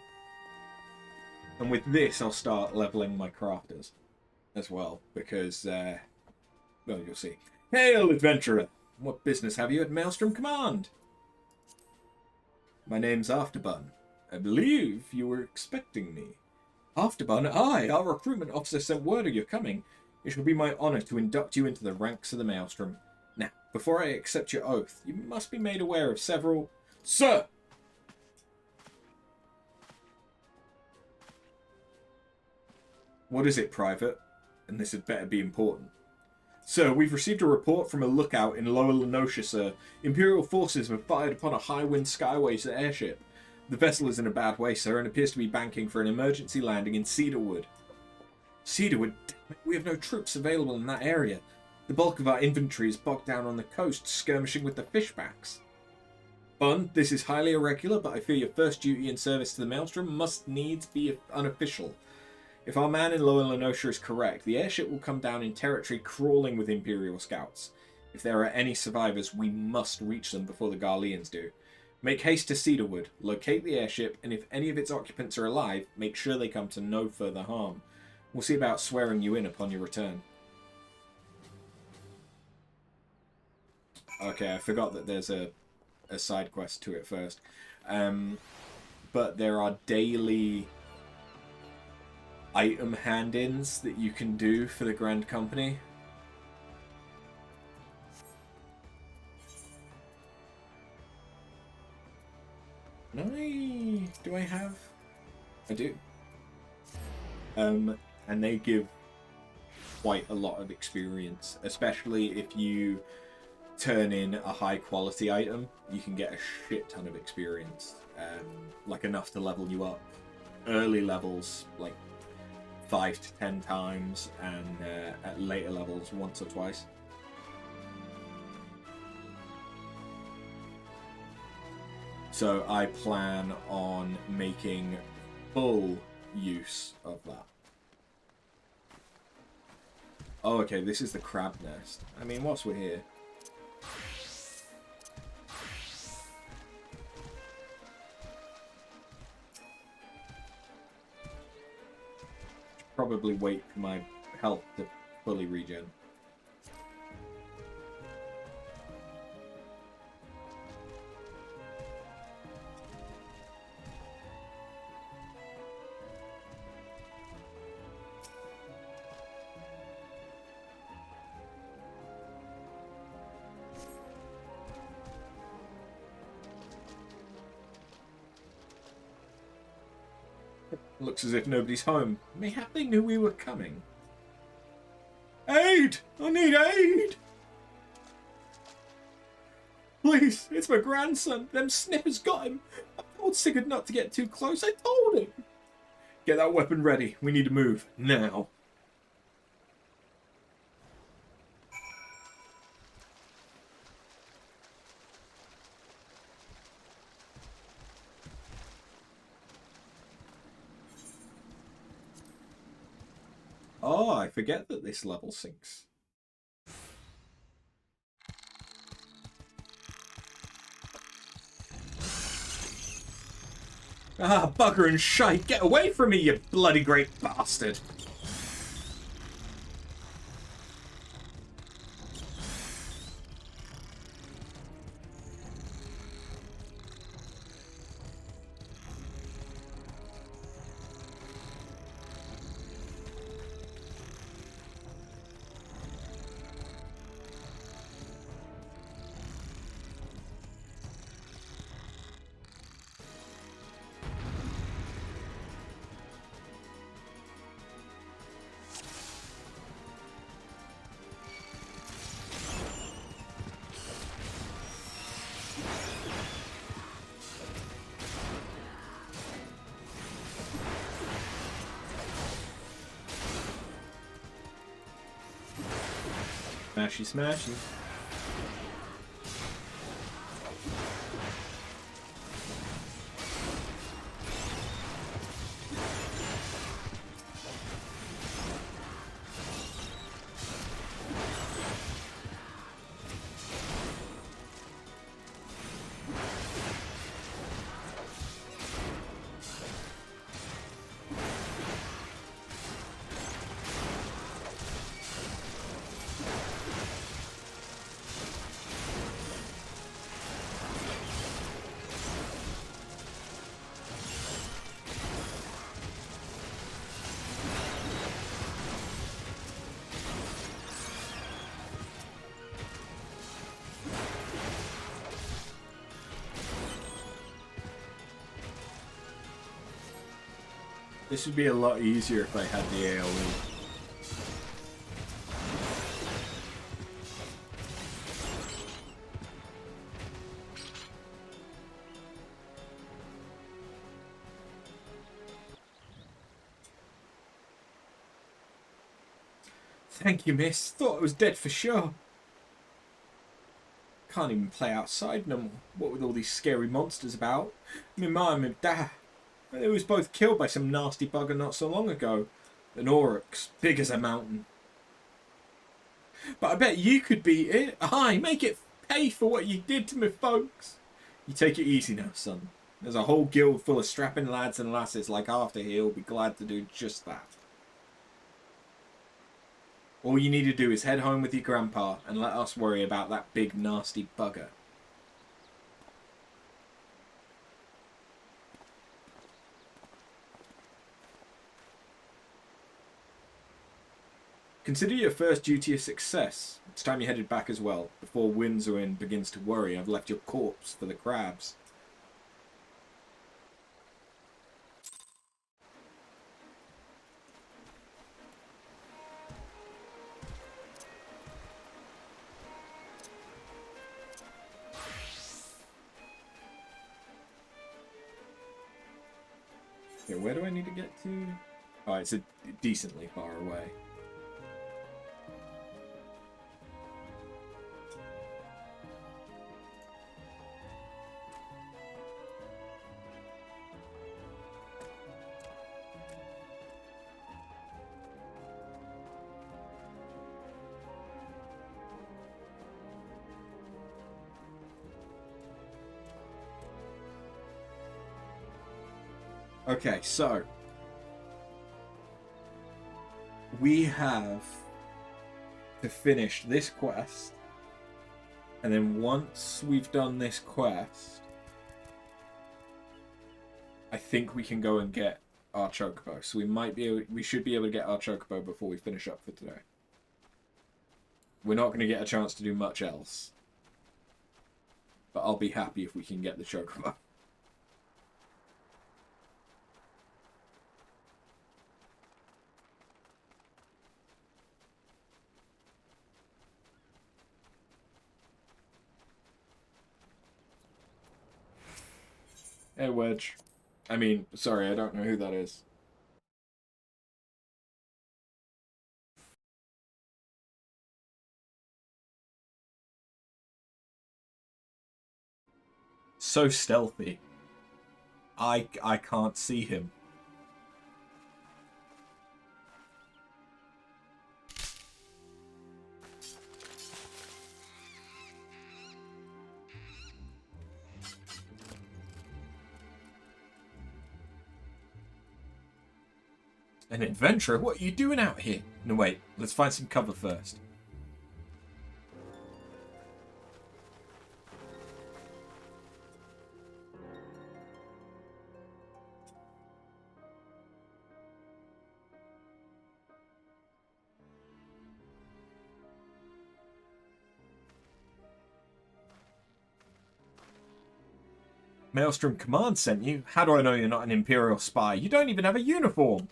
And with this, I'll start leveling my crafters as well, because, well, you'll see. Hail, adventurer! What business have you at Maelstrom Command? My name's Afterbun. I believe you were expecting me. Afterbun, aye, our recruitment officer sent word of your coming. It shall be my honour to induct you into the ranks of the Maelstrom. Now, before I accept your oath, you must be made aware of several... Sir! What is it, Private? And this had better be important. Sir, we've received a report from a lookout in Lower Lenosha, sir. Imperial forces have fired upon a high-wind skyways airship. The vessel is in a bad way, sir, and appears to be banking for an emergency landing in Cedarwood. Cedarwood? We have no troops available in that area. The bulk of our inventory is bogged down on the coast, skirmishing with the fishbacks. Bun, this is highly irregular, but I fear your first duty in service to the Maelstrom must needs be unofficial. If our man in Lower Lenosha is correct, the airship will come down in territory crawling with Imperial scouts. If there are any survivors, we must reach them before the Garleans do. Make haste to Cedarwood, locate the airship, and if any of its occupants are alive, make sure they come to no further harm. We'll see about swearing you in upon your return. Okay, I forgot that there's a side quest to it first. But there are daily item hand-ins that you can do for the Grand Company. Do I have? I do. And they give quite a lot of experience, especially if you turn in a high-quality item. You can get a shit ton of experience, like enough to level you up. Early levels, like 5 to 10 times, and at later levels once or twice. So I plan on making full use of that. Oh, okay, this is the crab nest. I mean, whilst we're here... probably wait for my health to fully regen. Looks as if nobody's home. Mayhap they knew we were coming. Aid! I need aid! Please, it's my grandson. Them snippers got him. I told Sigurd not to get too close. I told him. Get that weapon ready. We need to move. Now. Oh, I forget that this level sinks. Ah, bugger and shite! Get away from me, you bloody great bastard! Smashy, smashy. This would be a lot easier if I had the AoE. Thank you, miss. Thought I was dead for sure. Can't even play outside no more. What with all these scary monsters about? My mum and my dad. They was both killed by some nasty bugger not so long ago. An oryx, big as a mountain. But I bet you could beat it. Aye, make it pay for what you did to me folks. You take it easy now, son. There's a whole guild full of strapping lads and lasses like After here who'll be glad to do just that. All you need to do is head home with your grandpa and let us worry about that big nasty bugger. Consider your first duty a success. It's time you headed back as well, before Windsorinn begins to worry I've left your corpse for the crabs. Okay, where do I need to get to? Oh, it's a decently far away. Okay, so we have to finish this quest, and then once we've done this quest, I think we can go and get our chocobo. So we should be able to get our chocobo before we finish up for today. We're not going to get a chance to do much else, but I'll be happy if we can get the chocobo. Hey, Wedge. I mean, sorry, I don't know who that is. So stealthy. I can't see him. An adventurer? What are you doing out here? No, wait. Let's find some cover first. Maelstrom Command sent you? How do I know you're not an Imperial spy? You don't even have a uniform!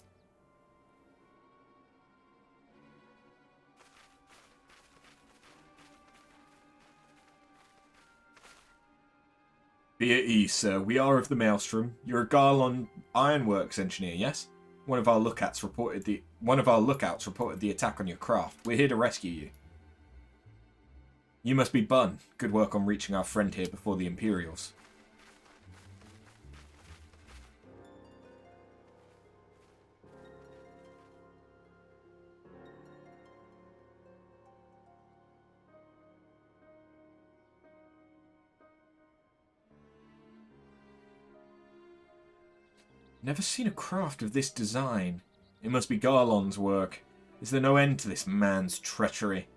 Be at ease, sir. We are of the Maelstrom. You're a Garlean Ironworks engineer, yes? One of our lookouts reported the attack on your craft. We're here to rescue you. You must be Bun. Good work on reaching our friend here before the Imperials. Never seen a craft of this design. It must be Garlean's work. Is there no end to this man's treachery?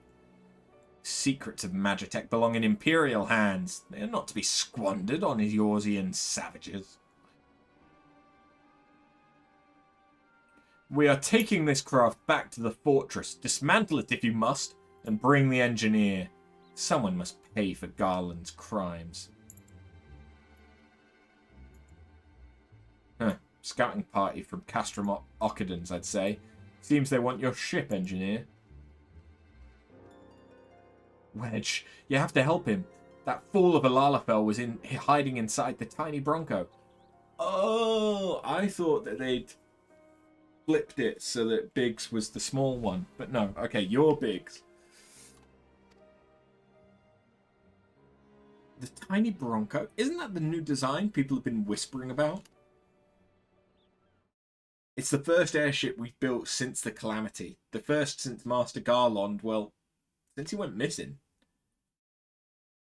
Secrets of Magitech belong in Imperial hands. They are not to be squandered on Eorzean savages. We are taking this craft back to the fortress. Dismantle it if you must, and bring the engineer. Someone must pay for Garlean's crimes. Huh. Scouting party from Castrum Occadens, I'd say. Seems they want your ship, engineer. Wedge, you have to help him. That fool of a Lalafell was hiding inside the tiny Bronco. Oh, I thought that they'd flipped it so that Biggs was the small one. But no, okay, you're Biggs. The tiny Bronco? Isn't that the new design people have been whispering about? It's the first airship we've built since the Calamity. The first since Master Garlean, well, since he went missing.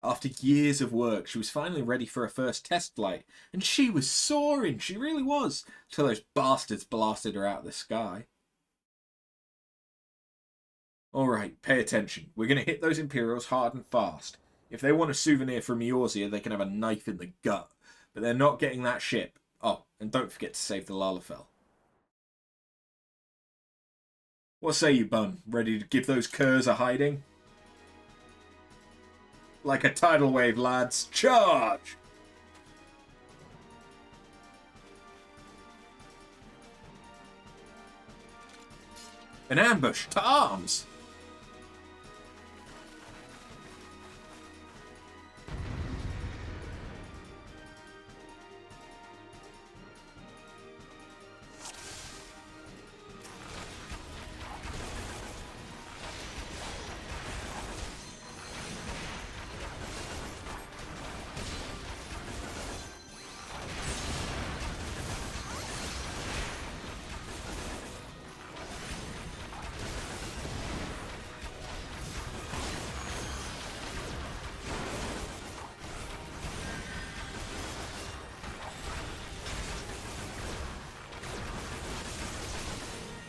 After years of work, she was finally ready for her first test flight. And she was soaring, she really was. Till those bastards blasted her out of the sky. Alright, pay attention. We're going to hit those Imperials hard and fast. If they want a souvenir from Eorzea, they can have a knife in the gut. But they're not getting that ship. Oh, and don't forget to save the Lalafell. What say you, Bun? Ready to give those curs a hiding? Like a tidal wave, lads. Charge! An ambush! To arms!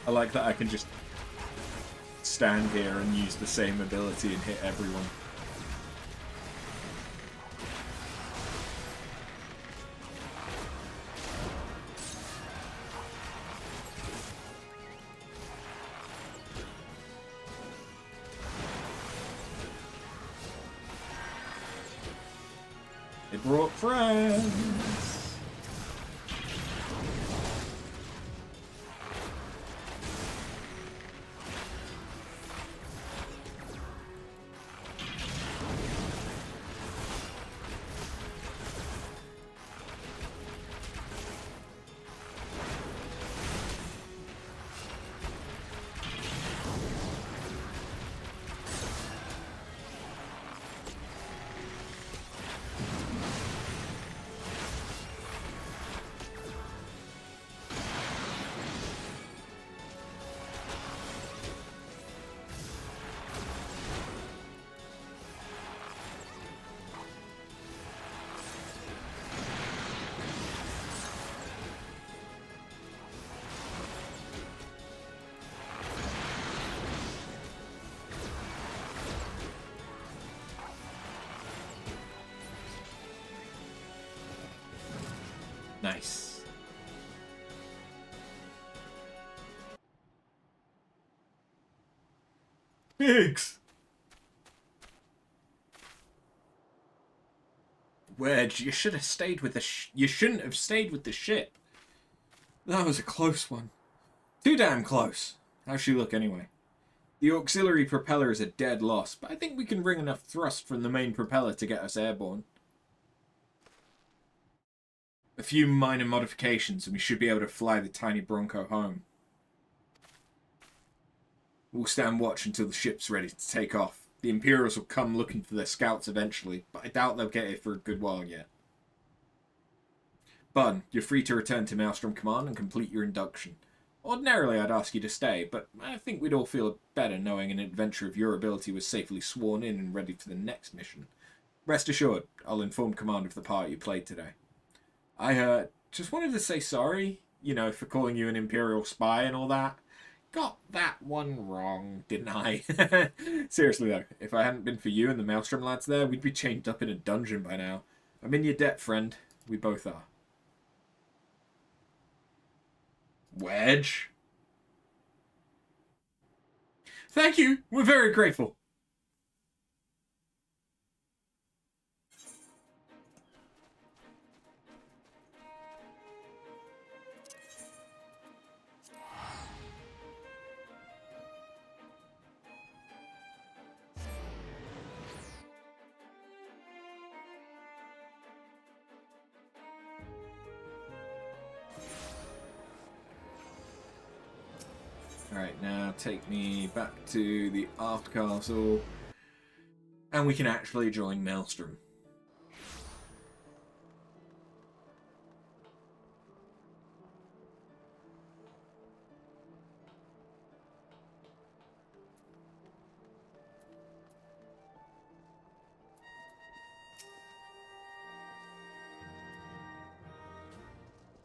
I like that I can just stand here and use the same ability and hit everyone. It brought friends. Nice. Pigs! Wedge, you should have stayed with the you shouldn't have stayed with the ship. That was a close one. Too damn close. How's she look anyway? The auxiliary propeller is a dead loss, but I think we can wring enough thrust from the main propeller to get us airborne. A few minor modifications and we should be able to fly the tiny Bronco home. We'll stand watch until the ship's ready to take off. The Imperials will come looking for their scouts eventually, but I doubt they'll get here for a good while yet. Bun, you're free to return to Maelstrom Command and complete your induction. Ordinarily I'd ask you to stay, but I think we'd all feel better knowing an adventurer of your ability was safely sworn in and ready for the next mission. Rest assured, I'll inform Command of the part you played today. I just wanted to say sorry, you know, for calling you an Imperial spy and all that. Got that one wrong, didn't I? Seriously though, if I hadn't been for you and the Maelstrom lads there, we'd be chained up in a dungeon by now. I'm in your debt, friend. We both are. Wedge? Thank you. We're very grateful. Alright, now take me back to the Aft Castle, and we can actually join Maelstrom.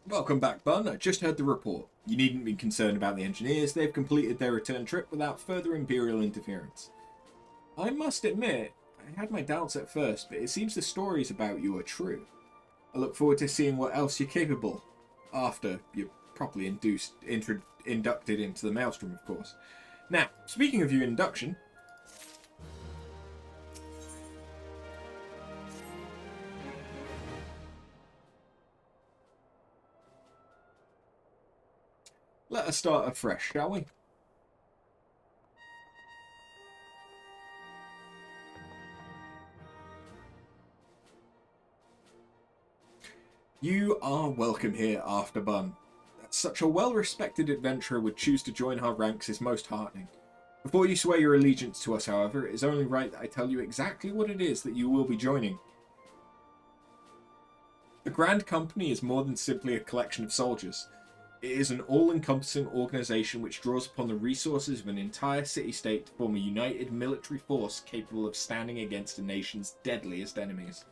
Welcome back, Bun. I just heard the report. You needn't be concerned about the engineers. They've completed their return trip without further Imperial interference. I must admit, I had my doubts at first, but it seems the stories about you are true. I look forward to seeing what else you're capable after you're properly inducted into the Maelstrom, of course. Now, speaking of your induction, let us start afresh, shall we? You are welcome here, Afterbun. That such a well-respected adventurer would choose to join our ranks is most heartening. Before you swear your allegiance to us, however, it is only right that I tell you exactly what it is that you will be joining. The Grand Company is more than simply a collection of soldiers. It is an all-encompassing organisation which draws upon the resources of an entire city-state to form a united military force capable of standing against a nation's deadliest enemies.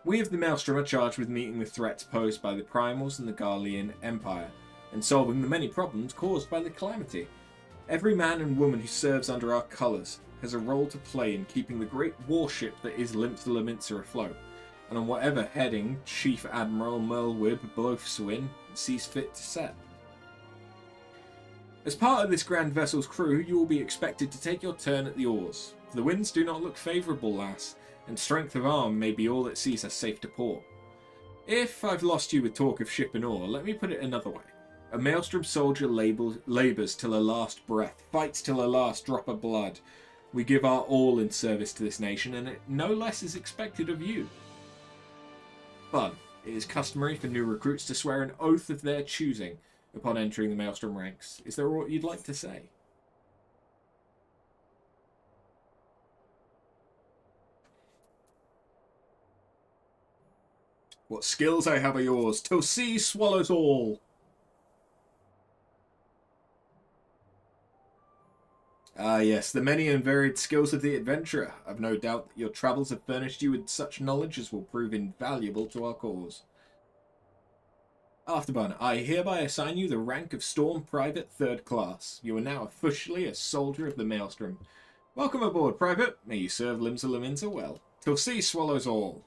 We of the Maelstrom are charged with meeting the threats posed by the primals and the Garlean Empire, and solving the many problems caused by the Calamity. Every man and woman who serves under our colours has a role to play in keeping the great warship that is Limsa Lominsa afloat, and on whatever heading Chief Admiral Merlwyb Blofswin sees fit to set. As part of this grand vessel's crew, you will be expected to take your turn at the oars. The winds do not look favourable, lass, and strength of arm may be all that sees us safe to port. If I've lost you with talk of ship and oar, let me put it another way. A Maelstrom soldier labours till her last breath, fights till her last drop of blood. We give our all in service to this nation, and no less is expected of you. Bun, it is customary for new recruits to swear an oath of their choosing upon entering the Maelstrom ranks. Is there aught you'd like to say? What skills I have are yours, till sea swallows all. Ah yes, the many and varied skills of the adventurer. I've no doubt that your travels have furnished you with such knowledge as will prove invaluable to our cause. Afterburn, I hereby assign you the rank of Storm Private 3rd Class. You are now officially a soldier of the Maelstrom. Welcome aboard, Private. May you serve Limsa Lominsa well. Till sea swallows all.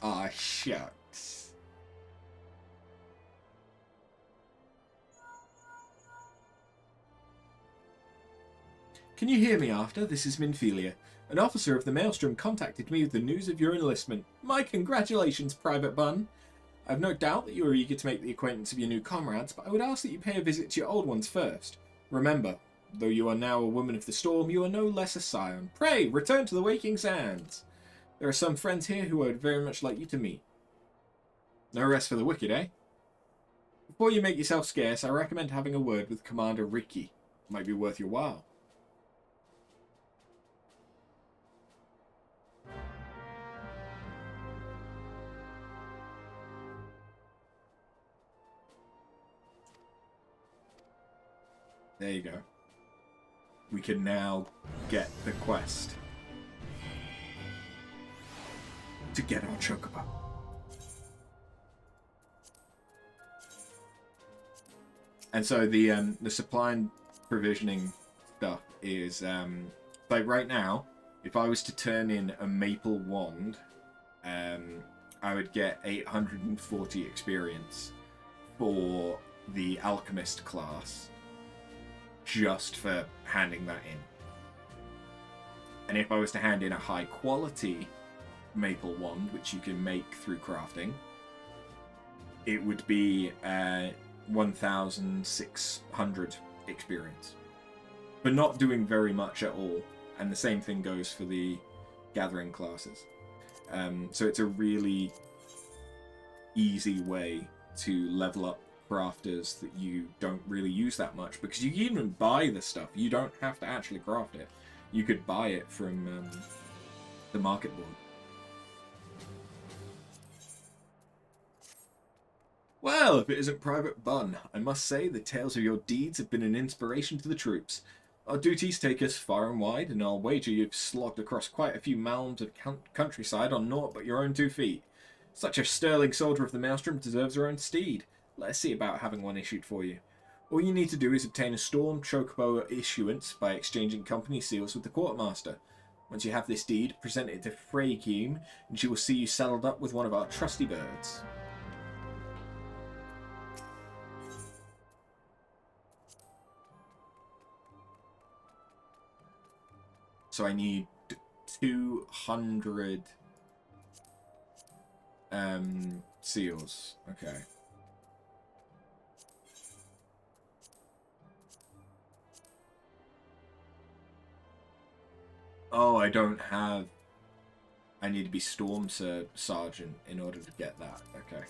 Ah, shucks. Can you hear me after? This is Minfilia. An officer of the Maelstrom contacted me with the news of your enlistment. My congratulations, Private Bun. I've no doubt that you are eager to make the acquaintance of your new comrades, but I would ask that you pay a visit to your old ones first. Remember, though you are now a woman of the storm, you are no less a scion. Pray, return to the waking sands. There are some friends here who I would very much like you to meet. No rest for the wicked, eh? Before you make yourself scarce, I recommend having a word with Commander Ricky. Might be worth your while. There you go. We can now get the quest to get our chocobo. And so the supply and provisioning stuff is like right now, if I was to turn in a maple wand, I would get 840 experience for the alchemist class just for handing that in. And if I was to hand in a high quality maple wand, which you can make through crafting, it would be 1,600 experience, but not doing very much at all. And the same thing goes for the gathering classes. So it's a really easy way to level up crafters that you don't really use that much, because you can even buy the stuff. You don't have to actually craft it. You could buy it from the market board. Well, if it isn't Private Bun, I must say the tales of your deeds have been an inspiration to the troops. Our duties take us far and wide, and I'll wager you've slogged across quite a few mounds of countryside on naught but your own 2 feet. Such a sterling soldier of the Maelstrom deserves her own steed. Let us see about having one issued for you. All you need to do is obtain a Storm Chocobo issuance by exchanging company seals with the Quartermaster. Once you have this deed, present it to Freykeem, and she will see you saddled up with one of our trusty birds. So I need 200 seals. Okay. Oh, I don't have... I need to be Storm Sergeant in order to get that. Okay.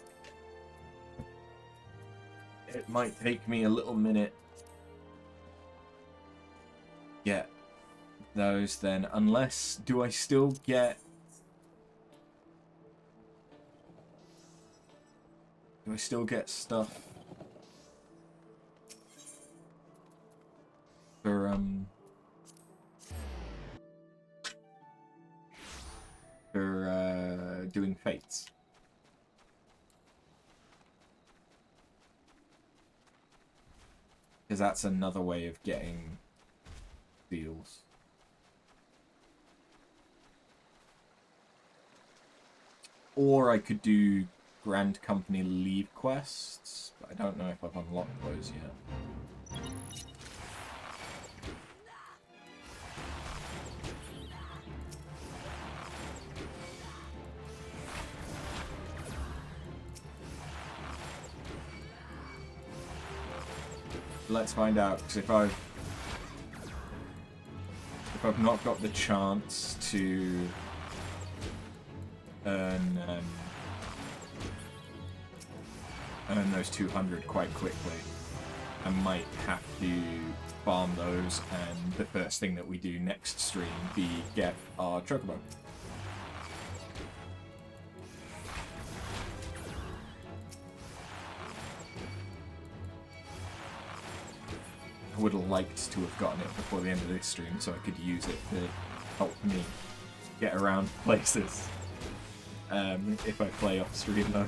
It might take me a little minute. Yeah. Those then, unless... Do I still get... Do I still get stuff for, fates. Because that's another way of getting deals. Or I could do Grand Company leave quests, but I don't know if I've unlocked those yet. Let's find out, because if I've not got the chance to earn those 200 quite quickly, I might have to farm those, and the first thing that we do next stream be get our chocobo. I would have liked to have gotten it before the end of this stream so I could use it to help me get around places if I play off stream though.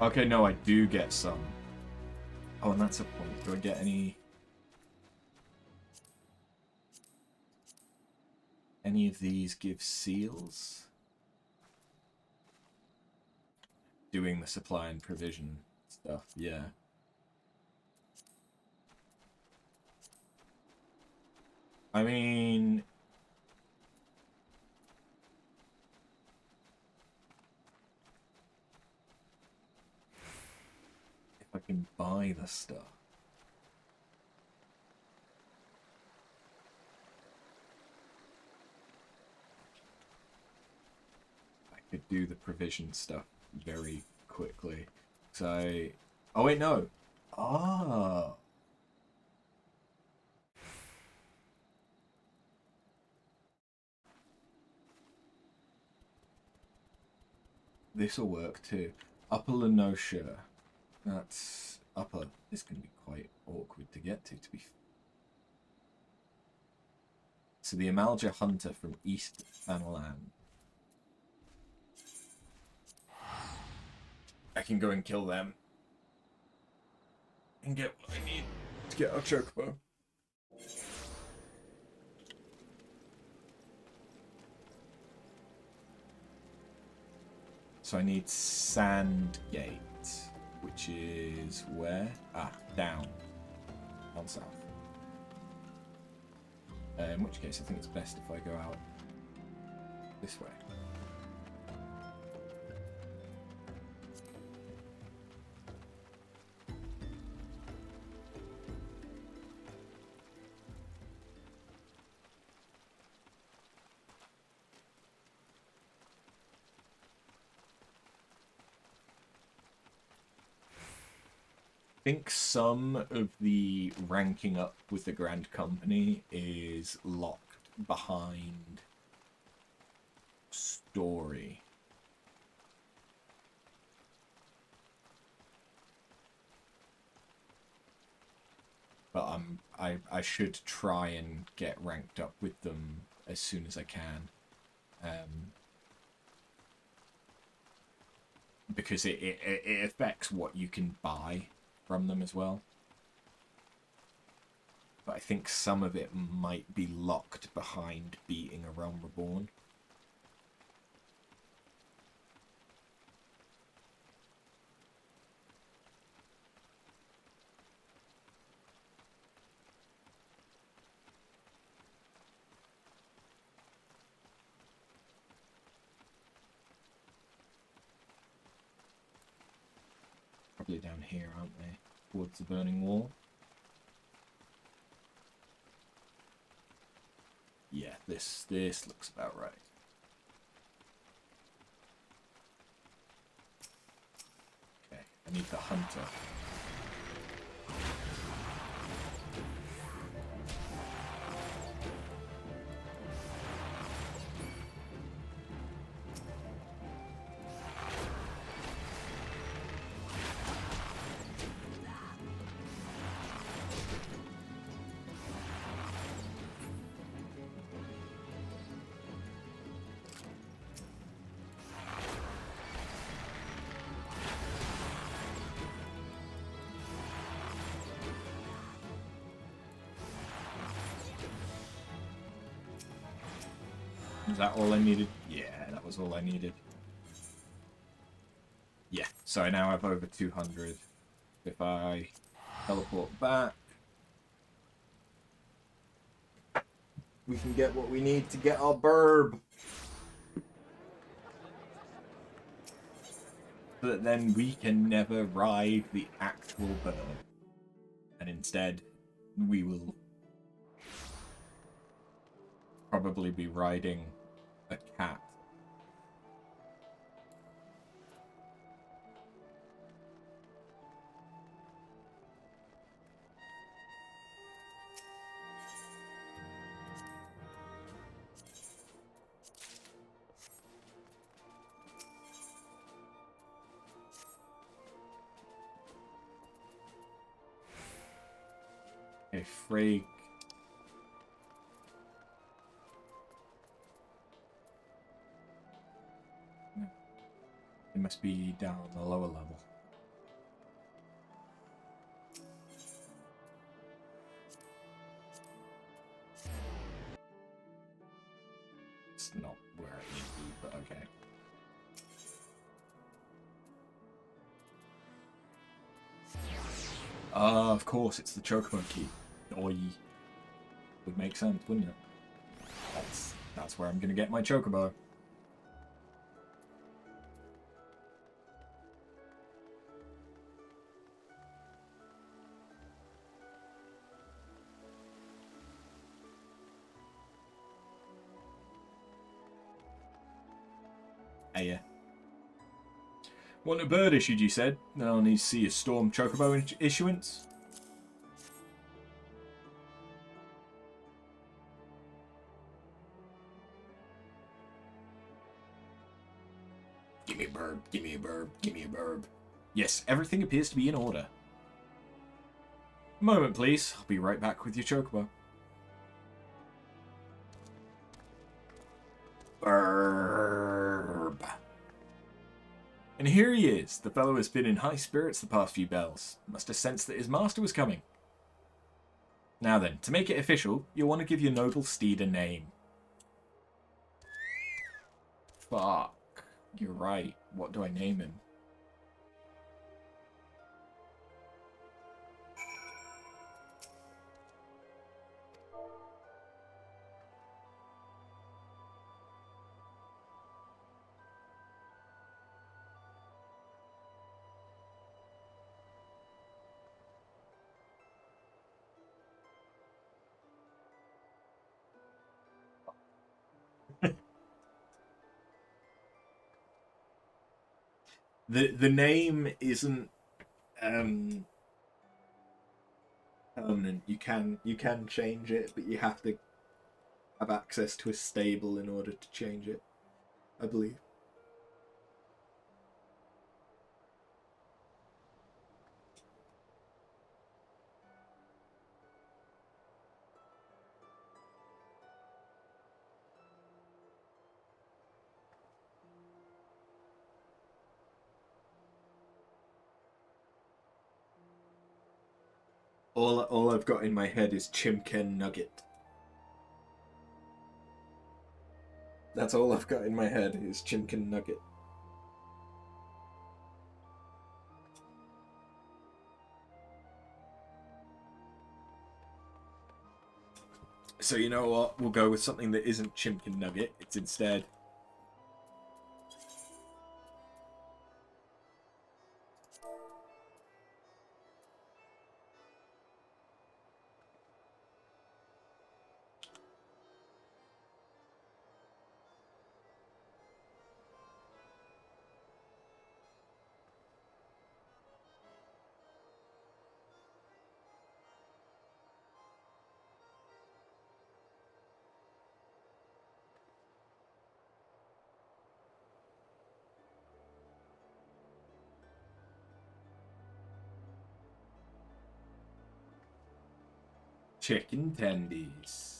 Okay, no, I do get some. Oh, and that's a point. Do I get any of these give seals? Doing the supply and provision stuff, yeah. I mean... I can buy the stuff. I could do the provision stuff very quickly. So, oh wait, no. Ah. This'll work too. Upper Lenosha. That's upper is going to be quite awkward to get to be. So the Amalja Hunter from East Fanaland. I can go and kill them. And get what I need to get our chocobo. So I need Sandgate. Which is where? Ah, down south. In which case, I think it's best if I go out this way. I think some of the ranking up with the Grand Company is locked behind story. But I should try and get ranked up with them as soon as I can. Because it affects what you can buy from them as well. But I think some of it might be locked behind beating A Realm Reborn. Probably down here, aren't they? Towards the Burning Wall. Yeah, this looks about right. I need the hunter. Is that all I needed? Yeah, that was all I needed. Yeah, so I now have over 200. If I teleport back, we can get what we need to get our burb. So that then we can never ride the actual bird. And instead, we will probably be riding a cat. A freak. It must be down on the lower level. It's not where it needs to be, but okay. Of course, it's the Chocobo key. Oi. Would make sense, wouldn't it? That's where I'm gonna get my Chocobo. Hey, yeah. Want a bird issued, you said? Then I'll need to see a Storm Chocobo issuance. Give me a burb, give me a burb, give me a burb. Yes, everything appears to be in order. A moment, please. I'll be right back with your Chocobo. Burb. And here he is. The fellow has been in high spirits the past few bells. Must have sensed that his master was coming. Now then, to make it official, you'll want to give your noble steed a name. Fuck. You're right. What do I name him? The name isn't permanent. You can change it, but you have to have access to a stable in order to change it, I believe. All I've got in my head is Chimken Nugget. That's all I've got in my head is Chimken Nugget. So you know what? We'll go with something that isn't Chimken Nugget. It's instead Chicken tendies.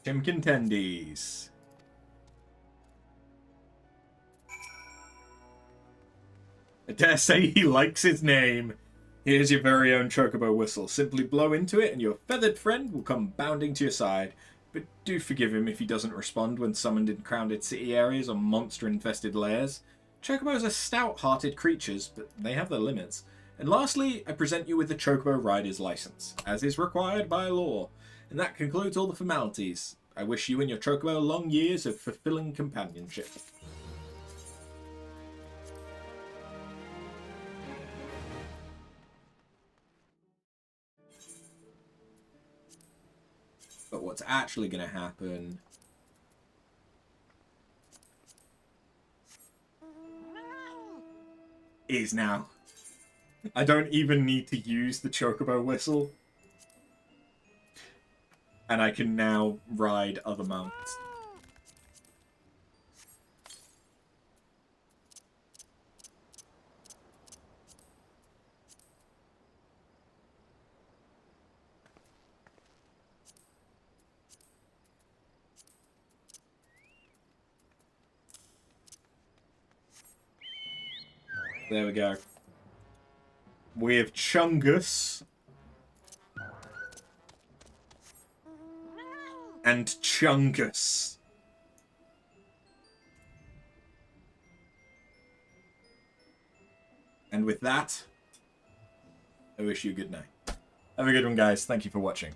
Chimkin tendies. I dare say he likes his name. Here's your very own chocobo whistle. Simply blow into it and your feathered friend will come bounding to your side. But do forgive him if he doesn't respond when summoned in crowded city areas or monster-infested lairs. Chocobos are stout-hearted creatures, but they have their limits. And lastly, I present you with the Chocobo Rider's license, as is required by law. And that concludes all the formalities. I wish you and your Chocobo long years of fulfilling companionship. But what's actually going to happen is now. I don't even need to use the Chocobo whistle. And I can now ride other mounts. There we go. We have Chungus. And Chungus. And with that, I wish you a good night. Have a good one, guys. Thank you for watching.